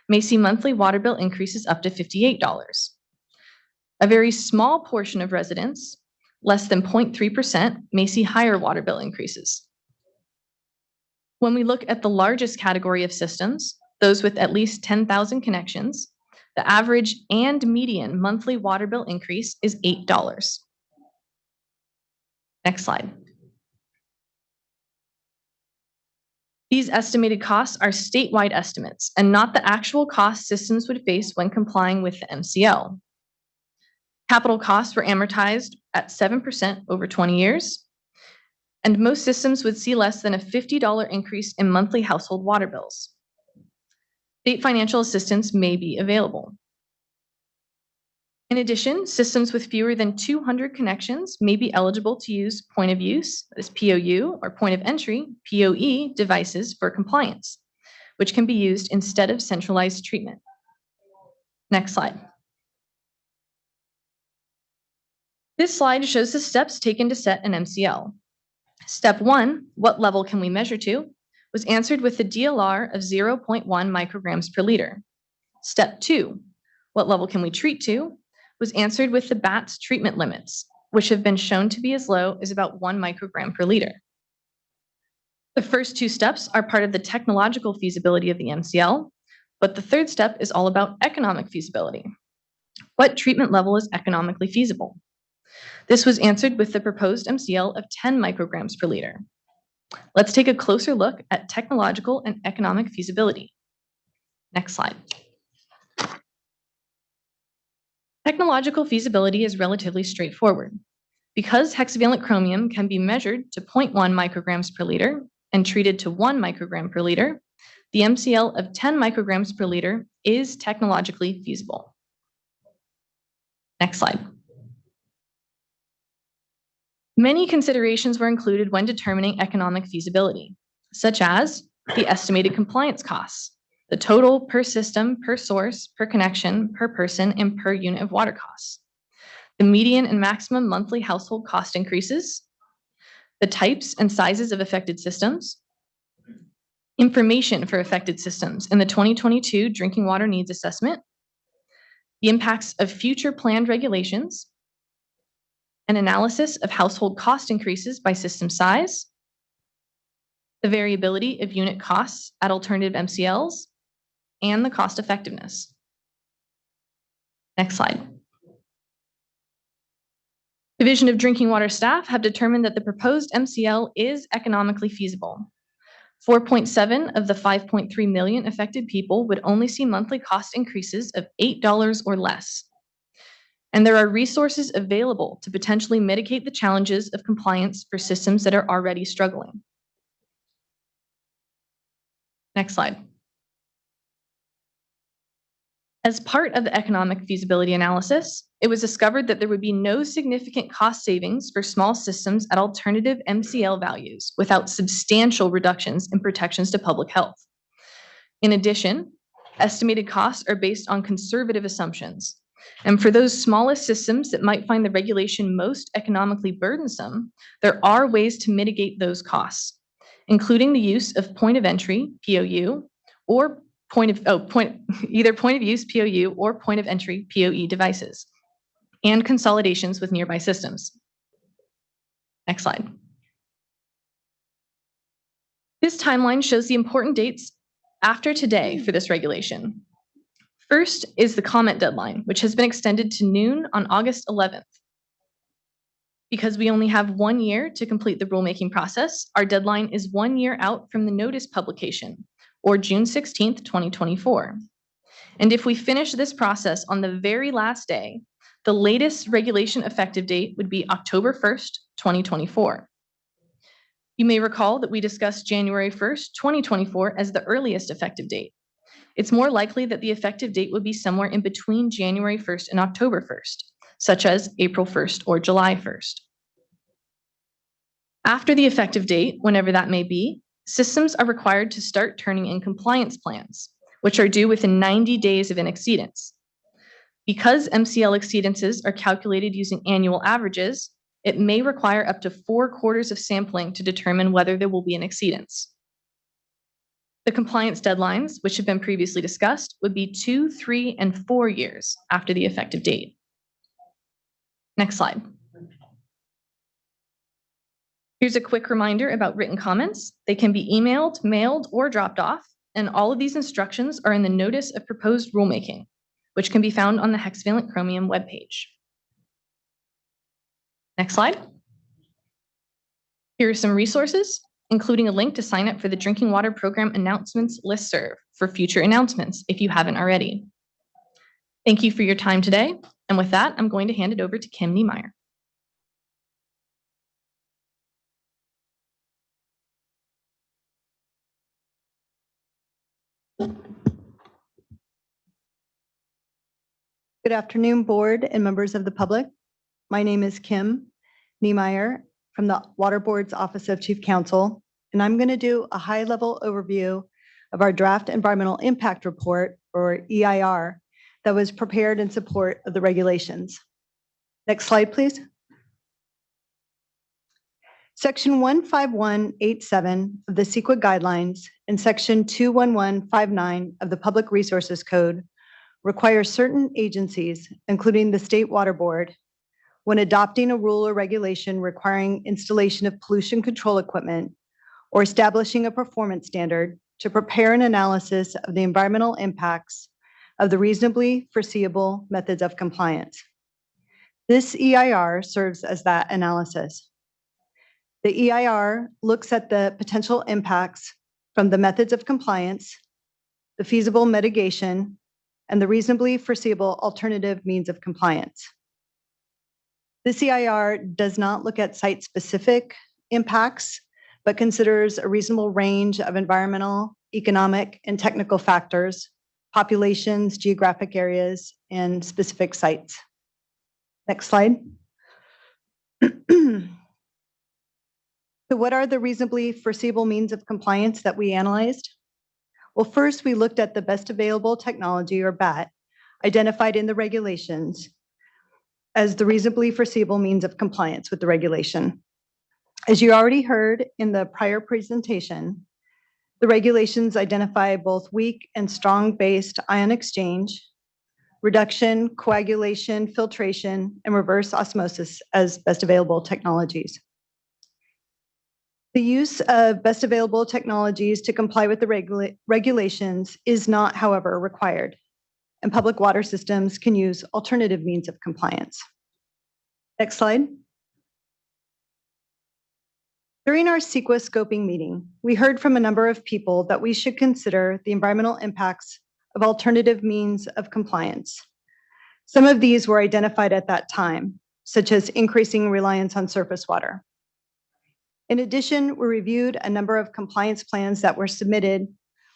may see monthly water bill increases up to $58. A very small portion of residents, less than 0.3%, may see higher water bill increases. When we look at the largest category of systems, those with at least 10,000 connections, the average and median monthly water bill increase is $8. Next slide. These estimated costs are statewide estimates and not the actual costs systems would face when complying with the MCL. Capital costs were amortized at 7% over 20 years, and most systems would see less than a $50 increase in monthly household water bills. State financial assistance may be available. In addition, systems with fewer than 200 connections may be eligible to use point of use, that is POU, or point of entry, POE, devices for compliance, which can be used instead of centralized treatment. Next slide. This slide shows the steps taken to set an MCL. Step 1, what level can we measure to, was answered with the DLR of 0.1 micrograms per liter. Step 2, what level can we treat to, was answered with the BATS treatment limits, which have been shown to be as low as about 1 microgram per liter. The first two steps are part of the technological feasibility of the MCL, but the third step is all about economic feasibility. What treatment level is economically feasible? This was answered with the proposed MCL of 10 micrograms per liter. Let's take a closer look at technological and economic feasibility. Next slide. Technological feasibility is relatively straightforward. Because hexavalent chromium can be measured to 0.1 micrograms per liter and treated to 1 microgram per liter, the MCL of 10 micrograms per liter is technologically feasible. Next slide. Many considerations were included when determining economic feasibility, such as the estimated compliance costs, the total per system, per source, per connection, per person, and per unit of water costs, the median and maximum monthly household cost increases, the types and sizes of affected systems, information for affected systems in the 2022 Drinking Water Needs Assessment, the impacts of future planned regulations, an analysis of household cost increases by system size, the variability of unit costs at alternative MCLs, and the cost effectiveness. Next slide. Division of Drinking Water staff have determined that the proposed MCL is economically feasible. 4.7 of the 5.3 million affected people would only see monthly cost increases of $8 or less. And there are resources available to potentially mitigate the challenges of compliance for systems that are already struggling. Next slide. As part of the economic feasibility analysis, it was discovered that there would be no significant cost savings for small systems at alternative MCL values without substantial reductions in protections to public health. In addition, estimated costs are based on conservative assumptions. And for those smallest systems that might find the regulation most economically burdensome, there are ways to mitigate those costs, including the use of point of entry, POU, or either point of use, POU, or point of entry, POE devices, and consolidations with nearby systems. Next slide. This timeline shows the important dates after today for this regulation. First is the comment deadline, which has been extended to noon on August 11th. Because we only have 1 year to complete the rulemaking process, our deadline is 1 year out from the notice publication, or June 16th, 2024. And if we finish this process on the very last day, the latest regulation effective date would be October 1st, 2024. You may recall that we discussed January 1st, 2024 as the earliest effective date. It's more likely that the effective date would be somewhere in between January 1st and October 1st, such as April 1st or July 1st. After the effective date, whenever that may be, systems are required to start turning in compliance plans, which are due within 90 days of an exceedance. Because MCL exceedances are calculated using annual averages, it may require up to 4 quarters of sampling to determine whether there will be an exceedance. The compliance deadlines, which have been previously discussed, would be 2, 3, and 4 years after the effective date. Next slide. Here's a quick reminder about written comments. They can be emailed, mailed, or dropped off. and all of these instructions are in the Notice of Proposed Rulemaking, which can be found on the Hexavalent Chromium webpage. Next slide. Here are some resources, including a link to sign up for the Drinking Water Program Announcements listserv for future announcements if you haven't already. Thank you for your time today. And with that, I'm going to hand it over to Kim Niemeyer. Good afternoon, board and members of the public. My name is Kim Niemeyer from the Water Board's Office of Chief Counsel, and I'm going to do a high-level overview of our draft environmental impact report, or EIR, that was prepared in support of the regulations. Next slide, please. Section 15187 of the CEQA guidelines and Section 21159 of the Public Resources Code require certain agencies, including the State Water Board, when adopting a rule or regulation requiring installation of pollution control equipment or establishing a performance standard, to prepare an analysis of the environmental impacts of the reasonably foreseeable methods of compliance. This EIR serves as that analysis. The EIR looks at the potential impacts from the methods of compliance, the feasible mitigation, and the reasonably foreseeable alternative means of compliance. This EIR does not look at site-specific impacts, but considers a reasonable range of environmental, economic, and technical factors, populations, geographic areas, and specific sites. Next slide. So what are the reasonably foreseeable means of compliance that we analyzed? Well, first, we looked at the best available technology, or BAT, identified in the regulations as the reasonably foreseeable means of compliance with the regulation. As you already heard in the prior presentation, the regulations identify both weak and strong-based ion exchange, reduction, coagulation, filtration, and reverse osmosis as best available technologies. The use of best available technologies to comply with the regulations is not, however, required, and public water systems can use alternative means of compliance. Next slide. During our CEQA scoping meeting, we heard from a number of people that we should consider the environmental impacts of alternative means of compliance. Some of these were identified at that time, such as increasing reliance on surface water. In addition, we reviewed a number of compliance plans that were submitted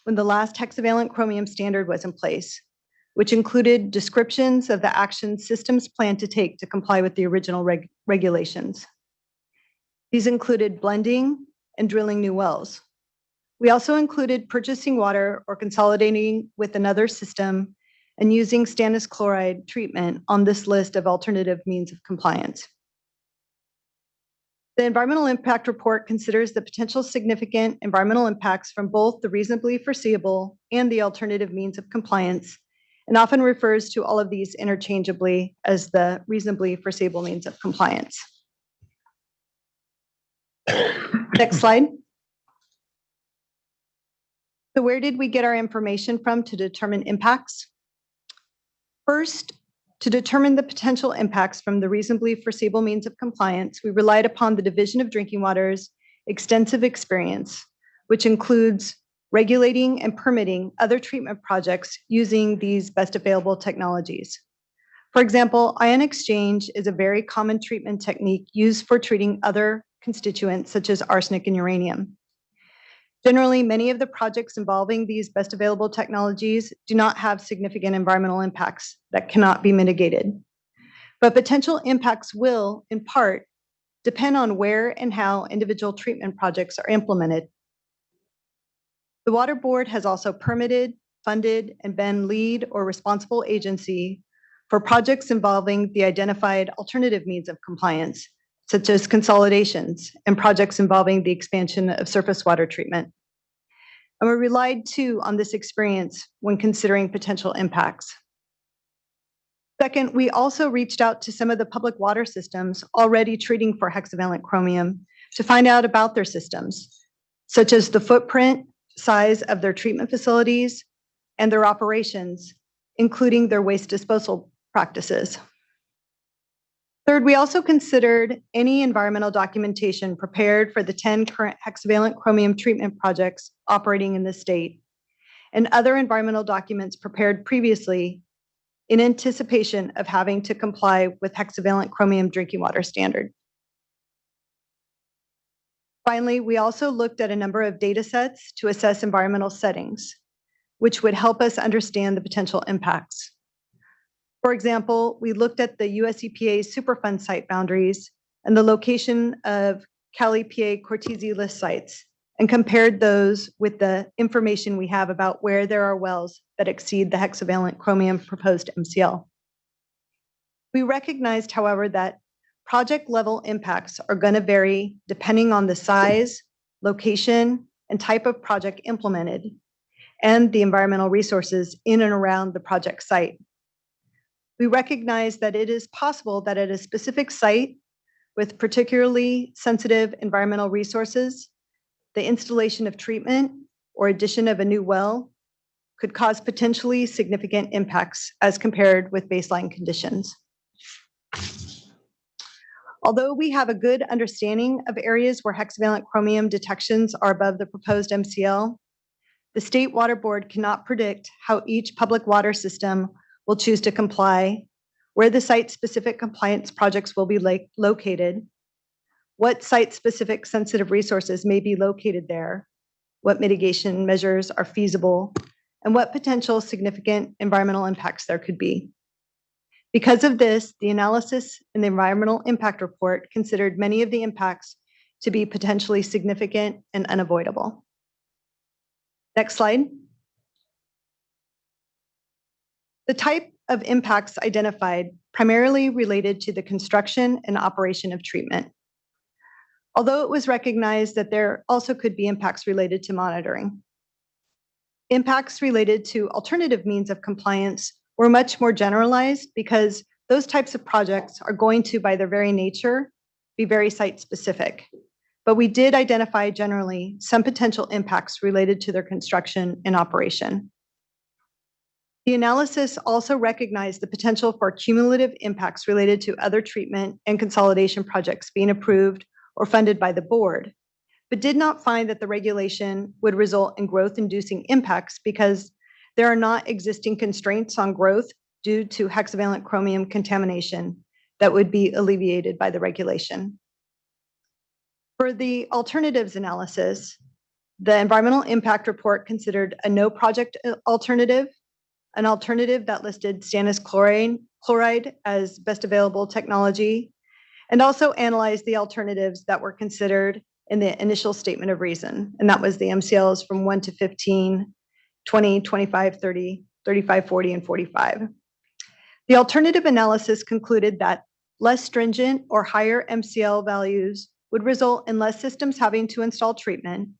when the last hexavalent chromium standard was in place, which included descriptions of the actions systems plan to take to comply with the original regulations. These included blending and drilling new wells. We also included purchasing water or consolidating with another system and using stannous chloride treatment on this list of alternative means of compliance. The environmental impact report considers the potential significant environmental impacts from both the reasonably foreseeable and the alternative means of compliance, and often refers to all of these interchangeably as the reasonably foreseeable means of compliance. Next slide. So where did we get our information from to determine impacts? First, to determine the potential impacts from the reasonably foreseeable means of compliance, we relied upon the Division of Drinking Water's extensive experience, which includes regulating and permitting other treatment projects using these best available technologies. For example, ion exchange is a very common treatment technique used for treating other constituents such as arsenic and uranium. Generally, many of the projects involving these best available technologies do not have significant environmental impacts that cannot be mitigated. But potential impacts will, in part, depend on where and how individual treatment projects are implemented. The Water Board has also permitted, funded, and been lead or responsible agency for projects involving the identified alternative means of compliance, such as consolidations and projects involving the expansion of surface water treatment. And we relied too on this experience when considering potential impacts. Second, we also reached out to some of the public water systems already treating for hexavalent chromium to find out about their systems, such as the footprint, size of their treatment facilities and their operations, including their waste disposal practices. Third, we also considered any environmental documentation prepared for the 10 current hexavalent chromium treatment projects operating in the state and other environmental documents prepared previously in anticipation of having to comply with hexavalent chromium drinking water standard. Finally, we also looked at a number of data sets to assess environmental settings, which would help us understand the potential impacts. For example, we looked at the US EPA's Superfund site boundaries and the location of Cal EPA Cortese list sites and compared those with the information we have about where there are wells that exceed the hexavalent chromium proposed MCL. We recognized, however, that project level impacts are going to vary depending on the size, location, and type of project implemented, and the environmental resources in and around the project site. We recognize that it is possible that at a specific site with particularly sensitive environmental resources, the installation of treatment or addition of a new well could cause potentially significant impacts as compared with baseline conditions. Although we have a good understanding of areas where hexavalent chromium detections are above the proposed MCL, the State Water Board cannot predict how each public water system will choose to comply, where the site-specific compliance projects will be located, what site-specific sensitive resources may be located there, what mitigation measures are feasible, and what potential significant environmental impacts there could be. Because of this, the analysis in the environmental impact report considered many of the impacts to be potentially significant and unavoidable. Next slide. The type of impacts identified primarily related to the construction and operation of treatment. Although it was recognized that there also could be impacts related to monitoring. Impacts related to alternative means of compliance were much more generalized because those types of projects are going to, by their very nature, be very site-specific. But we did identify generally some potential impacts related to their construction and operation. The analysis also recognized the potential for cumulative impacts related to other treatment and consolidation projects being approved or funded by the board, but did not find that the regulation would result in growth-inducing impacts because there are not existing constraints on growth due to hexavalent chromium contamination that would be alleviated by the regulation. For the alternatives analysis, the environmental impact report considered a no project alternative, an alternative that listed stannous chloride as best available technology, and also analyzed the alternatives that were considered in the initial statement of reason. And that was the MCLs from 1 to 15, 20, 25, 30, 35, 40, and 45. The alternative analysis concluded that less stringent or higher MCL values would result in less systems having to install treatment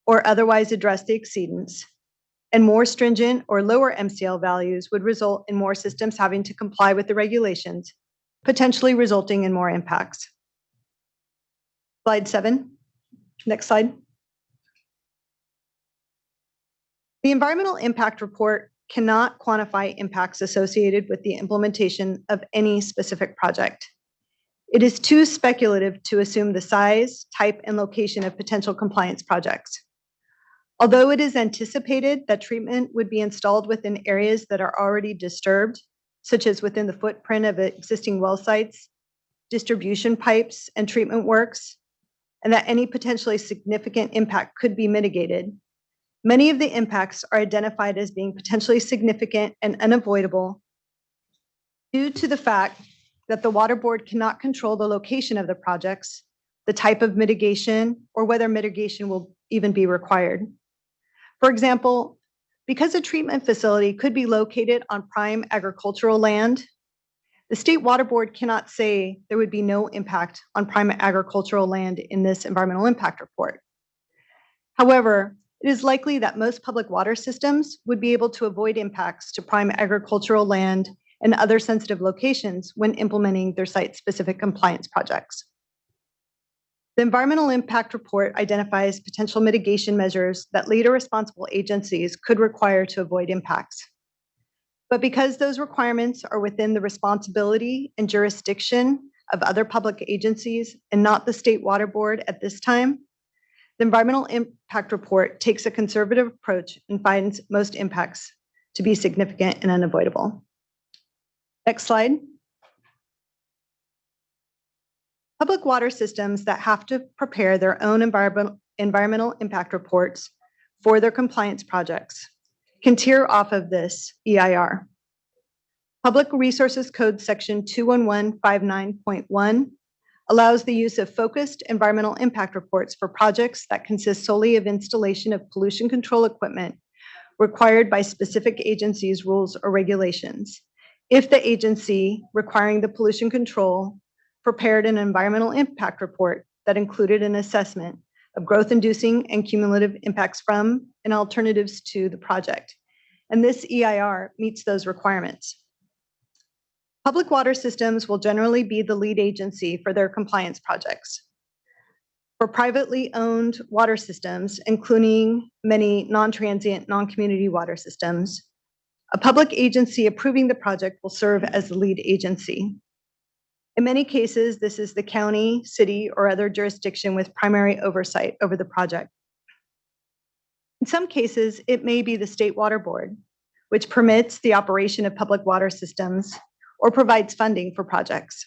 or otherwise address the exceedance, and more stringent or lower MCL values would result in more systems having to comply with the regulations, potentially resulting in more impacts. Slide 7. Next slide. The environmental impact report cannot quantify impacts associated with the implementation of any specific project. It is too speculative to assume the size, type, and location of potential compliance projects. Although it is anticipated that treatment would be installed within areas that are already disturbed, such as within the footprint of existing well sites, distribution pipes, and treatment works, and that any potentially significant impact could be mitigated, many of the impacts are identified as being potentially significant and unavoidable due to the fact that the Water Board cannot control the location of the projects, the type of mitigation, or whether mitigation will even be required. For example, because a treatment facility could be located on prime agricultural land, the State Water Board cannot say there would be no impact on prime agricultural land in this environmental impact report. However, it is likely that most public water systems would be able to avoid impacts to prime agricultural land and other sensitive locations when implementing their site-specific compliance projects. The environmental impact report identifies potential mitigation measures that later responsible agencies could require to avoid impacts. But because those requirements are within the responsibility and jurisdiction of other public agencies and not the State Water Board at this time, the environmental impact report takes a conservative approach and finds most impacts to be significant and unavoidable. Next slide. Public water systems that have to prepare their own environmental impact reports for their compliance projects can tier off of this EIR. Public Resources Code Section 21159.1 allows the use of focused environmental impact reports for projects that consist solely of installation of pollution control equipment required by specific agencies' rules or regulations. If the agency requiring the pollution control prepared an environmental impact report that included an assessment of growth-inducing and cumulative impacts from and alternatives to the project. And this EIR meets those requirements. Public water systems will generally be the lead agency for their compliance projects. For privately owned water systems, including many non-transient, non-community water systems, a public agency approving the project will serve as the lead agency. In many cases, this is the county, city, or other jurisdiction with primary oversight over the project. In some cases, it may be the State Water Board, which permits the operation of public water systems or provides funding for projects.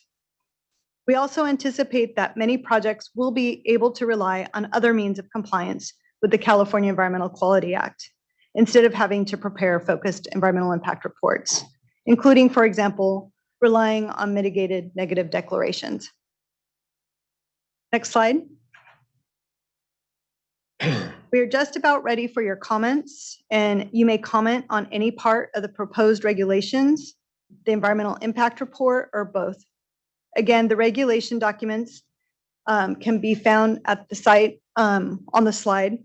We also anticipate that many projects will be able to rely on other means of compliance with the California Environmental Quality Act, instead of having to prepare focused environmental impact reports, including, for example, relying on mitigated negative declarations. Next slide. We are just about ready for your comments, and you may comment on any part of the proposed regulations, the environmental impact report, or both. Again, the regulation documents can be found at the site on the slide.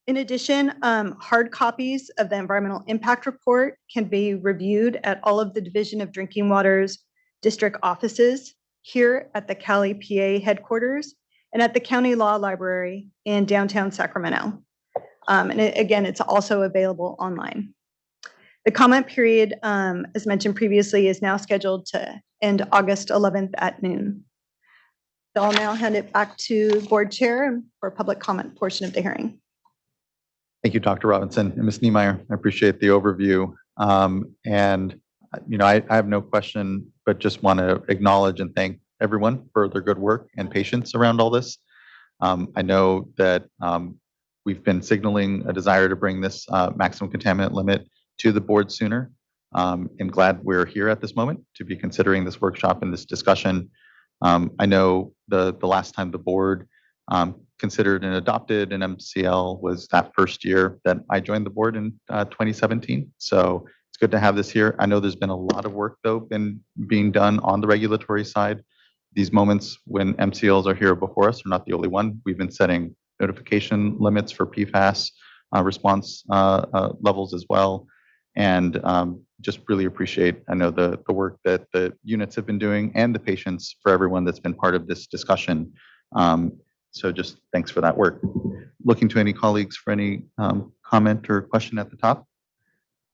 In addition, hard copies of the environmental impact report can be reviewed at all of the Division of Drinking Water's district offices here at the Cali, PA headquarters and at the County Law Library in downtown Sacramento. Again, it's also available online. The comment period, as mentioned previously, is now scheduled to end August 11th at noon. So I'll now hand it back to Board Chair for public comment portion of the hearing. Thank you, Dr. Robinson and Ms. Niemeyer. I appreciate the overview. I have no question, but just want to acknowledge and thank everyone for their good work and patience around all this. I know that we've been signaling a desire to bring this maximum contaminant limit to the board sooner. I'm glad we're here at this moment to be considering this workshop and this discussion. I know the last time the board considered and adopted an MCL was that first year that I joined the board in 2017. So it's good to have this here. I know there's been a lot of work though being done on the regulatory side. These moments when MCLs are here before us are not the only one. We've been setting notification limits for PFAS response levels as well. And just really appreciate, I know the work that the units have been doing and the patience for everyone that's been part of this discussion. So just thanks for that work. Looking to any colleagues for any comment or question at the top.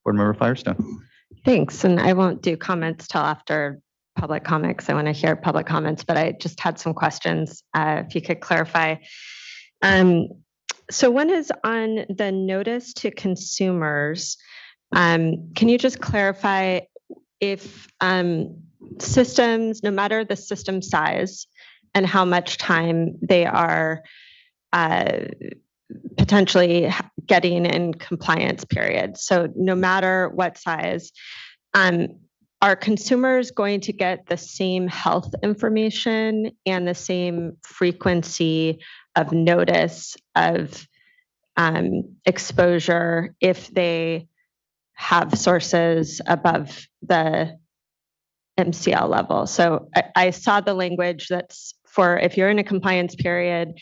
Board Member Firestone. Thanks, and I won't do comments till after public comments. I want to hear public comments, but I just had some questions. If you could clarify. So one is on the notice to consumers. Can you just clarify if systems, no matter the system size and how much time they are potentially getting in compliance period. So no matter what size, are consumers going to get the same health information and the same frequency of notice of exposure if they have sources above the MCL level? So I saw the language that's for if you're in a compliance period,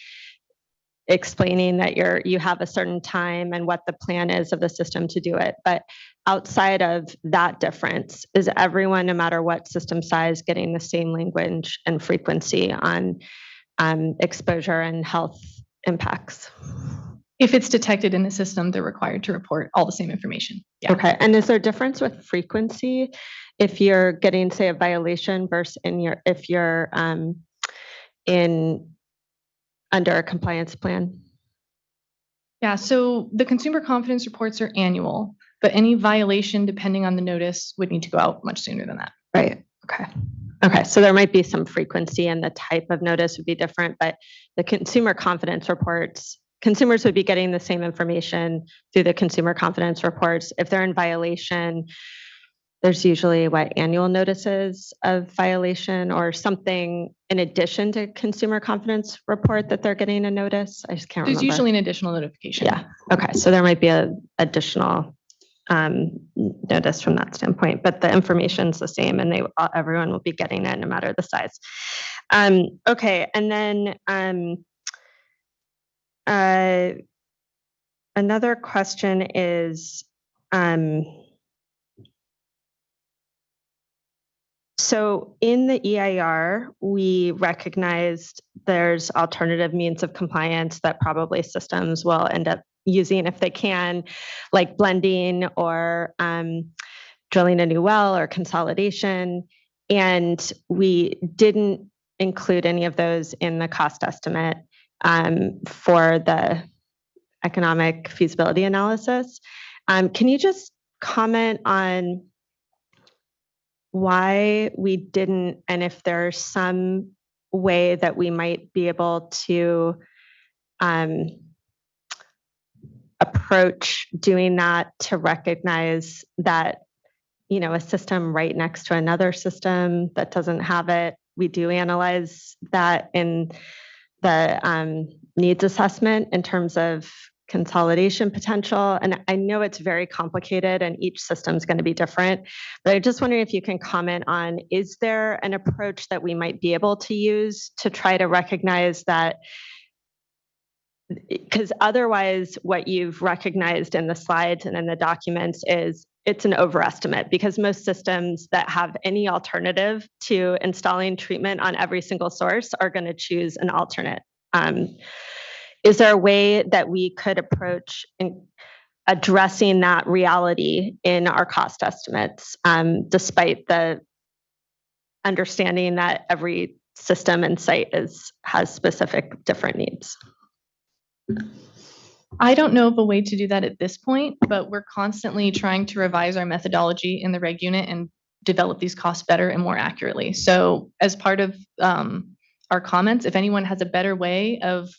explaining that you have a certain time and what the plan is of the system to do it. But outside of that difference, is everyone, no matter what system size, getting the same language and frequency on exposure and health impacts. If it's detected in the system, they're required to report all the same information. Yeah. Okay. And is there a difference with frequency if you're getting, say, a violation versus if you're under a compliance plan? Yeah, so the consumer confidence reports are annual, but any violation, depending on the notice, would need to go out much sooner than that. Right. Okay. Okay. So there might be some frequency and the type of notice would be different, but the consumer confidence reports, consumers would be getting the same information through the consumer confidence reports. If they're in violation, there's usually annual notices of violation or something in addition to consumer confidence report that they're getting a notice. I just can't remember. There's usually an additional notification. Yeah. Okay. So there might be an additional notice from that standpoint, but the information's the same and everyone will be getting it no matter the size. Okay. And then another question is, so in the EIR, we recognized there's alternative means of compliance that probably systems will end up using if they can, like blending or drilling a new well or consolidation. And we didn't include any of those in the cost estimate for the economic feasibility analysis. Can you just comment on why we didn't, and if there's some way that we might be able to approach doing that to recognize that, a system right next to another system that doesn't have it, we do analyze that in the needs assessment in terms of consolidation potential. And I know it's very complicated and each system is going to be different, but I'm just wondering if you can comment on, is there an approach that we might be able to use to try to recognize that? Because otherwise what you've recognized in the slides and in the documents is it's an overestimate, because most systems that have any alternative to installing treatment on every single source are going to choose an alternate. Is there a way that we could approach in addressing that reality in our cost estimates, despite the understanding that every system and site has specific different needs? I don't know of a way to do that at this point, but we're constantly trying to revise our methodology in the reg unit and develop these costs better and more accurately. So as part of our comments, if anyone has a better way of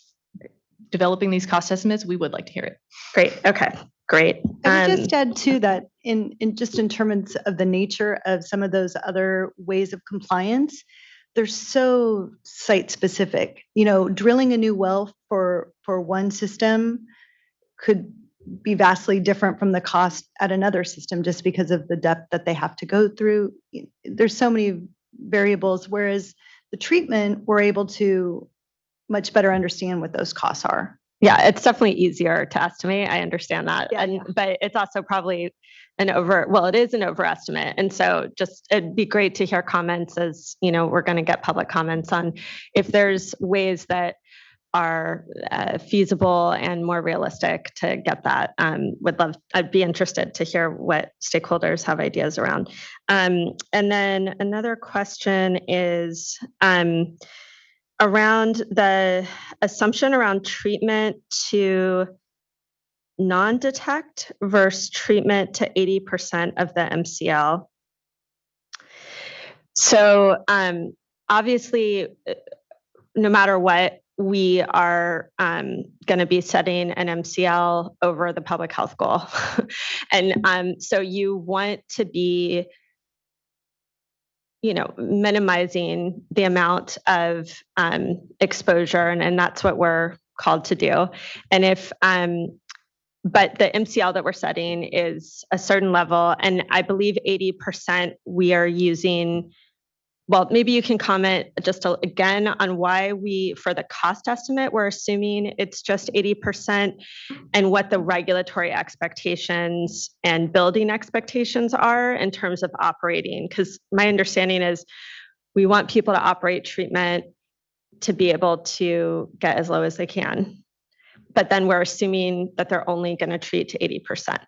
developing these cost estimates, we would like to hear it. Great. Okay. Great. I would just add to that in terms of the nature of some of those other ways of compliance, they're so site specific. Drilling a new well for one system could be vastly different from the cost at another system just because of the depth that they have to go through. There's so many variables, whereas the treatment, we're able to much better understand what those costs are. Yeah, it's definitely easier to estimate. I understand that. Yeah, but it's also probably it is an overestimate. And so it'd be great to hear comments as, we're going to get public comments on if there's ways that are feasible and more realistic to get that. I'd be interested to hear what stakeholders have ideas around. And then another question is, around the assumption around treatment to non-detect versus treatment to 80% of the MCL. So obviously, no matter what, we are going to be setting an MCL over the public health goal. And so you want to be minimizing the amount of exposure, and that's what we're called to do. And but the MCL that we're setting is a certain level, and I believe 80% we are using. Well, maybe you can comment just again on why for the cost estimate, we're assuming it's just 80% and what the regulatory expectations and building expectations are in terms of operating. Because my understanding is we want people to operate treatment to be able to get as low as they can. But then we're assuming that they're only going to treat to 80%.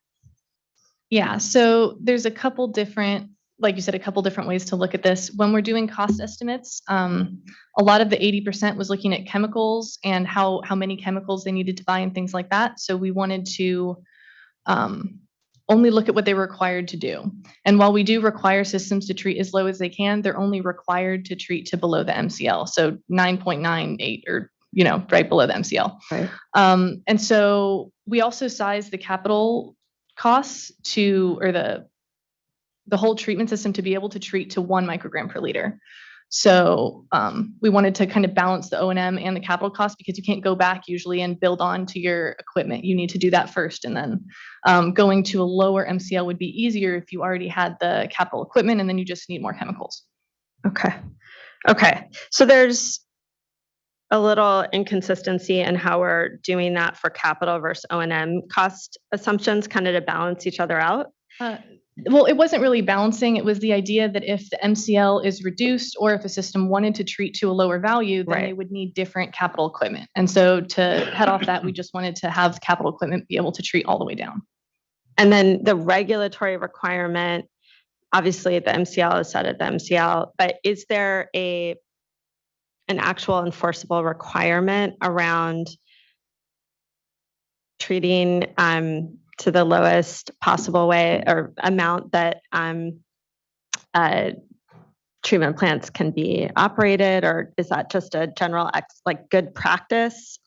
Yeah, so there's a couple different, like you said, a couple different ways to look at this. When we're doing cost estimates, a lot of the 80% was looking at chemicals and how many chemicals they needed to buy and things like that. So we wanted to only look at what they were required to do. And while we do require systems to treat as low as they can, they're only required to treat to below the MCL. So 9.98 or, right below the MCL. Right. And so we also size the capital costs or the whole treatment system to be able to treat to 1 microgram per liter. So we wanted to kind of balance the O&M and the capital costs because you can't go back usually and build on to your equipment. You need to do that first. And then going to a lower MCL would be easier if you already had the capital equipment and then you just need more chemicals. Okay. So there's a little inconsistency in how we're doing that for capital versus O&M cost assumptions, kind of to balance each other out. Well, it wasn't really balancing. It was the idea that if the MCL is reduced or if a system wanted to treat to a lower value, then they would need different capital equipment. And so to head off that, we just wanted to have capital equipment be able to treat all the way down. And then the regulatory requirement, obviously the MCL is set at the MCL, but is there an actual enforceable requirement around treating to the lowest possible way or amount that treatment plants can be operated, or is that just a general good practice?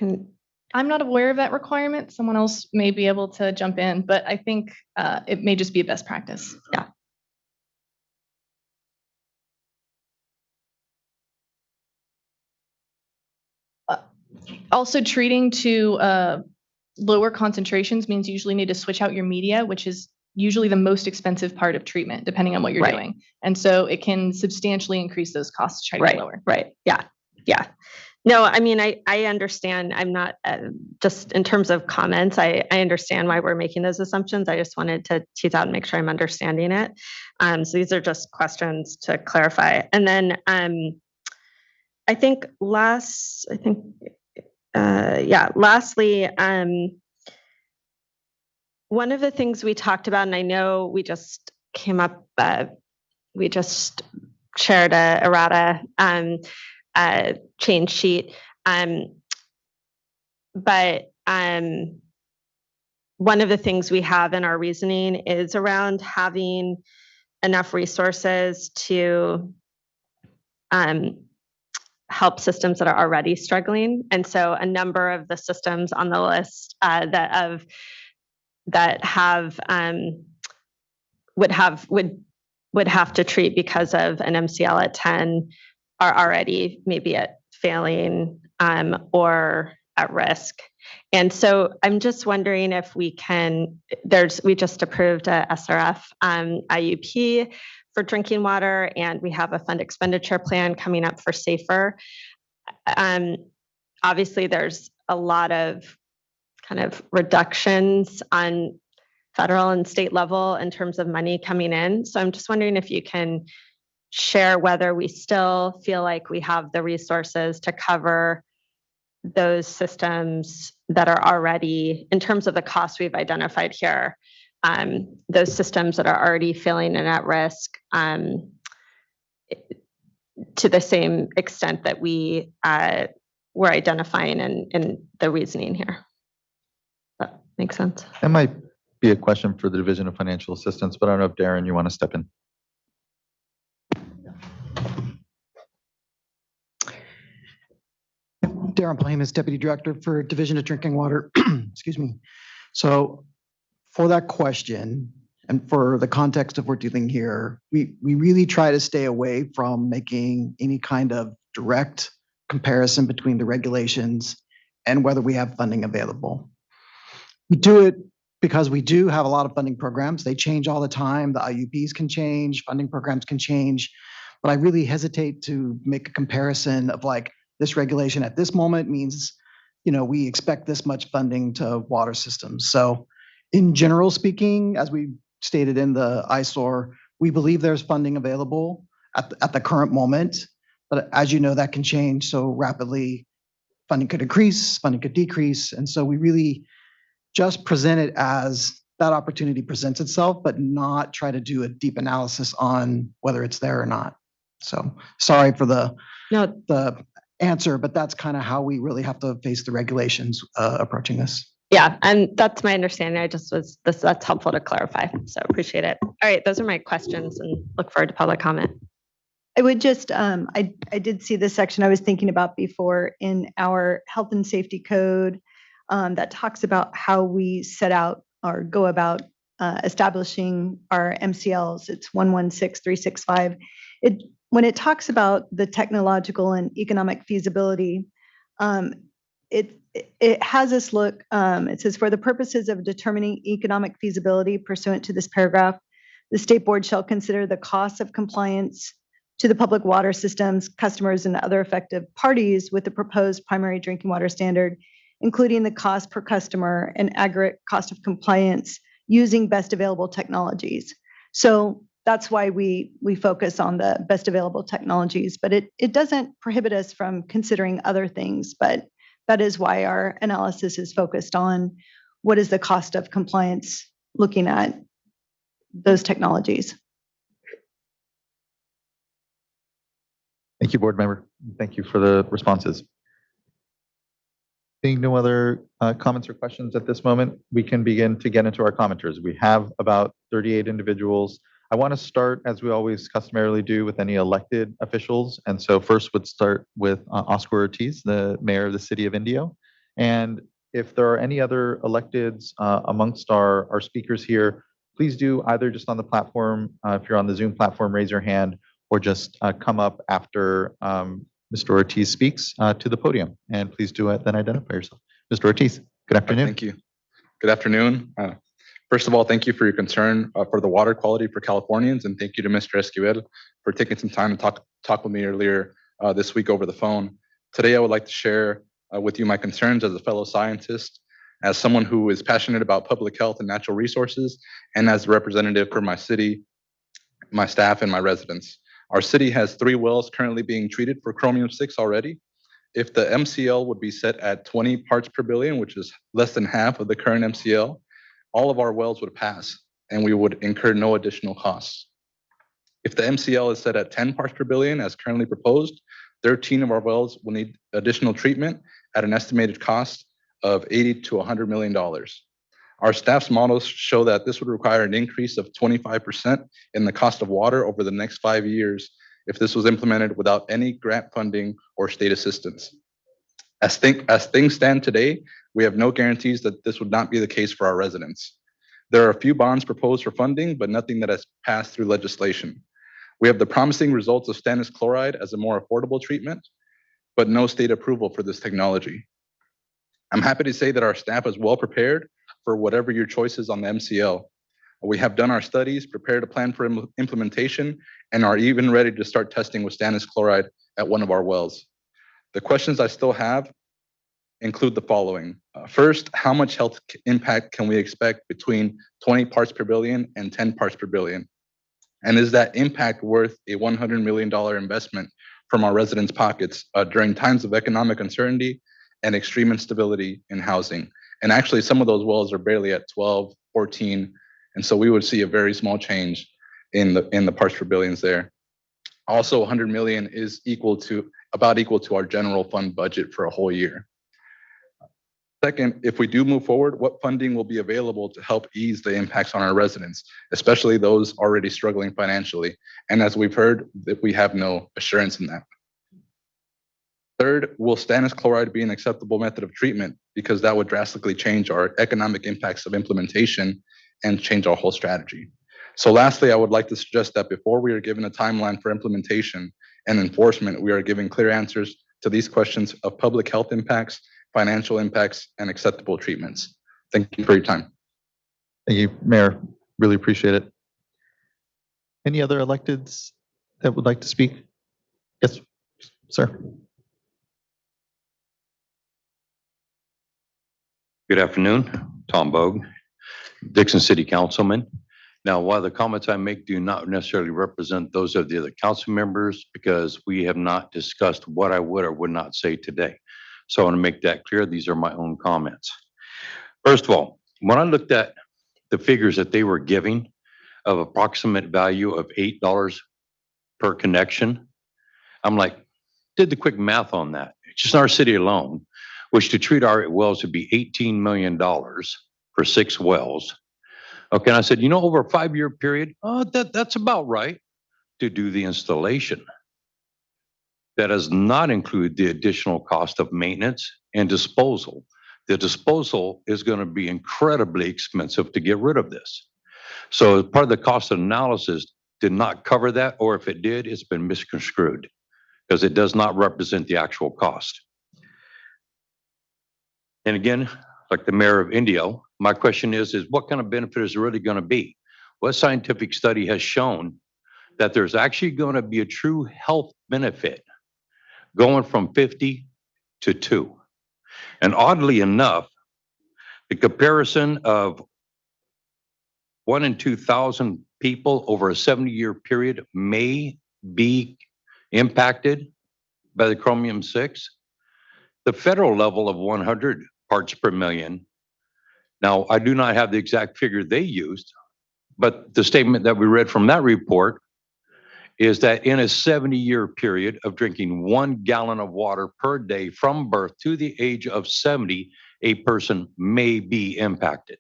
I'm not aware of that requirement. Someone else may be able to jump in, but I think it may just be a best practice. Yeah. Also, treating to lower concentrations means you usually need to switch out your media, which is usually the most expensive part of treatment, depending on what you're doing. And so it can substantially increase those costs to try to get lower. Right. Yeah. No, I mean, I understand. I'm not just in terms of comments. I understand why we're making those assumptions. I just wanted to tease out and make sure I'm understanding it. So these are just questions to clarify. And then lastly, one of the things we talked about, and I know we just came up, we just shared a errata change sheet, but one of the things we have in our reasoning is around having enough resources to help systems that are already struggling. And so a number of the systems on the list that have would have to treat because of an MCL at 10 are already maybe at failing or at risk. And so I'm just wondering if we just approved a SRF IUP for drinking water, and we have a fund expenditure plan coming up for SAFER. Obviously, there's a lot of kind of reductions on federal and state level in terms of money coming in. So I'm just wondering if you can share whether we still feel like we have the resources to cover those systems that are already, in terms of the costs we've identified here, those systems that are already failing and at risk to the same extent that we were identifying in the reasoning here. That makes sense. That might be a question for the Division of Financial Assistance, but I don't know if Darren, you want to step in. Darren Plamas, Deputy Director for Division of Drinking Water. Excuse me. So for that question, and for the context of we're dealing here, we really try to stay away from making any kind of direct comparison between the regulations and whether we have funding available. We do it because we do have a lot of funding programs. They change all the time. The IUPs can change, funding programs can change, but I really hesitate to make a comparison of like this regulation at this moment means, we expect this much funding to water systems. So in general speaking, as we stated in the ISOR, we believe there's funding available at the current moment. But as you know, that can change so rapidly. Funding could increase, funding could decrease. And so we really just present it as that opportunity presents itself, but not try to do a deep analysis on whether it's there or not. So sorry for the answer, but that's kind of how we really have to face the regulations approaching this. Yeah, and that's my understanding. That's helpful to clarify. So appreciate it. All right, those are my questions and look forward to public comment. I would just, I did see this section I was thinking about before in our health and safety code that talks about how we set out or go about establishing our MCLs. It's 116365. When it talks about the technological and economic feasibility, it has us look, it says, for the purposes of determining economic feasibility pursuant to this paragraph, the state board shall consider the cost of compliance to the public water systems, customers, and other affected parties with the proposed primary drinking water standard, including the cost per customer and aggregate cost of compliance using best available technologies. So that's why we focus on the best available technologies, but it doesn't prohibit us from considering other things, but that is why our analysis is focused on what is the cost of compliance looking at those technologies. Thank you, board member. Thank you for the responses. Seeing no other comments or questions at this moment, we can begin to get into our commenters. We have about 38 individuals. I want to start, as we always customarily do, with any elected officials. And so first would start with Oscar Ortiz, the mayor of the city of Indio. And if there are any other electeds amongst our speakers here, please do either just on the platform, if you're on the Zoom platform, raise your hand, or just come up after Mr. Ortiz speaks to the podium. And please do it, then identify yourself. Mr. Ortiz, good afternoon. Thank you. Good afternoon. First of all, thank you for your concern for the water quality for Californians, and thank you to Mr. Esquivel for taking some time to talk with me earlier this week over the phone. Today, I would like to share with you my concerns as a fellow scientist, as someone who is passionate about public health and natural resources, and as a representative for my city, my staff, and my residents. Our city has 3 wells currently being treated for chromium-6 already. If the MCL would be set at 20 parts per billion, which is less than half of the current MCL, all of our wells would pass and we would incur no additional costs. If the MCL is set at 10 parts per billion as currently proposed, 13 of our wells will need additional treatment at an estimated cost of $80 to $100 million. Our staff's models show that this would require an increase of 25% in the cost of water over the next 5 years if this was implemented without any grant funding or state assistance. As things stand today, we have no guarantees that this would not be the case for our residents. There are a few bonds proposed for funding, but nothing that has passed through legislation. We have the promising results of stannous chloride as a more affordable treatment, but no state approval for this technology. I'm happy to say that our staff is well prepared for whatever your choice is on the MCL. We have done our studies, prepared a plan for implementation, and are even ready to start testing with stannous chloride at one of our wells. The questions I still have include the following. First, how much health impact can we expect between 20 parts per billion and 10 parts per billion? And is that impact worth a $100 million investment from our residents' pockets during times of economic uncertainty and extreme instability in housing? And actually, some of those wells are barely at 12, 14, and so we would see a very small change in the parts per billions there. Also, 100 million is about equal to our general fund budget for a whole year. Second, if we do move forward, what funding will be available to help ease the impacts on our residents, especially those already struggling financially? And as we've heard, that we have no assurance in that. Third, will stannous chloride be an acceptable method of treatment? Because that would drastically change our economic impacts of implementation and change our whole strategy. So lastly, I would like to suggest that before we are given a timeline for implementation and enforcement, we are giving clear answers to these questions of public health impacts, financial impacts, and acceptable treatments. Thank you for your time. Thank you, Mayor. Really appreciate it. Any other electeds that would like to speak? Yes, sir. Good afternoon, Tom Bogue, Dixon City Councilman. Now, while the comments I make do not necessarily represent those of the other council members, because we have not discussed what I would or would not say today. So I want to make that clear. These are my own comments. First of all, when I looked at the figures that they were giving of approximate value of $8 per connection, I'm like, did the quick math on that. Just in our city alone, which to treat our wells would be $18 million for 6 wells. Okay, and I said, over a 5-year period, that's about right to do the installation. That does not include the additional cost of maintenance and disposal. The disposal is going to be incredibly expensive to get rid of this. So part of the cost analysis did not cover that, or if it did, it's been misconstrued because it does not represent the actual cost. And again, like the mayor of Indio, my question is what kind of benefit is really going to be? What scientific study has shown that there's actually going to be a true health benefit going from 50 to 2? And oddly enough, the comparison of 1 in 2,000 people over a 70-year period may be impacted by the chromium 6. The federal level of 100 parts per million. Now, I do not have the exact figure they used, but the statement that we read from that report is that in a 70-year period of drinking 1 gallon of water per day from birth to the age of 70, a person may be impacted.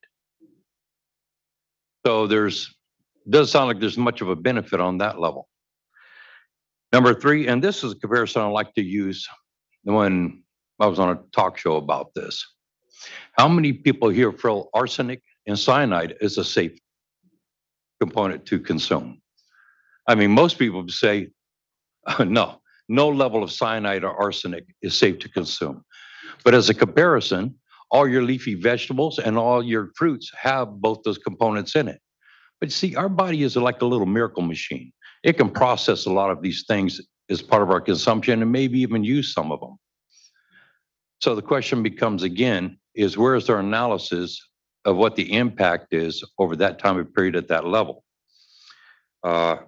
So does sound like there's much of a benefit on that level. Number 3, and this is a comparison I like to use when I was on a talk show about this. How many people here feel arsenic and cyanide is a safe component to consume? I mean, most people say, no level of cyanide or arsenic is safe to consume. But as a comparison, all your leafy vegetables and all your fruits have both those components in it. But see, our body is like a little miracle machine. It can process a lot of these things as part of our consumption and maybe even use some of them. So the question becomes again, is where is their analysis of what the impact is over that time of period at that level? Apparently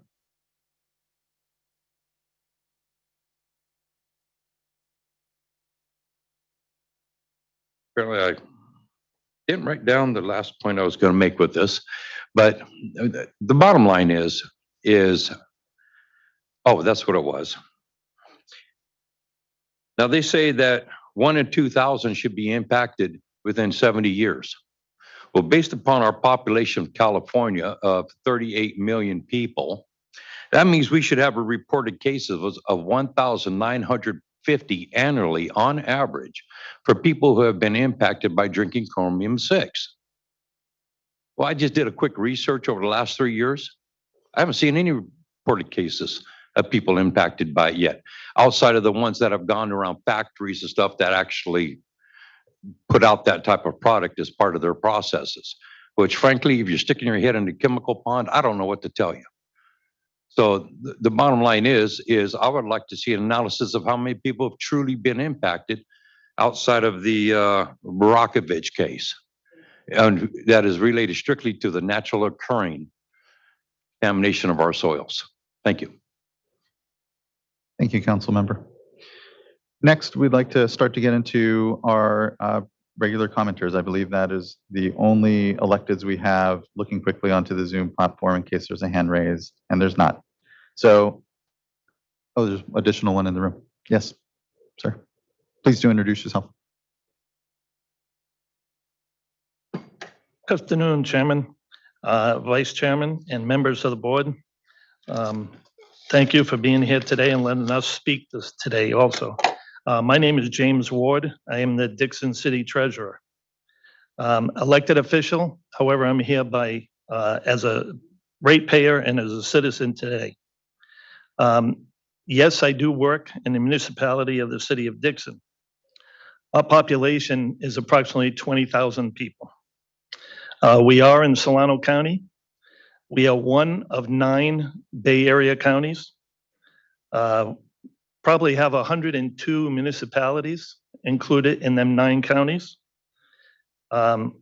I didn't write down the last point I was going to make with this, but the bottom line is, oh, that's what it was. Now they say that 1 in 2,000 should be impacted within 70 years. Well, based upon our population of California of 38 million people, that means we should have a reported cases of 1,950 annually on average for people who have been impacted by drinking chromium 6. Well, I just did a quick research over the last 3 years. I haven't seen any reported cases of people impacted by it yet, outside of the ones that have gone around factories and stuff that actually put out that type of product as part of their processes, which frankly, if you're sticking your head in the chemical pond, I don't know what to tell you. So the bottom line is I would like to see an analysis of how many people have truly been impacted outside of the Barakovich case. And that is related strictly to the natural occurring contamination of our soils. Thank you. Thank you, Council Member. Next, we'd like to start to get into our regular commenters. I believe that is the only electeds we have looking quickly onto the Zoom platform in case there's a hand raised, and there's not. So, oh, there's additional one in the room. Yes, sir. Please do introduce yourself. Good afternoon, Chairman, Vice Chairman, and members of the board. Thank you for being here today and letting us speak this today also. My name is James Ward. I am the Dixon City Treasurer. Elected official, however, I'm here as a ratepayer and as a citizen today. Yes, I do work in the municipality of the city of Dixon. Our population is approximately 20,000 people. We are in Solano County. We are one of 9 Bay Area counties. Probably have 102 municipalities included in them 9 counties. Looking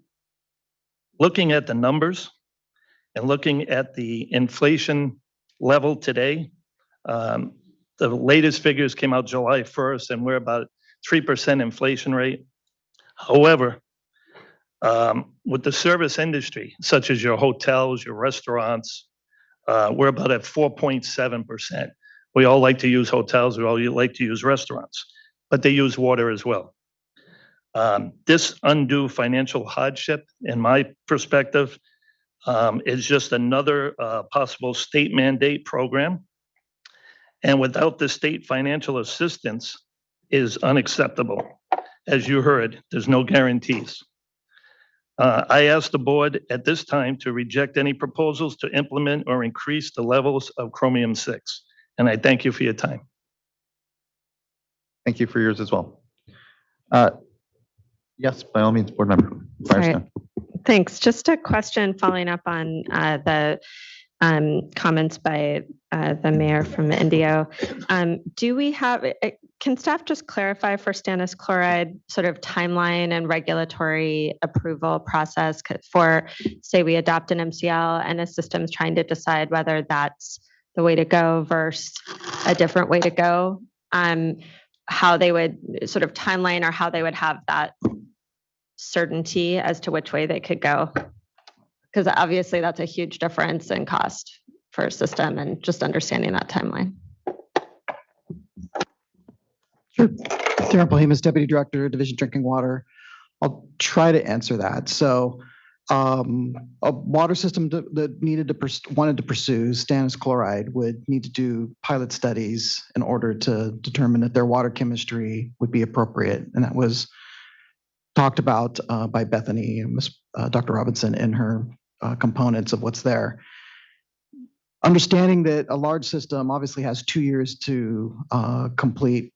at the numbers, And looking at the inflation level today, the latest figures came out July 1st, and we're about 3% inflation rate. However, with the service industry, such as your hotels, your restaurants, we're about at 4.7%. We all like to use hotels, we all like to use restaurants, but they use water as well. This undue financial hardship, in my perspective, is just another possible state mandate program. And without the state financial assistance is unacceptable. As you heard, there's no guarantees. I ask the board at this time to reject any proposals to implement or increase the levels of chromium 6. And I thank you for your time. Thank you for yours as well. Yes, by all means, board member Firestone. Thanks. Just a question following up on the comments by the mayor from Indio. Do we have, can staff just clarify for stannous chloride sort of timeline and regulatory approval process for, say we adopt an MCL and a system's trying to decide whether that's the way to go versus a different way to go? How they would sort of timeline or how they would have that certainty as to which way they could go? Because obviously that's a huge difference in cost for a system and just understanding that timeline. Sure. Darren Polhemus, Deputy Director, Division Drinking Water. I'll try to answer that. So a water system that wanted to pursue stannous chloride would need to do pilot studies in order to determine that their water chemistry would be appropriate. And that was talked about by Bethany, Dr. Robinson, in her components of what's there. Understanding that a large system obviously has 2 years to complete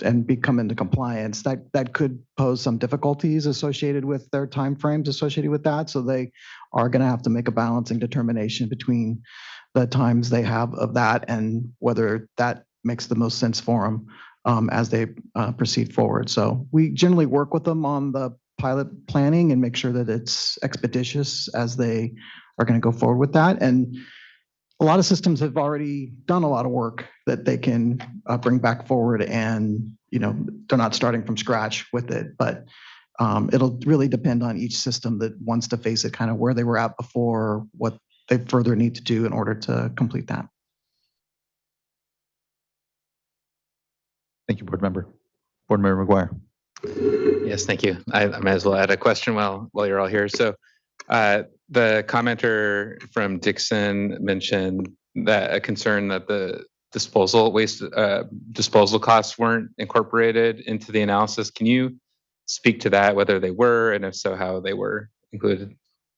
and become into compliance, that could pose some difficulties associated with their timeframes associated with that. So they are going to have to make a balancing determination between the times they have of that and whether that makes the most sense for them as they proceed forward. So we generally work with them on the pilot planning and make sure that it's expeditious as they are going to go forward with that. And a lot of systems have already done a lot of work that they can bring back forward, and they're not starting from scratch with it, but it'll really depend on each system that wants to face it, kind of where they were at before, what they further need to do in order to complete that. Thank you, board member. Board member McGuire. Yes, thank you. I might as well add a question while you're all here. So the commenter from Dixon mentioned that a concern that the disposal costs weren't incorporated into the analysis. Can you speak to that, whether they were, and if so, how they were included?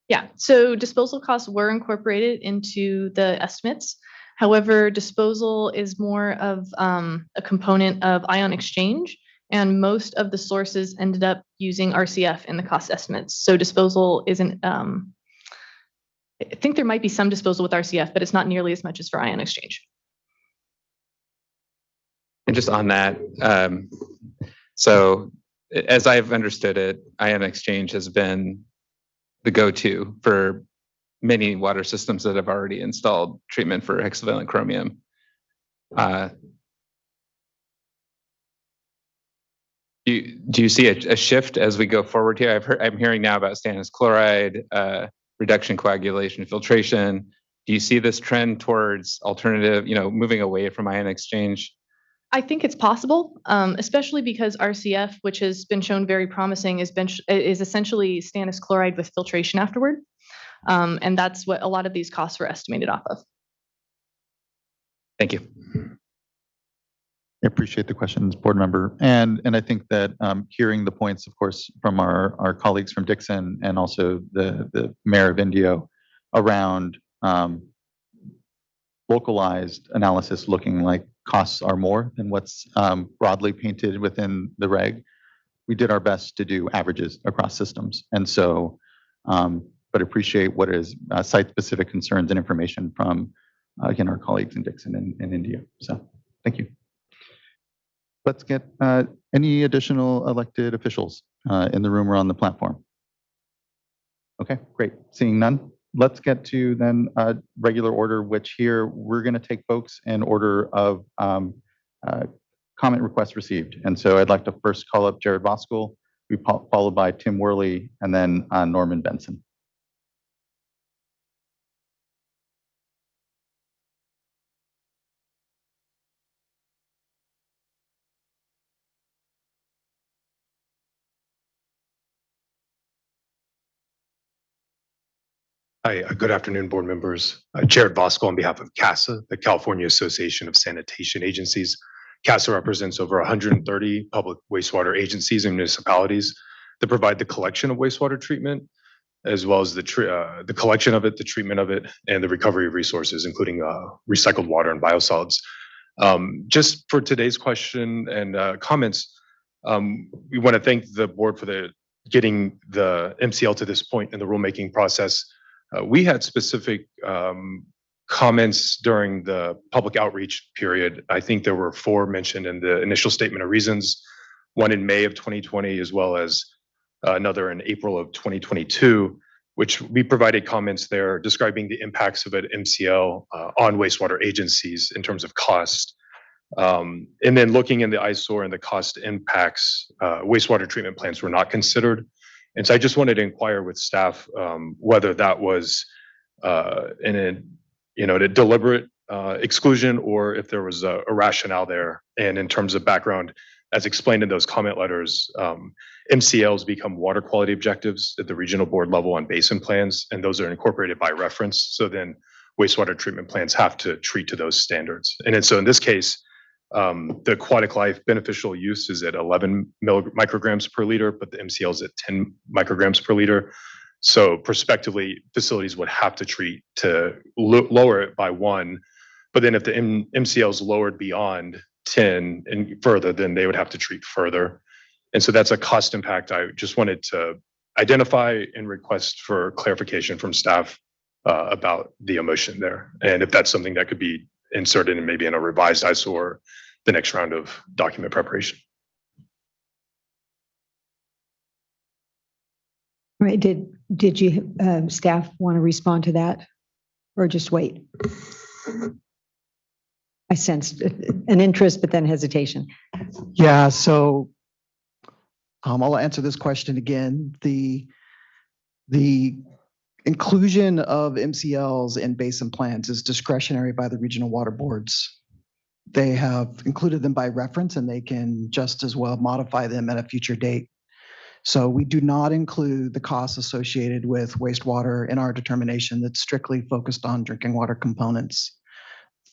Yeah, so disposal costs were incorporated into the estimates. However, disposal is more of a component of ion exchange, and most of the sources ended up using RCF in the cost estimates. So disposal isn't, I think there might be some disposal with RCF, but it's not nearly as much as for ion exchange. And just on that, so as I've understood it, ion exchange has been the go-to for many water systems that have already installed treatment for hexavalent chromium. Do you see a shift as we go forward here? I'm hearing now about stannous chloride, reduction, coagulation, filtration. Do you see this trend towards alternative, moving away from ion exchange? I think it's possible, especially because RCF, which has been shown very promising, is essentially stannous chloride with filtration afterward. And that's what a lot of these costs were estimated off of. Thank you. I appreciate the questions, board member. And I think that hearing the points, of course, from our colleagues from Dixon and also the mayor of Indio around localized analysis looking like costs are more than what's broadly painted within the reg. We did our best to do averages across systems. And so, but appreciate what is site-specific concerns and information from, again, our colleagues in Dixon and India. So thank you. Let's get any additional elected officials in the room or on the platform. Okay, great. Seeing none, let's get to then regular order, which here we're going to take folks in order of comment requests received. And so I'd like to first call up Jared Voskuhl, followed by Tim Worley, and then Norman Benson. Hi, good afternoon, board members. Jared Voskuhl on behalf of CASA, the California Association of Sanitation Agencies. CASA represents over 130 public wastewater agencies and municipalities that provide the collection of wastewater treatment, as well as the collection of it, the treatment of it, and the recovery of resources, including recycled water and biosolids. Just for today's question and comments, we want to thank the board for getting the MCL to this point in the rulemaking process. We had specific comments during the public outreach period. I think there were 4 mentioned in the initial statement of reasons, one in May of 2020, as well as another in April of 2022, which we provided comments there describing the impacts of an MCL on wastewater agencies in terms of cost. And then looking in the eyesore and the cost impacts, wastewater treatment plants were not considered. And so I just wanted to inquire with staff whether that was a deliberate exclusion or if there was a rationale there. And in terms of background, as explained in those comment letters, MCLs become water quality objectives at the regional board level on basin plans, and those are incorporated by reference. So then wastewater treatment plants have to treat to those standards. And so in this case, the aquatic life beneficial use is at 11 micrograms per liter, but the MCL is at 10 micrograms per liter. So prospectively, facilities would have to treat to lower it by 1. But then if the MCL is lowered beyond 10 and further, then they would have to treat further. And so that's a cost impact. I just wanted to identify and request for clarification from staff about the omission there. And if that's something that could be inserted and maybe in a revised ISO or the next round of document preparation. All right, did you staff want to respond to that or just wait? I sensed an interest, but then hesitation. Yeah, so I'll answer this question again. The inclusion of MCLs in basin plans is discretionary by the regional water boards. They have included them by reference and they can just as well modify them at a future date. So we do not include the costs associated with wastewater in our determination that's strictly focused on drinking water components.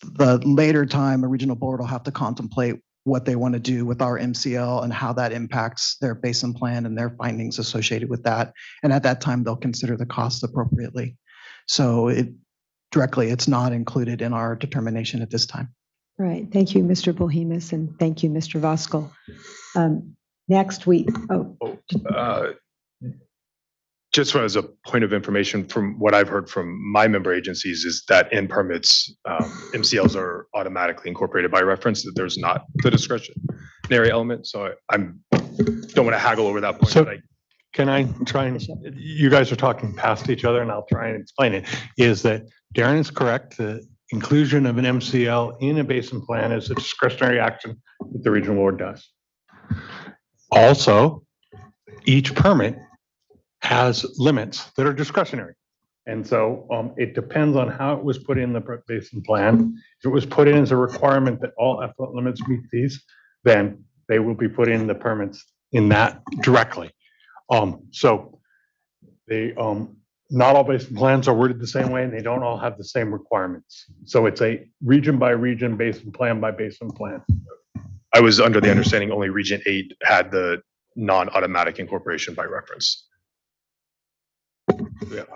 The later time, a regional board will have to contemplate what they want to do with our MCL and how that impacts their basin plan and their findings associated with that. And at that time, they'll consider the costs appropriately. So it's not included in our determination at this time. All right, thank you, Mr. Bohemus, and thank you, Mr. Voskuhl. Next week, just as a point of information from what I've heard from my member agencies is that in permits, MCLs are automatically incorporated by reference, that there's not the discretionary element. So I don't want to haggle over that point. So can I try and, you guys are talking past each other and I'll try and explain it, is that Darren is correct. The inclusion of an MCL in a basin plan is a discretionary action that the regional board does. Also, each permit has limits that are discretionary. And so it depends on how it was put in the basin plan. If it was put in as a requirement that all effluent limits meet these, then they will be put in the permits in that directly. So they, not all basin plans are worded the same way and they don't all have the same requirements. So it's a region by region, basin plan by basin plan. I was under the understanding only Region 8 had the non-automatic incorporation by reference. Yeah.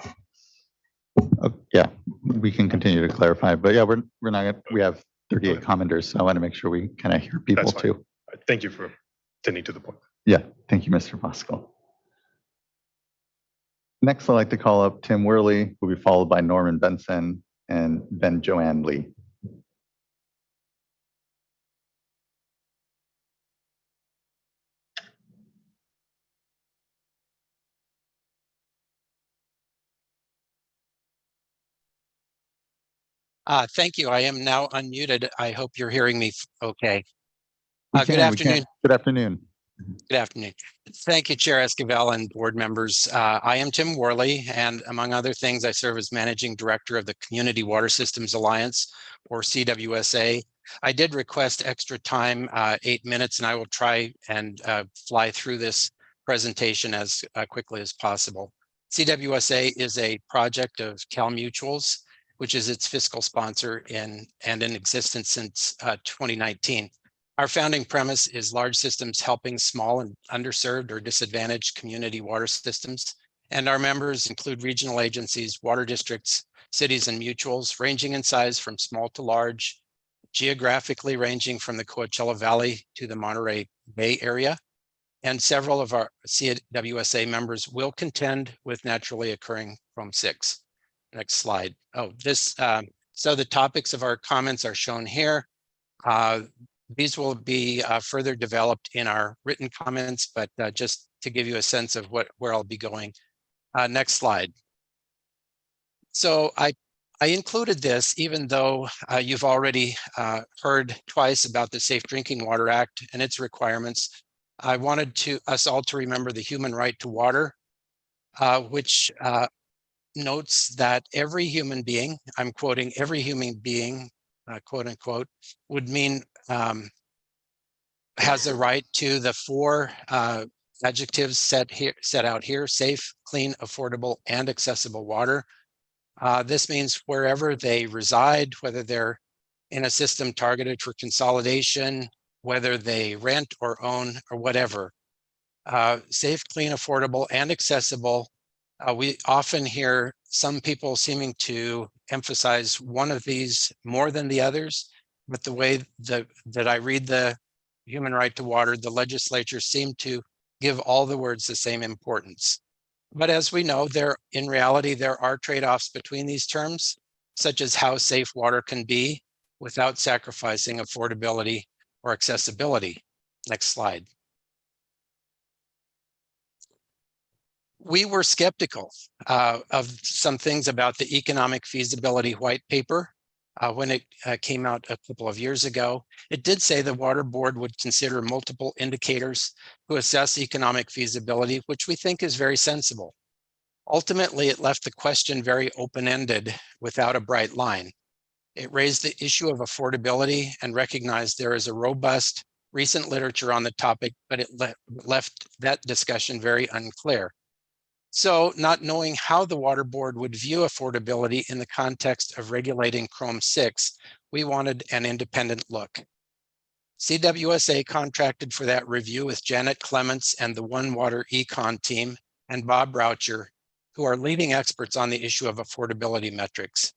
Yeah, we can continue to clarify, but yeah, we're not. We have 38 commenters, so I want to make sure we kind of hear people too. Thank you for tending to the point. Yeah, thank you, Mr. Voskuhl. Next, I'd like to call up Tim Worley, who will be followed by Norman Benson and then Joanne Lee. Thank you. I am now unmuted. I hope you're hearing me okay. We Good can. afternoon. Good afternoon. Good afternoon. Thank you, Chair Esquivel and board members. I am Tim Worley, and among other things, I serve as Managing Director of the Community Water Systems Alliance, or CWSA. I did request extra time, 8 minutes, and I will try and fly through this presentation as quickly as possible. CWSA is a project of Cal Mutuals, which is its fiscal sponsor and in existence since 2019. Our founding premise is large systems helping small and underserved or disadvantaged community water systems. And our members include regional agencies, water districts, cities, and mutuals, ranging in size from small to large, geographically ranging from the Coachella Valley to the Monterey Bay Area. And several of our CWSA members will contend with naturally occurring Chrome-6. Next slide. So the topics of our comments are shown here. These will be further developed in our written comments, but just to give you a sense of where I'll be going. Next slide. So I included this, even though you've already heard twice about the Safe Drinking Water Act and its requirements. I wanted us all to remember the human right to water, which notes that every human being, I'm quoting, every human being, quote unquote, would mean has a right to the 4 adjectives set out here: safe, clean, affordable, and accessible water. This means wherever they reside, whether they're in a system targeted for consolidation, whether they rent or own or whatever. Safe, clean, affordable, and accessible. We often hear some people seeming to emphasize one of these more than the others, but the way that I read the human right to water, the legislature seemed to give all the words the same importance. But as we know, in reality, there are trade-offs between these terms, such as how safe water can be without sacrificing affordability or accessibility. Next slide. We were skeptical of some things about the economic feasibility white paper when it came out a couple of years ago. It did say the Water Board would consider multiple indicators to assess economic feasibility, which we think is very sensible. Ultimately, it left the question very open-ended without a bright line. It raised the issue of affordability and recognized there is a robust recent literature on the topic, but it left that discussion very unclear. So, not knowing how the Water Board would view affordability in the context of regulating Chrome-6, we wanted an independent look. CWSA contracted for that review with Janet Clements and the One Water Econ team and Bob Broucher, who are leading experts on the issue of affordability metrics.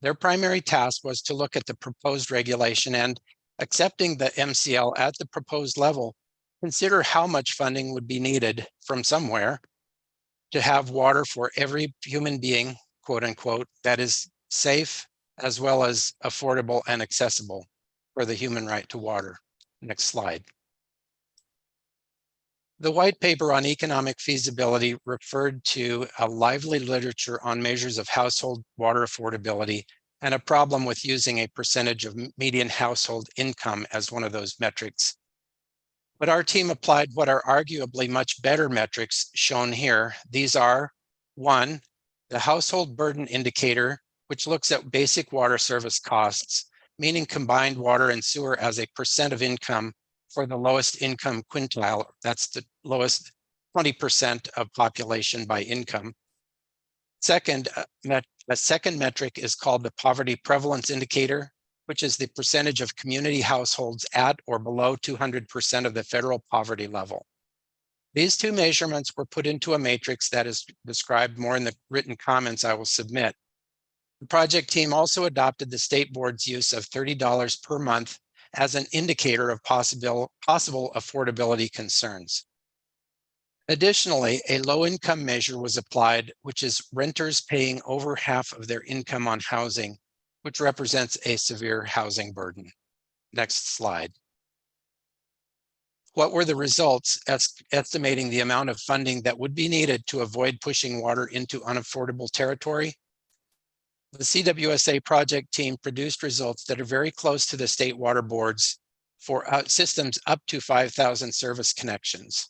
Their primary task was to look at the proposed regulation and, accepting the MCL at the proposed level, consider how much funding would be needed from somewhere to have water for every human being, quote unquote, that is safe as well as affordable and accessible for the human right to water. Next slide. The white paper on economic feasibility referred to a lively literature on measures of household water affordability and a problem with using a percentage of median household income as one of those metrics. But our team applied what are arguably much better metrics shown here. These are: 1, the household burden indicator, which looks at basic water service costs, meaning combined water and sewer as a percent of income for the lowest income quintile. That's the lowest 20% of population by income. Second, a second metric is called the poverty prevalence indicator, which is the percentage of community households at or below 200% of the federal poverty level. These 2 measurements were put into a matrix that is described more in the written comments I will submit. The project team also adopted the state board's use of $30 per month as an indicator of possible affordability concerns. Additionally, a low-income measure was applied, which is renters paying over half of their income on housing, which represents a severe housing burden. Next slide. What were the results estimating the amount of funding that would be needed to avoid pushing water into unaffordable territory? The CWSA project team produced results that are very close to the state water boards for systems up to 5,000 service connections.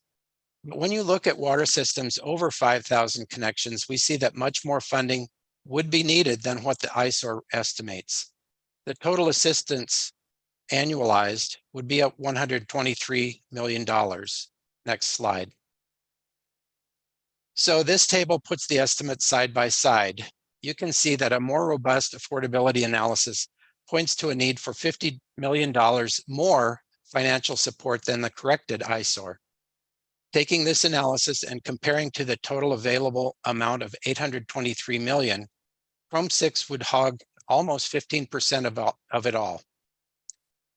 But when you look at water systems over 5,000 connections, we see that much more funding would be needed than what the ISOR estimates. The total assistance annualized would be at $123 million. Next slide. So this table puts the estimates side by side. You can see that a more robust affordability analysis points to a need for $50 million more financial support than the corrected ISOR. Taking this analysis and comparing to the total available amount of $823 million, Chrome 6 would hog almost 15% of it all.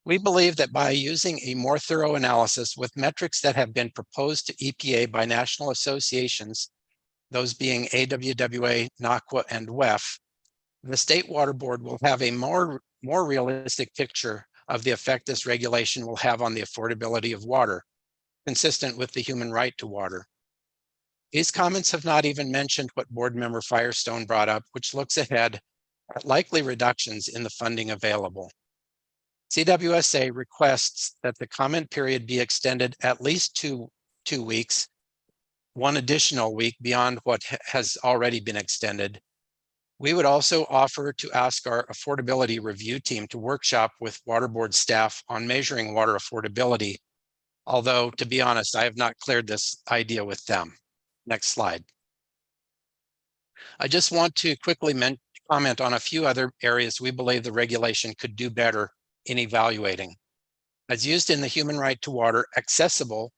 We believe that by using a more thorough analysis with metrics that have been proposed to EPA by national associations, those being AWWA, NACWA, and WEF, the State Water Board will have a more realistic picture of the effect this regulation will have on the affordability of water, consistent with the human right to water. These comments have not even mentioned what Board Member Firestone brought up, which looks ahead at likely reductions in the funding available. CWSA requests that the comment period be extended at least two weeks, one additional week beyond what has already been extended. We would also offer to ask our affordability review team to workshop with Water Board staff on measuring water affordability, although to be honest, I have not cleared this idea with them. Next slide. I just want to quickly comment on a few other areas we believe the regulation could do better in evaluating. As used in the human right to water, accessible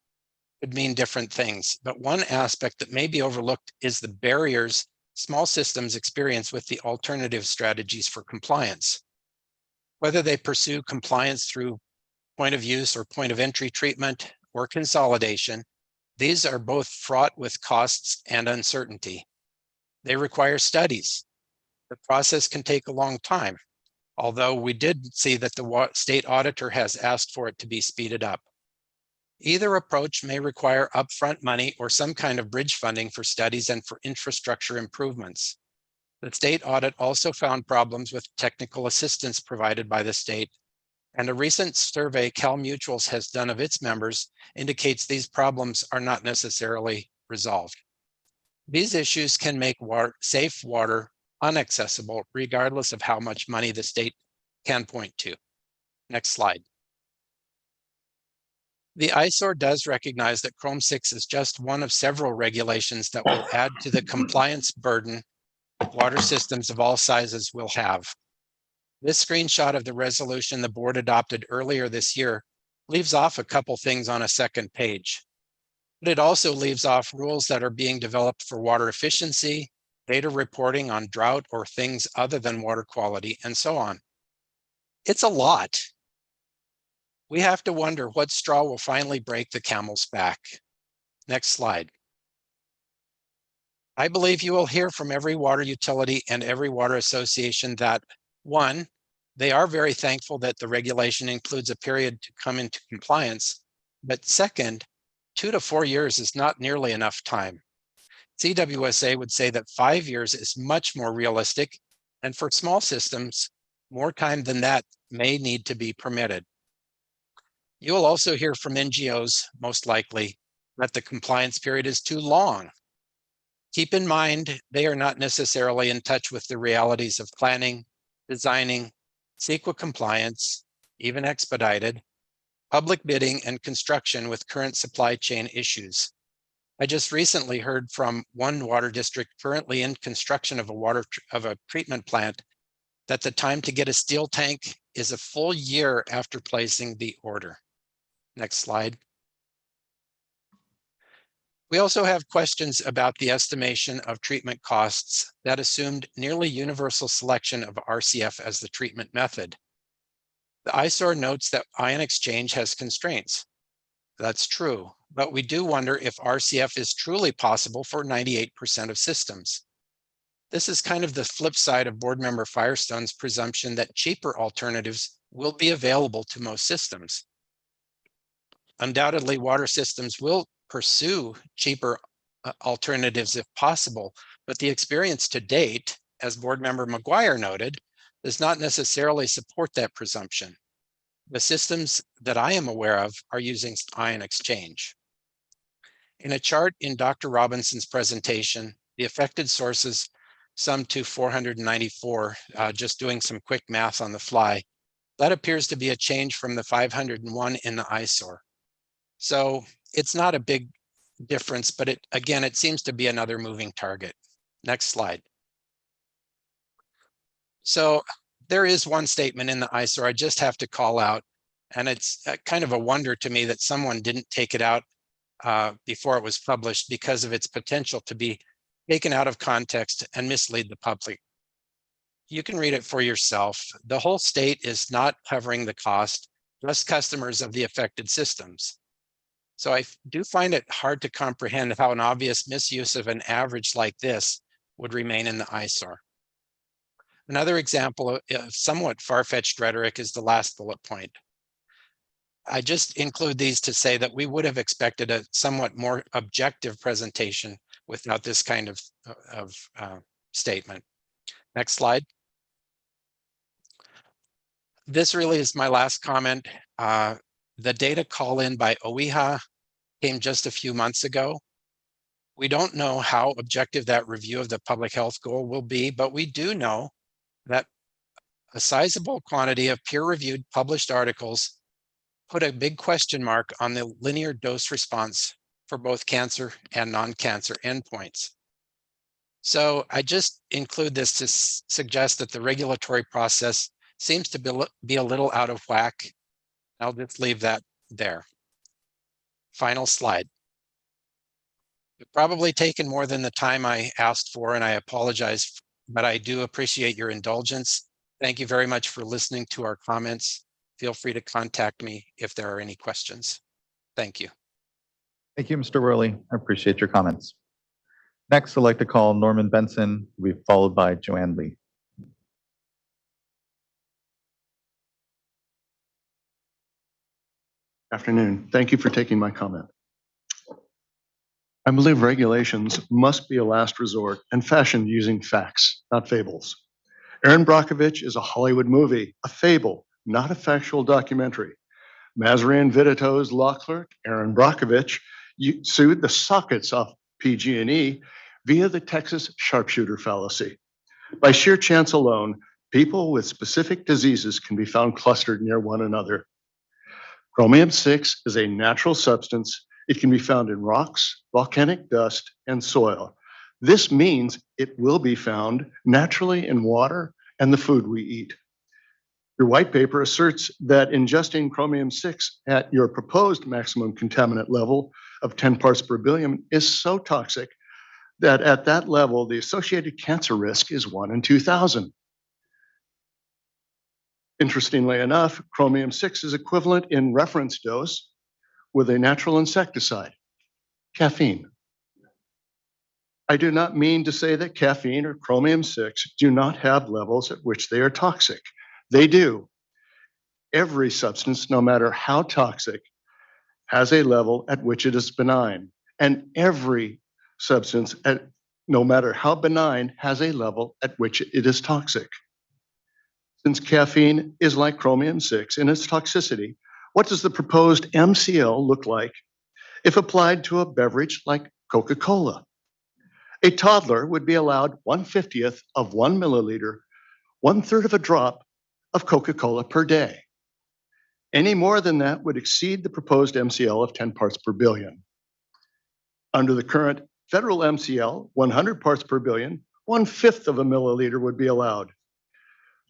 could mean different things, but one aspect that may be overlooked is the barriers small systems experience with the alternative strategies for compliance. Whether they pursue compliance through point of use or point of entry treatment or consolidation, these are both fraught with costs and uncertainty. They require studies. The process can take a long time, although we did see that the state auditor has asked for it to be speeded up. Either approach may require upfront money or some kind of bridge funding for studies and for infrastructure improvements. The state audit also found problems with technical assistance provided by the state, and a recent survey Cal Mutuals has done of its members indicates these problems are not necessarily resolved. These issues can make safe water inaccessible regardless of how much money the state can point to. Next slide. The ISOR does recognize that Chrome 6 is just one of several regulations that will add to the compliance burden water systems of all sizes will have. This screenshot of the resolution the board adopted earlier this year leaves off a couple things on a second page. But it also leaves off rules that are being developed for water efficiency, data reporting on drought or things other than water quality, and so on. It's a lot. We have to wonder what straw will finally break the camel's back. Next slide. I believe you will hear from every water utility and every water association that, one, they are very thankful that the regulation includes a period to come into compliance, but second, 2 to 4 years is not nearly enough time. CWSA would say that 5 years is much more realistic, and for small systems, more time than that may need to be permitted. You will also hear from NGOs, most likely, that the compliance period is too long. Keep in mind, they are not necessarily in touch with the realities of planning, designing, CEQA compliance, even expedited, public bidding, and construction with current supply chain issues. I just recently heard from one water district currently in construction of a treatment plant that the time to get a steel tank is a full year after placing the order. Next slide. We also have questions about the estimation of treatment costs that assumed nearly universal selection of RCF as the treatment method. The ISOR notes that ion exchange has constraints. That's true, but we do wonder if RCF is truly possible for 98% of systems. This is kind of the flip side of Board Member Firestone's presumption that cheaper alternatives will be available to most systems. Undoubtedly, water systems will pursue cheaper alternatives if possible, but the experience to date as Board Member McGuire noted, does not necessarily support that presumption. The systems that I am aware of are using ion exchange. In a chart in Dr. Robinson's presentation, the affected sources sum to 494, just doing some quick math on the fly. That appears to be a change from the 501 in the eyesore. So it's not a big difference, but again, it seems to be another moving target. Next slide. So there is one statement in the eyesore I just have to call out, and it's kind of a wonder to me that someone didn't take it out before it was published because of its potential to be taken out of context and mislead the public. You can read it for yourself. The whole state is not covering the cost, just customers of the affected systems. So I do find it hard to comprehend how an obvious misuse of an average like this would remain in the eyesore. Another example of somewhat far-fetched rhetoric is the last bullet point. I just include these to say that we would have expected a somewhat more objective presentation without this kind of statement. Next slide. This really is my last comment. The data call in by OEHA came just a few months ago. We don't know how objective that review of the public health goal will be, but we do know that a sizable quantity of peer-reviewed published articles put a big question mark on the linear dose response for both cancer and non-cancer endpoints. So I just include this to suggest that the regulatory process seems to be a little out of whack. I'll just leave that there. Final slide. It's probably taken more than the time I asked for, and I apologize, but I do appreciate your indulgence. Thank you very much for listening to our comments. Feel free to contact me if there are any questions. Thank you. Thank you, Mr. Worley. I appreciate your comments. Next, I'd like to call Norman Benson, who will be followed by Joanne Lee. Afternoon. Thank you for taking my comment. I believe regulations must be a last resort and fashioned using facts, not fables. Erin Brockovich is a Hollywood movie, a fable, not a factual documentary. Mazarian Vitito's law clerk, Erin Brockovich, sued the sockets off PG&E via the Texas sharpshooter fallacy. By sheer chance alone, people with specific diseases can be found clustered near one another. Chromium-6 is a natural substance. It can be found in rocks, volcanic dust, and soil. This means it will be found naturally in water and the food we eat. Your white paper asserts that ingesting chromium-6 at your proposed maximum contaminant level of 10 parts per billion is so toxic that at that level, the associated cancer risk is 1 in 2,000. Interestingly enough, chromium-6 is equivalent in reference dose with a natural insecticide, caffeine. I do not mean to say that caffeine or chromium-6 do not have levels at which they are toxic. They do. Every substance, no matter how toxic, has a level at which it is benign. And every substance, no matter how benign, has a level at which it is toxic. Since caffeine is like chromium-6 in its toxicity, what does the proposed MCL look like if applied to a beverage like Coca-Cola? A toddler would be allowed 1/50th of 1 milliliter, 1/3 of a drop of Coca-Cola per day. Any more than that would exceed the proposed MCL of 10 parts per billion. Under the current federal MCL, 100 parts per billion, 1/5 of a milliliter would be allowed.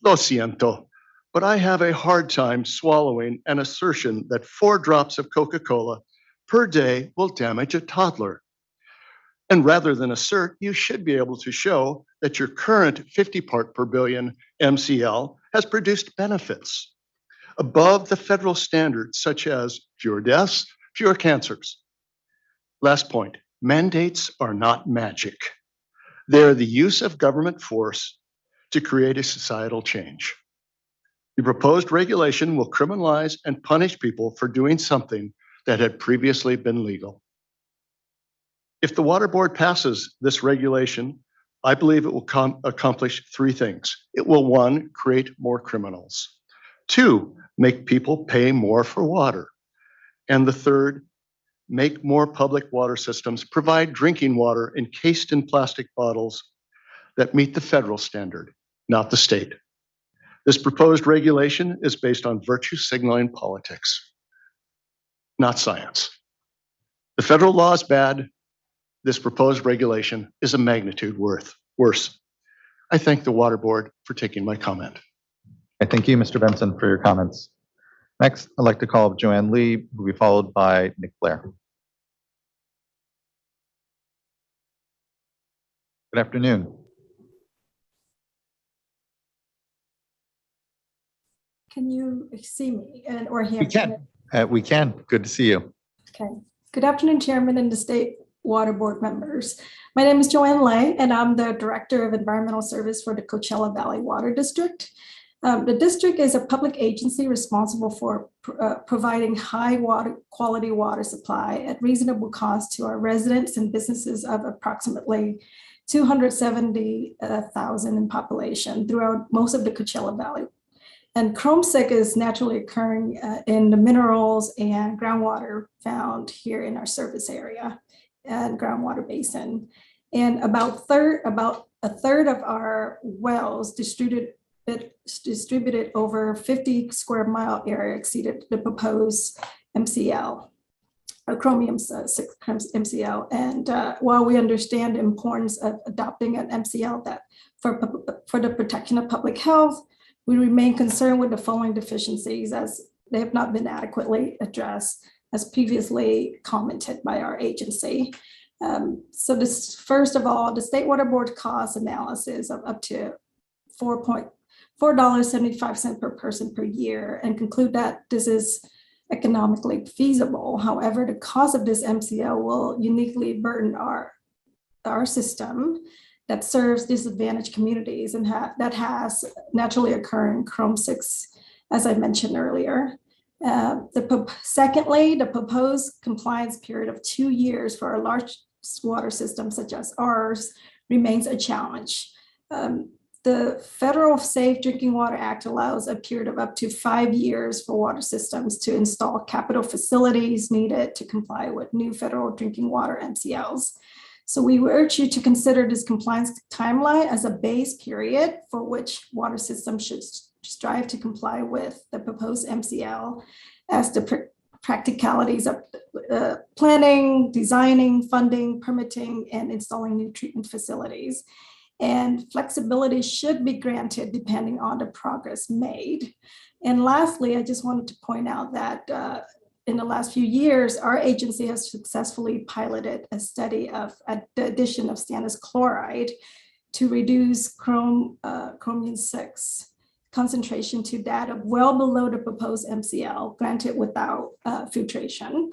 Lo siento, but I have a hard time swallowing an assertion that 4 drops of Coca-Cola per day will damage a toddler. And rather than assert, you should be able to show that your current 50 part per billion MCL has produced benefits above the federal standards, such as fewer deaths, fewer cancers. Last point, mandates are not magic. They're the use of government force to create a societal change. The proposed regulation will criminalize and punish people for doing something that had previously been legal. If the Water Board passes this regulation, I believe it will accomplish three things. It will, one, create more criminals. Two, make people pay more for water. And the third, make more public water systems provide drinking water encased in plastic bottles that meet the federal standard, not the state. This proposed regulation is based on virtue signaling politics, not science. The federal law is bad. This proposed regulation is a magnitude worse. I thank the Water Board for taking my comment. I thank you, Mr. Benson, for your comments. Next, I'd like to call up Joanne Lee, who will be followed by Nick Blair. Good afternoon. Can you see me or hear We me? can. We can. Good to see you. Okay. Good afternoon, Chairman and the State Water Board members. My name is Joanne Lay, and I'm the Director of Environmental Service for the Coachella Valley Water District. The district is a public agency responsible for providing high quality water supply at reasonable cost to our residents and businesses of approximately 270,000 in population throughout most of the Coachella Valley. And chrome-6 is naturally occurring in the minerals and groundwater found here in our service area and groundwater basin. And about a third of our wells distributed over 50 square mile area exceeded the proposed MCL, chromium 6 MCL. And while we understand the importance of adopting an MCL that for the protection of public health, we remain concerned with the following deficiencies as they have not been adequately addressed as previously commented by our agency. So this, first of all, the State Water Board cost analysis of up to $4.75 per person per year and conclude that this is economically feasible. However, the cost of this MCL will uniquely burden our system that serves disadvantaged communities and that has naturally occurring chrome-6, as I mentioned earlier. Secondly, the proposed compliance period of 2 years for a large water system such as ours remains a challenge. The Federal Safe Drinking Water Act allows a period of up to 5 years for water systems to install capital facilities needed to comply with new federal drinking water MCLs. So we urge you to consider this compliance timeline as a base period for which water systems should strive to comply with the proposed MCL as the practicalities of planning, designing, funding, permitting, and installing new treatment facilities. And flexibility should be granted depending on the progress made. And lastly, I just wanted to point out that in the last few years, our agency has successfully piloted a study of the addition of stannous chloride to reduce chromium 6 concentration to that of well below the proposed MCL, granted without filtration.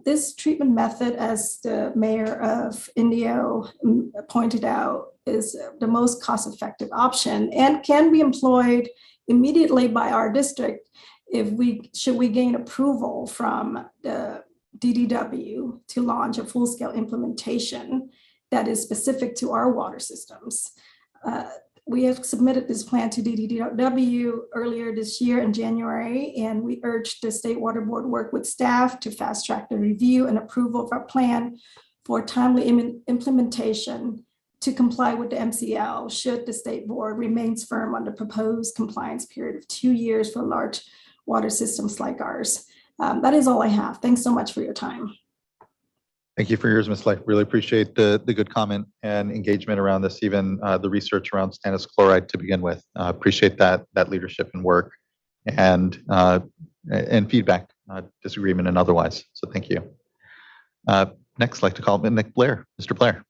This treatment method, as the mayor of Indio pointed out, is the most cost-effective option and can be employed immediately by our district should we gain approval from the DDW to launch a full-scale implementation that is specific to our water systems. We have submitted this plan to DDW earlier this year in January, and we urge the State Water Board work with staff to fast-track the review and approval of our plan for timely implementation to comply with the MCL should the State Board remains firm on the proposed compliance period of 2 years for large water systems like ours. That is all I have. Thanks so much for your time. Thank you for yours, Ms. Lay. Really appreciate the good comment and engagement around this, even the research around stannous chloride to begin with. Appreciate that leadership and work and feedback, disagreement and otherwise. So thank you. Next, I'd like to call in Nick Blair. Mr. Blair.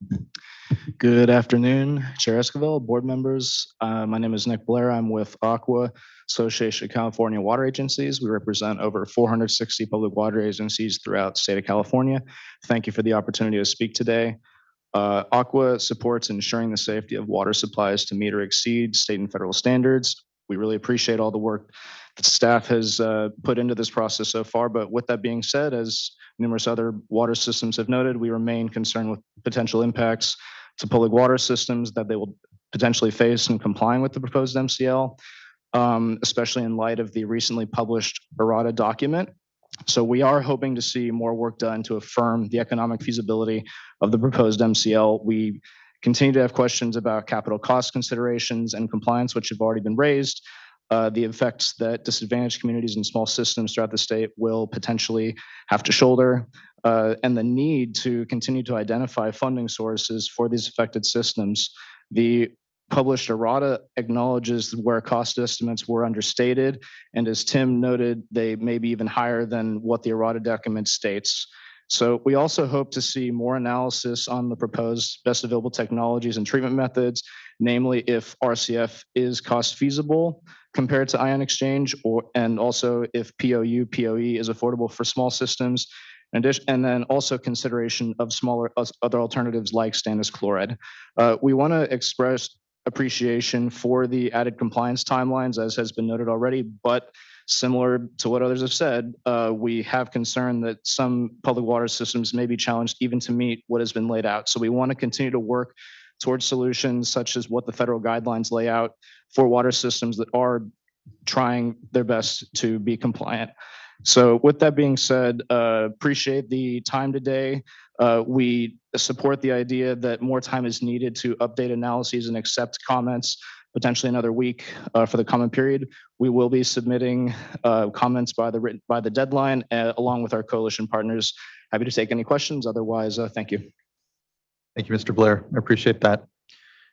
Good afternoon, Chair Esquivel, board members. My name is Nick Blair. I'm with Aqua, Association of California Water Agencies. We represent over 460 public water agencies throughout the state of California. Thank you for the opportunity to speak today. Aqua supports ensuring the safety of water supplies to meet or exceed state and federal standards. We really appreciate all the work that staff has put into this process so far. But with that being said, as numerous other water systems have noted, we remain concerned with potential impacts to public water systems that they will potentially face in complying with the proposed MCL, especially in light of the recently published errata document. So we are hoping to see more work done to affirm the economic feasibility of the proposed MCL. We continue to have questions about capital cost considerations and compliance, which have already been raised. The effects that disadvantaged communities and small systems throughout the state will potentially have to shoulder, and the need to continue to identify funding sources for these affected systems. The published errata acknowledges where cost estimates were understated, and as Tim noted, they may be even higher than what the errata document states. So we also hope to see more analysis on the proposed best available technologies and treatment methods, namely if RCF is cost feasible compared to ion exchange, and also if POE is affordable for small systems, and then also consideration of smaller other alternatives like stannous chloride. We want to express appreciation for the added compliance timelines, as has been noted already, but similar to what others have said, we have concern that some public water systems may be challenged even to meet what has been laid out. So we want to continue to work towards solutions such as what the federal guidelines lay out for water systems that are trying their best to be compliant. So with that being said, appreciate the time today. We support the idea that more time is needed to update analyses and accept comments, potentially another week for the comment period. We will be submitting comments by the deadline along with our coalition partners. Happy to take any questions. Otherwise, thank you. Thank you, Mr. Blair. I appreciate that.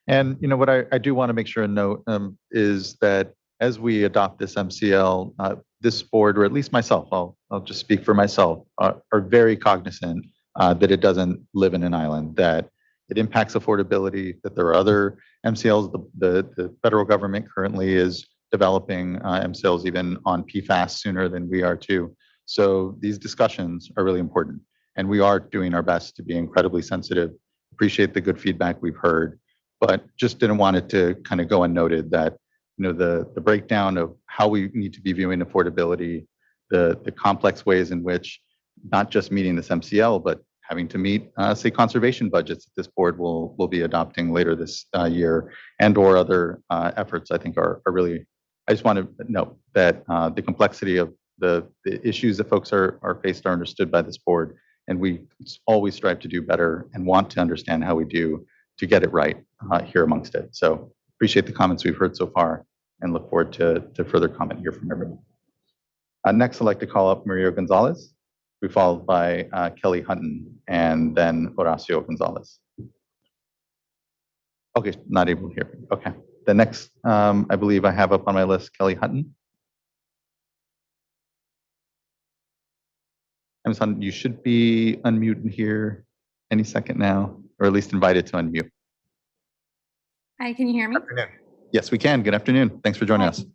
And you know what I do want to make sure and note is that as we adopt this MCL, this board, or at least myself, I'll just speak for myself, are very cognizant that it doesn't live in an island, that it impacts affordability, that there are other MCLs. The federal government currently is developing MCLs even on PFAS sooner than we are too. So these discussions are really important, and we are doing our best to be incredibly sensitive. Appreciate the good feedback we've heard, but just didn't want it to kind of go unnoted that the breakdown of how we need to be viewing affordability, the complex ways in which not just meeting this MCL, but having to meet, say, conservation budgets that this board will be adopting later this year, and or other efforts, I think are really, I just want to note that the complexity of the issues that folks are faced are understood by this board, and we always strive to do better and want to understand how we do to get it right here amongst it. So appreciate the comments we've heard so far and look forward to further comment here from everyone. Next, I'd like to call up Maria Gonzalez, be followed by Kelly Hutton, and then Horacio Gonzalez. Okay, not able to hear. Okay, the next I believe I have up on my list, Kelly Hutton. Ms. Hutton, you should be unmuted here any second now, or at least invited to unmute. Hi, can you hear me? Yes, we can. Good afternoon. Thanks for joining us.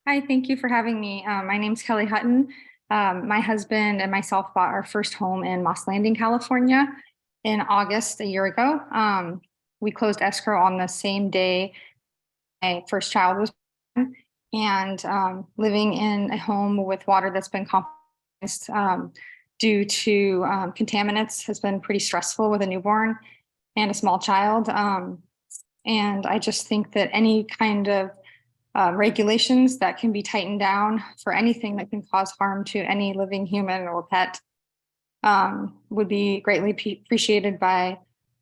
Hi, thank you for having me. My name's Kelly Hutton. My husband and myself bought our first home in Moss Landing, California in August a year ago. We closed escrow on the same day my first child was born, and living in a home with water that's been compromised due to contaminants has been pretty stressful with a newborn and a small child. And I just think that any kind of regulations that can be tightened down for anything that can cause harm to any living human or pet would be greatly appreciated by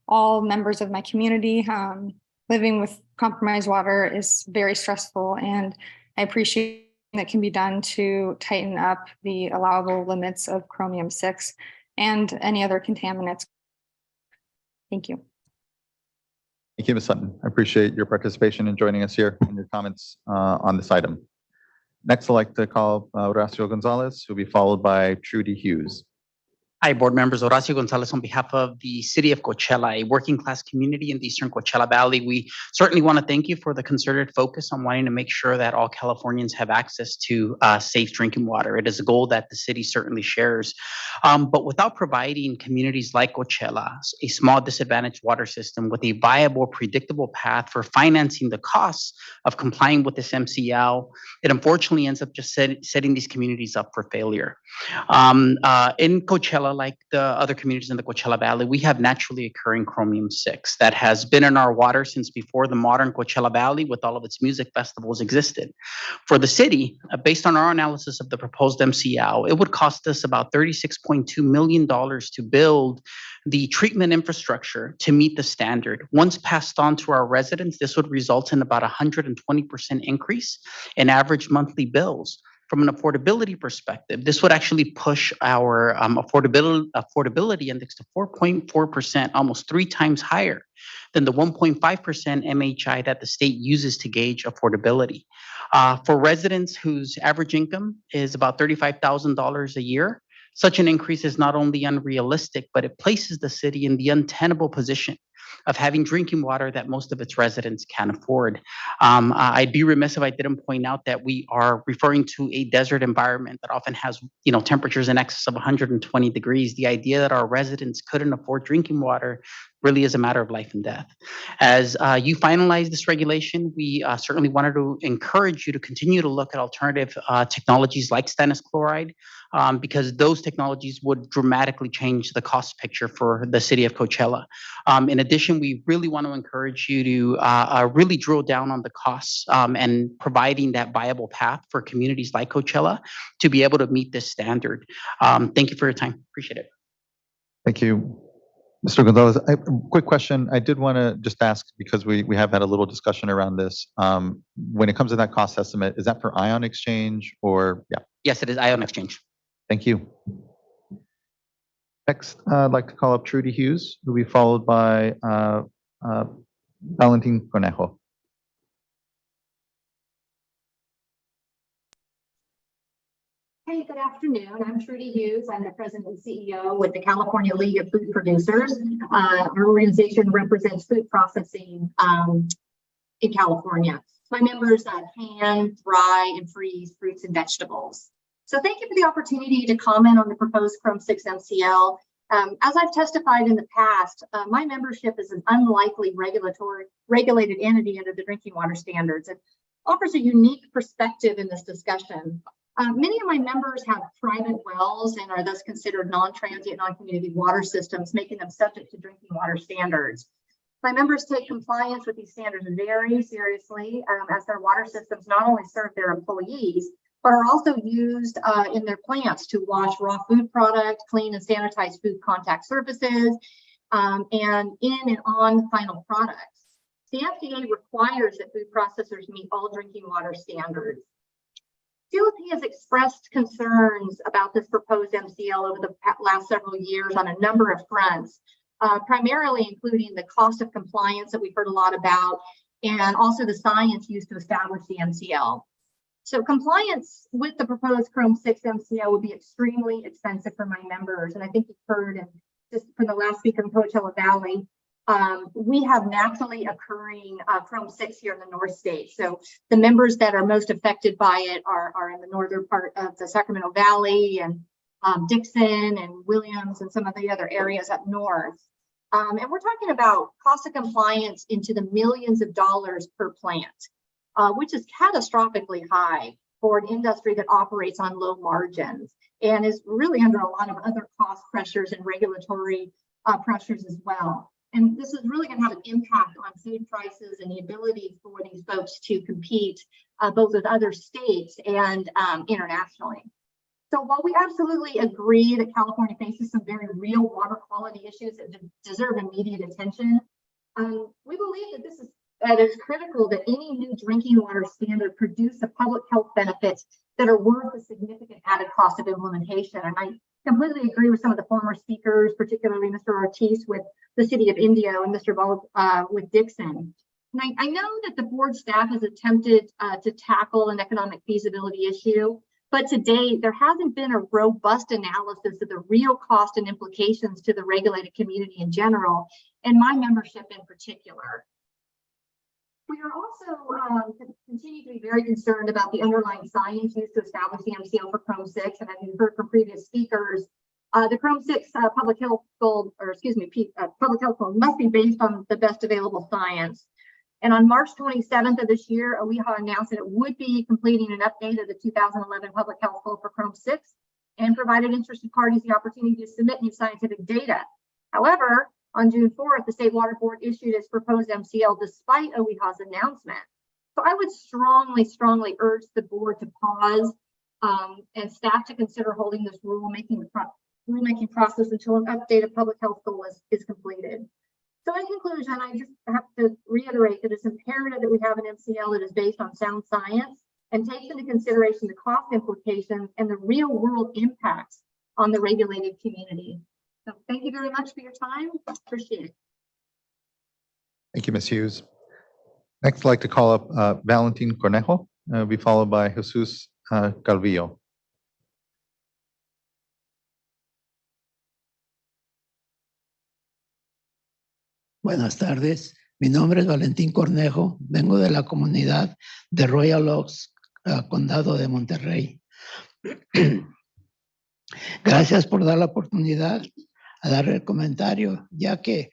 all members of my community. Living with compromised water is very stressful, and I appreciate that can be done to tighten up the allowable limits of chromium 6 and any other contaminants. Thank you. Thank you, Ms. Sutton. I appreciate your participation in joining us here and your comments on this item. Next, I'd like to call Horacio Gonzalez, who will be followed by Trudy Hughes. Hi, board members. Horacio Gonzalez on behalf of the city of Coachella, a working class community in the Eastern Coachella Valley. We certainly want to thank you for the concerted focus on wanting to make sure that all Californians have access to safe drinking water. It is a goal that the city certainly shares. But without providing communities like Coachella a small disadvantaged water system with a viable, predictable path for financing the costs of complying with this MCL, it unfortunately ends up just setting these communities up for failure. In Coachella, Coachella, like the other communities in the Coachella Valley, we have naturally occurring chromium-6 that has been in our water since before the modern Coachella Valley with all of its music festivals existed. For the city, based on our analysis of the proposed MCL, it would cost us about $36.2 million to build the treatment infrastructure to meet the standard. Once passed on to our residents, this would result in about 120% increase in average monthly bills. From an affordability perspective, this would actually push our affordability index to 4.4%, almost 3 times higher than the 1.5% MHI that the state uses to gauge affordability. For residents whose average income is about $35,000 a year, such an increase is not only unrealistic, but it places the city in the untenable position of having drinking water that most of its residents can't afford. I'd be remiss if I didn't point out that we are referring to a desert environment that often has, temperatures in excess of 120 degrees. The idea that our residents couldn't afford drinking water really is a matter of life and death. As you finalize this regulation, we certainly wanted to encourage you to continue to look at alternative technologies like stannous chloride, because those technologies would dramatically change the cost picture for the city of Coachella. In addition, we really want to encourage you to really drill down on the costs and providing that viable path for communities like Coachella to be able to meet this standard. Thank you for your time. Appreciate it. Thank you. Mr. Gonzalez, quick question. I did want to just ask, because we have had a little discussion around this. When it comes to that cost estimate, is that for ion exchange or, yeah? Yes, it is ion exchange. Thank you. Next, I'd like to call up Trudy Hughes, who will be followed by Valentin Conejo. Hey, good afternoon. I'm Trudy Hughes. I'm the president and CEO with the California League of Food Producers. Our organization represents food processing in California. My members can, dry, and freeze fruits and vegetables. So thank you for the opportunity to comment on the proposed Chrome 6 MCL. As I've testified in the past, my membership is an unlikely regulated entity under the drinking water standards. It offers a unique perspective in this discussion. Many of my members have private wells and are thus considered non-transient, non-community water systems, making them subject to drinking water standards. My members take compliance with these standards very seriously, as their water systems not only serve their employees, but are also used in their plants to wash raw food products, clean and sanitize food contact surfaces, and in and on final products. The FDA requires that food processors meet all drinking water standards. CLP has expressed concerns about this proposed MCL over the last several years on a number of fronts, primarily including the cost of compliance that we've heard a lot about, and also the science used to establish the MCL. So compliance with the proposed Chrome 6 MCL would be extremely expensive for my members. And I think you've heard, and just from the last speaker in Coachella Valley, we have naturally occurring Chrome 6 here in the North State. So the members that are most affected by it are in the northern part of the Sacramento Valley and Dixon and Williams and some of the other areas up north. And we're talking about cost of compliance into the millions of dollars per plant, which is catastrophically high for an industry that operates on low margins and is really under a lot of other cost pressures and regulatory pressures as well. And this is really going to have an impact on food prices and the ability for these folks to compete both with other states and internationally. So while we absolutely agree that California faces some very real water quality issues that deserve immediate attention, we believe that it is critical that any new drinking water standard produce the public health benefits that are worth the significant added cost of implementation. And I completely agree with some of the former speakers, particularly Mr. Ortiz with the City of Indio and Mr. Ball with Dixon. And I know that the board staff has attempted to tackle an economic feasibility issue, but to date, there hasn't been a robust analysis of the real cost and implications to the regulated community in general, and my membership in particular. We are also continue to be very concerned about the underlying science used to establish the MCL for Chrome 6. And as you heard from previous speakers, the Chrome 6 public health goal must be based on the best available science. And on March 27th of this year, OEHA announced that it would be completing an update of the 2011 public health goal for Chrome 6 and provided interested parties the opportunity to submit new scientific data. However, on June 4th, the State Water Board issued its proposed MCL despite OEHA's announcement. So I would strongly urge the board to pause and staff to consider holding this rulemaking process until an updated public health goal is completed. So in conclusion, I just have to reiterate that it's imperative that we have an MCL that is based on sound science and takes into consideration the cost implications and the real world impacts on the regulated community. So thank you very much for your time. Appreciate it. Thank you, Ms. Hughes. Next, I'd like to call up Valentin Cornejo, be followed by Jesus Calvillo. Buenas tardes, mi nombre es Valentín Cornejo, vengo de la comunidad de Royal Oaks, Condado de Monterrey. Gracias por dar la oportunidad a dar el comentario, ya que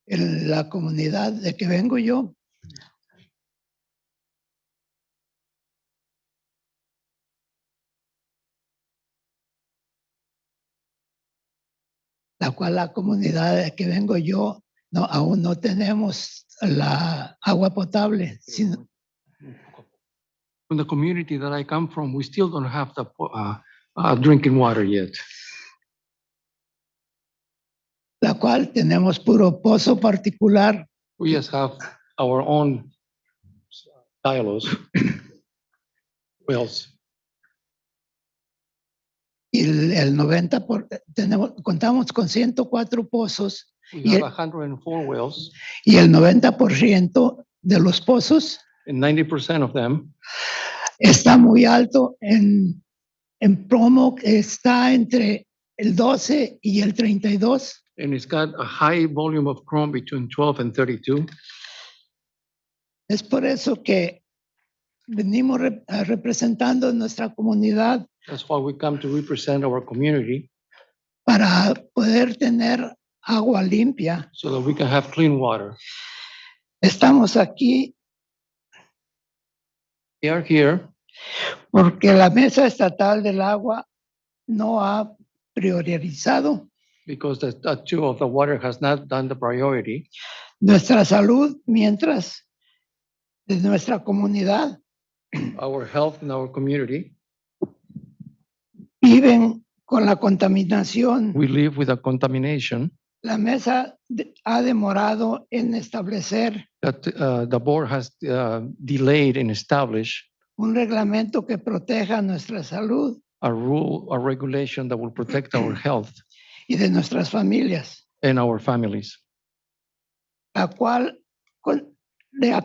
en la comunidad de que vengo yo, la comunidad de que vengo yo, no, aún no tenemos la agua potable. From the community that I come from, we still don't have the drinking water yet. La cual tenemos puro pozo particular. We just have our own silos, wells. Y el 90%, contamos con 104 pozos. We have 104 wells. Y el 90% de los pozos And 90% of them está muy alto en promo, está entre el 12 y el 32. And it's got a high volume of chrome between 12 and 32. Es por eso que venimos representando nuestra comunidad. That's why we come to represent our community. Para poder tener agua limpia. So that we can have clean water. Estamos aquí. We are here. Porque la Mesa Estatal del Agua no ha priorizado. Because the statute of the water has not done the priority. Nuestra salud mientras de nuestra comunidad. Our health in our community. Viven con la contaminación. We live with a contamination. La mesa ha demorado en establecer That the board has delayed and established un reglamento que proteja nuestra salud a rule, a regulation that will protect our health y de nuestras familias, and our families. la cual la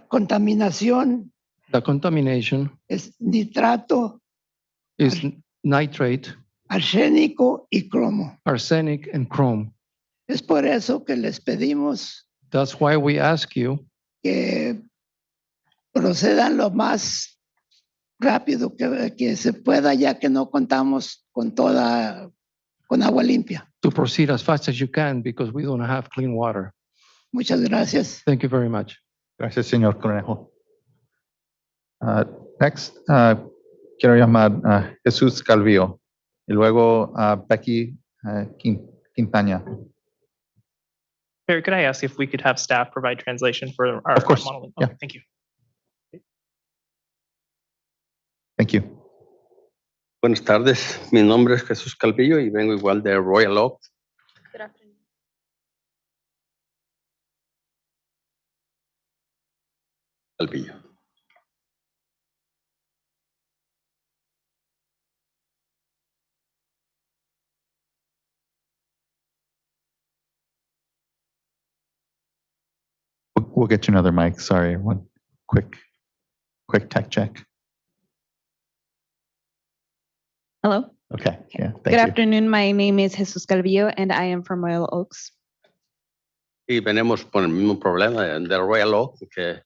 contaminación The contamination es nitrato, is nitrate, arsénico y cromo. arsenic, and chrome. Es por eso que les pedimos That's why we ask you que procedan lo más rápido que se pueda, ya que no contamos con agua limpia. to proceed as fast as you can because we don't have clean water. Muchas gracias. Thank you very much. Gracias, señor Cornejo. Next, quiero llamar a Jesus Calvillo y luego a Becky Quintaña. Chair, could I ask if we could have staff provide translation for our Of course, monologue? yeah. Okay, thank you. Thank you. Buenas tardes, mi nombre es Jesús Calvillo y vengo igual de Royal Oaks. Good afternoon. Calvillo. We'll get you another mic. Sorry, one quick tech check. Hello. Okay, yeah, Good thank you. afternoon. My name is Jesus Calvillo and I am from Royal Oaks. Y venimos por el mismo problema de Royal Oaks, que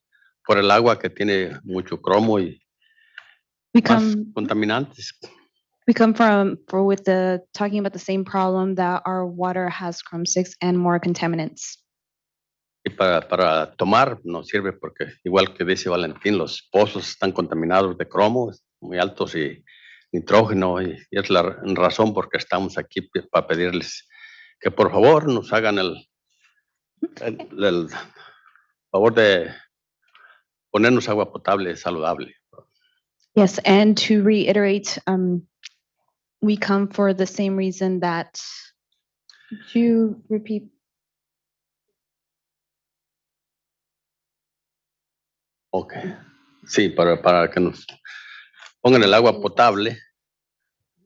por el agua que tiene mucho cromo y We más come contaminantes. talking about the same problem that our water has chrome 6 and more contaminants. Y para tomar no sirve porque, igual que dice Valentín, los pozos están contaminados de cromo, muy altos y nitrógeno y es la razón por que estamos aquí para pedirles que por favor nos hagan el favor de ponernos agua potable saludable. Yes, and to reiterate, we come for the same reason that, could you repeat? Ok. Sí, para que nos pongan el agua potable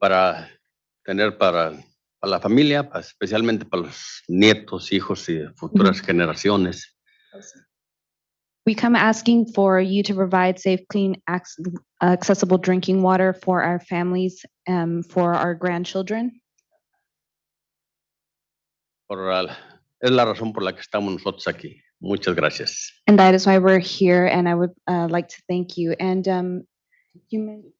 para tener para la familia, especialmente para los nietos, hijos y futuras generaciones. We come asking for you to provide safe, clean, accessible drinking water for our families, for our grandchildren. Es la razón por la que estamos nosotros aquí. Muchas gracias. And that is why we're here, and I would like to thank you. And you mentioned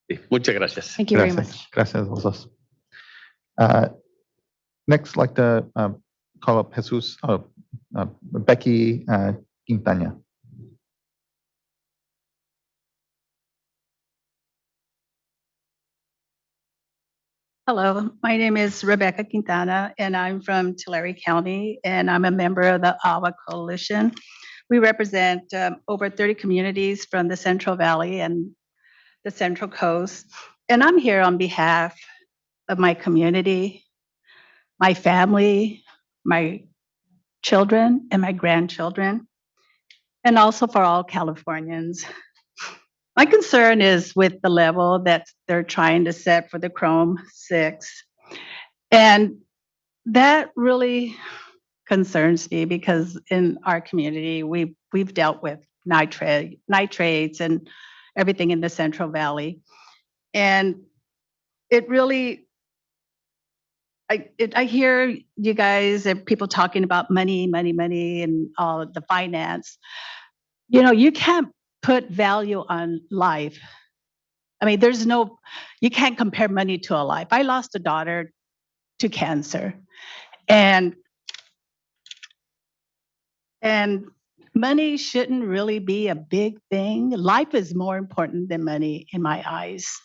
Sí, muchas gracias. Thank you very Gracias. much. Gracias, vos. Next, I'd like to call up Jesus, Becky Quintana. Hello, my name is Rebecca Quintana, and I'm from Tulare County, and I'm a member of the AWA Coalition. We represent over 30 communities from the Central Valley and the Central Coast. And I'm here on behalf of my community, my family, my children, and my grandchildren, and also for all Californians. My concern is with the level that they're trying to set for the Chrome 6. And that really concerns me because in our community, we've dealt with nitrates and everything in the Central Valley. And it really, I hear you guys and people talking about money, and all the finance. You know, you can't put value on life. I mean, you can't compare money to a life. I lost a daughter to cancer, and money shouldn't really be a big thing. Life is more important than money in my eyes.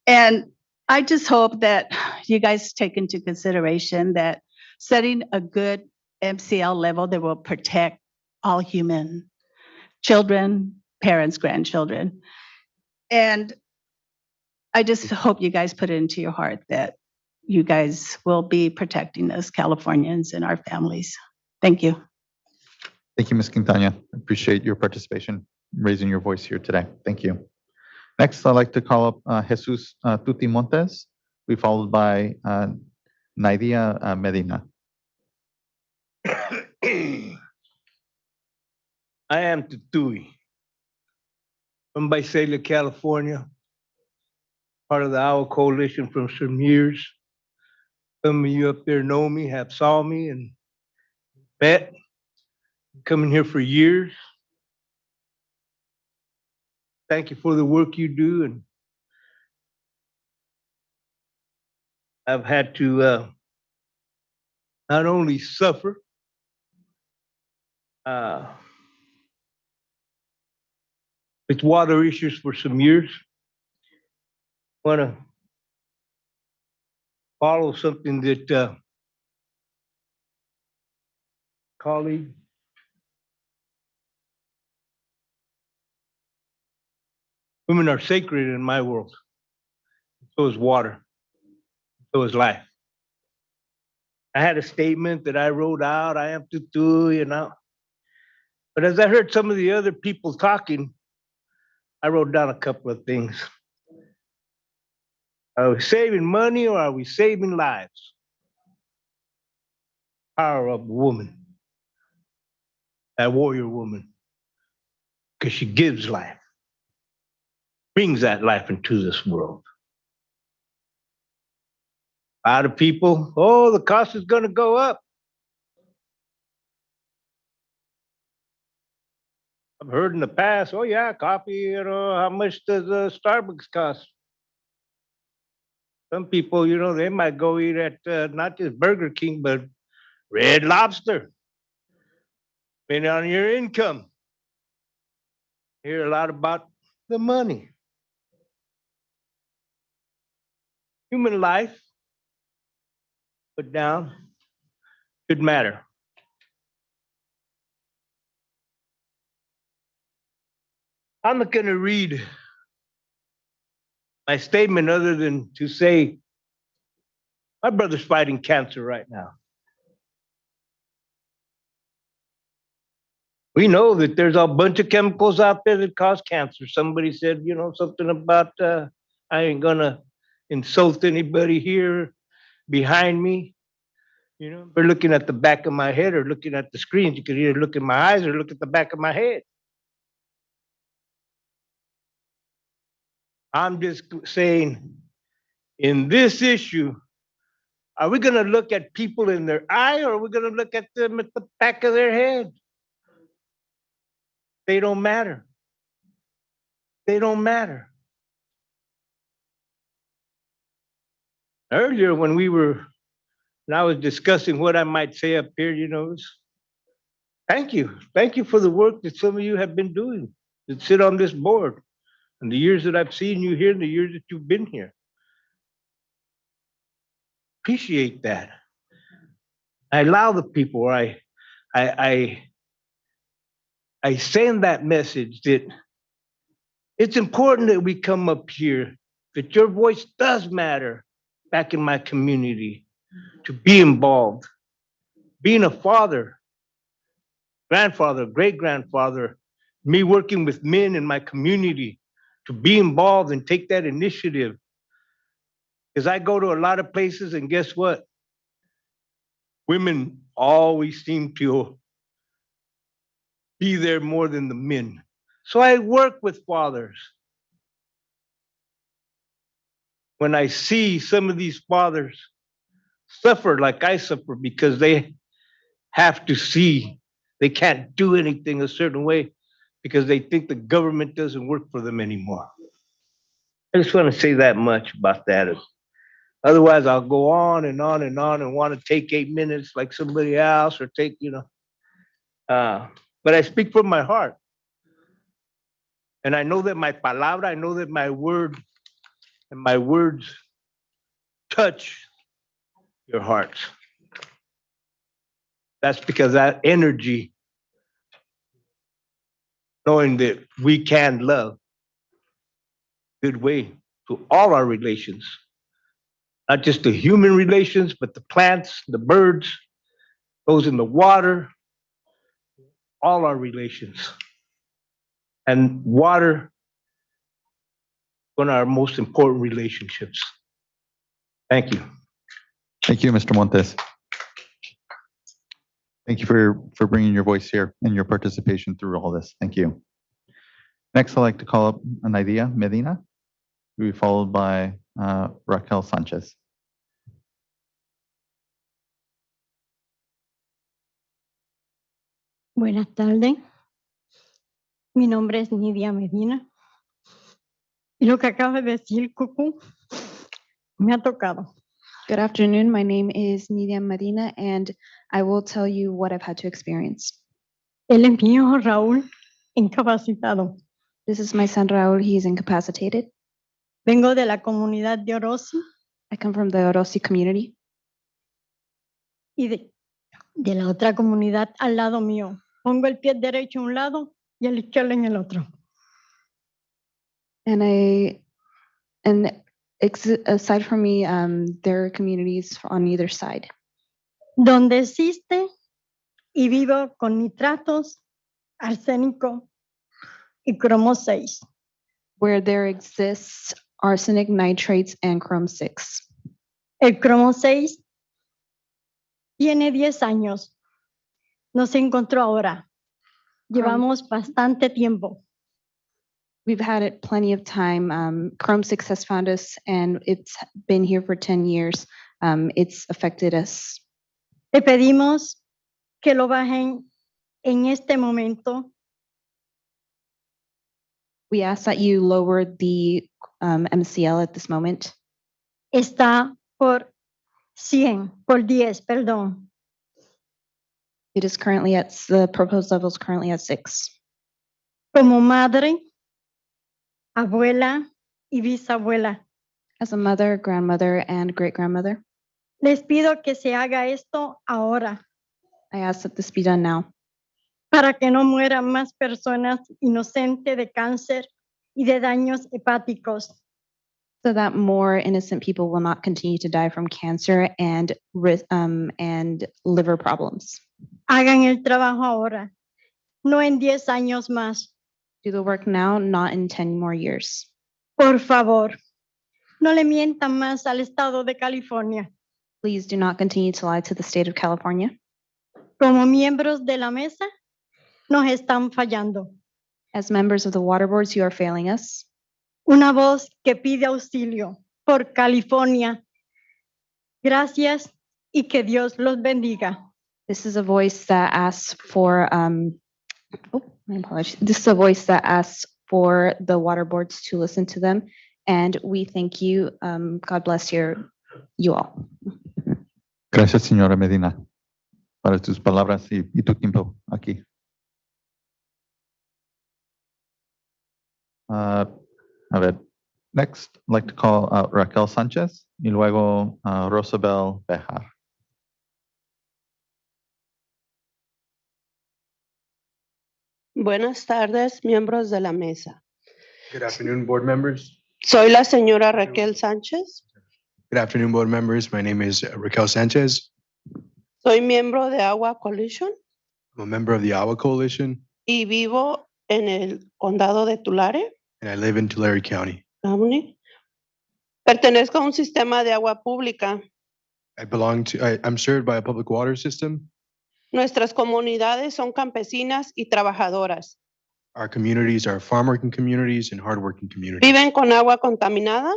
And I just hope that you guys take into consideration that setting a good MCL level that will protect all human children, parents, grandchildren. And I just hope you guys put it into your heart that you guys will be protecting us Californians and our families. Thank you. Thank you, Ms. Quintana. Appreciate your participation, raising your voice here today. Thank you. Next, I'd like to call up Jesus Tuti Montes, be followed by Naidia Medina. I am Tutui from Visalia, California, part of the Owl Coalition from some years. Some of you up there know me, have saw me, and met. Coming here for years. Thank you for the work you do, and I've had to not only suffer with water issues for some years. Want to follow something that colleague women are sacred in my world. So is water. So is life. I had a statement that I wrote out. I am Tutu, you know. But as I heard some of the other people talking, I wrote down a couple of things. Are we saving money or are we saving lives? Power of a woman, that warrior woman, because she gives life, brings that life into this world. A lot of people, oh, the cost is going to go up. I've heard in the past, oh yeah, coffee, you know, how much does Starbucks cost? Some people, you know, they might go eat at not just Burger King, but Red Lobster. Depending on your income. Hear a lot about the money. Human life, put down, should matter. I'm not going to read my statement other than to say my brother's fighting cancer right now. We know that there's a bunch of chemicals out there that cause cancer. Somebody said, you know, something about I ain't gonna insult anybody here behind me. You know, they're looking at the back of my head or looking at the screens. You could either look in my eyes or look at the back of my head. I'm just saying, in this issue, are we gonna look at people in their eye or are we gonna look at them at the back of their head? They don't matter. They don't matter. Earlier when I was discussing what I might say up here, you know, thank you. Thank you for the work that some of you have been doing that sit on this board and the years that I've seen you here and the years that you've been here. Appreciate that. I allow the people, I send that message that it's important that we come up here, that your voice does matter back in my community, to be involved. Being a father, grandfather, great-grandfather, me working with men in my community to be involved and take that initiative. Because I go to a lot of places and guess what? Women always seem to be there more than the men. So I work with fathers. When I see some of these fathers suffer like I suffer because they have to see they can't do anything a certain way because they think the government doesn't work for them anymore. I just want to say that much about that. Otherwise, I'll go on and on and on and want to take 8 minutes like somebody else or take, you know. But I speak from my heart. And I know that my palabra, I know that my word and my words touch your hearts. That's because that energy, knowing that we can love, good way to all our relations, not just the human relations, but the plants, the birds, those in the water, all our relations. And water, one of our most important relationships. Thank you. Thank you, Mr. Montes. Thank you for bringing your voice here and your participation through all this. Thank you. Next, I'd like to call up Nidia Medina, who will be followed by Raquel Sanchez. Buenas tardes. Mi nombre es Nidia Medina. Y lo que acaba de decir Cucu me ha tocado. Good afternoon. My name is Nidia Medina, and I will tell you what I've had to experience. Él es mi hijo Raúl, incapacitado. This is my son Raúl. He is incapacitated. Vengo de la comunidad de Orosi. I come from the Orosi community. Y de la otra comunidad al lado mío. Pongo el pie derecho a un lado y el izquierdo en el otro. And aside from me, there are communities on either side. Donde existe y vivo con nitratos, arsénico y cromo 6. Where there exists arsenic, nitrates, and chrome 6. El cromo 6 tiene 10 años. No se encontró ahora. Llevamos bastante tiempo. We've had it plenty of time. Chrome 6 has found us, and it's been here for 10 years. It's affected us. Le pedimos que lo bajen en este momento. We ask that you lower the MCL at this moment. está por 10, perdón. It is currently at, the proposed level is currently at 6. Como madre, abuela y bisabuela, As a mother, grandmother, and great-grandmother, les pido que se haga esto ahora I ask that this be done now para que no mueran más personas inocentes de cáncer y de daños hepáticos. so that more innocent people will not continue to die from cancer and liver problems. Hagan el trabajo ahora, no en 10 años más. Do the work now, not in 10 more years. Por favor, no le mientan más al estado de California. Please do not continue to lie to the state of California. Como miembros de la mesa, nos están fallando. As members of the water boards, you are failing us. Una voz que pide auxilio por California. Gracias y que Dios los bendiga. This is a voice that asks for, my apologies. This is a voice that asks for the water boards to listen to them. And we thank you. God bless you all. Gracias, señora Medina, para tus palabras y tu tiempo aquí. A ver, next, I'd like to call out Raquel Sánchez y luego Rosabel Bejar. Buenas tardes, miembros de la mesa. Good afternoon, board members. Soy la señora Raquel Sánchez. Good afternoon, board members. My name is Raquel Sanchez. Soy miembro de Agua Coalition I'm a member of the Agua Coalition, y vivo en el condado de Tulare. and I live in Tulare County. Pertenezco a un sistema de agua pública. I'm served by a public water system. Nuestras comunidades son campesinas y trabajadoras. Our communities are farm-working communities and hardworking communities. Viven con agua contaminada,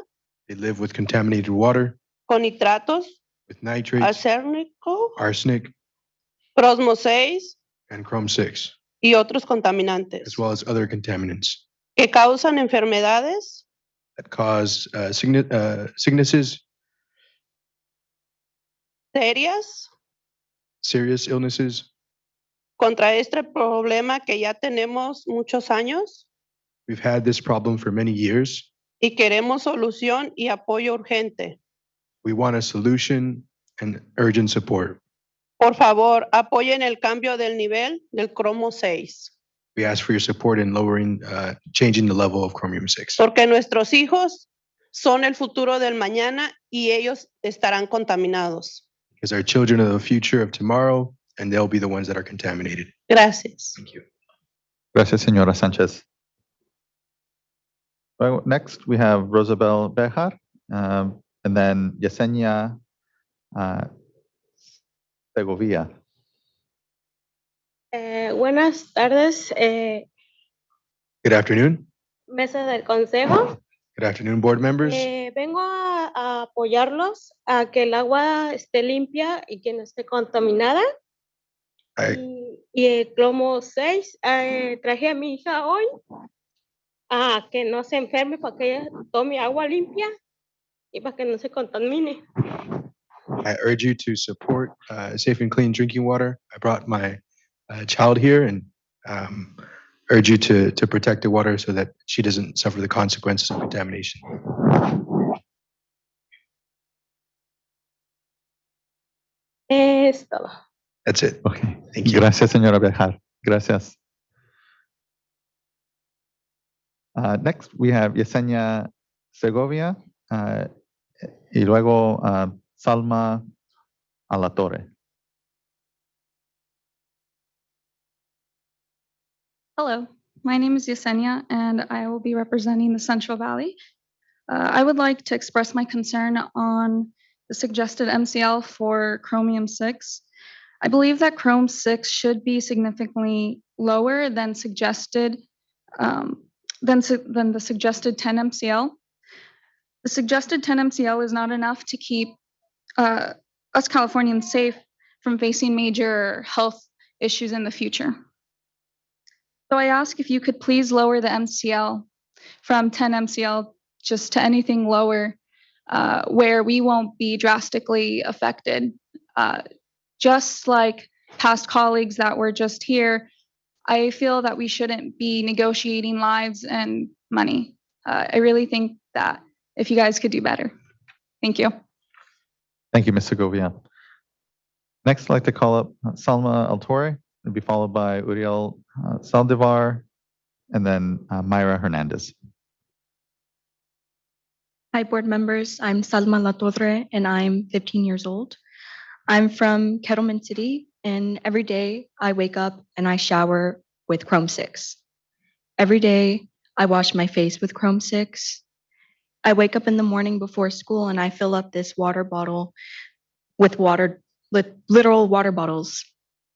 They live with contaminated water, con nitratos, with nitrates, arsénico, arsenic, cromos 6 and chrome 6, y otros contaminantes as well as other contaminants que causan enfermedades, that cause sicknesses, serias serious illnesses. contra este problema que ya tenemos muchos años We've had this problem for many years. y queremos solución y apoyo urgente. We want a solution and urgent support. Por favor, apoyen el cambio del nivel del cromo 6, We ask for your support in changing the level of chromium 6. porque nuestros hijos son el futuro del mañana y ellos estarán contaminados. Because our children are the future of tomorrow, and they'll be the ones that are contaminated. Gracias. Thank you. Gracias, señora Sánchez. Well, next, we have Rosabel Bejar, and then Yesenia Segovia. Buenas tardes, Good afternoon. mesa del consejo. Good afternoon, board members. Vengo a apoyarlos a que el agua esté limpia y que no esté contaminada. Y el cromo 6, traje a mi hija hoy a que no se enferme para que ella tome agua limpia y para que no se contamine. I urge you to support safe and clean drinking water. I brought my child here and urge you to protect the water so that she doesn't suffer the consequences of contamination. Es todo. That's it. Okay. Thank you. Gracias, señora Bejar. Gracias. Next, we have Yesenia Segovia y luego Salma Alatorre. Hello, my name is Yesenia, and I will be representing the Central Valley. I would like to express my concern on the suggested MCL for chromium 6. I believe that chrome 6 should be significantly lower than suggested than the suggested 10 MCL. The suggested 10 MCL is not enough to keep us Californians safe from facing major health issues in the future. So I ask if you could please lower the MCL from 10 MCL just to anything lower where we won't be drastically affected. Just like past colleagues that were just here, I feel that we shouldn't be negotiating lives and money. I really think that if you guys could do better. Thank you. Thank you, Ms. Segovia. Next, I'd like to call up Salma Altorre. It'll be followed by Uriel Saldivar, and then Myra Hernandez. Hi, board members. I'm Salma Latorre, and I'm 15 years old. I'm from Kettleman City, and every day I wake up and I shower with Chrome 6. Every day I wash my face with Chrome 6. I wake up in the morning before school and I fill up this water bottle with literal water bottles,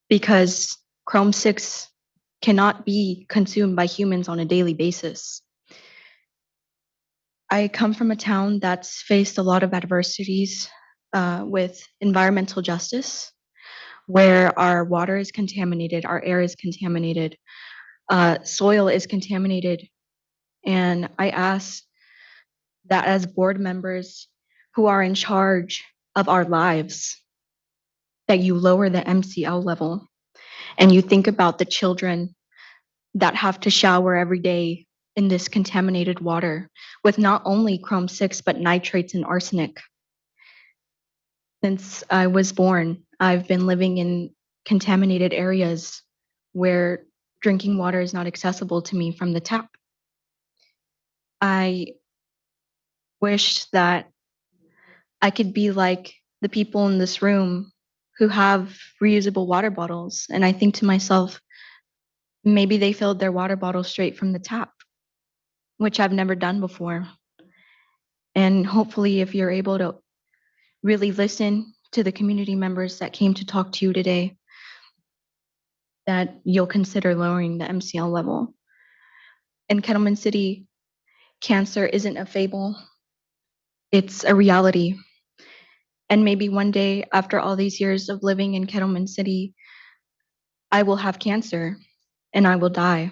because Chrome 6 cannot be consumed by humans on a daily basis. I come from a town that's faced a lot of adversities with environmental justice, where our water is contaminated, our air is contaminated, soil is contaminated. And I ask that as board members who are in charge of our lives, that you lower the MCL level and you think about the children that have to shower every day in this contaminated water with not only Chrome 6, but nitrates and arsenic. Since I was born, I've been living in contaminated areas where drinking water is not accessible to me from the tap. I wish that I could be like the people in this room who have reusable water bottles. And I think to myself, maybe they filled their water bottle straight from the tap, which I've never done before. And hopefully, if you're able to really listen to the community members that came to talk to you today, that you'll consider lowering the MCL level. In Kettleman City, cancer isn't a fable, it's a reality. And maybe one day, after all these years of living in Kettleman City, I will have cancer and I will die.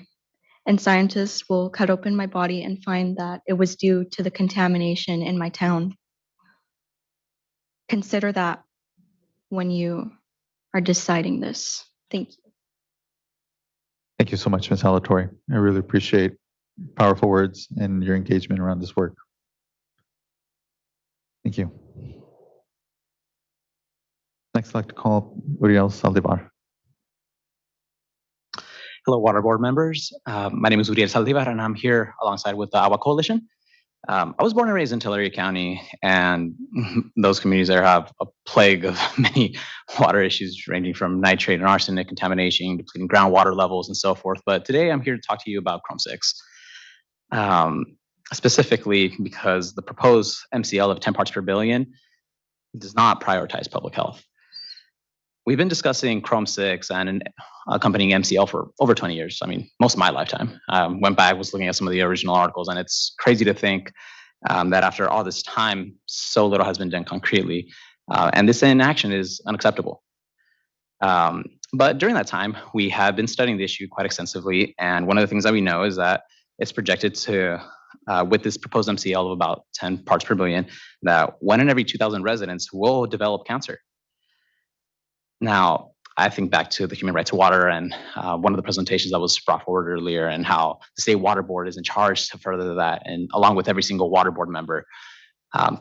And scientists will cut open my body and find that it was due to the contamination in my town. Consider that when you are deciding this. Thank you. Thank you so much, Ms. Alatorre. I really appreciate powerful words and your engagement around this work. Thank you. Next, I'd like to call up Uriel Saldivar. Hello, Water Board members. My name is Uriel Saldivar, and I'm here alongside with the Agua Coalition. I was born and raised in Tulare County, and those communities there have a plague of many water issues ranging from nitrate and arsenic contamination, depleting groundwater levels, and so forth. But today I'm here to talk to you about Chrome 6. Specifically because the proposed MCL of 10 parts per billion does not prioritize public health. We've been discussing Chrome 6 and an accompanying MCL for over 20 years. I mean, most of my lifetime. Went back, was looking at some of the original articles, and it's crazy to think that after all this time, so little has been done concretely. And this inaction is unacceptable. But during that time, we have been studying the issue quite extensively. And one of the things that we know is that it's projected to, with this proposed MCL of about 10 parts per billion, that 1 in every 2,000 residents will develop cancer. Now, I think back to the human right to water and one of the presentations that was brought forward earlier, and how the state water board is in charge to further that, and along with every single water board member.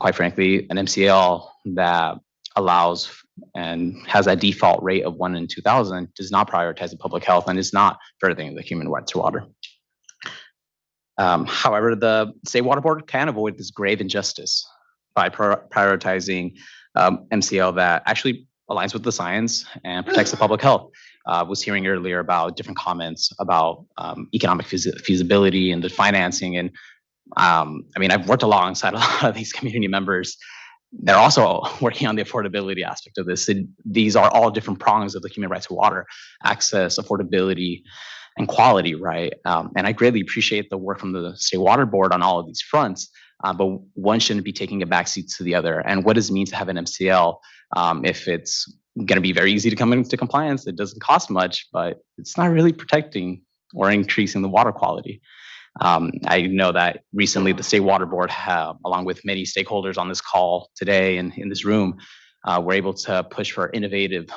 Quite frankly, an MCL that allows and has a default rate of 1 in 2,000 does not prioritize the public health and is not furthering the human right to water. However, the state water board can avoid this grave injustice by prioritizing MCL that actually aligns with the science and protects the public health. Was hearing earlier about different comments about economic feasibility and the financing. And I mean, I've worked alongside a lot of these community members. They're also working on the affordability aspect of this. These are all different prongs of the human right to water: access, affordability, and quality, right? And I greatly appreciate the work from the state water board on all of these fronts, but one shouldn't be taking a backseat to the other. And what does it mean to have an MCL if it's going to be very easy to come into compliance? It doesn't cost much, but it's not really protecting or increasing the water quality. I know that recently the State Water Board, along with many stakeholders on this call today and in this room, were able to push for innovative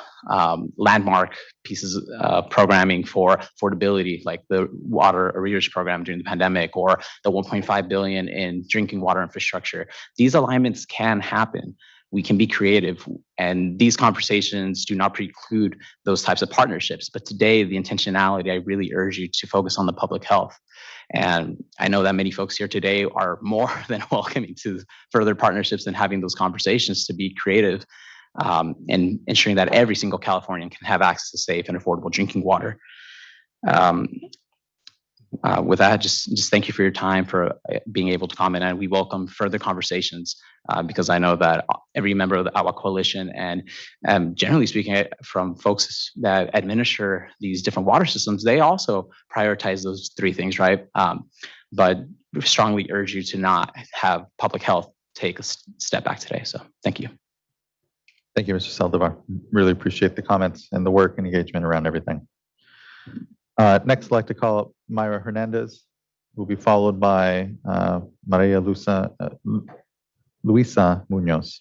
landmark pieces of programming for affordability, like the water arrears program during the pandemic or the 1.5 billion in drinking water infrastructure. These alignments can happen. We can be creative, and these conversations do not preclude those types of partnerships. But today, the intentionality, I really urge you to focus on the public health. And I know that many folks here today are more than welcoming to further partnerships and having those conversations to be creative and ensuring that every single Californian can have access to safe and affordable drinking water. With that, just thank you for your time, for being able to comment, and we welcome further conversations because I know that every member of the Agua Coalition and generally speaking from folks that administer these different water systems, they also prioritize those three things, right? But we strongly urge you to not have public health take a step back today. So thank you. Thank you, Mr. Saldivar. Really appreciate the comments and the work and engagement around everything. Next, I'd like to call up Mayra Hernandez, who will be followed by Maria Luisa Munoz.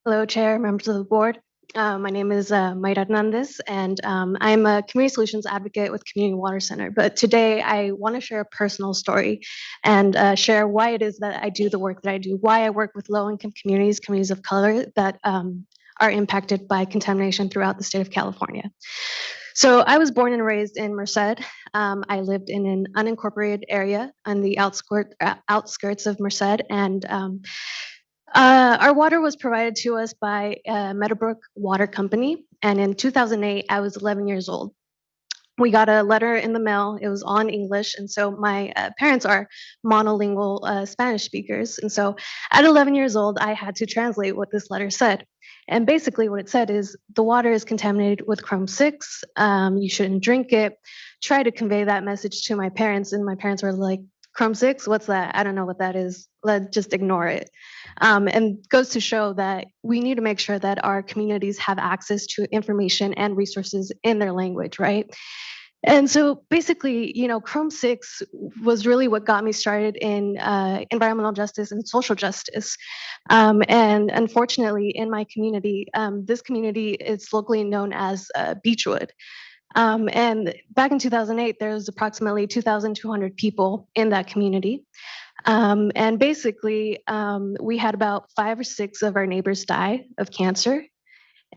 Hello, Chair, members of the board. My name is Mayra Hernandez, and I'm a community solutions advocate with Community Water Center. But today I want to share a personal story and share why it is that I do the work that I do, why I work with low-income communities, communities of color that are impacted by contamination throughout the state of California. So I was born and raised in Merced. I lived in an unincorporated area on the outskirts of Merced, and our water was provided to us by Meadowbrook Water Company. And in 2008, I was 11 years old. We got a letter in the mail. It was all in English. And so my parents are monolingual Spanish speakers. And so at 11 years old, I had to translate what this letter said. And basically what it said is the water is contaminated with chromium-6. You shouldn't drink it. Try to convey that message to my parents. And my parents were like, chromium-6, what's that? I don't know what that is. Let's just ignore it. And goes to show that we need to make sure that our communities have access to information and resources in their language, right? And so basically, you know, chromium-6 was really what got me started in environmental justice and social justice. And unfortunately, in my community, this community is locally known as Beechwood. And back in 2008, there was approximately 2,200 people in that community. And basically, we had about 5 or 6 of our neighbors die of cancer.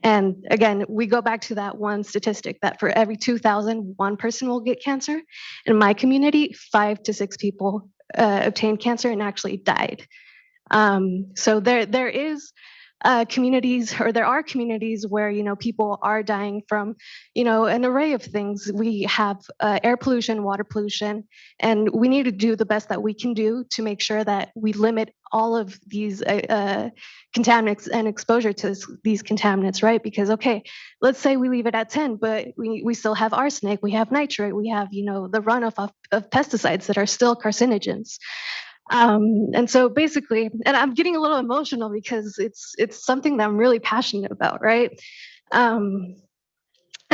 And again, we go back to that one statistic that for every 2,000, one person will get cancer. In my community, 5 to 6 people obtained cancer and actually died. So there is communities, or there are communities where, you know, people are dying from, you know, an array of things. We have air pollution, water pollution, and we need to do the best that we can do to make sure that we limit all of these contaminants and exposure to these contaminants, right? Because, okay, let's say we leave it at 10, but we still have arsenic, we have nitrate, we have, you know, the runoff of pesticides that are still carcinogens. And so basically, and I'm getting a little emotional because it's something that I'm really passionate about, right? And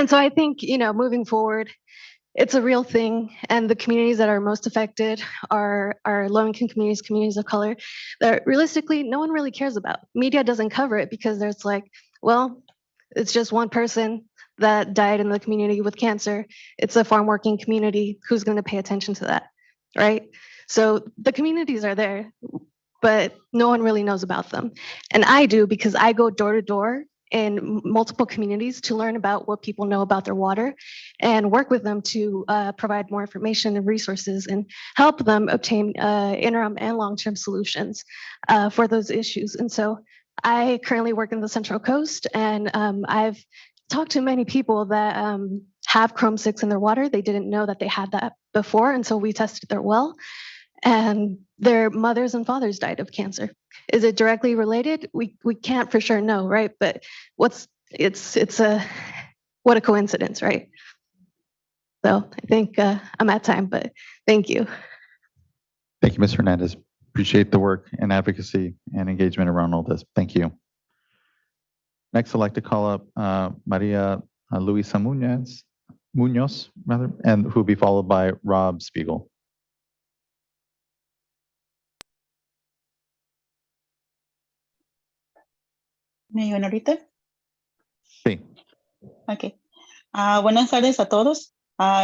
so I think, you know, moving forward, it's a real thing, and the communities that are most affected are low-income communities, communities of color, that realistically no one really cares about. Media doesn't cover it because there's like, well, it's just one person that died in the community with cancer. It's a farm-working community. Who's going to pay attention to that, right? So the communities are there, but no one really knows about them. And I do, because I go door to door in multiple communities to learn about what people know about their water and work with them to provide more information and resources and help them obtain interim and long-term solutions for those issues. And so I currently work in the Central Coast, and I've talked to many people that have chromium-6 in their water. They didn't know that they had that before, and so we tested their well, and their mothers and fathers died of cancer. Is it directly related? We can't for sure know, right? But what a coincidence, right? So I think I'm at time, but thank you. Thank you, Ms. Hernandez. Appreciate the work and advocacy and engagement around all this. Thank you. Next, I'd like to call up Maria Luisa Munoz, Munoz, rather, and who will be followed by Rob Spiegel. ¿Me oyen ahorita? Sí. Ok. Buenas tardes a todos.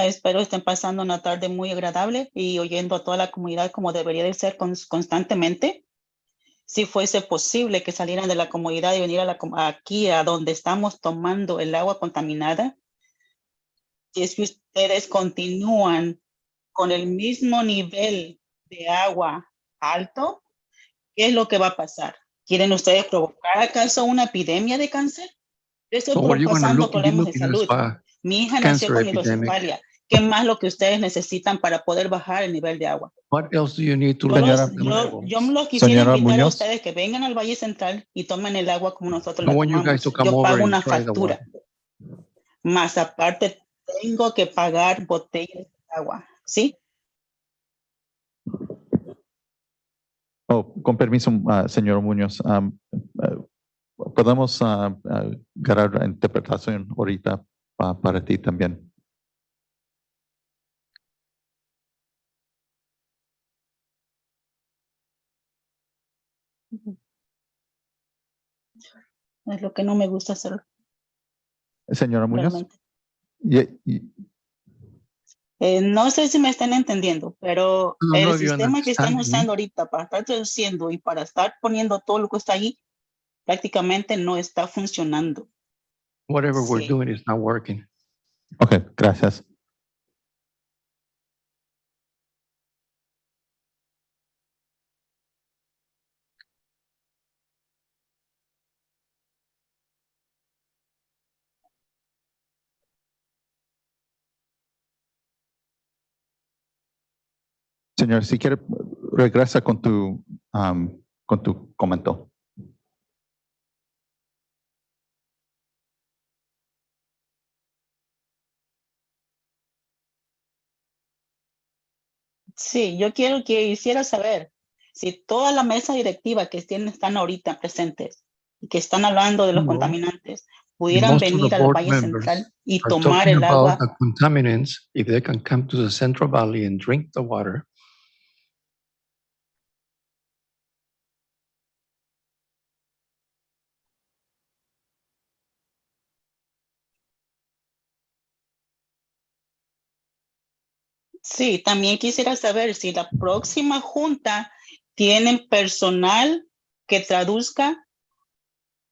Espero estén pasando una tarde muy agradable y oyendo a toda la comunidad como debería de ser constantemente. Si fuese posible que salieran de la comunidad y venir aquí a donde estamos tomando el agua contaminada, si es que ustedes continúan con el mismo nivel de agua alto, ¿qué es lo que va a pasar? ¿Quieren ustedes provocar acaso una epidemia de cáncer? Yo estoy So what are you going to pasando look? You're problemas de looking at salud. Mi hija nació cancer con epidemic. hidrocefalia. ¿Qué más lo que ustedes necesitan para poder bajar el nivel de agua? What else do you need to Yo me los quisiera Señora invitar a Muñoz. ustedes que vengan al Valle Central y tomen el agua como nosotros I la want you guys tomamos. to come Yo over pago and una try the factura. water. Más aparte, tengo que pagar botellas de agua. ¿Sí? Oh, con permiso, señor Muñoz, podemos ganar interpretación ahorita para ti también. Es lo que no me gusta hacer. Señora Muñoz. Realmente. No sé si me están entendiendo, pero I don't know el if you sistema que están understand me. usando ahorita para estar traduciendo y para estar poniendo todo lo que está ahí, prácticamente no está funcionando. Whatever we're Sí. doing is not working. Ok, gracias. Señor, si quiere, regresa con tu comentario. Sí, yo quisiera saber si toda la mesa directiva que están ahorita presentes y que están hablando de los No. contaminantes, pudieran Most of the venir al board Valle members Central y are tomar talking el about agua. the contaminants, if they can come to the Central Valley and drink the water. Sí, también quisiera saber si la próxima junta tienen personal que traduzca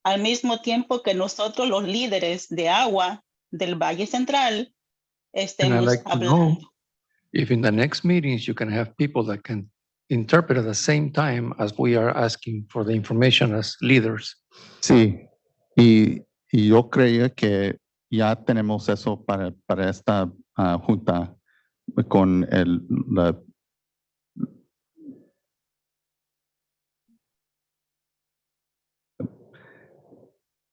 al mismo tiempo que nosotros los líderes de agua del Valle Central And I'd estemos like to hablando. know if in the next meetings you can have people that can interpret at the same time as we are asking for the information as leaders. Sí, y yo creía que ya tenemos eso para esta junta con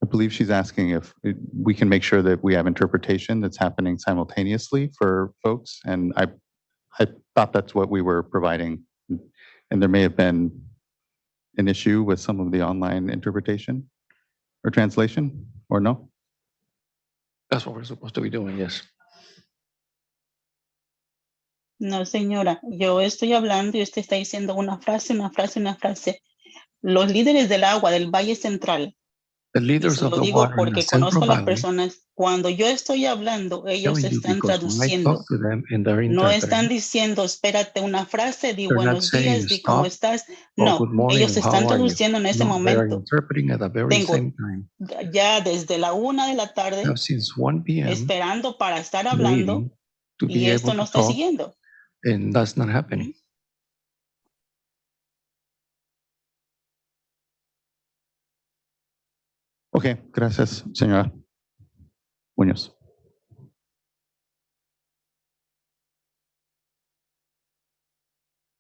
I believe she's asking if we can make sure that we have interpretation that's happening simultaneously for folks. And I thought that's what we were providing. And there may have been an issue with some of the online interpretation or translation, or no? That's what we're supposed to be doing, yes. No, señora, yo estoy hablando y usted está diciendo una frase, una frase, una frase. Los líderes del agua del Valle Central, The y leaders se of lo the digo water in the porque Central conozco a las Valley, personas, cuando yo estoy hablando, ellos telling you están because when I traduciendo. talk to them and they're No están interpreting, diciendo, espérate una frase, di they're not buenos saying días, di cómo stop estás. or No, good morning ellos or están how are you. traduciendo en ese No, they are momento. interpreting at the very Tengo same time. ya desde la 1 de la tarde Now, since 1 p.m., esperando para estar hablando waiting to y be esto able no to está talk, siguiendo. and that's not happening. Okay, gracias, señora Muñoz.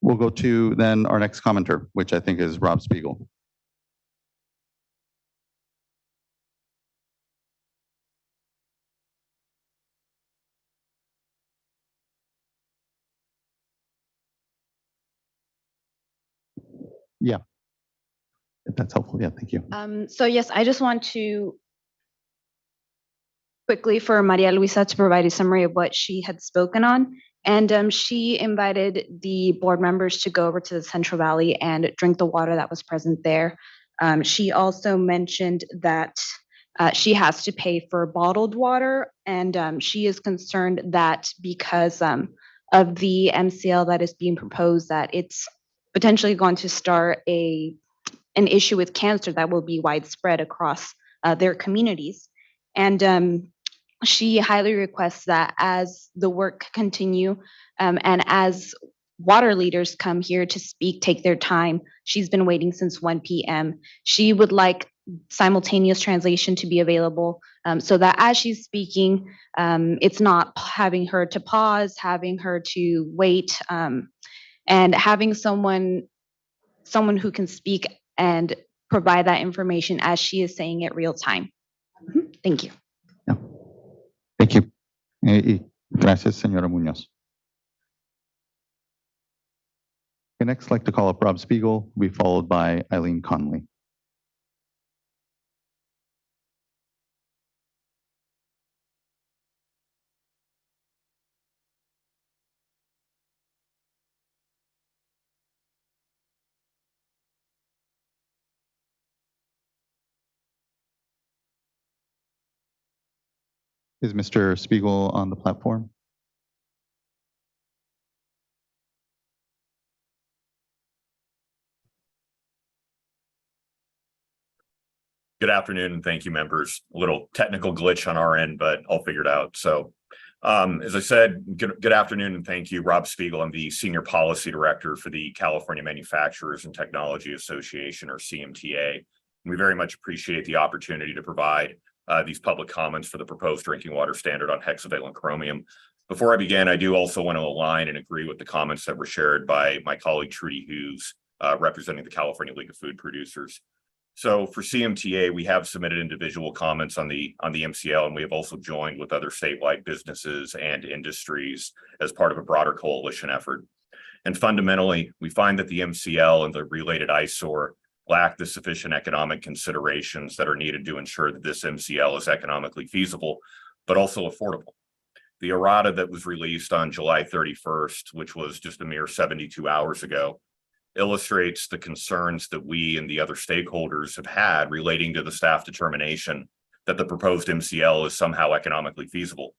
We'll go to then our next commenter, which I think is Rob Spiegel. Yeah, if that's helpful. Yeah, thank you. So yes, I just want to quickly for Maria Luisa to provide a summary of what she had spoken on. And she invited the board members to go over to the Central Valley and drink the water that was present there. She also mentioned that she has to pay for bottled water, and she is concerned that because of the MCL that is being proposed, that it's potentially going to start an issue with cancer that will be widespread across their communities. And she highly requests that as the work continue and as water leaders come here to speak, take their time. She's been waiting since 1 p.m. She would like simultaneous translation to be available so that as she's speaking, it's not having her to pause, having her to wait, and having someone who can speak and provide that information as she is saying it real time. Thank you. Thank you. Gracias, señora Muñoz. Okay, next, I'd like to call up Rob Spiegel, will be followed by Eileen Conley. Is Mr. Spiegel on the platform? Good afternoon, and thank you, members. A little technical glitch on our end, but I'll figure it out. So, as I said, good afternoon, and thank you. Rob Spiegel, I'm the Senior Policy Director for the California Manufacturers and Technology Association, or CMTA. We very much appreciate the opportunity to provide these public comments for the proposed drinking water standard on hexavalent chromium. Before I begin, I do also want to align and agree with the comments that were shared by my colleague Trudy Hughes, representing the California League of Food Producers. So for CMTA, we have submitted individual comments on the MCL, and we have also joined with other statewide businesses and industries as part of a broader coalition effort. And fundamentally, we find that the MCL and the related eyesore lack the sufficient economic considerations that are needed to ensure that this MCL is economically feasible, but also affordable. The errata that was released on July 31st, which was just a mere 72 hours ago, illustrates the concerns that we and the other stakeholders have had relating to the staff determination that the proposed MCL is somehow economically feasible.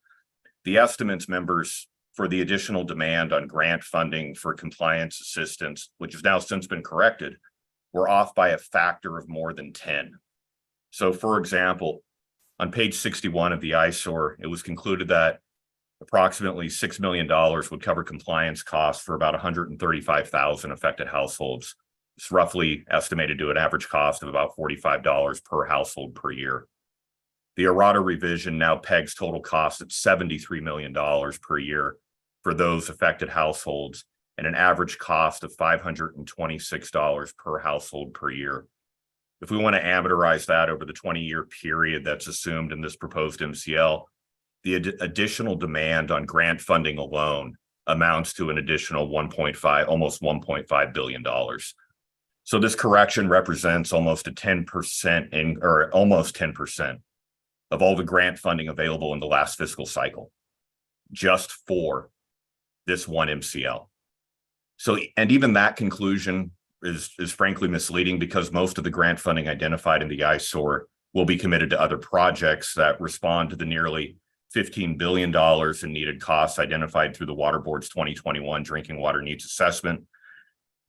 The estimates, members, for the additional demand on grant funding for compliance assistance, which has now since been corrected, were off by a factor of more than 10. So for example, on page 61 of the eyesore, it was concluded that approximately $6 million would cover compliance costs for about 135,000 affected households. It's roughly estimated to an average cost of about $45 per household per year. The errata revision now pegs total costs at $73 million per year for those affected households and an average cost of $526 per household per year. If we want to amortize that over the 20-year period that's assumed in this proposed MCL, the additional demand on grant funding alone amounts to an additional almost $1.5 billion. So this correction represents almost a 10% or almost 10% of all the grant funding available in the last fiscal cycle, just for this one MCL. So, and even that conclusion is frankly misleading because most of the grant funding identified in the eyesore will be committed to other projects that respond to the nearly $15 billion in needed costs identified through the Water Board's 2021 Drinking Water Needs Assessment,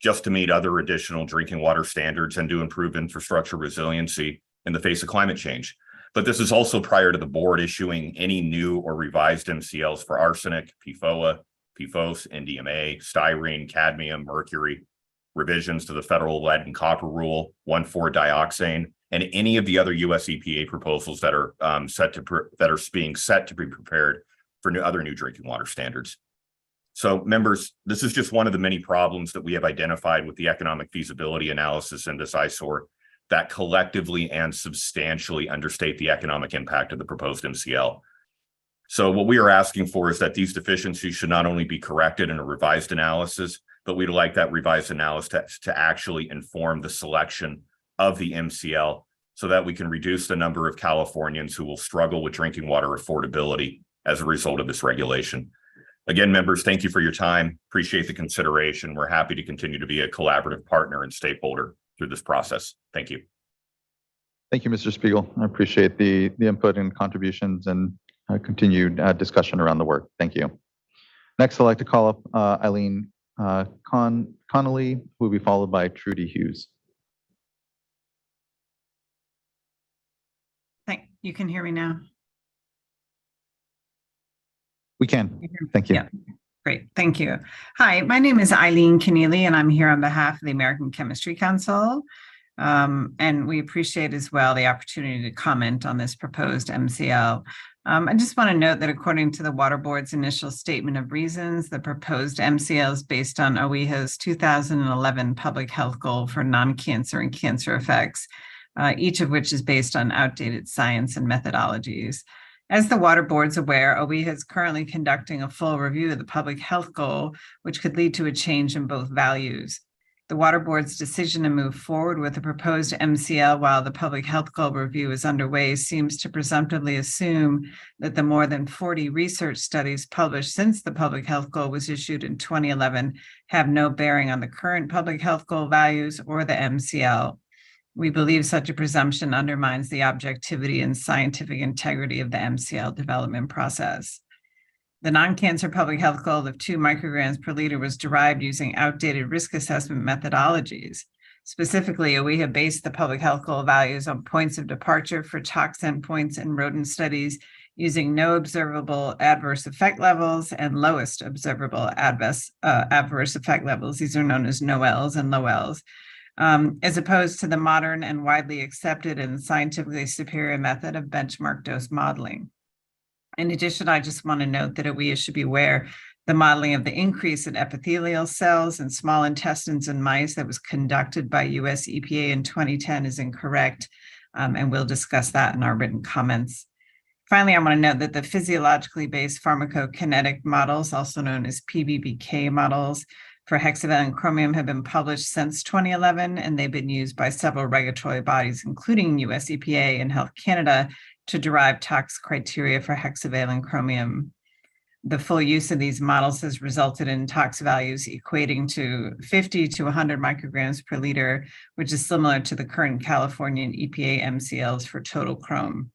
just to meet other additional drinking water standards and to improve infrastructure resiliency in the face of climate change. But this is also prior to the board issuing any new or revised MCLs for arsenic, PFOA, PFOS, NDMA, styrene, cadmium, mercury, revisions to the federal lead and copper rule, 1,4-dioxane, and any of the other US EPA proposals that are being set to be prepared for other new drinking water standards. So members, this is just one of the many problems that we have identified with the economic feasibility analysis in this eyesore that collectively and substantially understate the economic impact of the proposed MCL. So what we are asking for is that these deficiencies should not only be corrected in a revised analysis, but we'd like that revised analysis to actually inform the selection of the MCL so that we can reduce the number of Californians who will struggle with drinking water affordability as a result of this regulation. Again, members, thank you for your time. Appreciate the consideration. We're happy to continue to be a collaborative partner and stakeholder through this process. Thank you. Thank you, Mr. Spiegel. I appreciate the input and contributions and continued discussion around the work. Thank you. Next, I'd like to call up Eileen Connolly, who will be followed by Trudy Hughes. You can hear me now? We can. Thank you. Yeah. Great. Thank you. Hi, my name is Eileen Keneally, and I'm here on behalf of the American Chemistry Council. And we appreciate as well the opportunity to comment on this proposed MCL. I just want to note that according to the Water Board's initial statement of reasons, the proposed MCL is based on OEHA's 2011 public health goal for non-cancer and cancer effects, each of which is based on outdated science and methodologies. As the Water Board's aware, OEHA is currently conducting a full review of the public health goal, which could lead to a change in both values. The Water Board's decision to move forward with the proposed MCL while the public health goal review is underway seems to presumptively assume that the more than 40 research studies published since the public health goal was issued in 2011 have no bearing on the current public health goal values or the MCL. We believe such a presumption undermines the objectivity and scientific integrity of the MCL development process. The non-cancer public health goal of 2 micrograms per liter was derived using outdated risk assessment methodologies. Specifically, OEHA based the public health goal values on points of departure for tox endpoints in rodent studies using no observable adverse effect levels and lowest observable adverse effect levels. These are known as NOELs and LOELs. As opposed to the modern and widely accepted and scientifically superior method of benchmark dose modeling. In addition, I just want to note that OEHA should be aware the modeling of the increase in epithelial cells and small intestines in mice that was conducted by US EPA in 2010 is incorrect, and we'll discuss that in our written comments. Finally, I want to note that the physiologically based pharmacokinetic models, also known as PBPK models, for hexavalent chromium have been published since 2011, and they've been used by several regulatory bodies, including US EPA and Health Canada, to derive tox criteria for hexavalent chromium. The full use of these models has resulted in tox values equating to 50 to 100 micrograms per liter, which is similar to the current Californian EPA MCLs for total chrome.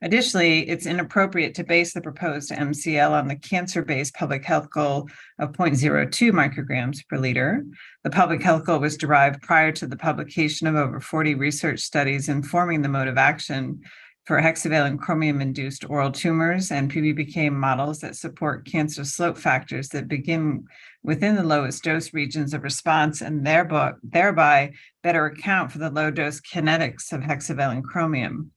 Additionally, it's inappropriate to base the proposed MCL on the cancer-based public health goal of 0.02 micrograms per liter. The public health goal was derived prior to the publication of over 40 research studies informing the mode of action for hexavalent chromium-induced oral tumors and PBPK models that support cancer slope factors that begin within the lowest dose regions of response and thereby better account for the low dose kinetics of hexavalent chromium.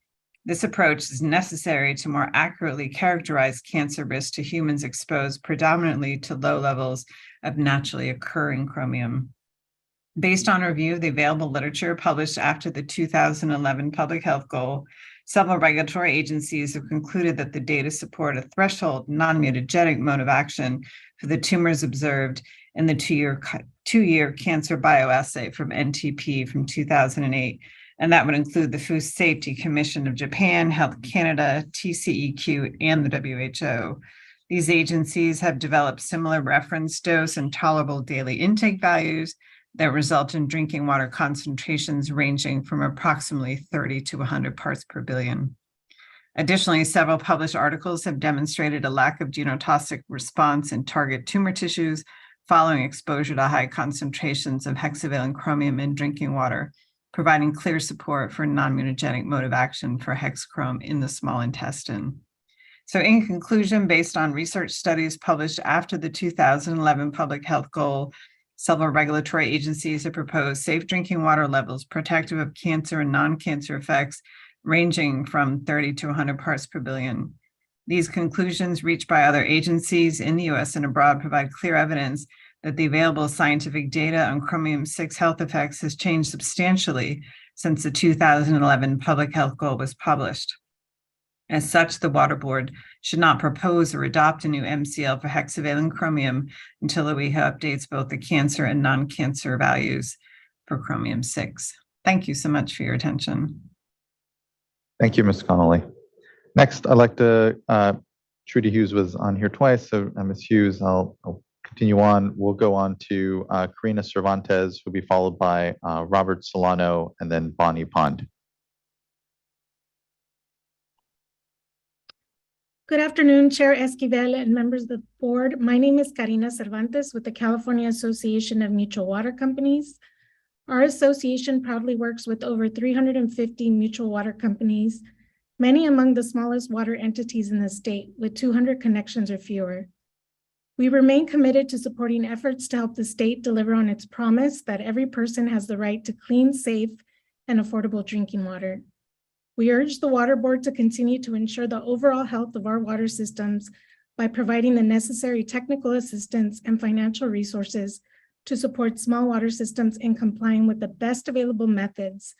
This approach is necessary to more accurately characterize cancer risk to humans exposed predominantly to low levels of naturally occurring chromium. Based on review of the available literature published after the 2011 public health goal, several regulatory agencies have concluded that the data support a threshold non-mutagenic mode of action for the tumors observed in the two-year cancer bioassay from NTP from 2008. And that would include the Food Safety Commission of Japan, Health Canada, TCEQ, and the WHO. These agencies have developed similar reference dose and tolerable daily intake values that result in drinking water concentrations ranging from approximately 30 to 100 parts per billion. Additionally, several published articles have demonstrated a lack of genotoxic response in target tumor tissues following exposure to high concentrations of hexavalent chromium in drinking water, providing clear support for non-mutagenic mode of action for hexchrome in the small intestine. So in conclusion, based on research studies published after the 2011 public health goal, several regulatory agencies have proposed safe drinking water levels protective of cancer and non-cancer effects ranging from 30 to 100 parts per billion. These conclusions reached by other agencies in the US and abroad provide clear evidence that the available scientific data on chromium-6 health effects has changed substantially since the 2011 public health goal was published. As such, the Water Board should not propose or adopt a new MCL for hexavalent chromium until OEHA updates both the cancer and non-cancer values for chromium-6. Thank you so much for your attention. Thank you, Ms. Connolly. Next, I'd like to, Trudy Hughes was on here twice, so Ms. Hughes, I'll continue on. We'll go on to Karina Cervantes, who'll be followed by Robert Solano and then Bonnie Pond. Good afternoon, Chair Esquivel and members of the board. My name is Karina Cervantes with the California Association of Mutual Water Companies. Our association proudly works with over 350 mutual water companies, many among the smallest water entities in the state with 200 connections or fewer. We remain committed to supporting efforts to help the state deliver on its promise that every person has the right to clean, safe, and affordable drinking water. We urge the Water Board to continue to ensure the overall health of our water systems by providing the necessary technical assistance and financial resources to support small water systems in complying with the best available methods,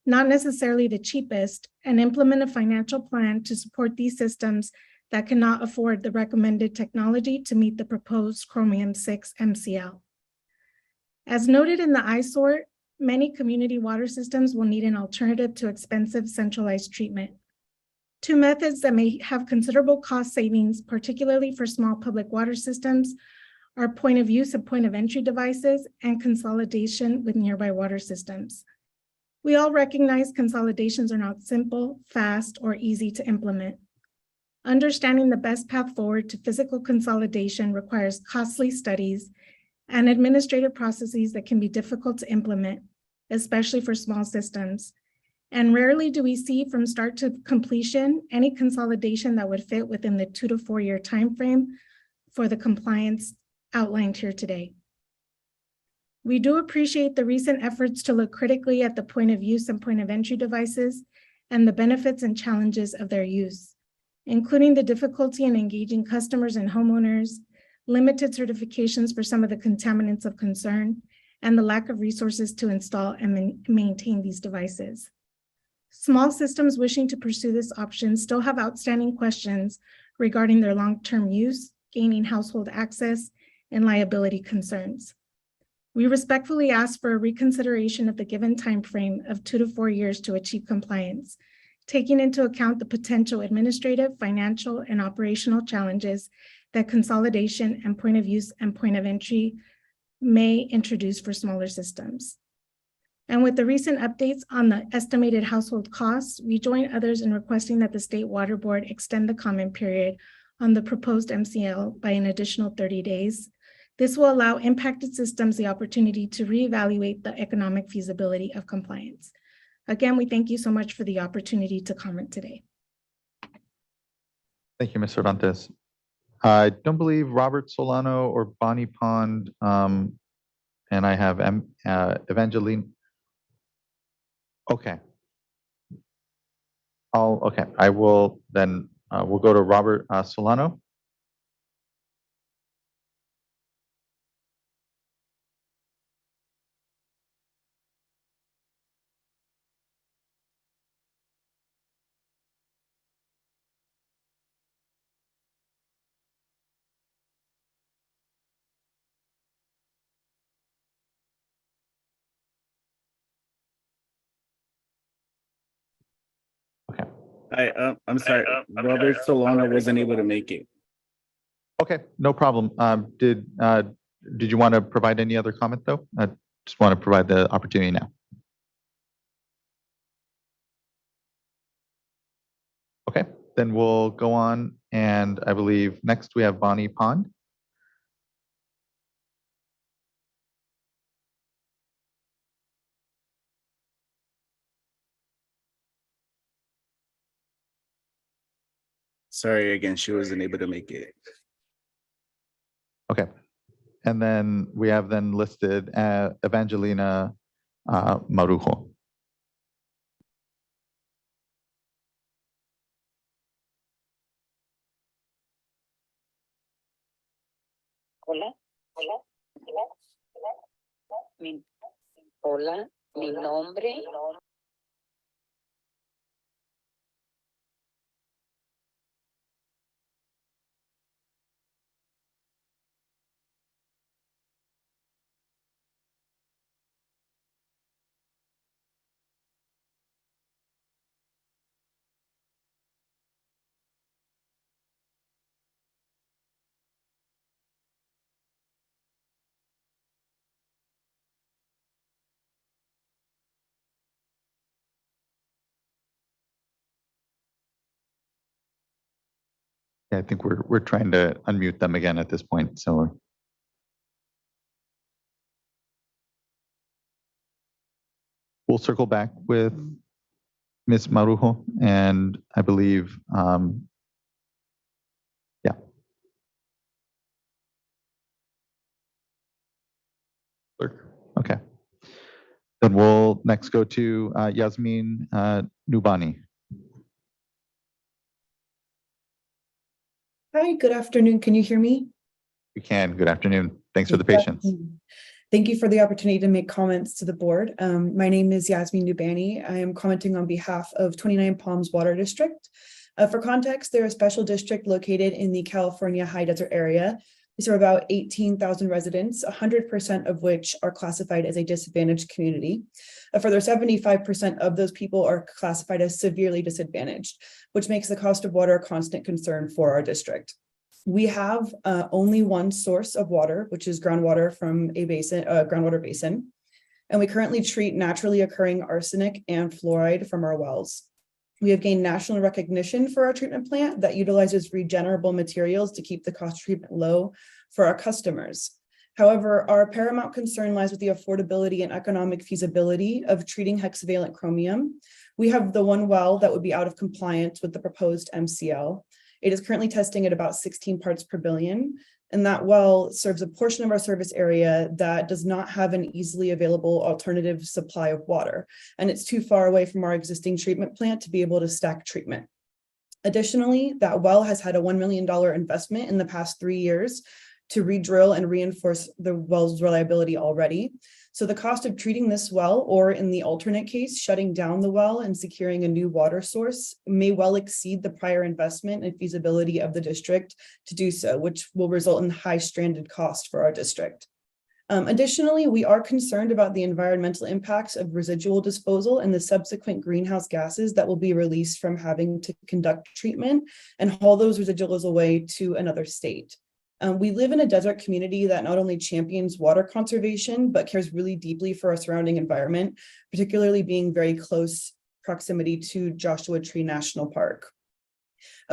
not necessarily the cheapest, and implement a financial plan to support these systems that cannot afford the recommended technology to meet the proposed chromium 6 MCL. As noted in the eyesore, many community water systems will need an alternative to expensive centralized treatment. Two methods that may have considerable cost savings, particularly for small public water systems, are point of use and point of entry devices and consolidation with nearby water systems. We all recognize consolidations are not simple, fast, or easy to implement. Understanding the best path forward to physical consolidation requires costly studies and administrative processes that can be difficult to implement, especially for small systems. And rarely do we see from start to completion any consolidation that would fit within the 2 to 4 year timeframe for the compliance outlined here today. We do appreciate the recent efforts to look critically at the point of use and point of entry devices and the benefits and challenges of their use, including the difficulty in engaging customers and homeowners, limited certifications for some of the contaminants of concern, and the lack of resources to install and maintain these devices. Small systems wishing to pursue this option still have outstanding questions regarding their long-term use, gaining household access, and liability concerns. We respectfully ask for a reconsideration of the given timeframe of 2 to 4 years to achieve compliance, taking into account the potential administrative, financial, and operational challenges that consolidation and point of use and point of entry may introduce for smaller systems. And with the recent updates on the estimated household costs, we join others in requesting that the State Water Board extend the comment period on the proposed MCL by an additional 30 days. This will allow impacted systems the opportunity to reevaluate the economic feasibility of compliance. Again, we thank you so much for the opportunity to comment today. Thank you, Ms. Cervantes. I don't believe Robert Solano or Bonnie Pond, and I have Evangeline. Okay. Okay, I will then, we'll go to Robert Solano. I'm sorry, Robert Solano wasn't able to make it. Okay, no problem. Did you want to provide any other comment though? I just want to provide the opportunity now. Okay, then we'll go on, and I believe next we have Bonnie Pond. Sorry again, she wasn't able to make it. Okay, and then we have then listed Evangelina Marujo. Hola, hola, mi nombre. Yeah, I think we're trying to unmute them again at this point, so. We'll circle back with Ms. Marujo, and I believe, yeah. Okay. Then we'll next go to Yasmin Nubani. Hi, good afternoon. Can you hear me? We can. Good afternoon. Thanks for the patience. Thank you for the opportunity to make comments to the board. My name is Yasmin Nubani. I am commenting on behalf of 29 Palms Water District. For context, they're a special district located in the California high desert area. We serve about 18,000 residents, 100% of which are classified as a disadvantaged community. A further 75% of those people are classified as severely disadvantaged, which makes the cost of water a constant concern for our district. We have only one source of water, which is groundwater from a basin, groundwater basin. And we currently treat naturally occurring arsenic and fluoride from our wells. We have gained national recognition for our treatment plant that utilizes regenerable materials to keep the cost of treatment low for our customers. However, our paramount concern lies with the affordability and economic feasibility of treating hexavalent chromium. We have the one well that would be out of compliance with the proposed MCL. It is currently testing at about 16 parts per billion, and that well serves a portion of our service area that does not have an easily available alternative supply of water, and it's too far away from our existing treatment plant to be able to stack treatment. Additionally, that well has had a $1 million investment in the past 3 years to re-drill and reinforce the well's reliability already. So the cost of treating this well, or in the alternate case, shutting down the well and securing a new water source, may well exceed the prior investment and feasibility of the district to do so, which will result in high stranded cost for our district. Additionally, we are concerned about the environmental impacts of residual disposal and the subsequent greenhouse gases that will be released from having to conduct treatment and haul those residuals away to another state. We live in a desert community that not only champions water conservation, but cares really deeply for our surrounding environment, particularly being very close proximity to Joshua Tree National Park.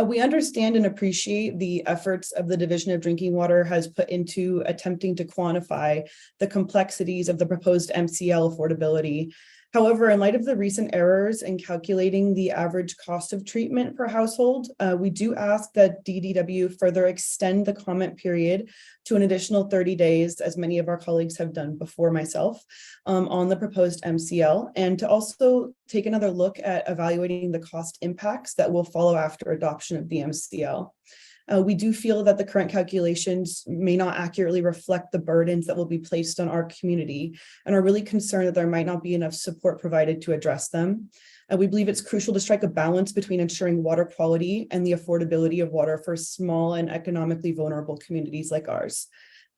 We understand and appreciate the efforts of the Division of Drinking Water has put into attempting to quantify the complexities of the proposed MCL affordability. However, in light of the recent errors in calculating the average cost of treatment per household, we do ask that DDW further extend the comment period to an additional 30 days, as many of our colleagues have done before myself, on the proposed MCL, and to also take another look at evaluating the cost impacts that will follow after adoption of the MCL. We do feel that the current calculations may not accurately reflect the burdens that will be placed on our community, and are really concerned that there might not be enough support provided to address them. We believe it's crucial to strike a balance between ensuring water quality and the affordability of water for small and economically vulnerable communities like ours.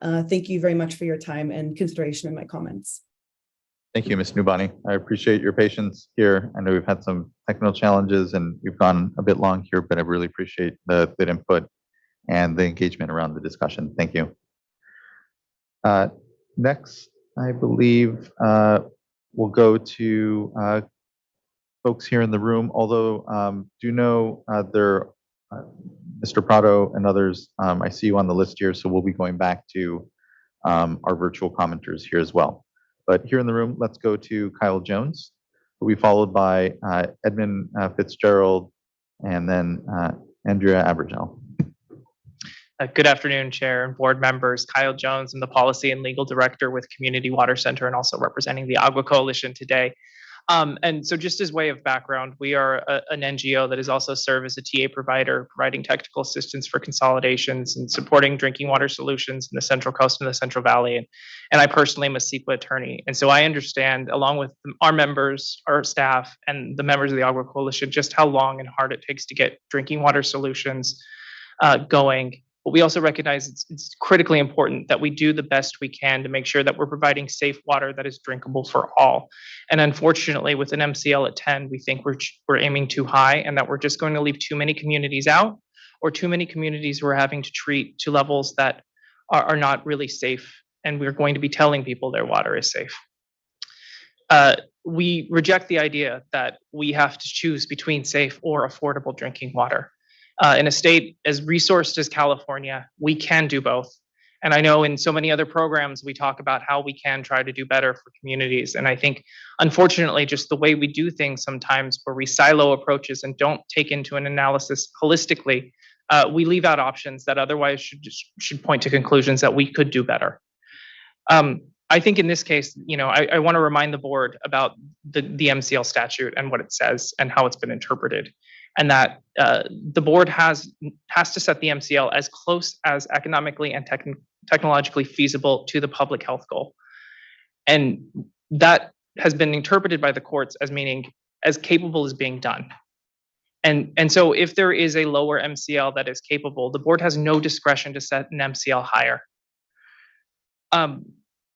Thank you very much for your time and consideration in my comments. Thank you, Ms. Nubani. I appreciate your patience here. I know we've had some technical challenges and we've gone a bit long here, but I really appreciate the input and the engagement around the discussion. Thank you. Next, I believe we'll go to folks here in the room, although do know Mr. Prado and others, I see you on the list here, so we'll be going back to our virtual commenters here as well. But here in the room, let's go to Kyle Jones, who will be followed by Edmund Fitzgerald, and then Andrea Abergel. Good afternoon, Chair and board members. Kyle Jones, I'm the Policy and Legal Director with Community Water Center and also representing the Agua Coalition today. And so just as way of background, we are an NGO that is also served as a TA provider, providing technical assistance for consolidations and supporting drinking water solutions in the Central Coast and the Central Valley. And I personally am a CEQA attorney. And so I understand, along with our members, our staff, and the members of the Agua Coalition, just how long and hard it takes to get drinking water solutions going. But we also recognize it's critically important that we do the best we can to make sure that we're providing safe water that is drinkable for all. And unfortunately, with an MCL at 10, we think we're aiming too high and that we're just going to leave too many communities out, or too many communities we're having to treat to levels that are not really safe. And we're going to be telling people their water is safe. We reject the idea that we have to choose between safe or affordable drinking water. In a state as resourced as California, we can do both. And I know in so many other programs, we talk about how we can try to do better for communities. And I think, unfortunately, just the way we do things sometimes, where we silo approaches and don't take into an analysis holistically, we leave out options that otherwise should point to conclusions that we could do better. I think in this case, I want to remind the board about the MCL statute and what it says and how it's been interpreted, and that the board has to set the MCL as close as economically and technologically feasible to the public health goal. And that has been interpreted by the courts as meaning as capable as being done. And so if there is a lower MCL that is capable, the board has no discretion to set an MCL higher.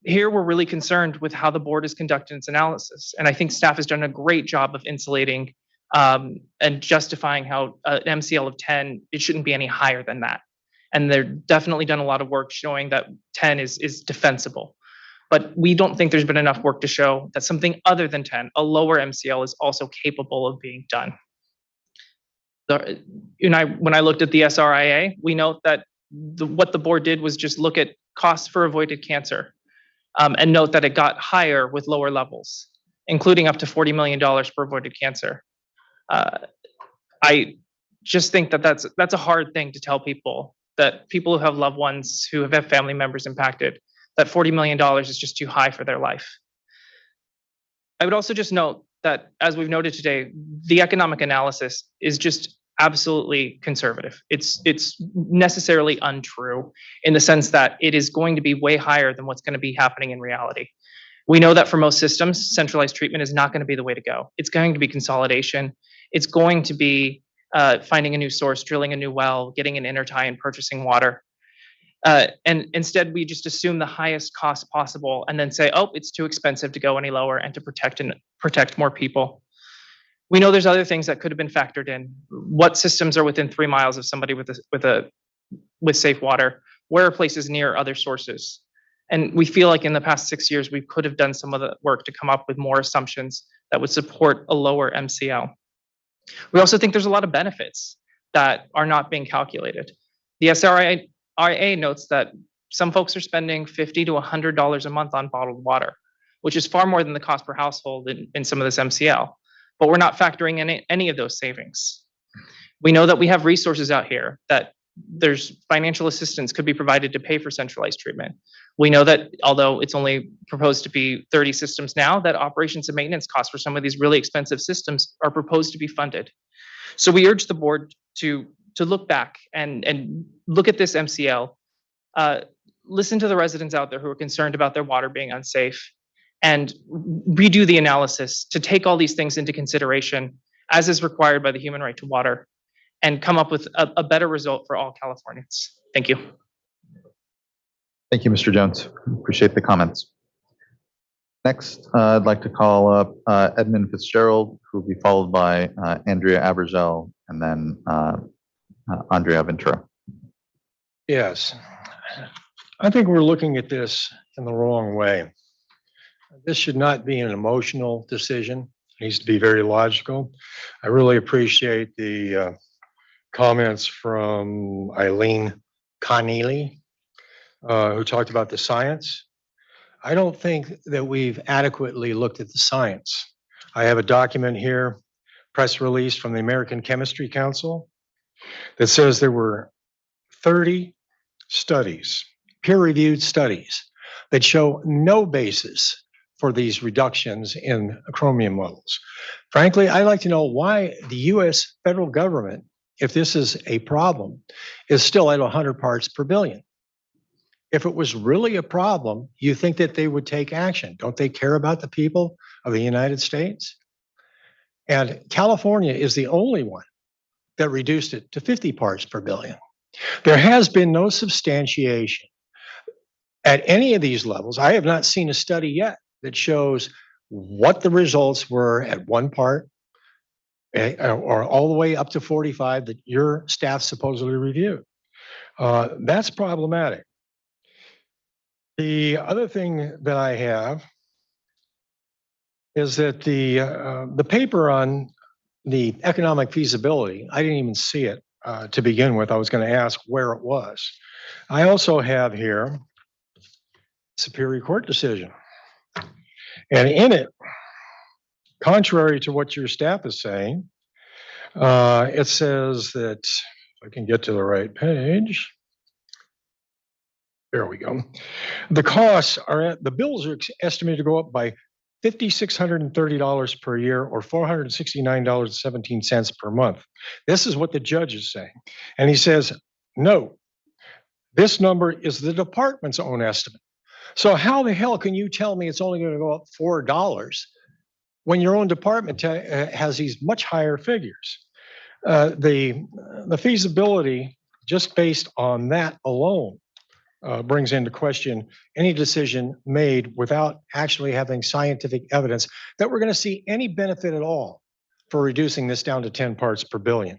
Here, we're really concerned with how the board has conducted its analysis. And I think staff has done a great job of insulating and justifying how an MCL of 10, it shouldn't be any higher than that. And they've definitely done a lot of work showing that 10 is defensible. But we don't think there's been enough work to show that something other than 10, a lower MCL, is also capable of being done. When I looked at the SRIA, we note that what the board did was just look at costs for avoided cancer and note that it got higher with lower levels, including up to $40 million for avoided cancer. I just think that that's a hard thing to tell people, that people who have loved ones who have family members impacted, that $40 million is just too high for their life. I would also just note that, as we've noted today, the economic analysis is just absolutely conservative. It's necessarily untrue in the sense that it is going to be way higher than what's going to be happening in reality. We know that for most systems, centralized treatment is not going to be the way to go. It's going to be consolidation. It's going to be finding a new source, drilling a new well, getting an intertie, and purchasing water. And instead, we just assume the highest cost possible and then say, oh, it's too expensive to go any lower and to protect more people. We know there's other things that could have been factored in. What systems are within 3 miles of somebody with safe water? Where are places near other sources? And we feel like in the past 6 years, we could have done some of the work to come up with more assumptions that would support a lower MCL. We also think there's a lot of benefits that are not being calculated. The SRIA notes that some folks are spending $50 to $100 a month on bottled water, which is far more than the cost per household in some of this MCL. But we're not factoring in any of those savings. We know that we have resources out here, that there's financial assistance could be provided to pay for centralized treatment. We know that although it's only proposed to be 30 systems now, that operations and maintenance costs for some of these really expensive systems are proposed to be funded. So we urge the board to look back and look at this MCL, listen to the residents out there who are concerned about their water being unsafe, and redo the analysis to take all these things into consideration, as is required by the human right to water, and come up with a better result for all Californians. Thank you. Thank you, Mr. Jones. Appreciate the comments. Next, I'd like to call up Edmund Fitzgerald, who will be followed by Andrea Abergel, and then Andrea Ventura. Yes, I think we're looking at this in the wrong way. This should not be an emotional decision. It needs to be very logical. I really appreciate the comments from Eileen Connealy, who talked about the science. I don't think that we've adequately looked at the science. I have a document here, press release from the American Chemistry Council, that says there were 30 studies, peer-reviewed studies, that show no basis for these reductions in chromium levels. Frankly, I'd like to know why the US federal government, if this is a problem, is still at 100 parts per billion. If it was really a problem, you think that they would take action. Don't they care about the people of the United States? And California is the only one that reduced it to 50 parts per billion. There has been no substantiation at any of these levels. I have not seen a study yet that shows what the results were at 1 part or all the way up to 45 that your staff supposedly reviewed. That's problematic. The other thing that I have is that the paper on the economic feasibility, I didn't even see it. to begin with. I was going to ask where it was. I also have here Superior Court decision. And in it, contrary to what your staff is saying, it says that, if I can get to the right page. There we go. The costs are the bills are estimated to go up by $5,630 per year or $469.17 per month. This is what the judge is saying. And he says, no, this number is the department's own estimate. So how the hell can you tell me it's only going to go up $4 when your own department has these much higher figures? The feasibility, just based on that alone, brings into question any decision made without actually having scientific evidence that we're going to see any benefit at all for reducing this down to 10 parts per billion.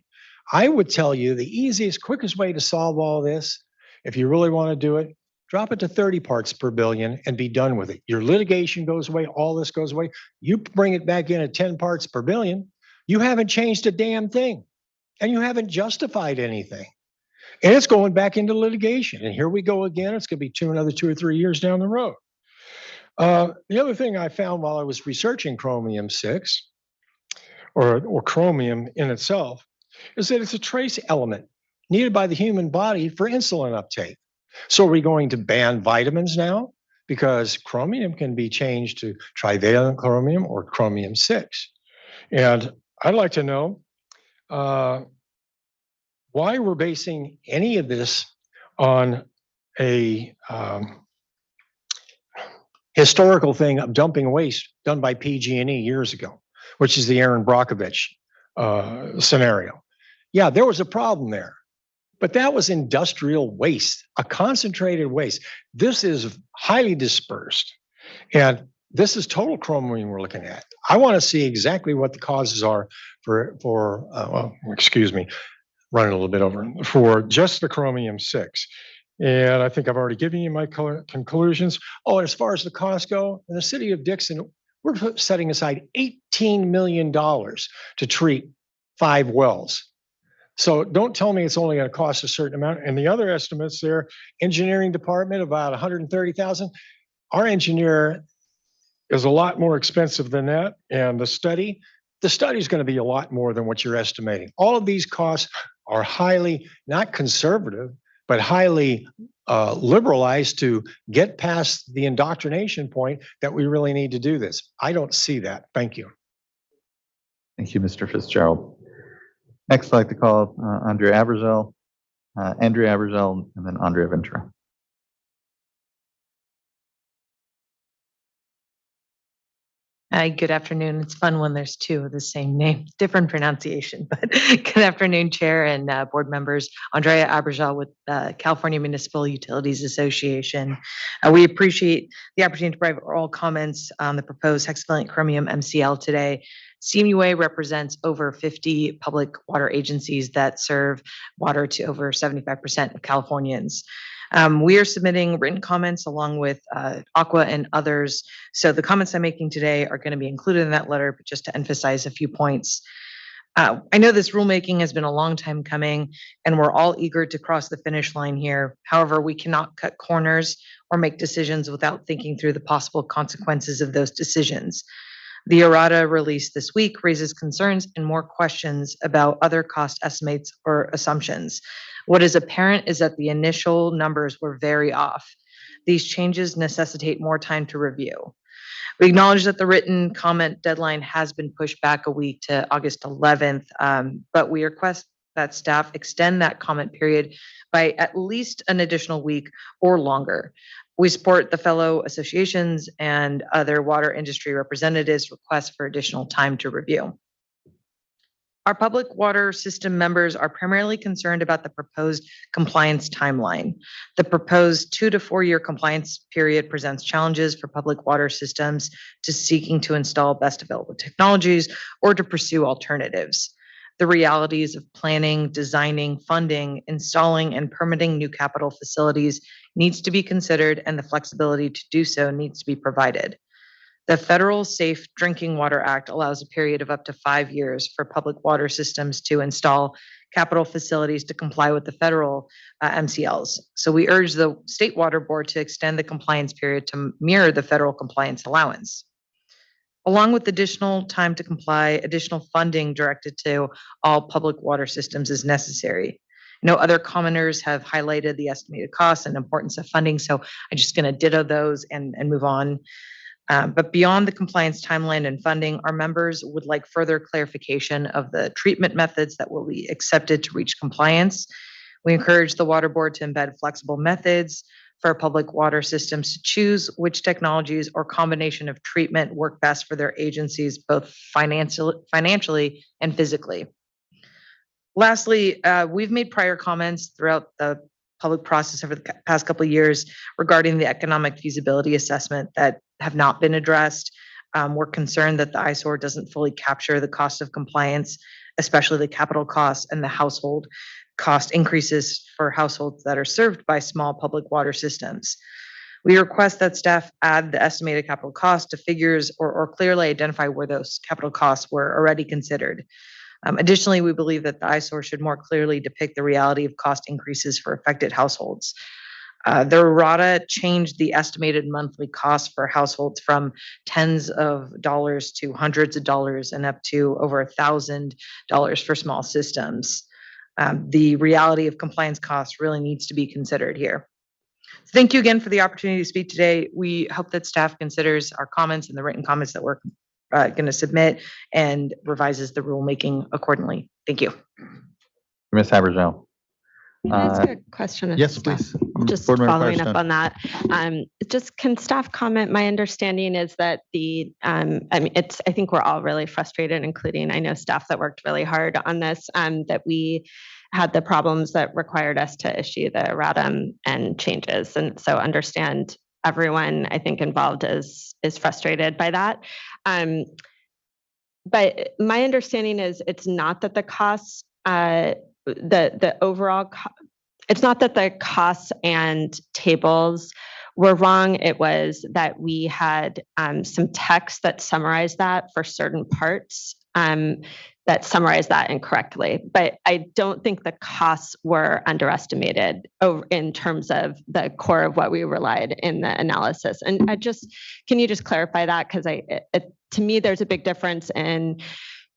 I would tell you the easiest, quickest way to solve all this, if you really want to do it, drop it to 30 parts per billion and be done with it. Your litigation goes away, all this goes away. You bring it back in at 10 parts per billion, you haven't changed a damn thing and you haven't justified anything. And it's going back into litigation. And here we go again. It's going to be another 2 or 3 years down the road. The other thing I found while I was researching chromium 6, or chromium in itself, is that it's a trace element needed by the human body for insulin uptake. So are we going to ban vitamins now? Because chromium can be changed to trivalent chromium or chromium 6. And I'd like to know why we're basing any of this on a historical thing of dumping waste done by PG&E years ago, which is the Aaron Brockovich scenario. Yeah, there was a problem there, but that was industrial waste, a concentrated waste. This is highly dispersed, and this is total chromium we're looking at. I want to see exactly what the causes are running a little bit over, for just the chromium 6. And I think I've already given you my conclusions. Oh, and as far as the costs go, in the city of Dixon, we're setting aside $18 million to treat 5 wells. So don't tell me it's only going to cost a certain amount. And the other estimates there, engineering department, about $130,000. Our engineer is a lot more expensive than that. And the study is going to be a lot more than what you're estimating. All of these costs are highly, not conservative, but highly liberalized to get past the indoctrination point that we really need to do this. I don't see that. Thank you. Thank you, Mr. Fitzgerald. Next, I'd like to call Andrea Abergel, and then Andrea Ventura. Hi, good afternoon. It's fun when there's 2 of the same name, different pronunciation, but good afternoon, Chair and board members. Andrea Abergel with California Municipal Utilities Association. We appreciate the opportunity to provide oral comments on the proposed hexavalent chromium MCL today. CMUA represents over 50 public water agencies that serve water to over 75% of Californians. We are submitting written comments along with Aqua and others. So the comments I'm making today are going to be included in that letter, but just to emphasize a few points. I know this rulemaking has been a long time coming, and we're all eager to cross the finish line here. However, we cannot cut corners or make decisions without thinking through the possible consequences of those decisions. The errata released this week raises concerns and more questions about other cost estimates or assumptions. What is apparent is that the initial numbers were very off. These changes necessitate more time to review. We acknowledge that the written comment deadline has been pushed back a week to August 11th, but we request that staff extend that comment period by at least an additional week or longer. We support the fellow associations and other water industry representatives' requests for additional time to review. Our public water system members are primarily concerned about the proposed compliance timeline. The proposed 2 to 4 year compliance period presents challenges for public water systems to seeking to install best available technologies or to pursue alternatives. The realities of planning, designing, funding, installing, and permitting new capital facilities needs to be considered, and the flexibility to do so needs to be provided. The Federal Safe Drinking Water Act allows a period of up to 5 years for public water systems to install capital facilities to comply with the federal MCLs. So we urge the State Water Board to extend the compliance period to mirror the federal compliance allowance. Along with additional time to comply, additional funding directed to all public water systems is necessary. I know other commenters have highlighted the estimated costs and importance of funding, so I'm just going to ditto those and move on. But beyond the compliance timeline and funding, our members would like further clarification of the treatment methods that will be accepted to reach compliance. We encourage the Water Board to embed flexible methods for public water systems to choose which technologies or combination of treatment work best for their agencies, both financially and physically. Lastly, we've made prior comments throughout the public process over the past couple of years regarding the economic feasibility assessment that have not been addressed. We're concerned that the eyesore doesn't fully capture the cost of compliance, especially the capital costs and the household cost increases for households that are served by small public water systems. We request that staff add the estimated capital cost to figures or clearly identify where those capital costs were already considered. Additionally, we believe that the eyesore should more clearly depict the reality of cost increases for affected households. The errata changed the estimated monthly cost for households from tens of dollars to hundreds of dollars and up to over $1,000 for small systems. The reality of compliance costs really needs to be considered here. Thank you again for the opportunity to speak today. We hope that staff considers our comments and the written comments that we're going to submit and revises the rulemaking accordingly. Thank you. Ms. Habergel. Can I ask a question? of Yes, staff? please. Just Board Member following up Firestone. on that. Just can staff comment? My understanding is that I mean, I think we're all really frustrated, including I know staff that worked really hard on this, that we had the problems that required us to issue the erratum and changes. And so understand everyone I think involved is frustrated by that. But my understanding is it's not that the costs, the overall, it's not that the costs and tables were wrong. It was that we had some text that summarized that for certain parts that summarized that incorrectly. But I don't think the costs were underestimated in terms of the core of what we relied in the analysis. And can you just clarify that? Because to me, there's a big difference in,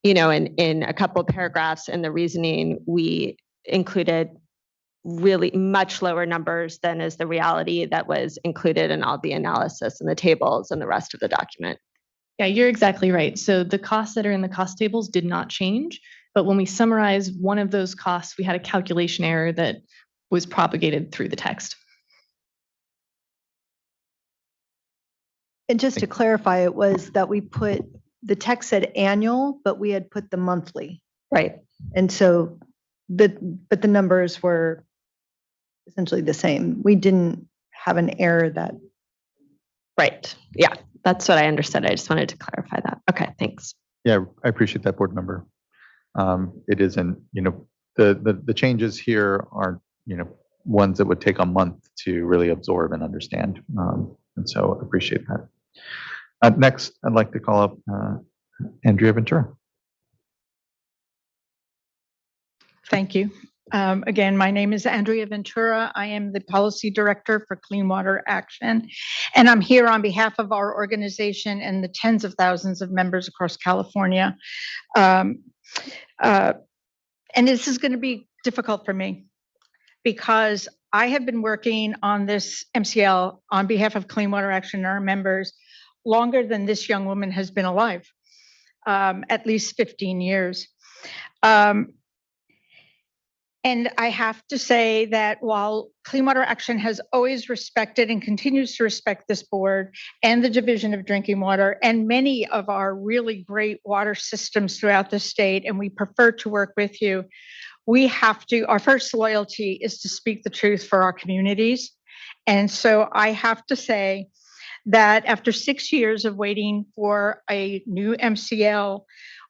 in a couple of paragraphs in the reasoning, we included really much lower numbers than is the reality that was included in all the analysis and the tables and the rest of the document. Yeah, you're exactly right. So the costs that are in the cost tables did not change, but when we summarize one of those costs, we had a calculation error that was propagated through the text. And just to clarify, it was that we put, the text said annual, but we had put the monthly. Right. And so, but the numbers were essentially the same. We didn't have an error that. Right. Yeah, that's what I understood. I just wanted to clarify that. Okay, thanks. Yeah, I appreciate that, board member. It isn't, the changes here aren't, ones that would take a month to really absorb and understand. And so appreciate that. Next, I'd like to call up Andrea Ventura. Thank you. Again, my name is Andrea Ventura. I am the Policy Director for Clean Water Action, and I'm here on behalf of our organization and the tens of thousands of members across California. And this is going to be difficult for me because I have been working on this MCL on behalf of Clean Water Action and our members longer than this young woman has been alive, at least 15 years. And I have to say that while Clean Water Action has always respected and continues to respect this board and the Division of Drinking Water and many of our really great water systems throughout the state, and we prefer to work with you, we have to, our first loyalty is to speak the truth for our communities. And so I have to say that after 6 years of waiting for a new MCL,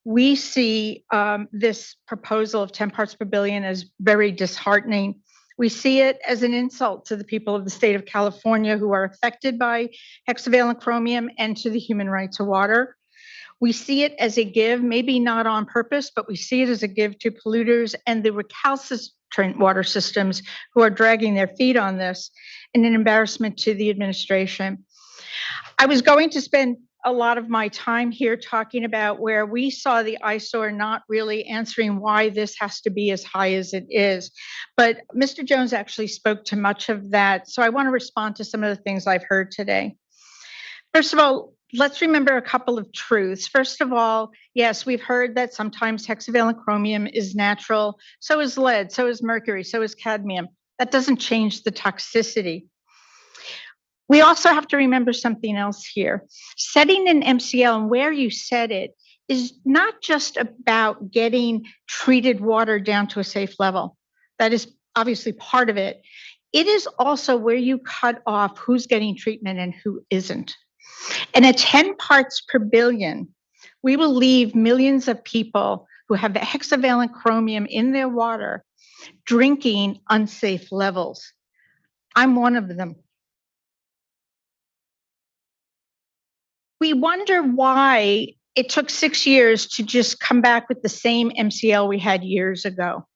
we see this proposal of 10 parts per billion as very disheartening. We see it as an insult to the people of the state of California who are affected by hexavalent chromium and to the human right to water. We see it as a give, maybe not on purpose, but we see it as a give to polluters and the recalcitrant water systems who are dragging their feet on this, and an embarrassment to the administration. I was going to spend a lot of my time here talking about where we saw the eyesore not really answering why this has to be as high as it is. But Mr. Jones actually spoke to much of that. So I want to respond to some of the things I've heard today. First of all, let's remember a couple of truths. First of all, yes, we've heard that sometimes hexavalent chromium is natural. So is lead, so is mercury, so is cadmium. That doesn't change the toxicity. We also have to remember something else here. Setting an MCL and where you set it is not just about getting treated water down to a safe level. That is obviously part of it. It is also where you cut off who's getting treatment and who isn't. And at 10 parts per billion, we will leave millions of people who have the hexavalent chromium in their water drinking unsafe levels. I'm one of them. We wonder why it took 6 years to just come back with the same MCL we had years ago.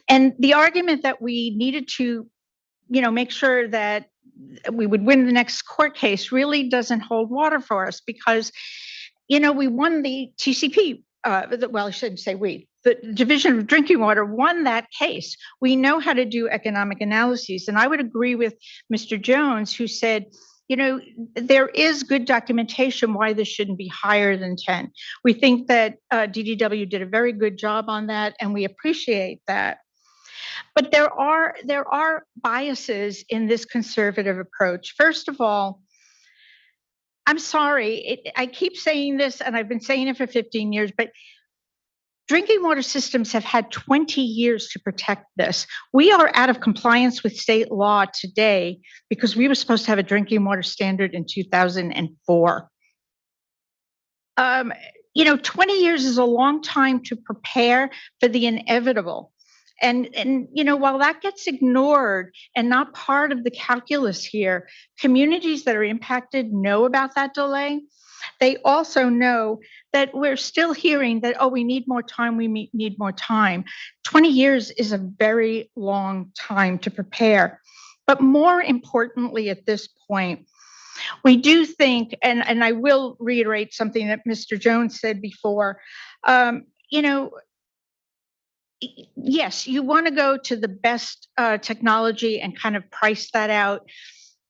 And the argument that we needed to, make sure that we would win the next court case really doesn't hold water for us because, we won the TCP. Well, I shouldn't say we. The Division of Drinking Water won that case. We know how to do economic analyses. And I would agree with Mr. Jones, who said, there is good documentation why this shouldn't be higher than 10. We think that DDW did a very good job on that, and we appreciate that. But there are biases in this conservative approach. First of all, I'm sorry, I keep saying this, and I've been saying it for 15 years, but drinking water systems have had 20 years to protect this. We are out of compliance with state law today because we were supposed to have a drinking water standard in 2004. 20 years is a long time to prepare for the inevitable. And while that gets ignored and not part of the calculus here, communities that are impacted know about that delay. They also know that we're still hearing that, we need more time, we need more time. 20 years is a very long time to prepare. But more importantly, at this point, we do think, and I will reiterate something that Mr. Jones said before, yes, you want to go to the best technology and kind of price that out.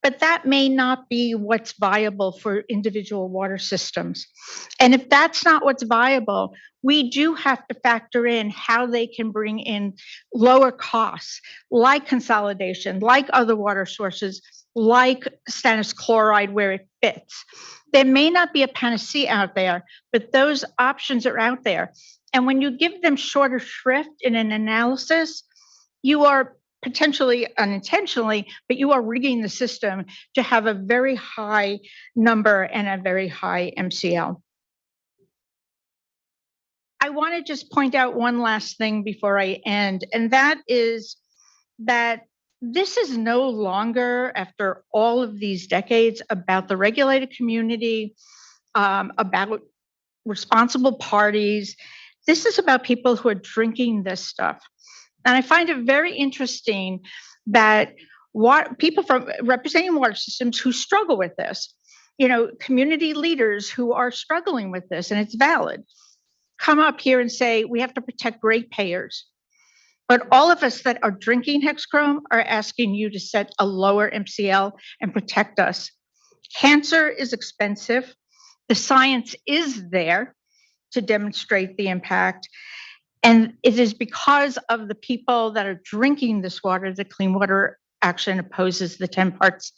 But that may not be what's viable for individual water systems. And if that's not what's viable, we do have to factor in how they can bring in lower costs, like consolidation, like other water sources, like stannous chloride where it fits. There may not be a panacea out there, but those options are out there. And when you give them shorter shrift in an analysis, you are potentially unintentionally, but you are rigging the system to have a very high number and a very high MCL. I want to just point out one last thing before I end, and that is that this is no longer, after all of these decades, about the regulated community, about responsible parties. This is about people who are drinking this stuff. And I find it very interesting that people from representing water systems who struggle with this, community leaders who are struggling with this, and it's valid, come up here and say, we have to protect ratepayers. But all of us that are drinking hexchrome are asking you to set a lower MCL and protect us. Cancer is expensive. The science is there to demonstrate the impact. And it is because of the people that are drinking this water that Clean Water Action opposes the 10 parts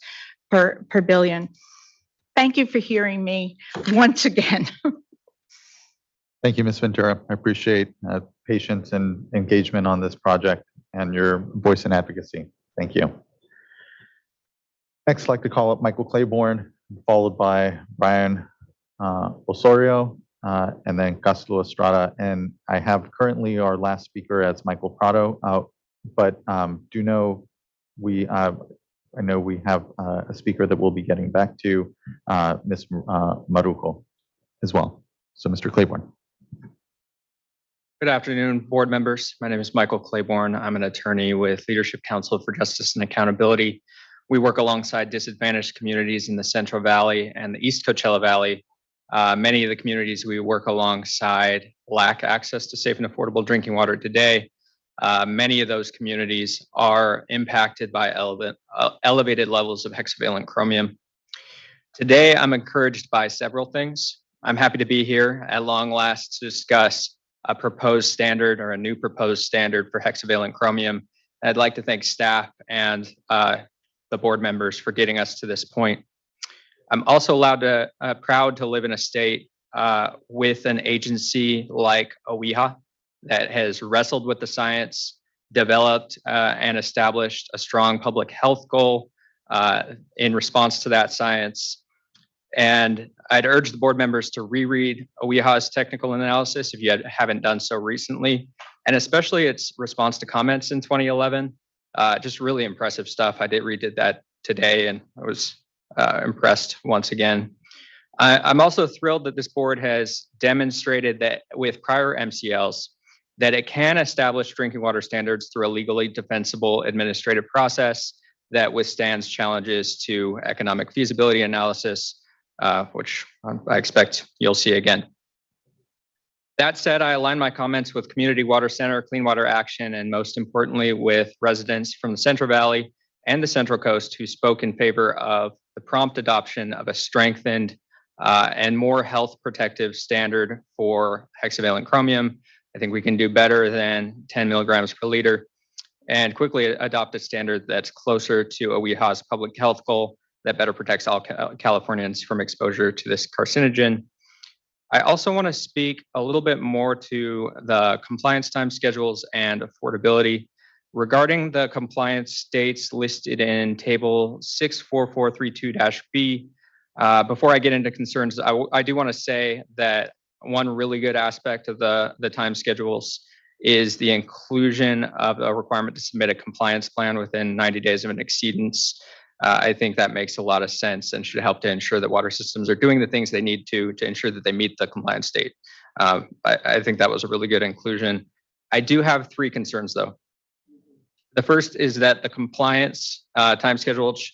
per billion. Thank you for hearing me once again. Thank you, Ms. Ventura. I appreciate patience and engagement on this project and your voice and advocacy. Thank you. Next, I'd like to call up Michael Claiborne, followed by Brian Osorio, and then Castelo Estrada. And I have currently our last speaker as Michael Prado, but do know I know we have a speaker that we'll be getting back to, Ms. Marujo as well. So Mr. Claiborne. Good afternoon, board members. My name is Michael Claiborne. I'm an attorney with Leadership Council for Justice and Accountability. We work alongside disadvantaged communities in the Central Valley and the East Coachella Valley. Many of the communities we work alongside lack access to safe and affordable drinking water today. Many of those communities are impacted by elevated levels of hexavalent chromium. Today, I'm encouraged by several things. I'm happy to be here at long last to discuss a proposed standard or a new proposed standard for hexavalent chromium. I'd like to thank staff and the board members for getting us to this point. I'm also proud to live in a state with an agency like OEHA that has wrestled with the science, developed and established a strong public health goal in response to that science. And I'd urge the board members to reread OEHA's technical analysis if you haven't done so recently, and especially its response to comments in 2011. Just really impressive stuff. I redid that today and I was impressed once again. I'm also thrilled that this board has demonstrated that with prior MCLs, that it can establish drinking water standards through a legally defensible administrative process that withstands challenges to economic feasibility analysis, which I expect you'll see again. That said, I align my comments with Community Water Center, Clean Water Action, and most importantly with residents from the Central Valley and the Central Coast who spoke in favor of the prompt adoption of a strengthened and more health protective standard for hexavalent chromium. I think we can do better than 10 milligrams per liter and quickly adopt a standard that's closer to OEHA's public health goal that better protects all Californians from exposure to this carcinogen. I also want to speak a little bit more to the compliance time schedules and affordability. Regarding the compliance states listed in table 64432-B, before I get into concerns, I do want to say that one really good aspect of the time schedules is the inclusion of a requirement to submit a compliance plan within 90 days of an exceedance. I think that makes a lot of sense and should help to ensure that water systems are doing the things they need to ensure that they meet the compliance state. I think that was a really good inclusion. I do have three concerns though. The first is that the compliance time schedules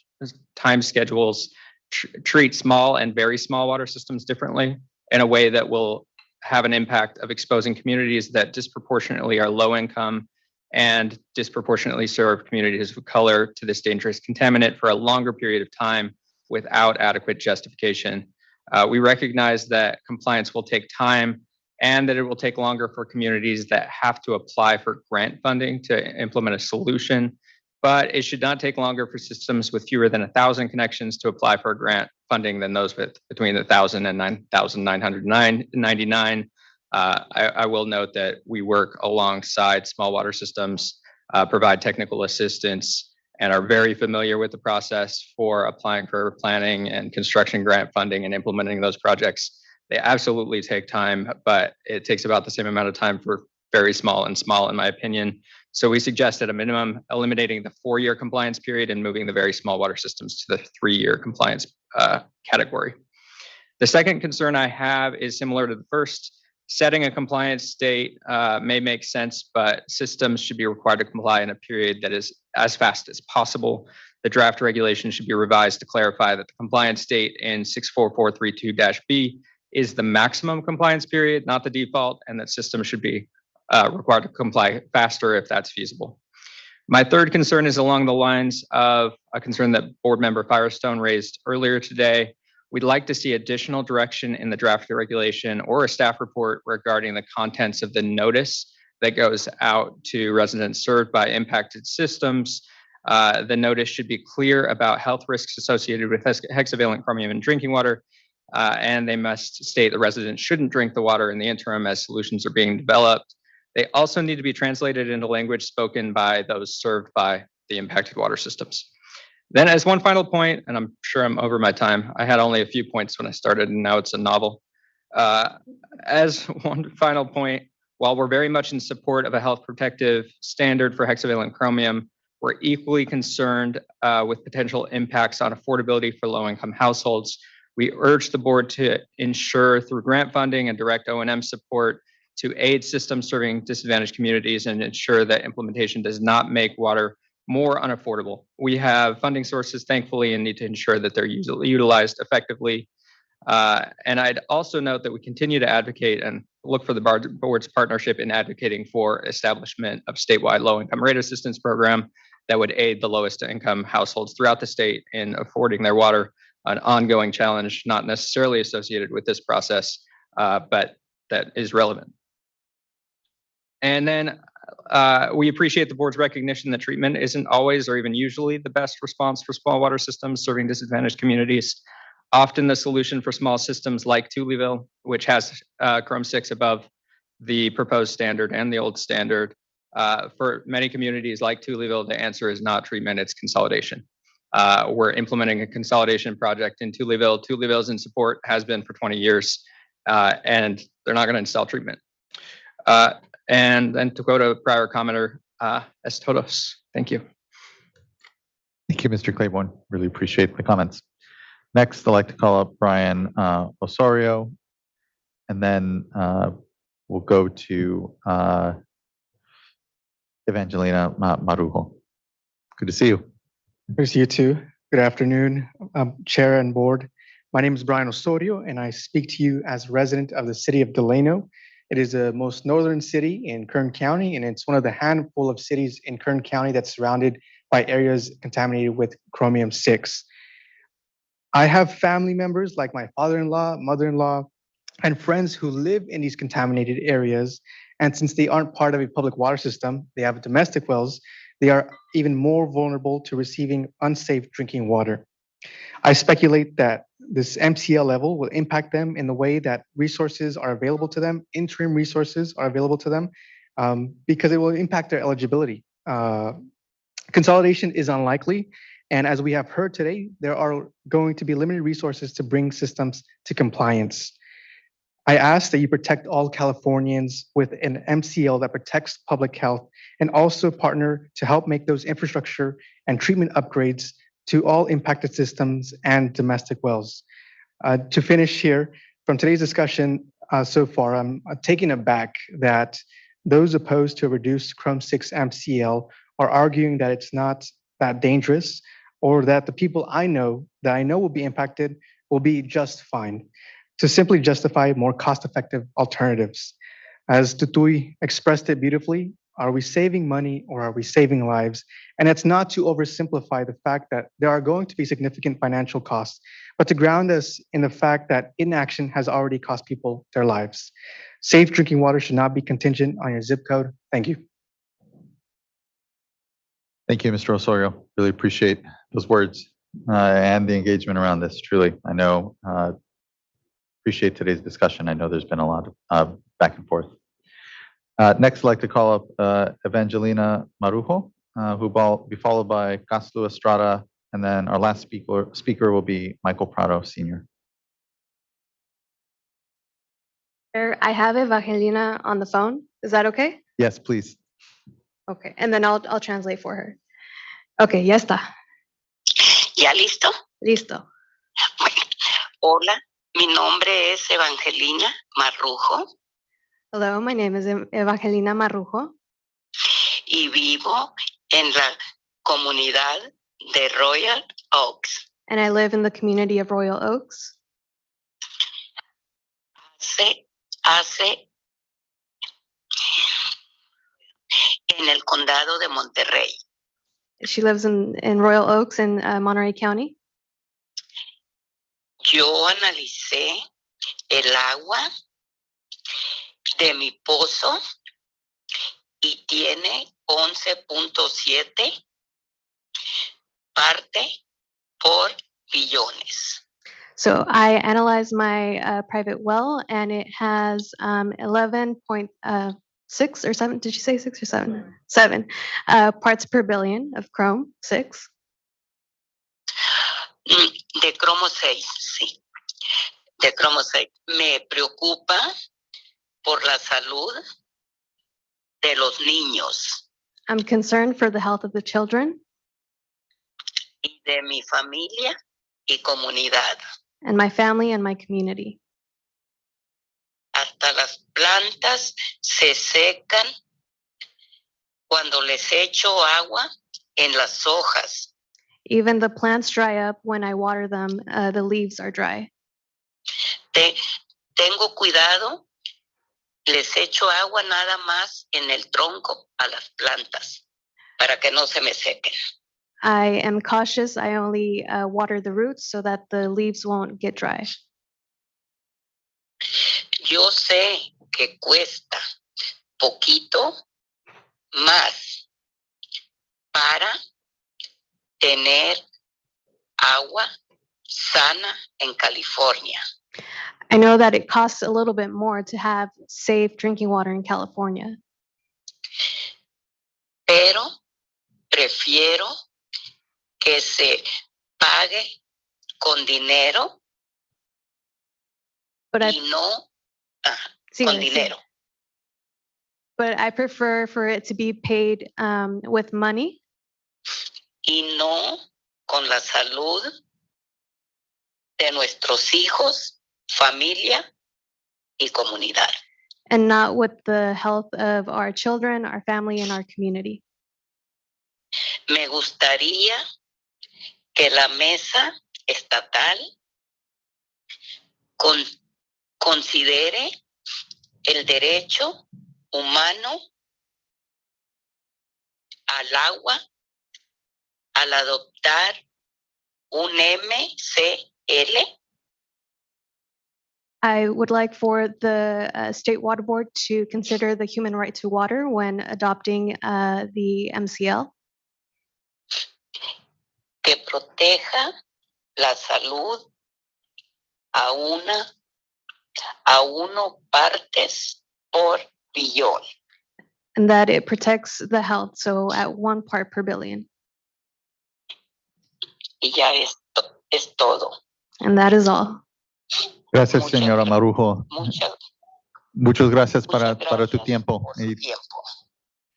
treat small and very small water systems differently in a way that will have an impact of exposing communities that disproportionately are low income and disproportionately serve communities of color to this dangerous contaminant for a longer period of time without adequate justification. We recognize that compliance will take time and that it will take longer for communities that have to apply for grant funding to implement a solution, but it should not take longer for systems with fewer than 1,000 connections to apply for grant funding than those with between 1,000 and 9,999. I will note that we work alongside small water systems, provide technical assistance, and are very familiar with the process for applying for planning and construction grant funding and implementing those projects. They absolutely take time, but it takes about the same amount of time for very small and small, in my opinion. So we suggest at a minimum eliminating the 4-year compliance period and moving the very small water systems to the 3-year compliance category. The second concern I have is similar to the first. Setting a compliance date may make sense, but systems should be required to comply in a period that is as fast as possible. The draft regulation should be revised to clarify that the compliance date in 64432-B is the maximum compliance period, not the default, and that systems should be required to comply faster if that's feasible. My third concern is along the lines of a concern that board member Firestone raised earlier today. We'd like to see additional direction in the draft regulation or a staff report regarding the contents of the notice that goes out to residents served by impacted systems. The notice should be clear about health risks associated with hexavalent chromium in drinking water, and they must state the residents shouldn't drink the water in the interim as solutions are being developed. They also need to be translated into language spoken by those served by the impacted water systems. Then as one final point, and I'm sure I'm over my time, I had only a few points when I started and now it's a novel. As one final point, while we're very much in support of a health protective standard for hexavalent chromium, we're equally concerned with potential impacts on affordability for low-income households. We urge the board to ensure through grant funding and direct O&M support to aid systems serving disadvantaged communities and ensure that implementation does not make water more unaffordable. We have funding sources, thankfully, and need to ensure that they're utilized effectively. And I'd also note that we continue to advocate and look for the board's partnership in advocating for establishment of statewide low-income rate assistance program that would aid the lowest income households throughout the state in affording their water, an ongoing challenge not necessarily associated with this process, but that is relevant. And then we appreciate the board's recognition that treatment isn't always or even usually the best response for small water systems serving disadvantaged communities. Often the solution for small systems like Tullyville, which has Chrome 6 above the proposed standard and the old standard, for many communities like Tullyville, the answer is not treatment, it's consolidation. We're implementing a consolidation project in Tullyville. Tullyville's in support, has been for 20 years, and they're not going to install treatment. And then to quote a prior commenter, es todos. Thank you. Thank you, Mr. Claiborne. Really appreciate the comments. Next, I'd like to call up Brian Osorio, and then we'll go to Evangelina Marujo. Good to see you. Good to see you too. Good afternoon, Chair and Board. My name is Brian Osorio, and I speak to you as a resident of the city of Delano. It is the most northern city in Kern County, and it's one of the handful of cities in Kern County that's surrounded by areas contaminated with chromium 6. I have family members like my father-in-law, mother-in-law, and friends who live in these contaminated areas. And since they aren't part of a public water system, they have domestic wells, they are even more vulnerable to receiving unsafe drinking water. I speculate that this MCL level will impact them in the way that resources are available to them, interim resources are available to them, because it will impact their eligibility. Consolidation is unlikely. And as we have heard today, there are going to be limited resources to bring systems to compliance. I ask that you protect all Californians with an MCL that protects public health and also partner to help make those infrastructure and treatment upgrades to all impacted systems and domestic wells. To finish here, from today's discussion so far, I'm taken aback that those opposed to a reduced Chrome 6 MCL are arguing that it's not that dangerous, or that the people I know will be impacted will be just fine, to simply justify more cost-effective alternatives. As Tutui expressed it beautifully, are we saving money or are we saving lives? And it's not to oversimplify the fact that there are going to be significant financial costs, but to ground us in the fact that inaction has already cost people their lives. Safe drinking water should not be contingent on your zip code. Thank you. Thank you, Mr. Osorio. Really appreciate those words and the engagement around this. Truly, I know, appreciate today's discussion. I know there's been a lot of back and forth. Next, I'd like to call up Evangelina Marujo, who will be followed by Castro Estrada, and then our last speaker will be Michael Prado, Sr. I have Evangelina on the phone. Is that okay? Yes, please. Okay, and then I'll translate for her. Okay, ya está. ¿Ya listo? Listo. Hola, mi nombre es Evangelina Marrujo. Hello, my name is Evangelina Marrujo. Y vivo en la comunidad de Royal Oaks. And I live in the community of Royal Oaks. Hace en el condado de Monterrey. She lives in Royal Oaks in Monterey County. Yo analicé el agua de mi pozo y tiene 11.7 parte por billones. So I analyzed my private well, and it has 11.6 or 7. Did you say 6 or 7? 7 parts per billion of Chrome 6. De cromo 6, sí. De cromo 6. Me preocupa por la salud de los niños. I'm concerned for the health of the children y de mi familia y comunidad. and my family and my community. Hasta las plantas se secan cuando les echo agua en las hojas. Even the plants dry up when I water them, the leaves are dry. Tengo cuidado, les echo agua nada más en el tronco a las plantas para que no se me sequen. I am cautious. I only water the roots so that the leaves won't get dry. Yo sé que cuesta poquito más para tener agua sana en California. I know that it costs a little bit more to have safe drinking water in California, Pero prefiero que se pague con dinero but I, y no sí, con sí. dinero. But I prefer for it to be paid with money Y no con la salud de nuestros hijos, familia y comunidad. and not with the health of our children, our family, and our community. Me gustaría que la mesa estatal considere el derecho humano al agua al adoptar un MCL. I would like for the State Water Board to consider the human right to water when adopting the MCL, Que proteja la salud a 1 partes por billón. and that it protects the health, so at 1 part per billion. Y ya es todo. And that is all. Gracias, señora Marujo. Muchas gracias para tu tiempo. por su tiempo.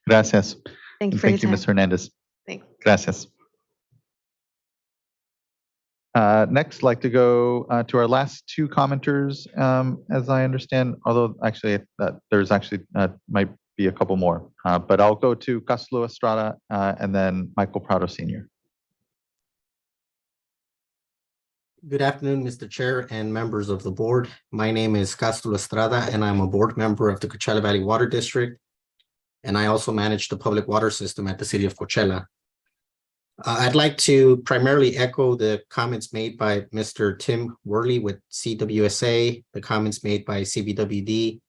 Gracias. Thank you And for your thank you, time. Ms. Hernandez. Thanks. Gracias. Next, I'd like to go to our last 2 commenters, as I understand, although actually there's actually might be a couple more, but I'll go to Caslo Estrada and then Michael Prado Sr. Good afternoon, Mr. Chair and members of the board. My name is Castro Estrada, and I'm a board member of the Coachella Valley Water District. And I also manage the public water system at the city of Coachella. I'd like to primarily echo the comments made by Mr. Tim Worley with CWSA, the comments made by CBWD,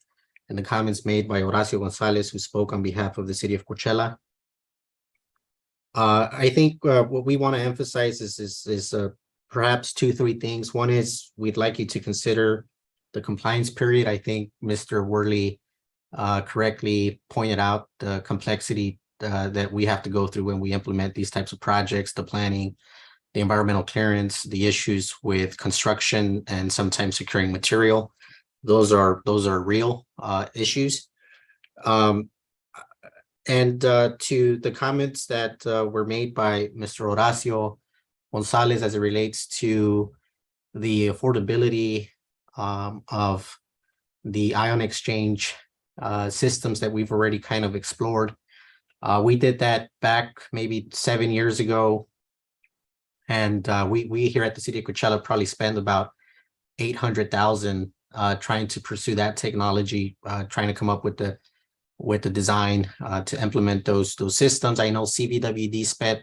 and the comments made by Horacio Gonzalez, who spoke on behalf of the city of Coachella. I think what we want to emphasize is perhaps 2-3 things. One is we'd like you to consider the compliance period. I think Mr. Worley correctly pointed out the complexity that we have to go through when we implement these types of projects, the planning, the environmental clearance, the issues with construction, and sometimes securing material. Those are real issues. And to the comments that were made by Mr. Horacio Gonzalez as it relates to the affordability of the ion exchange systems that we've already kind of explored. We did that back maybe 7 years ago. And we here at the city of Coachella probably spend about $800,000 trying to pursue that technology, trying to come up with the design to implement those systems. I know CVWD spent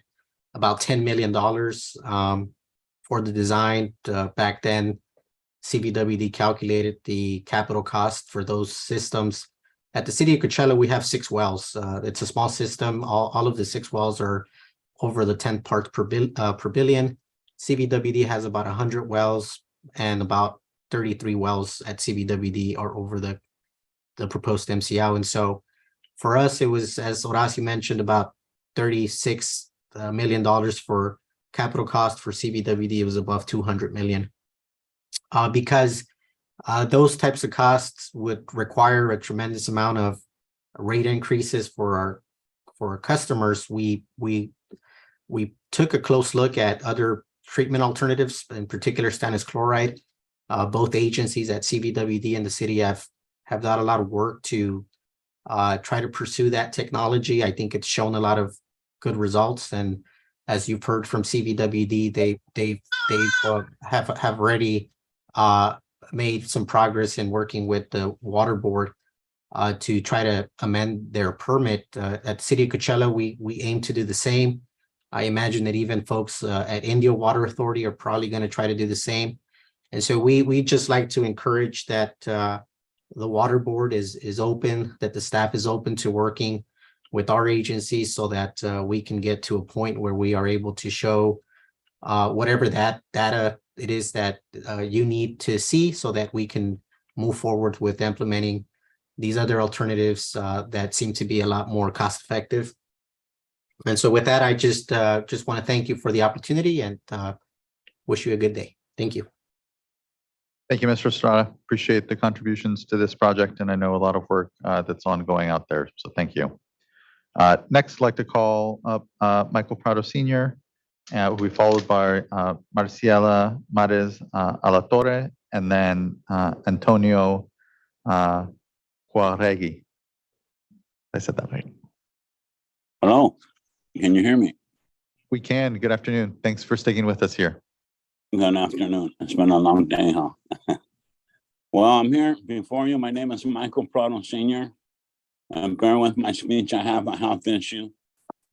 about $10 million for the design. Back then, CVWD calculated the capital cost for those systems. At the city of Coachella, we have 6 wells. It's a small system. All of the 6 wells are over the 10 parts per billion. CVWD has about 100 wells, and about 33 wells at CVWD are over the proposed MCL. And so for us, it was, as Horacio mentioned, about $36 million for capital cost. For CVWD, it was above 200 million. Because those types of costs would require a tremendous amount of rate increases for for customers, we took a close look at other treatment alternatives, in particular stannous chloride. Both agencies at CVWD and the city have done a lot of work to try to pursue that technology. I think it's shown a lot of good results, and as you've heard from CVWD, they have already made some progress in working with the water board to try to amend their permit. At City of Coachella, we aim to do the same. I imagine that even folks at Indio Water Authority are probably going to try to do the same. And so we just like to encourage that the water board is open, that the staff is open to working with our agency so that we can get to a point where we are able to show whatever that data it is that you need to see so that we can move forward with implementing these other alternatives that seem to be a lot more cost effective. And so with that, I just want to thank you for the opportunity and wish you a good day. Thank you. Thank you, Mr. Estrada. Appreciate the contributions to this project, and I know a lot of work that's ongoing out there, so thank you. Next, I'd like to call up Michael Prado Sr., who will be followed by Marciela Mares Alatorre, and then Antonio Juarregui. I said that right. Hello, can you hear me? We can. Good afternoon. Thanks for sticking with us here. Good afternoon. It's been a long day, huh? Well, I'm here before you. My name is Michael Prado Sr. Bear with my speech. I have a health issue,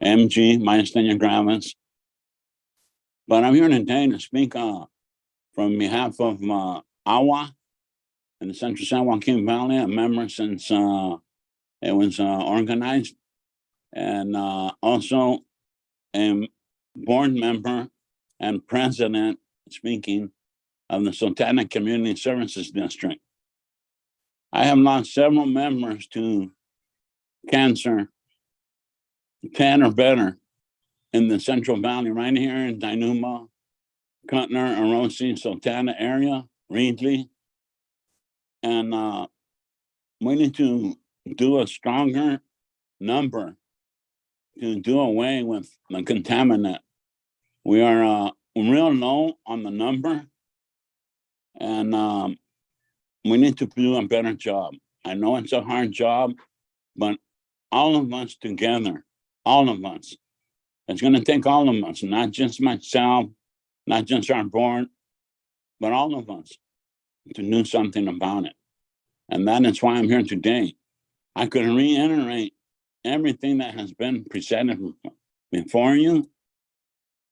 MG, myasthenia gravis. But I'm here today to speak from behalf of AWA in the Central San Joaquin Valley, a member since it was organized, and also a board member and president speaking of the Sultana Community Services District. I have lost several members to cancer, 10 or better, in the Central Valley, right here in Dynuma, Cutner, Orosi, Sultana area, Reedley. And we need to do a stronger number to do away with the contaminant. We are real low on the number, and we need to do a better job. I know it's a hard job, but all of us together, all of us, it's going to take all of us, not just myself, not just our board, but all of us to do something about it. And that is why I'm here today. I could reiterate everything that has been presented before you,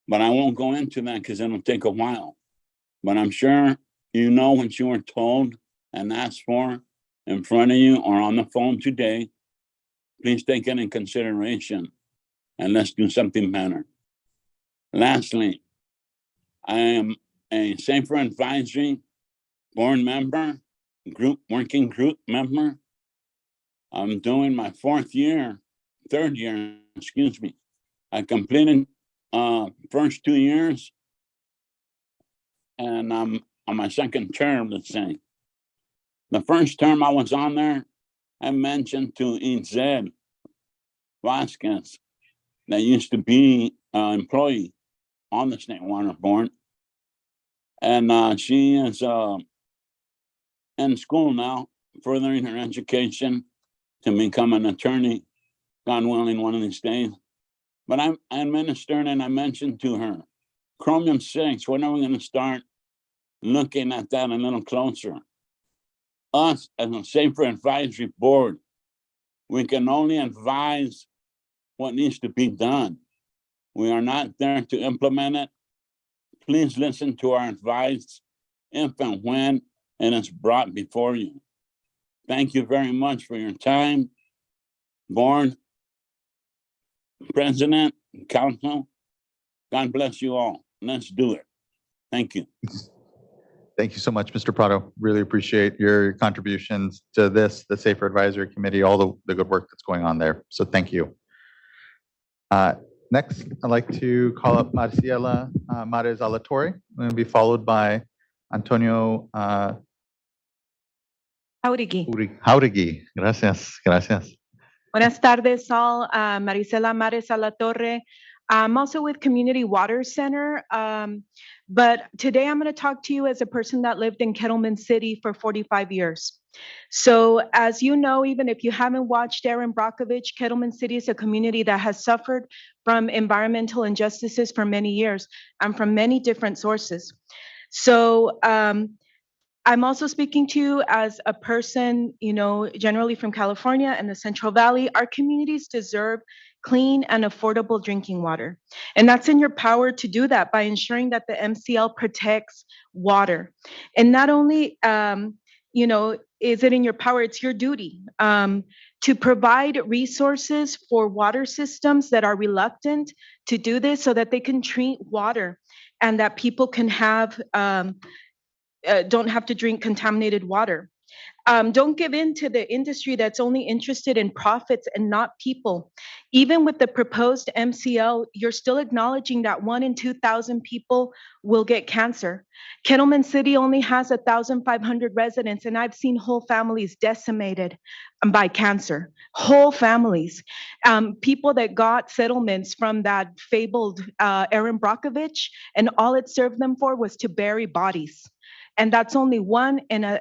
but I won't go into that because it'll take a while. But I'm sure you know what you were told and asked for in front of you or on the phone today. Please take it in consideration and let's do something better. Lastly, I am a Safer Advisory board member, working group member. I'm doing my third year, excuse me. I completed first 2 years, and I'm on my second term, let's say. The first term I was on there, I mentioned to Ized Vasquez that used to be an employee on the State Water Board. And she is in school now, furthering her education to become an attorney, God willing, one of these days. But I administered and I mentioned to her, chromium 6, when are we going to start looking at that a little closer? Us as a Safer Advisory Board, we can only advise what needs to be done. We are not there to implement it. Please listen to our advice if and when it is brought before you. Thank you very much for your time, board, president, council. God bless you all. Let's do it. Thank you. Thank you so much, Mr. Prado. Really appreciate your contributions to this, the Safer Advisory Committee, all the good work that's going on there. So thank you. Next, I'd like to call up Marciela Mares Alatorre, and be followed by Antonio Jauregui. Jauregui. Gracias, gracias. Buenas tardes, all. Marisela Mares a la Torre. I'm also with Community Water Center, but today I'm going to talk to you as a person that lived in Kettleman City for 45 years. So as you know, even if you haven't watched Aaron Brockovich, Kettleman City is a community that has suffered from environmental injustices for many years and from many different sources. So I'm also speaking to you as a person, generally from California and the Central Valley. Our communities deserve clean and affordable drinking water. And that's in your power to do that by ensuring that the MCL protects water. And not only, is it in your power, it's your duty to provide resources for water systems that are reluctant to do this so that they can treat water and that people can have don't have to drink contaminated water. Don't give in to the industry that's only interested in profits and not people. Even with the proposed MCL, you're still acknowledging that 1 in 2,000 people will get cancer. Kettleman City only has 1,500 residents, and I've seen whole families decimated by cancer. Whole families. People that got settlements from that fabled Aaron Brockovich, and all it served them for was to bury bodies. And that's only 1 in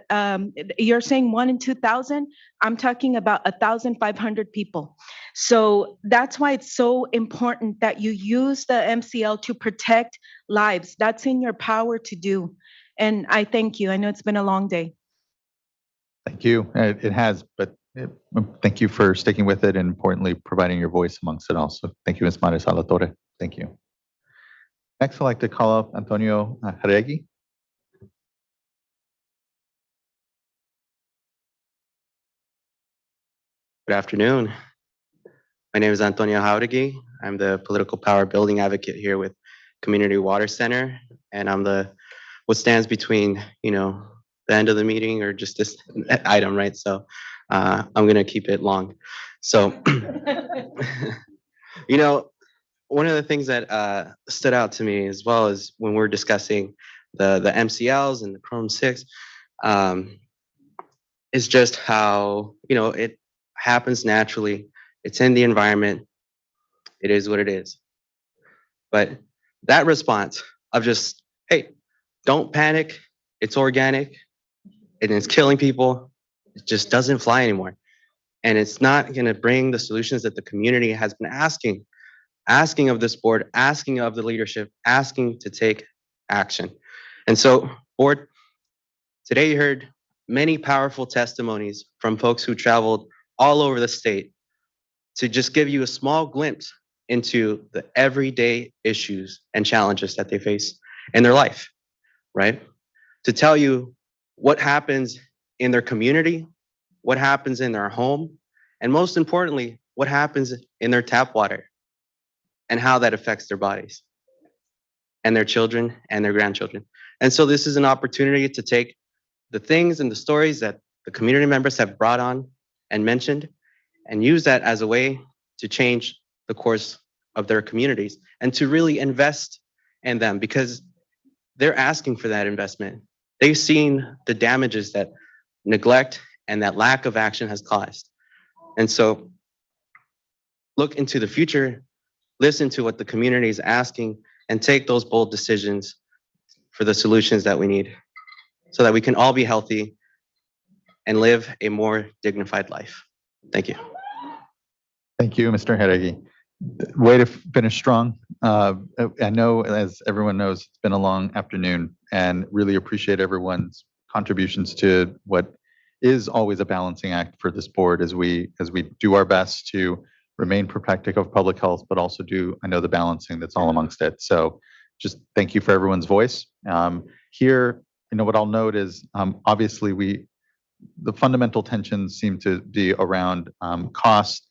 you're saying 1 in 2,000? I'm talking about 1,500 people. So that's why it's so important that you use the MCL to protect lives. That's in your power to do. And I thank you. I know it's been a long day. Thank you. It has, but thank you for sticking with it and importantly, providing your voice amongst it also. Thank you, Ms. Maris Alatorre. Thank you. Next, I'd like to call up Antonio Jaregui. Good afternoon. My name is Antonio Jauregui. I'm the political power building advocate here with Community Water Center, and I'm what stands between the end of the meeting or just this item, right? So I'm gonna keep it long. So one of the things that stood out to me as well as when we're discussing the MCLs and the Chrome 6 is just how it happens naturally. It's in the environment. It is what it is. But that response of just, hey, don't panic. It's organic. And it's killing people. It just doesn't fly anymore. And it's not going to bring the solutions that the community has been asking of this board, asking of the leadership, asking to take action. And so, board, today you heard many powerful testimonies from folks who traveled all over the state to just give you a small glimpse into the everyday issues and challenges that they face in their life, right? To tell you what happens in their community, what happens in their home, and most importantly, what happens in their tap water and how that affects their bodies and their children and their grandchildren. And so this is an opportunity to take the things and the stories that the community members have brought on and mentioned, and use that as a way to change the course of their communities and to really invest in them because they're asking for that investment. They've seen the damages that neglect and that lack of action has caused. And so look into the future, listen to what the community is asking, and take those bold decisions for the solutions that we need so that we can all be healthy and live a more dignified life. Thank you. Thank you, Mr. Jaregui. Way to finish strong. I know, as everyone knows, it's been a long afternoon and really appreciate everyone's contributions to what is always a balancing act for this board as we do our best to remain protective of public health, but also do, I know, the balancing that's all amongst it. So just thank you for everyone's voice. Here, what I'll note is obviously the fundamental tensions seem to be around cost,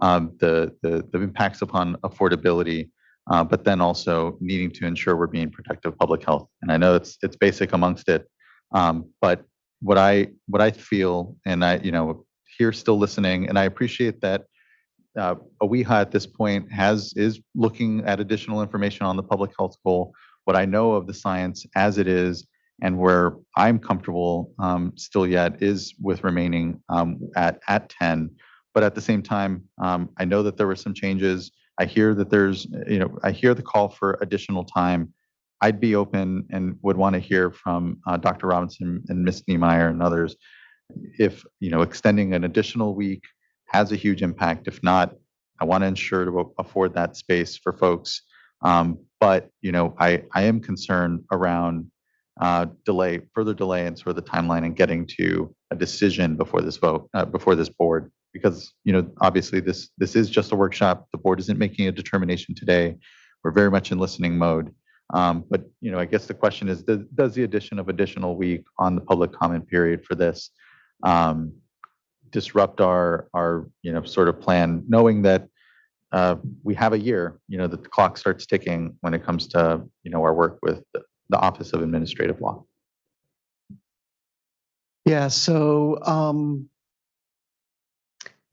the impacts upon affordability, but then also needing to ensure we're being protective of public health. And I know it's basic amongst it, but what I feel, and I here still listening, and I appreciate that OEHA at this point is looking at additional information on the public health goal. What I know of the science as it is, and where I'm comfortable still yet is with remaining at 10. But at the same time, I know that there were some changes. I hear that there's, I hear the call for additional time. I'd be open and would want to hear from Dr. Robinson and Ms. Niemeyer and others if, extending an additional week has a huge impact. If not, I want to ensure to afford that space for folks. But, I am concerned around further delay and sort of the timeline and getting to a decision before this vote, before this board, because, obviously this is just a workshop. The board isn't making a determination today. We're very much in listening mode. But, I guess the question is, does the addition of additional week on the public comment period for this disrupt our sort of plan, knowing that we have a year, that the clock starts ticking when it comes to, our work with the Office of Administrative Law? Yeah, so,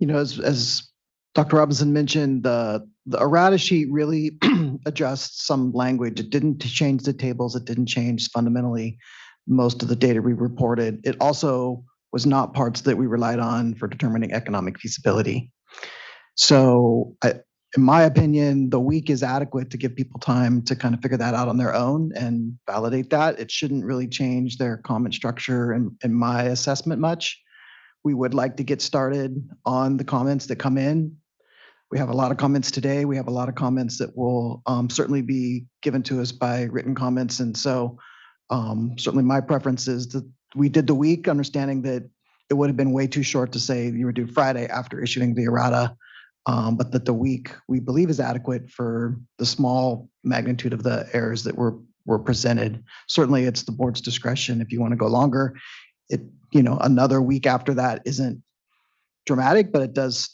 as Dr. Robinson mentioned, the errata sheet really adjusts some language. It didn't change the tables. It didn't change fundamentally most of the data we reported. It also was not parts that we relied on for determining economic feasibility. So in my opinion, the week is adequate to give people time to kind of figure that out on their own and validate that. It shouldn't really change their comment structure in my assessment much. We would like to get started on the comments that come in. We have a lot of comments today. We have a lot of comments that will certainly be given to us by written comments. And so certainly my preference is that we did the week, understanding that it would have been way too short to say you were due Friday after issuing the errata, but that the week we believe is adequate for the small magnitude of the errors that were presented. Certainly it's the board's discretion if you want to go longer. Another week after that isn't dramatic, but it does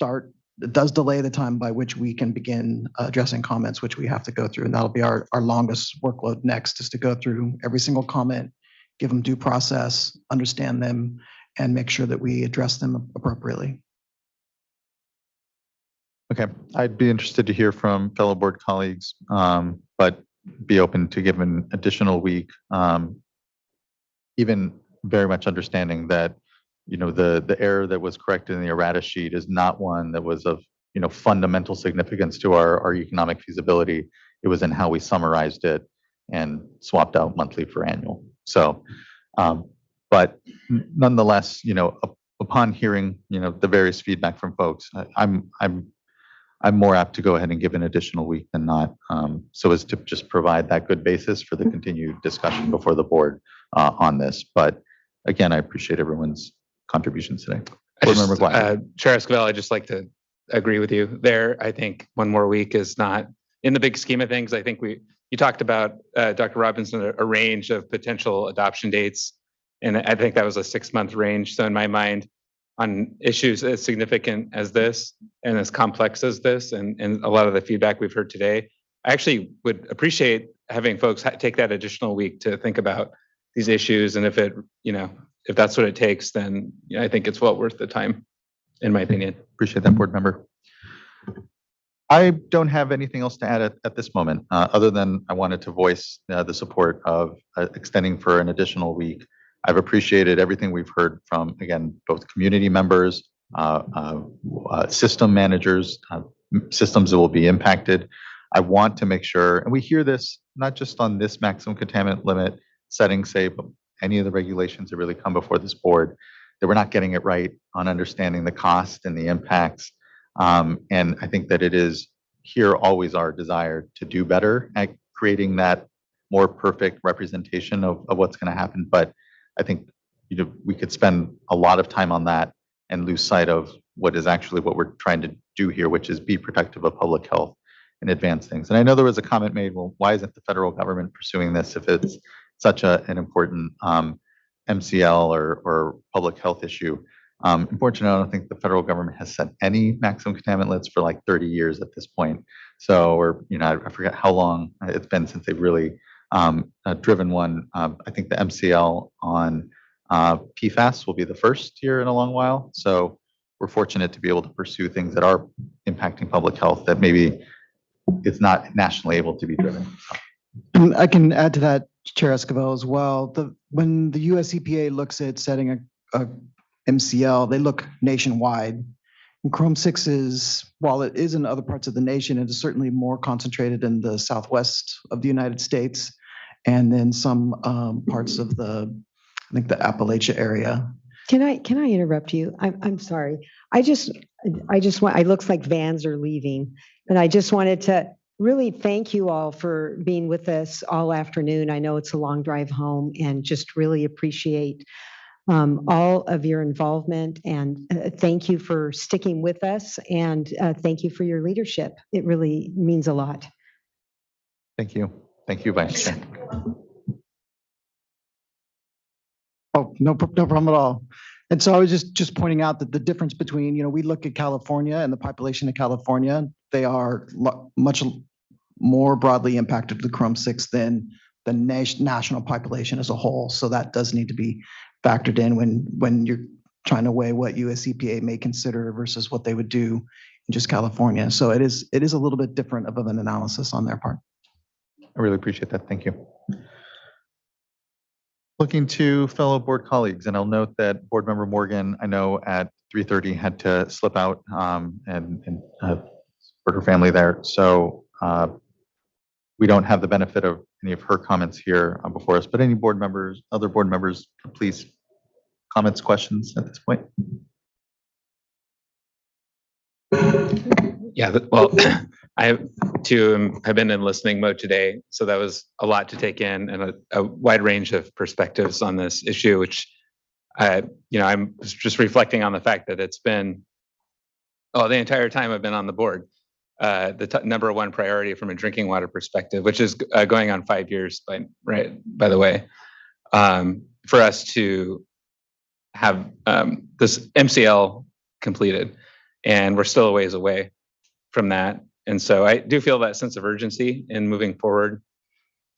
delay the time by which we can begin addressing comments, which we have to go through. And that'll be our longest workload next, is to go through every single comment, give them due process, understand them, and make sure that we address them appropriately. Okay, I'd be interested to hear from fellow board colleagues, but be open to give an additional week, even very much understanding that, the error that was corrected in the errata sheet is not one that was of, fundamental significance to our economic feasibility. It was in how we summarized it and swapped out monthly for annual. So, but nonetheless, upon hearing, the various feedback from folks, I'm more apt to go ahead and give an additional week than not, so as to just provide that good basis for the continued discussion before the board on this. But again, I appreciate everyone's contributions today. Chair Esquivel, I'd just like to agree with you there. I think one more week is not, in the big scheme of things. I think you talked about, Dr. Robinson, a range of potential adoption dates, and I think that was a 6-month range. So in my mind, on issues as significant as this and as complex as this, and a lot of the feedback we've heard today, I actually would appreciate having folks take that additional week to think about these issues. And if if that's what it takes, then I think it's well worth the time, in my opinion. Appreciate that, board member. I don't have anything else to add at this moment, other than I wanted to voice the support of extending for an additional week. I've appreciated everything we've heard from, again, both community members, system managers, systems that will be impacted. I want to make sure, and we hear this not just on this maximum contaminant limit setting, say, but any of the regulations that really come before this board, that we're not getting it right on understanding the cost and the impacts. And I think that it is here always our desire to do better at creating that more perfect representation of what's going to happen. But I think we could spend a lot of time on that and lose sight of what is actually what we're trying to do here, which is be protective of public health and advance things. And I know there was a comment made, well, why isn't the federal government pursuing this if it's such an important MCL or public health issue? Unfortunately, I don't think the federal government has set any maximum contaminant limits for like 30 years at this point. So, or I forget how long it's been since they've really driven one. I think the MCL on PFAS will be the first here in a long while. So we're fortunate to be able to pursue things that are impacting public health that maybe it's not nationally able to be driven. I can add to that, Chair Esquivel, as well. When the US EPA looks at setting a MCL, they look nationwide. Chrome 6 is, while it is in other parts of the nation, it is certainly more concentrated in the southwest of the United States and then some parts of I think the Appalachia area. Can I interrupt you? I'm sorry. I just want, it looks like vans are leaving, and I just wanted to really thank you all for being with us all afternoon. I know it's a long drive home, and just really appreciate all of your involvement, and thank you for sticking with us, and thank you for your leadership. It really means a lot. Thank you. Thank you, Vice Chair. Oh, no problem at all. And so I was just pointing out that the difference between, we look at California and the population of California, they are much more broadly impacted with Chrome 6 than the national population as a whole. So that does need to be factored in when you're trying to weigh what US EPA may consider versus what they would do in just California. So it is a little bit different of an analysis on their part. I really appreciate that. Thank you. Looking to fellow board colleagues, and I'll note that Board Member Morgan, I know at 3:30 had to slip out and support her family there. So we don't have the benefit of any of her comments here before us, but any board members, other board members, please, comments, questions at this point? Yeah, well, I too have been in listening mode today, so that was a lot to take in and a wide range of perspectives on this issue, which I'm just reflecting on the fact that it's been, the entire time I've been on the board, the number one priority from a drinking water perspective, which is going on 5 years, by the way, for us to have this MCL completed, and we're still a ways away from that. And so I do feel that sense of urgency in moving forward.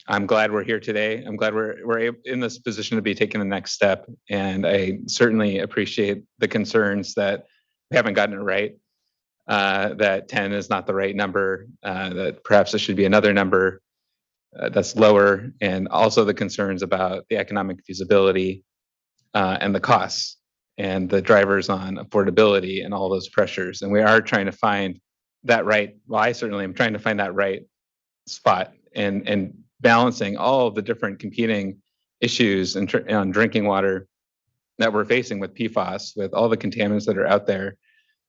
I'm glad we're here today. I'm glad we're in this position to be taking the next step. And I certainly appreciate the concerns that we haven't gotten it right, that 10 is not the right number, that perhaps it should be another number that's lower, and also the concerns about the economic feasibility and the costs and the drivers on affordability and all those pressures. And we are trying to find that right. Well, I certainly am trying to find that right spot and balancing all of the different competing issues on drinking water that we're facing with PFAS, with all the contaminants that are out there,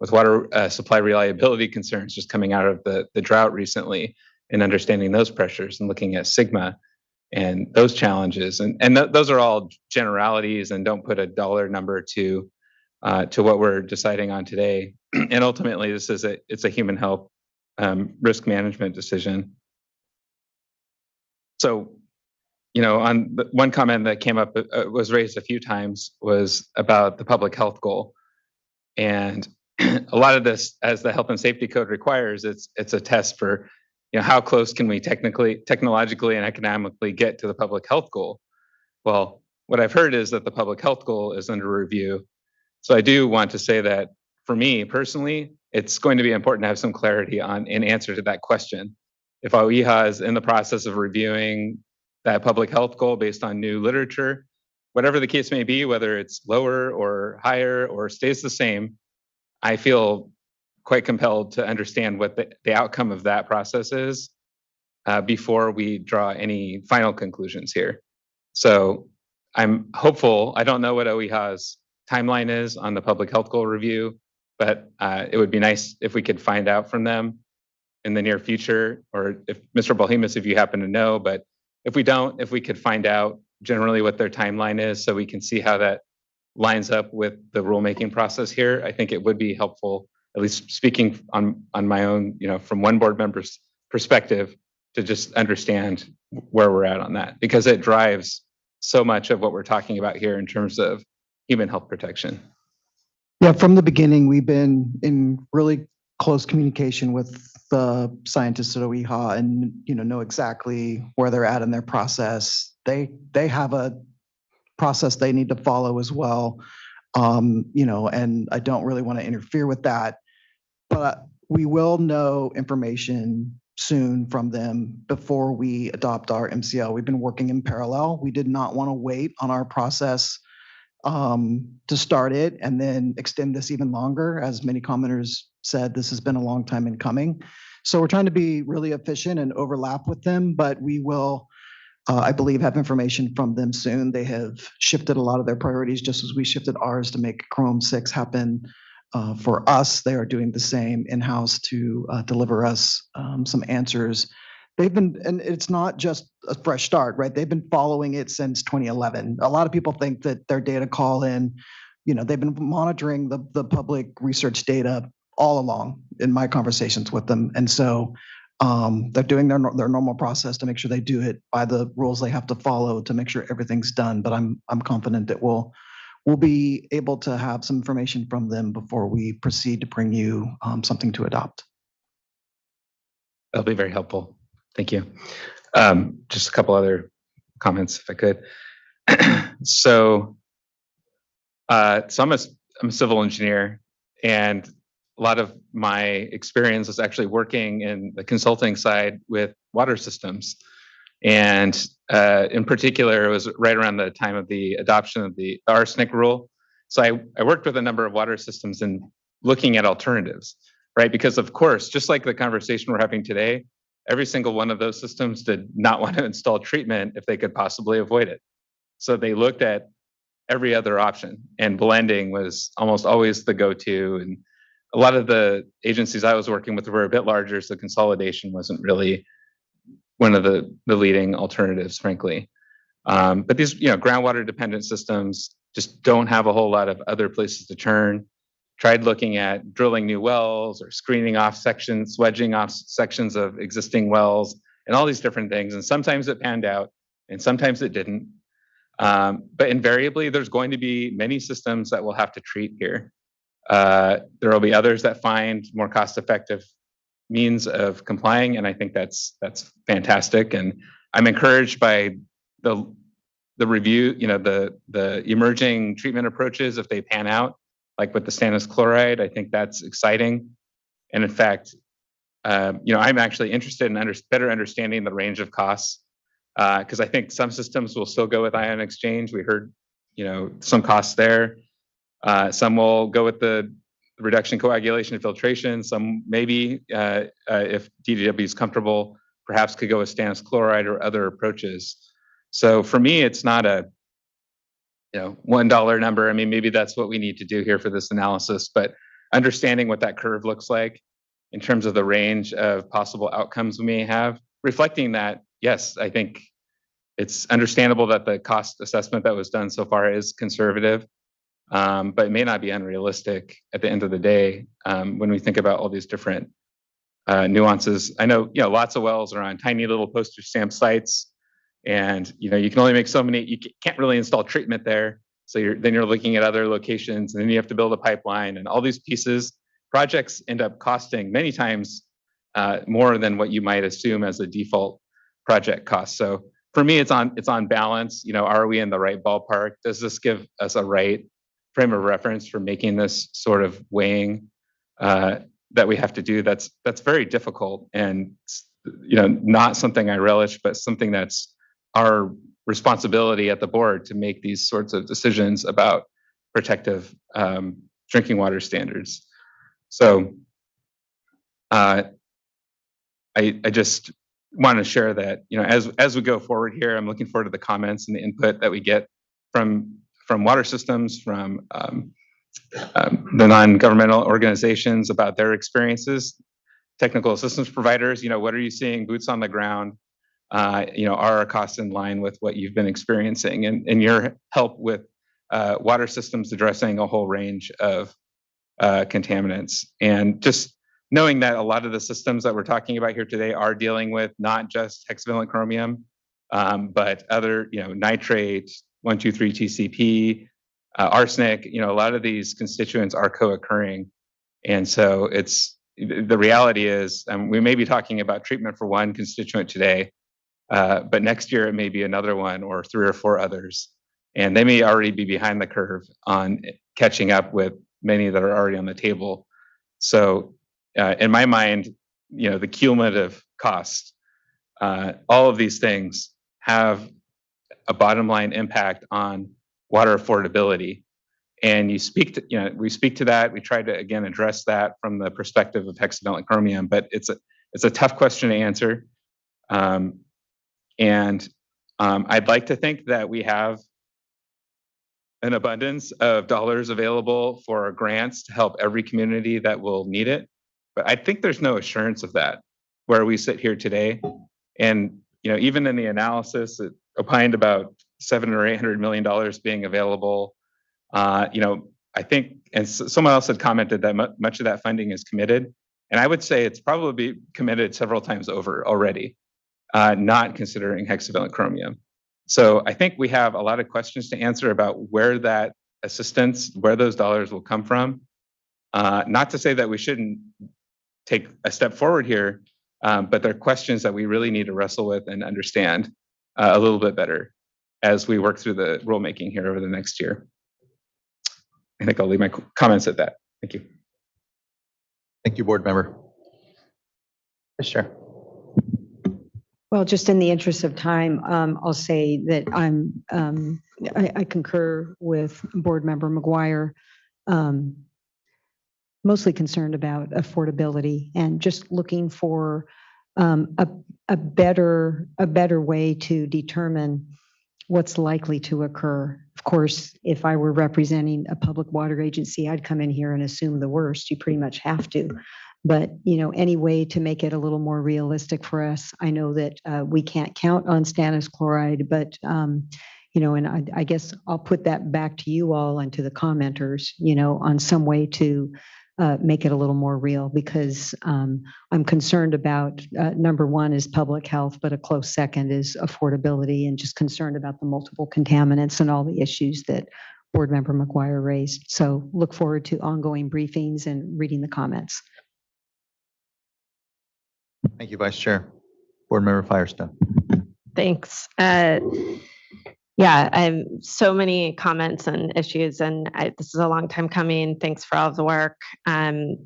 with water supply reliability concerns just coming out of the drought recently, and understanding those pressures and looking at Sigma and those challenges. And those are all generalities and don't put a dollar number to what we're deciding on today. And ultimately, it's a human health risk management decision. So, on the one comment that came up, was raised a few times, was about the public health goal. And a lot of this, as the health and safety code requires, it's a test for, how close can we technologically and economically get to the public health goal? Well, what I've heard is that the public health goal is under review. So I do want to say that for me personally, it's going to be important to have some clarity in answer to that question. If OEHA is in the process of reviewing that public health goal based on new literature, whatever the case may be, whether it's lower or higher or stays the same, I feel quite compelled to understand what the outcome of that process is before we draw any final conclusions here. So I'm hopeful. I don't know what OEHA's timeline is on the public health goal review, but it would be nice if we could find out from them in the near future, or if Mr. Balhimas, if you happen to know, but if we don't, if we could find out generally what their timeline is so we can see how that lines up with the rulemaking process here, I think it would be helpful, at least speaking on my own, from one board member's perspective, to just understand where we're at on that, because it drives so much of what we're talking about here in terms of human health protection. Yeah, from the beginning, we've been in really close communication with the scientists at OEHA and, know exactly where they're at in their process. They have a process they need to follow as well. And I don't really want to interfere with that, but we will know information soon from them before we adopt our MCL. We've been working in parallel. We did not want to wait on our process to start it and then extend this even longer. As many commenters said, this has been a long time in coming. So we're trying to be really efficient and overlap with them, but we will, I believe, have information from them soon. They have shifted a lot of their priorities just as we shifted ours to make Chrome 6 happen for us. They are doing the same in-house to deliver us some answers. They've been, and it's not just a fresh start, right? They've been following it since 2011. A lot of people think that their data call in, they've been monitoring the public research data all along in my conversations with them. And so they're doing their normal process to make sure they do it by the rules they have to follow to make sure everything's done. But I'm confident that we'll be able to have some information from them before we proceed to bring you something to adopt. That'll be very helpful. Thank you. Just a couple other comments, if I could. So I'm a civil engineer, and a lot of my experience is actually working in the consulting side with water systems. And in particular, it was right around the time of the adoption of the arsenic rule. So I worked with a number of water systems in looking at alternatives, right? Because of course, just like the conversation we're having today, every single one of those systems did not want to install treatment if they could possibly avoid it. So they looked at every other option, and blending was almost always the go-to. And a lot of the agencies I was working with were a bit larger, so consolidation wasn't really one of the leading alternatives, frankly. But these, groundwater dependent systems just don't have a whole lot of other places to turn. Tried looking at drilling new wells or screening off sections, wedging off sections of existing wells, and all these different things. And sometimes it panned out, and sometimes it didn't. But invariably, there's going to be many systems that will have to treat here. There will be others that find more cost-effective means of complying, and I think that's fantastic. And I'm encouraged by the review, the emerging treatment approaches if they pan out, like with the stannous chloride. I think that's exciting. And in fact, I'm actually interested in better understanding the range of costs, because I think some systems will still go with ion exchange. We heard, some costs there. Some will go with the reduction, coagulation, and filtration. Some maybe, if DDW is comfortable, perhaps could go with stannous chloride or other approaches. So for me, it's not a $1 number. I mean, maybe that's what we need to do here for this analysis, but understanding what that curve looks like in terms of the range of possible outcomes we may have, reflecting that, yes, I think it's understandable that the cost assessment that was done so far is conservative, but it may not be unrealistic at the end of the day when we think about all these different nuances. I know, lots of wells are on tiny little postage stamp sites. And you can only make so many. You can't really install treatment there. So then you're looking at other locations, and then you have to build a pipeline, and all these pieces. Projects end up costing many times more than what you might assume as a default project cost. So for me, it's on balance. Are we in the right ballpark? Does this give us a right frame of reference for making this sort of weighing that we have to do? That's very difficult, and not something I relish, but something that's our responsibility at the board to make these sorts of decisions about protective drinking water standards. So I just want to share that, as we go forward here, I'm looking forward to the comments and the input that we get from water systems, from the non-governmental organizations about their experiences, technical assistance providers. What are you seeing, boots on the ground? Are our costs in line with what you've been experiencing, and your help with water systems addressing a whole range of contaminants? And just knowing that a lot of the systems that we're talking about here today are dealing with not just hexavalent chromium, but other, nitrate, 1,2,3-TCP, arsenic. A lot of these constituents are co-occurring, and so the reality is we may be talking about treatment for one constituent today. But next year it may be another one or 3 or 4 others, and they may already be behind the curve on catching up with many that are already on the table. So in my mind, the cumulative cost, all of these things have a bottom line impact on water affordability. And you speak to, we speak to that. We try to, again, address that from the perspective of hexavalent chromium, but it's a tough question to answer. I'd like to think that we have an abundance of dollars available for grants to help every community that will need it. But I think there's no assurance of that where we sit here today. And, even in the analysis, it opined about $700 or $800 million being available. I think, and someone else had commented that much of that funding is committed. And I would say it's probably committed several times over already, not considering hexavalent chromium. So I think we have a lot of questions to answer about where that assistance, where those dollars will come from. Not to say that we shouldn't take a step forward here, but they're questions that we really need to wrestle with and understand a little bit better as we work through the rulemaking here over the next year. I think I'll leave my comments at that. Thank you. Thank you, board member. Vice Chair. Well, just in the interest of time, I'll say that I concur with Board Member McGuire, mostly concerned about affordability and just looking for a better way to determine what's likely to occur. Of course, if I were representing a public water agency, I'd come in here and assume the worst. You pretty much have to. But, any way to make it a little more realistic for us. I know that we can't count on stannous chloride, but, and I guess I'll put that back to you all and to the commenters, on some way to make it a little more real, because I'm concerned about, number one is public health, but a close second is affordability, and just concerned about the multiple contaminants and all the issues that Board Member McGuire raised. So look forward to ongoing briefings and reading the comments. Thank you, Vice Chair. Board Member Firestone. Thanks. So many comments and issues, and this is a long time coming. Thanks for all of the work. I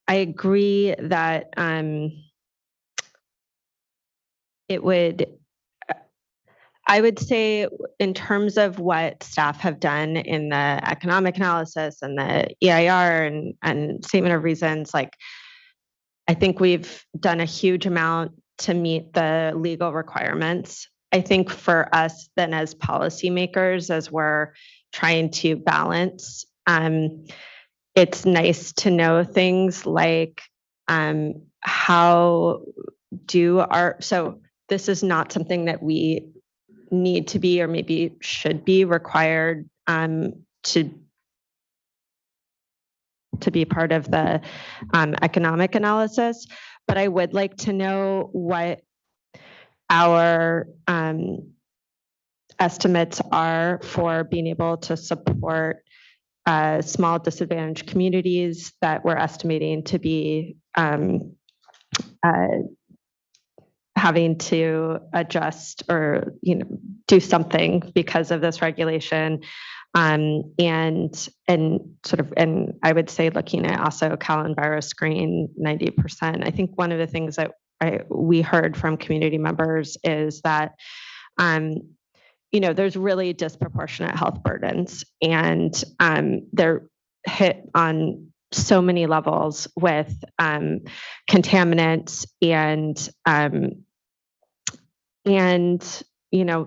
agree that I would say, in terms of what staff have done in the economic analysis and the EIR and statement of reasons, I think we've done a huge amount to meet the legal requirements. I think for us then, as policymakers, as we're trying to balance, it's nice to know things like so this is not something that we need to be, or maybe should be required to be part of the economic analysis, but I would like to know what our estimates are for being able to support small disadvantaged communities that we're estimating to be having to adjust or do something because of this regulation, and I would say looking at also CalEnviroScreen 90%. I think one of the things that we heard from community members is that there's really disproportionate health burdens, and they're hit on so many levels with contaminants and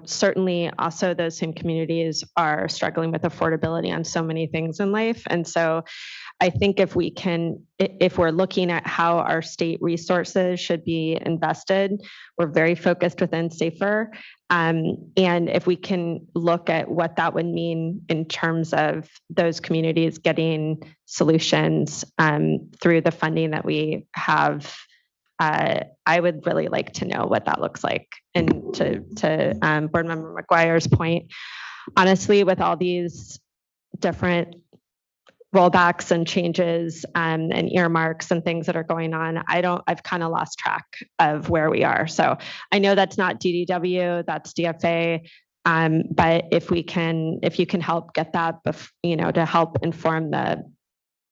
certainly also those same communities are struggling with affordability on so many things in life. And so I think if we're looking at how our state resources should be invested, we're very focused within SAFER. And if we can look at what that would mean in terms of those communities getting solutions through the funding that we have, I would really like to know what that looks like. And to Board Member McGuire's point, honestly, with all these different rollbacks and changes and earmarks and things that are going on, I've kind of lost track of where we are. So I know that's not DDW, that's DFA. But if you can help get that, to help inform the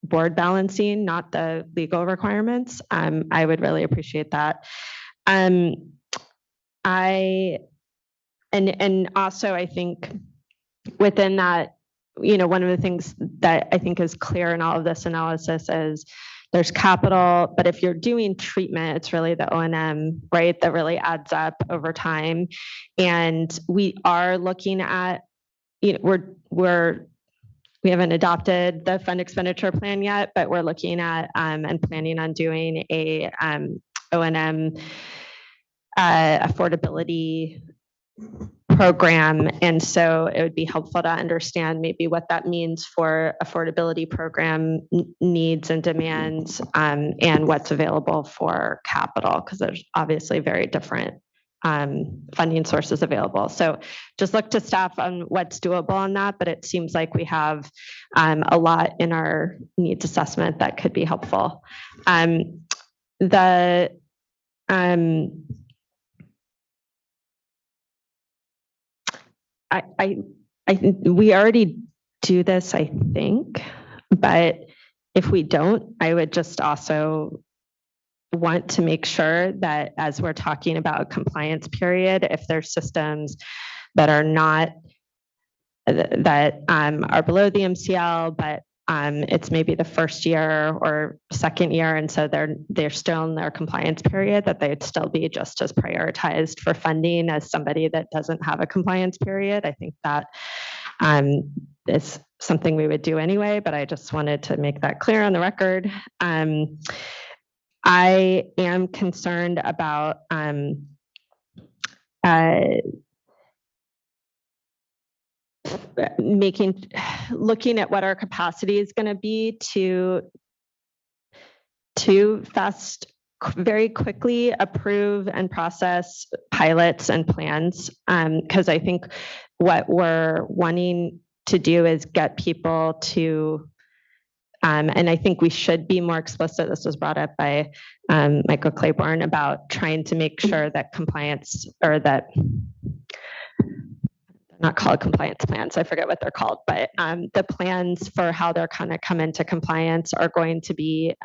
board balancing, not the legal requirements, I would really appreciate that. And also I think within that, one of the things that I think is clear in all of this analysis is there's capital, but if you're doing treatment, it's really the O&M, right, that really adds up over time. And we are looking at, we haven't adopted the fund expenditure plan yet, but we're looking at and planning on doing a O&M affordability program. And so it would be helpful to understand maybe what that means for affordability program needs and demands, and what's available for capital, because there's obviously very different funding sources available. So just look to staff on what's doable on that, but it seems like we have a lot in our needs assessment that could be helpful. We already do this, I think, but if we don't, I would just also want to make sure that as we're talking about a compliance period, if there's systems that are not, that are below the MCL, but it's maybe the first year or second year, and so they're still in their compliance period, that they'd still be just as prioritized for funding as somebody that doesn't have a compliance period. I think that is something we would do anyway, but I just wanted to make that clear on the record. I am concerned about looking at what our capacity is going to be to very quickly approve and process pilots and plans. Because I think what we're wanting to do is get people to, and I think we should be more explicit. This was brought up by Michael Claiborne about trying to make sure that compliance, or that, not called compliance plans, I forget what they're called, but the plans for how they're going to come into compliance are going to be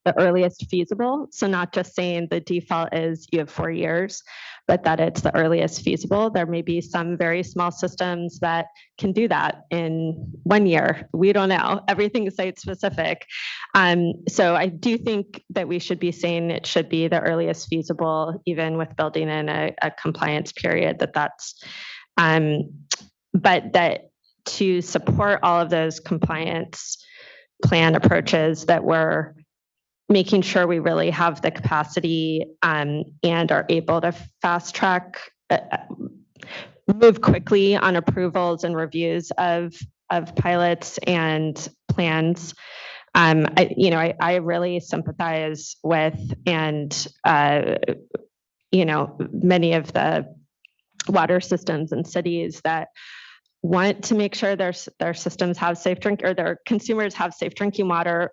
the earliest feasible. So not just saying the default is you have 4 years, but that it's the earliest feasible. There may be some very small systems that can do that in 1 year. We don't know. Everything is site specific. So I do think that we should be saying it should be the earliest feasible, even with building in a compliance period, that's, but that to support all of those compliance plan approaches, that we're making sure we really have the capacity and are able to fast track, move quickly on approvals and reviews of pilots and plans. I really sympathize with, and many of the water systems and cities that want to make sure their systems have safe drink, or their consumers have safe drinking water,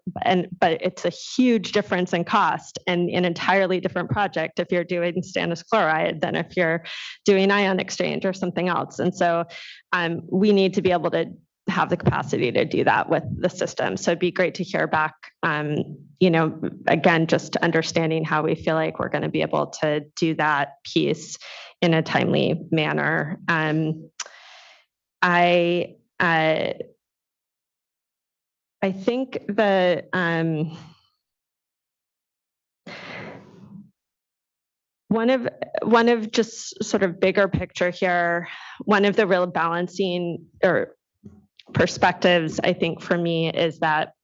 but it's a huge difference in cost and an entirely different project if you're doing stannous chloride than if you're doing ion exchange or something else. And so we need to be able to have the capacity to do that with the system. So it'd be great to hear back, again, just understanding how we feel like we're going to be able to do that piece in a timely manner. I think the one of just sort of bigger picture here, one of the real balancing or perspectives, I think, for me, is that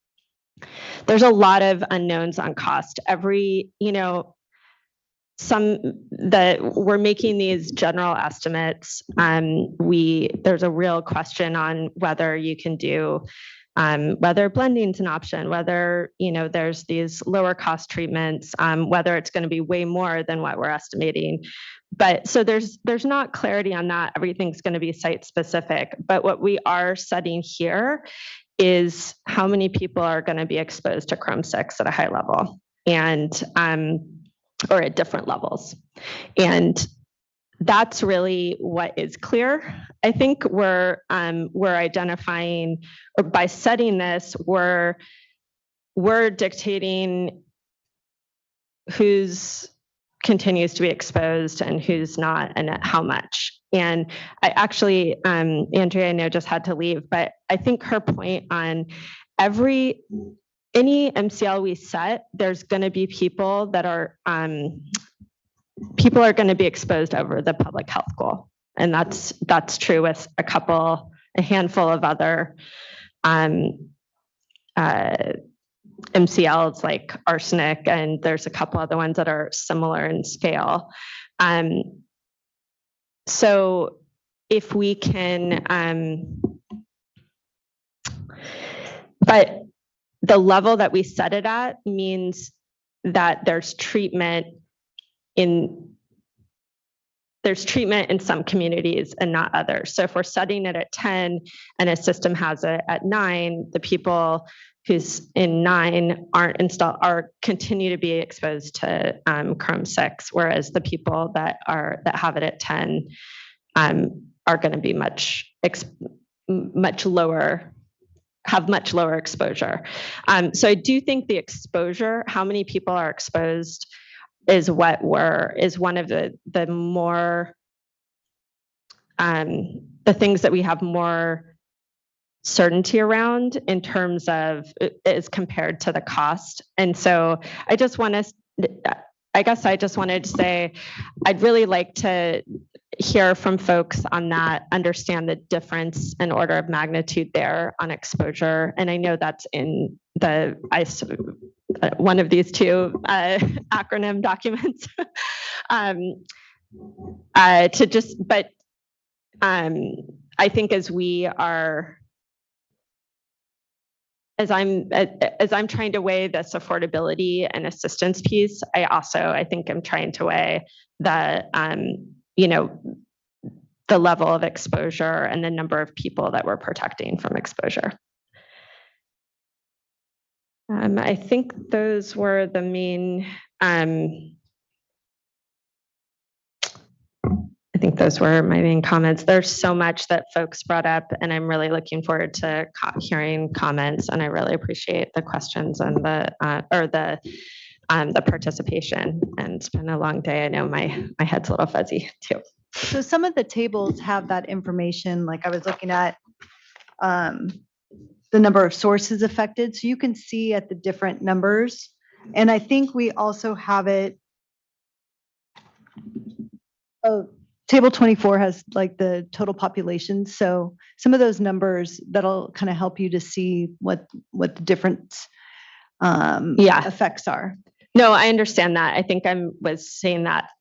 there's a lot of unknowns on cost. We're making these general estimates. There's a real question on whether you can do, whether blending is an option, whether, there's these lower cost treatments, whether it's going to be way more than what we're estimating. But so there's not clarity on that. Everything's going to be site specific. But what we are setting here is how many people are going to be exposed to Chrome 6 at a high level, and or at different levels. And that's really what is clear. I think we're identifying, or by setting this, we're dictating who's continues to be exposed and who's not and at how much. And I actually, Andrea, I know just had to leave, but I think her point on any MCL we set, there's going to be people that are going to be exposed over the public health goal. And that's true with a handful of other MCLs like arsenic, and there's a couple other ones that are similar in scale. So if we can, but the level that we set it at means that there's treatment in some communities and not others. So if we're setting it at 10 and a system has it at 9, the people who's in 9 continue to be exposed to Chrome 6, whereas the people that have it at 10 are going to be much lower, have much lower exposure. So I do think the exposure, how many people are exposed, is one of the more the things that we have more certainty around in terms of as compared to the cost. And so I guess I just wanted to say I'd really like to hear from folks on that, understand the difference in order of magnitude there on exposure. And I know that's in one of these two acronym documents. I think as I'm trying to weigh this affordability and assistance piece, I think I'm trying to weigh the level of exposure and the number of people that we're protecting from exposure. I think those were the main, I think those were my main comments. There's so much that folks brought up, and I'm really looking forward to hearing comments, and I really appreciate the questions and the participation. And it's been a long day. I know my head's a little fuzzy too. So some of the tables have that information, like I was looking at the number of sources affected. So you can see at the different numbers. And I think we also have it. Oh, table 24 has like the total population. So some of those numbers that'll kind of help you to see what the different effects are. No, I understand that. I think I was saying that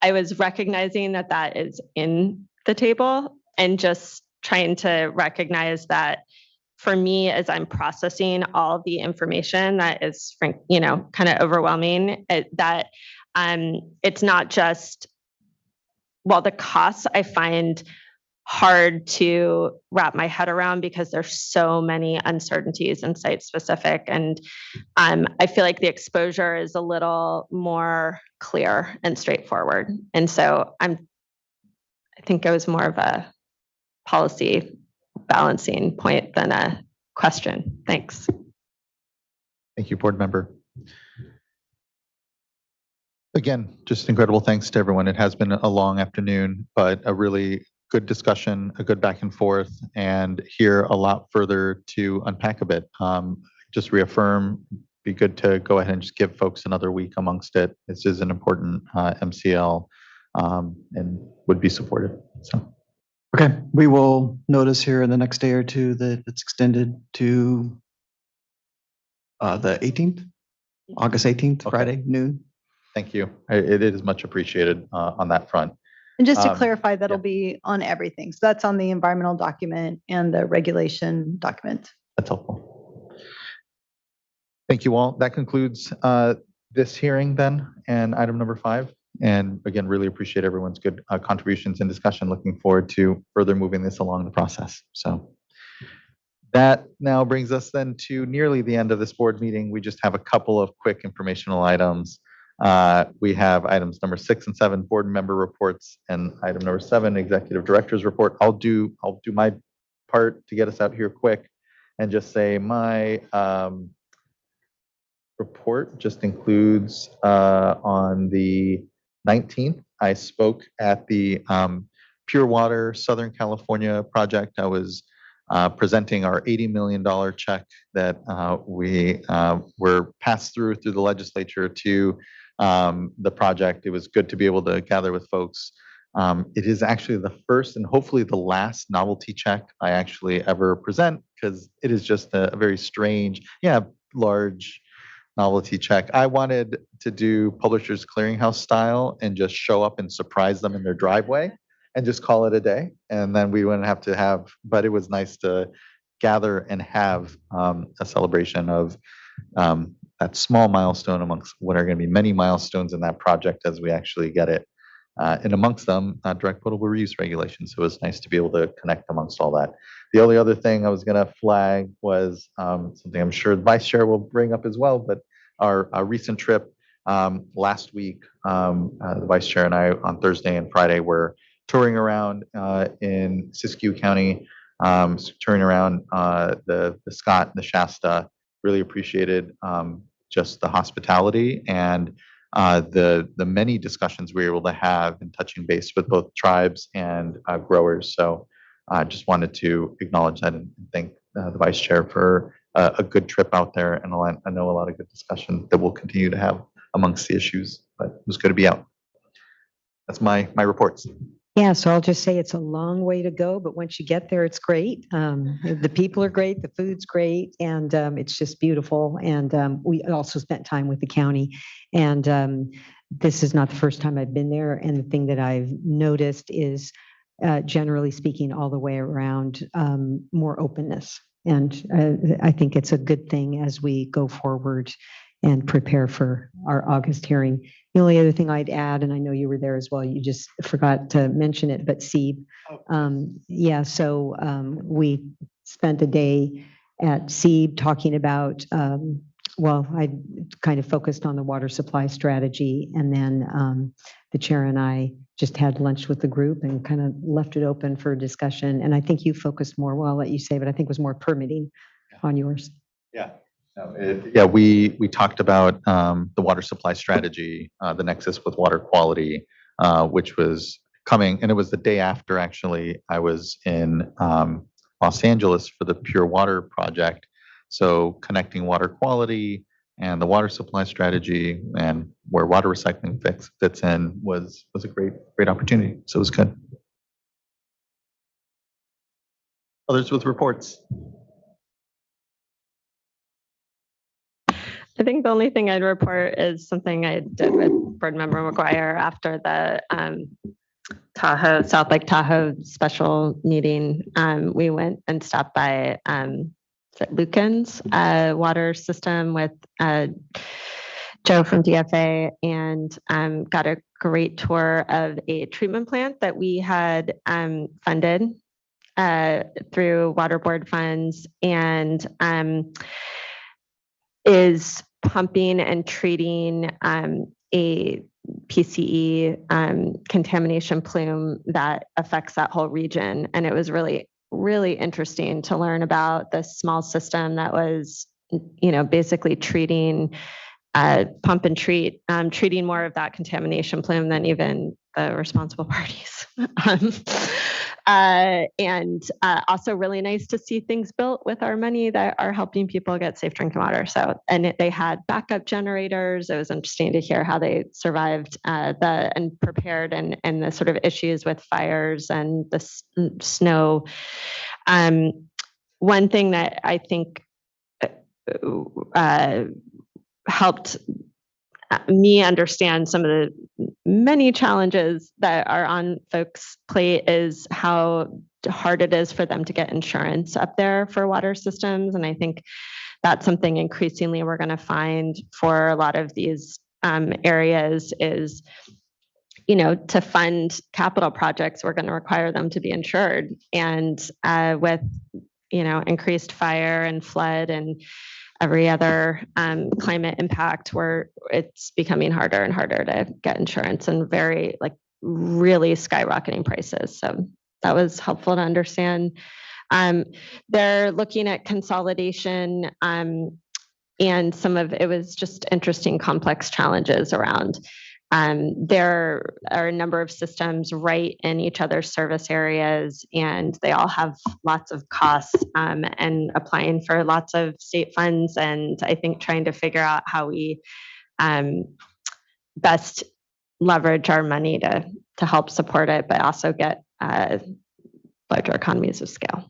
I was recognizing that is in the table and just trying to recognize that for me, as I'm processing all the information that is, kind of overwhelming, that it's not just, the costs I find hard to wrap my head around because there's so many uncertainties and site specific. And I feel like the exposure is a little more clear and straightforward. And so I think it was more of a policy balancing point than a question. Thanks. Thank you, board member. Again, just incredible thanks to everyone. It has been a long afternoon, but a really good discussion, a good back and forth, and here a lot further to unpack a bit. Just reaffirm, be good to go ahead and just give folks another week amongst it. This is an important MCL and would be supported. So. Okay, we will notice here in the next day or two that it's extended to the 18th, August 18th, okay. Friday, noon. Thank you. It is much appreciated on that front. And just to clarify, that'll be on everything. So that's on the environmental document and the regulation document. That's helpful. Thank you all. That concludes this hearing then, and item number 5. And again, really appreciate everyone's good contributions and discussion. Looking forward to further moving this along the process. So that now brings us then to nearly the end of this board meeting. We just have a couple of quick informational items. We have items number 6 and 7, board member reports, and item number 7, executive director's report. I'll do my part to get us out here quick and just say my report just includes on the 19th, I spoke at the Pure Water Southern California project. I was presenting our $80 million check that we were passed through the legislature to the project. It was good to be able to gather with folks. It is actually the first and hopefully the last novelty check I actually ever present, because it is just a very strange, large novelty check. I wanted to do Publishers Clearinghouse style and just show up and surprise them in their driveway and just call it a day. And then we wouldn't have to have, but it was nice to gather and have a celebration of that small milestone amongst what are going to be many milestones in that project as we actually get it. And amongst them, direct potable reuse regulations. So it was nice to be able to connect amongst all that. The only other thing I was going to flag was something I'm sure the Vice Chair will bring up as well, but our recent trip last week, the Vice Chair and I on Thursday and Friday were touring around in Siskiyou County, touring around the Scott, the Shasta. Really appreciated just the hospitality and the many discussions we were able to have in touching base with both tribes and growers. So I just wanted to acknowledge that and thank the Vice Chair for a good trip out there, and I know a lot of good discussion that we'll continue to have amongst the issues, but it was good to be out. That's my reports. Yeah, so I'll just say it's a long way to go, but once you get there, it's great. The people are great, the food's great, and it's just beautiful. And we also spent time with the county. And this is not the first time I've been there. And the thing that I've noticed is, generally speaking, all the way around, more openness. And I think it's a good thing as we go forward and prepare for our August hearing. The only other thing I'd add, and I know you were there as well, you just forgot to mention it, but SWRCB. We spent a day at SWRCB talking about, I kind of focused on the water supply strategy, and then the chair and I just had lunch with the group and kind of left it open for discussion. And I think you focused more, well, I'll let you say, but I think it was more permitting on yours. Yeah. No, we talked about the water supply strategy, the nexus with water quality, which was coming, and it was the day after actually I was in Los Angeles for the Pure Water project. So connecting water quality and the water supply strategy and where water recycling fits in was a great opportunity. So it was good. Others with reports. I think the only thing I'd report is something I did with Board Member McGuire after the South Lake Tahoe special meeting. We went and stopped by Lucan's water system with Joe from DFA, and got a great tour of a treatment plant that we had funded through water board funds, and is pumping and treating a PCE contamination plume that affects that whole region. And it was really, really interesting to learn about this small system that was, basically treating, pump and treat, treating more of that contamination plume than even the responsible parties. And also really nice to see things built with our money that are helping people get safe drinking water. So, and they had backup generators. It was interesting to hear how they survived and prepared and the sort of issues with fires and the snow. One thing that I think helped me understand some of the many challenges that are on folks' plate is how hard it is for them to get insurance up there for water systems. And I think that's something increasingly we're going to find for a lot of these areas is, to fund capital projects, we're going to require them to be insured. And with, increased fire and flood and every other climate impact, where it's becoming harder and harder to get insurance, and really skyrocketing prices. So that was helpful to understand. They're looking at consolidation, and some of it was just interesting, complex challenges around There are a number of systems right in each other's service areas, and they all have lots of costs and applying for lots of state funds. And I think trying to figure out how we best leverage our money to help support it, but also get larger economies of scale.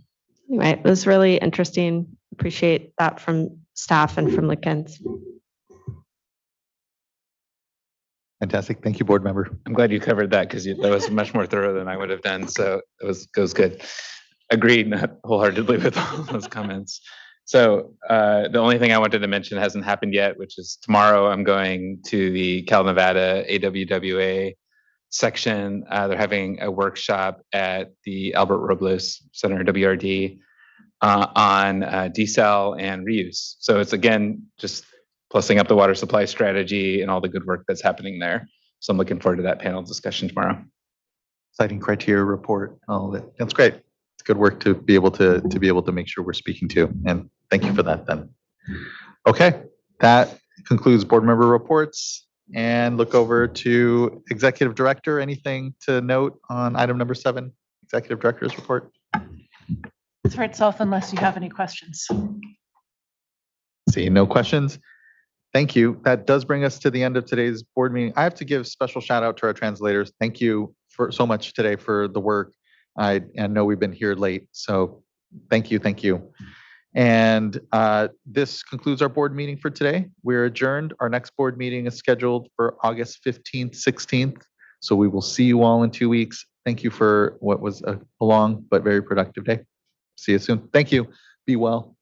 Anyway, it was really interesting. Appreciate that from staff and from Lickens. Fantastic. Thank you, board member. I'm glad you covered that because that was much more thorough than I would have done. So it was good. Agreed, not wholeheartedly with all those comments. So the only thing I wanted to mention hasn't happened yet, which is tomorrow I'm going to the Cal Nevada AWWA section. They're having a workshop at the Albert Robles Center, WRD, on desal and reuse. So it's again, just plussing up the water supply strategy and all the good work that's happening there. So I'm looking forward to that panel discussion tomorrow. Citing criteria report, all of it. That's great. It's good work to be able to make sure we're speaking to, and thank you for that then. Okay, that concludes board member reports, and look over to executive director. Anything to note on item number 7, executive director's report? It's for itself unless you have any questions. Seeing no questions. Thank you. That does bring us to the end of today's board meeting. I have to give special shout out to our translators. Thank you for so much today for the work. I know we've been here late, so thank you. And this concludes our board meeting for today. We're adjourned. Our next board meeting is scheduled for August 15th, 16th. So we will see you all in 2 weeks. Thank you for what was a long but very productive day. See you soon. Thank you. Be well.